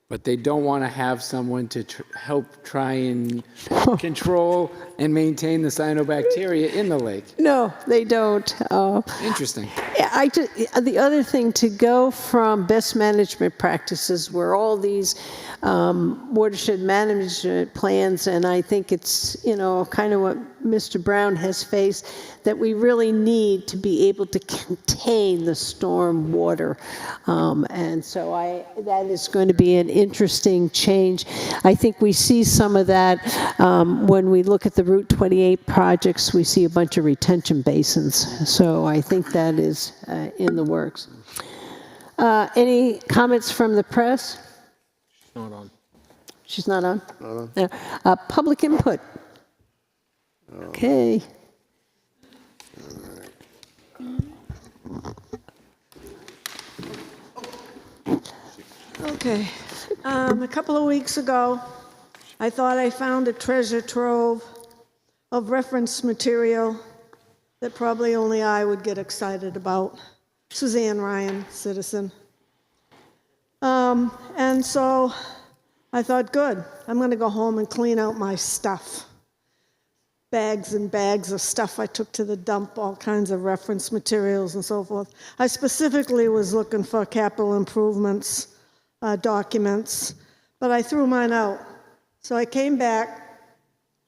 [SPEAKER 3] but they don't want to have someone to help try and control and maintain the cyanobacteria in the lake.
[SPEAKER 1] No, they don't.
[SPEAKER 3] Interesting.
[SPEAKER 1] Yeah, the other thing, to go from best management practices where all these watershed management plans, and I think it's, kind of what Mr. Brown has faced, that we really need to be able to contain the storm water. And so that is going to be an interesting change. I think we see some of that when we look at the Route 28 projects. We see a bunch of retention basins. So I think that is in the works. Any comments from the press?
[SPEAKER 8] Not on.
[SPEAKER 1] She's not on? Not on. Public input. Okay.
[SPEAKER 16] Okay. A couple of weeks ago, I thought I found a treasure trove of reference material that probably only I would get excited about. Suzanne Ryan, citizen. And so I thought, good, I'm going to go home and clean out my stuff. bags and bags of stuff I took to the dump, all kinds of reference materials and so forth. I specifically was looking for capital improvements documents, but I threw mine out. So I came back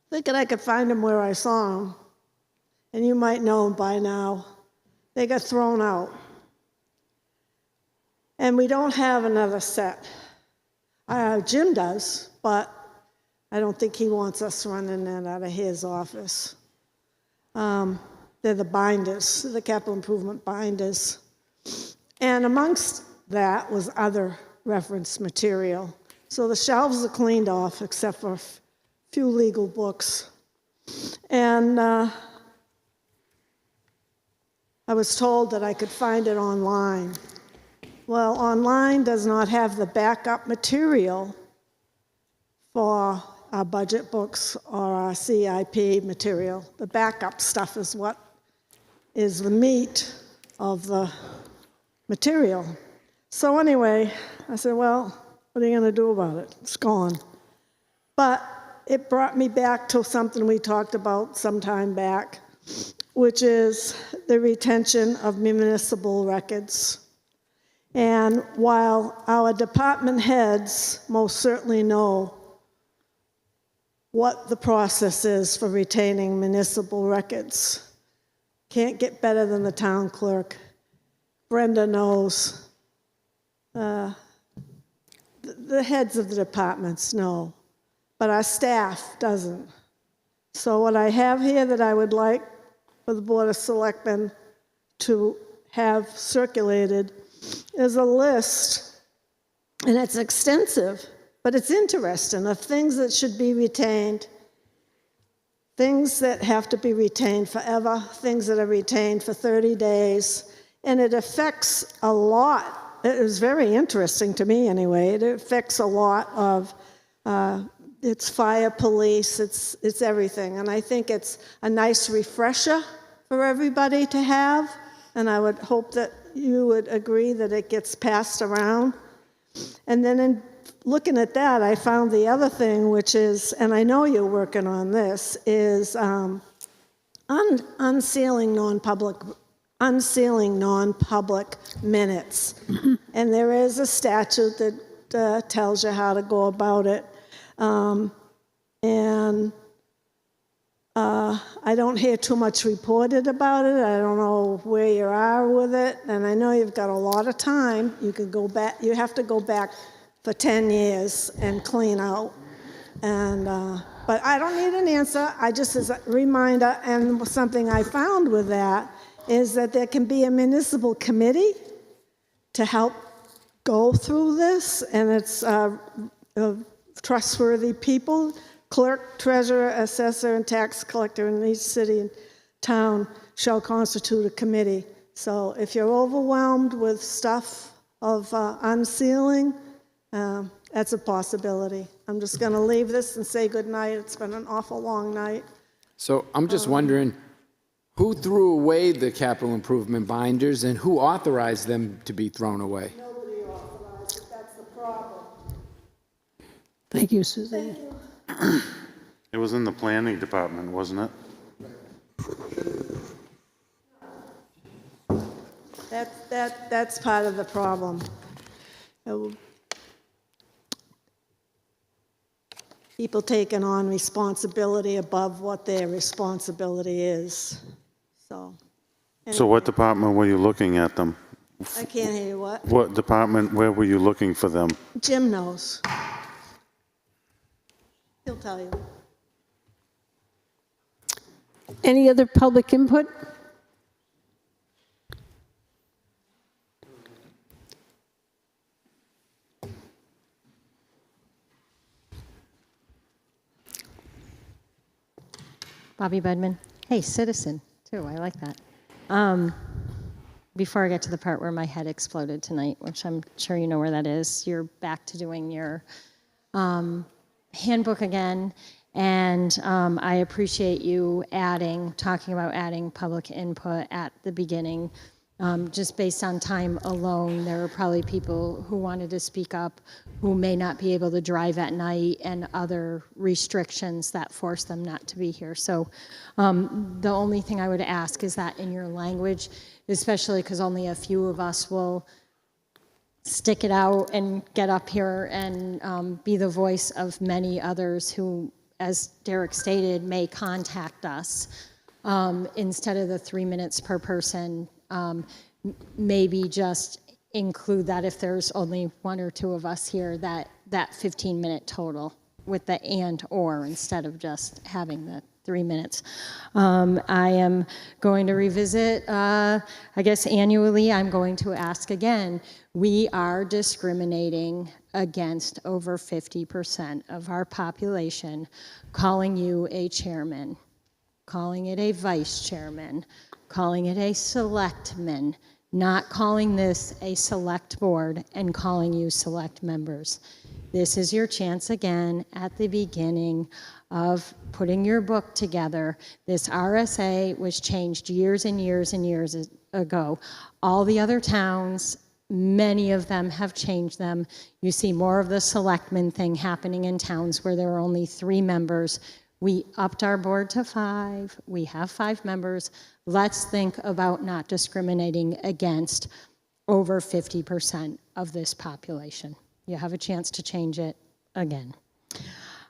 [SPEAKER 16] thinking I could find them where I saw them. And you might know them by now. They got thrown out. And we don't have another set. Jim does, but I don't think he wants us running that out of his office. They're the binders, the capital improvement binders. And amongst that was other reference material. So the shelves are cleaned off except for a few legal books. And I was told that I could find it online. Well, online does not have the backup material for our budget books or our CIP material. The backup stuff is what is the meat of the material. So anyway, I said, well, what are you going to do about it? It's gone. But it brought me back to something we talked about some time back, which is the retention of municipal records. And while our department heads most certainly know what the process is for retaining municipal records, can't get better than the town clerk. Brenda knows. The heads of the departments know, but our staff doesn't. So what I have here that I would like for the Board of Selectmen to have circulated is a list, and it's extensive, but it's interesting, of things that should be retained, things that have to be retained forever, things that are retained for 30 days, and it affects a lot. It was very interesting to me anyway. It affects a lot of, it's fire, police, it's everything. And I think it's a nice refresher for everybody to have, and I would hope that you would agree that it gets passed around. And then in looking at that, I found the other thing, which is, and I know you're working on this, is unsealing non-public minutes. And there is a statute that tells you how to go about it. I don't hear too much reported about it. I don't know where you are with it. And I know you've got a lot of time. You could go back, you have to go back for 10 years and clean out. But I don't need an answer. I just, as a reminder, and something I found with that is that there can be a municipal committee to help go through this, and it's trustworthy people, clerk, treasurer, assessor, and tax collector in each city and town shall constitute a committee. So if you're overwhelmed with stuff of unsealing, that's a possibility. I'm just going to leave this and say good night. It's been an awful long night.
[SPEAKER 3] So I'm just wondering, who threw away the capital improvement binders and who authorized them to be thrown away?
[SPEAKER 16] Nobody authorized it. That's the problem.
[SPEAKER 1] Thank you, Suzanne.
[SPEAKER 5] It was in the planning department, wasn't it?
[SPEAKER 16] That's part of the problem. People taking on responsibility above what their responsibility is.
[SPEAKER 5] So what department were you looking at them?
[SPEAKER 16] I can't hear you. What?
[SPEAKER 5] What department, where were you looking for them?
[SPEAKER 16] Jim knows. He'll tell you.
[SPEAKER 1] Any other public input?
[SPEAKER 17] Bobby Budman. Hey, citizen, too. I like that. Before I get to the part where my head exploded tonight, which I'm sure you know where that is, you're back to doing your handbook again. And I appreciate you talking about adding public input at the beginning. Just based on time alone, there are probably people who wanted to speak up who may not be able to drive at night and other restrictions that force them not to be here. So the only thing I would ask is that in your language, especially because only a few of us will stick it out and get up here and be the voice of many others who, as Derek stated, may contact us instead of the 3 minutes per person. Maybe just include that if there's only one or two of us here, that 15-minute total with the and or instead of just having the 3 minutes. I am going to revisit, I guess annually, I'm going to ask again, we are discriminating against over 50% of our population, calling you a chairman, calling it a vice chairman, calling it a selectman, not calling this a select board and calling you select members. This is your chance again at the beginning of putting your book together. This RSA was changed years and years and years ago. All the other towns, many of them have changed them. You see more of the selectmen thing happening in towns where there are only 3 members. We upped our board to 5. We have 5 members. Let's think about not discriminating against over 50% of this population. You have a chance to change it again.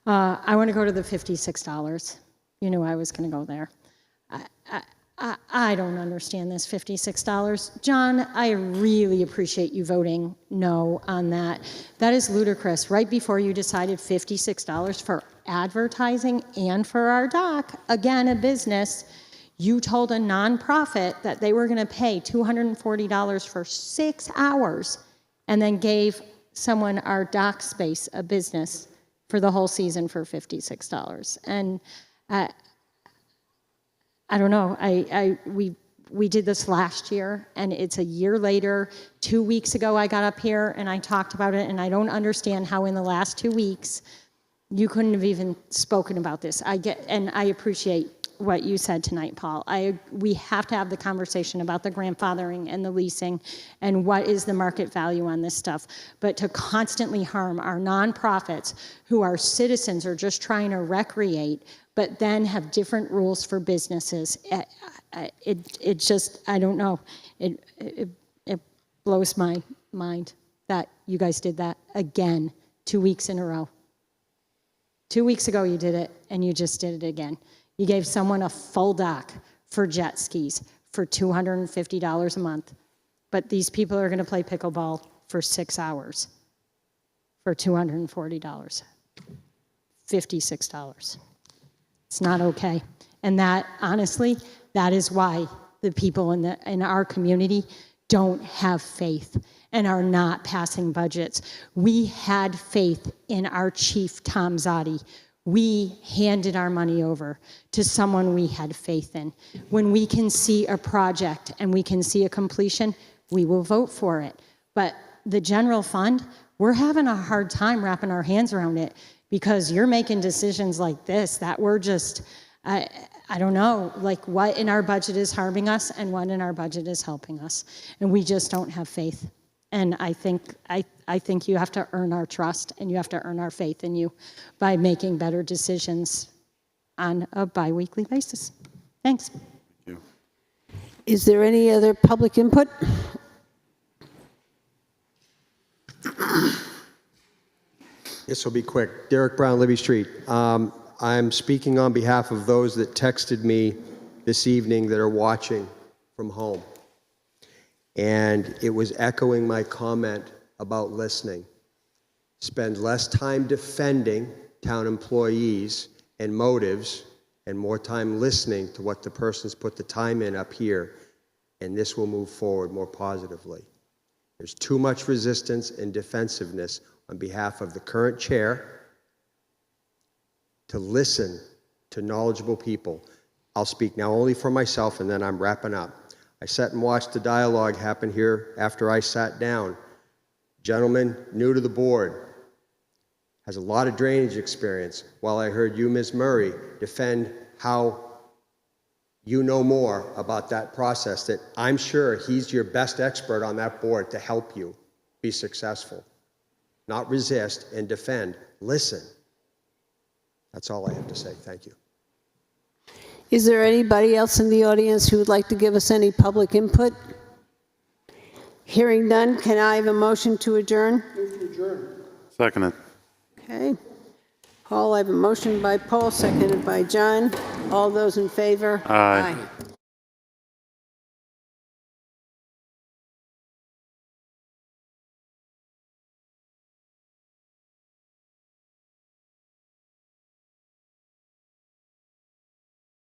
[SPEAKER 17] I want to go to the $56. You knew I was going to go there. I don't understand this $56. John, I really appreciate you voting no on that. That is ludicrous. Right before you decided $56 for advertising and for our dock, again, a business, you told a nonprofit that they were going to pay $240 for 6 hours and then gave someone our dock space, a business, for the whole season for $56. And I don't know, we did this last year, and it's a year later. 2 weeks ago, I got up here and I talked about it, and I don't understand how in the last 2 weeks you couldn't have even spoken about this. And I appreciate what you said tonight, Paul. We have to have the conversation about the grandfathering and the leasing and what is the market value on this stuff. But to constantly harm our nonprofits who are citizens or just trying to recreate, but then have different rules for businesses, it just, I don't know. It blows my mind that you guys did that again 2 weeks in a row. 2 weeks ago you did it, and you just did it again. You gave someone a full dock for jet skis for $250 a month, but these people are going to play pickleball for 6 hours for $240, $56. It's not okay. And that, honestly, that is why the people in our community don't have faith and are not passing budgets. We had faith in our chief, Tom Zotti. We handed our money over to someone we had faith in. When we can see a project and we can see a completion, we will vote for it. But the general fund, we're having a hard time wrapping our hands around it because you're making decisions like this that we're just, I don't know, like what in our budget is harming us and what in our budget is helping us. And we just don't have faith. And I think you have to earn our trust and you have to earn our faith in you by making better decisions on a bi-weekly basis. Thanks.
[SPEAKER 5] Thank you.
[SPEAKER 1] Is there any other public input?
[SPEAKER 7] This will be quick. Derek Brown, Libby Street. I'm speaking on behalf of those that texted me this evening that are watching from home. And it was echoing my comment about listening. Spend less time defending town employees and motives and more time listening to what the person's put the time in up here, and this will move forward more positively. There's too much resistance and defensiveness on behalf of the current chair to listen to knowledgeable people. I'll speak now only for myself, and then I'm wrapping up. I sat and watched the dialogue happen here after I sat down. Gentleman new to the board, has a lot of drainage experience, while I heard you, Ms. Murray, defend how you know more about that process, that I'm sure he's your best expert on that board to help you be successful. Not resist and defend. Listen. That's all I have to say. Thank you.
[SPEAKER 1] Is there anybody else in the audience who would like to give us any public input? Hearing none, can I have a motion to adjourn?
[SPEAKER 5] Seconded.
[SPEAKER 1] Okay. Paul, I have a motion by Paul, seconded by John. All those in favor?
[SPEAKER 5] Aye.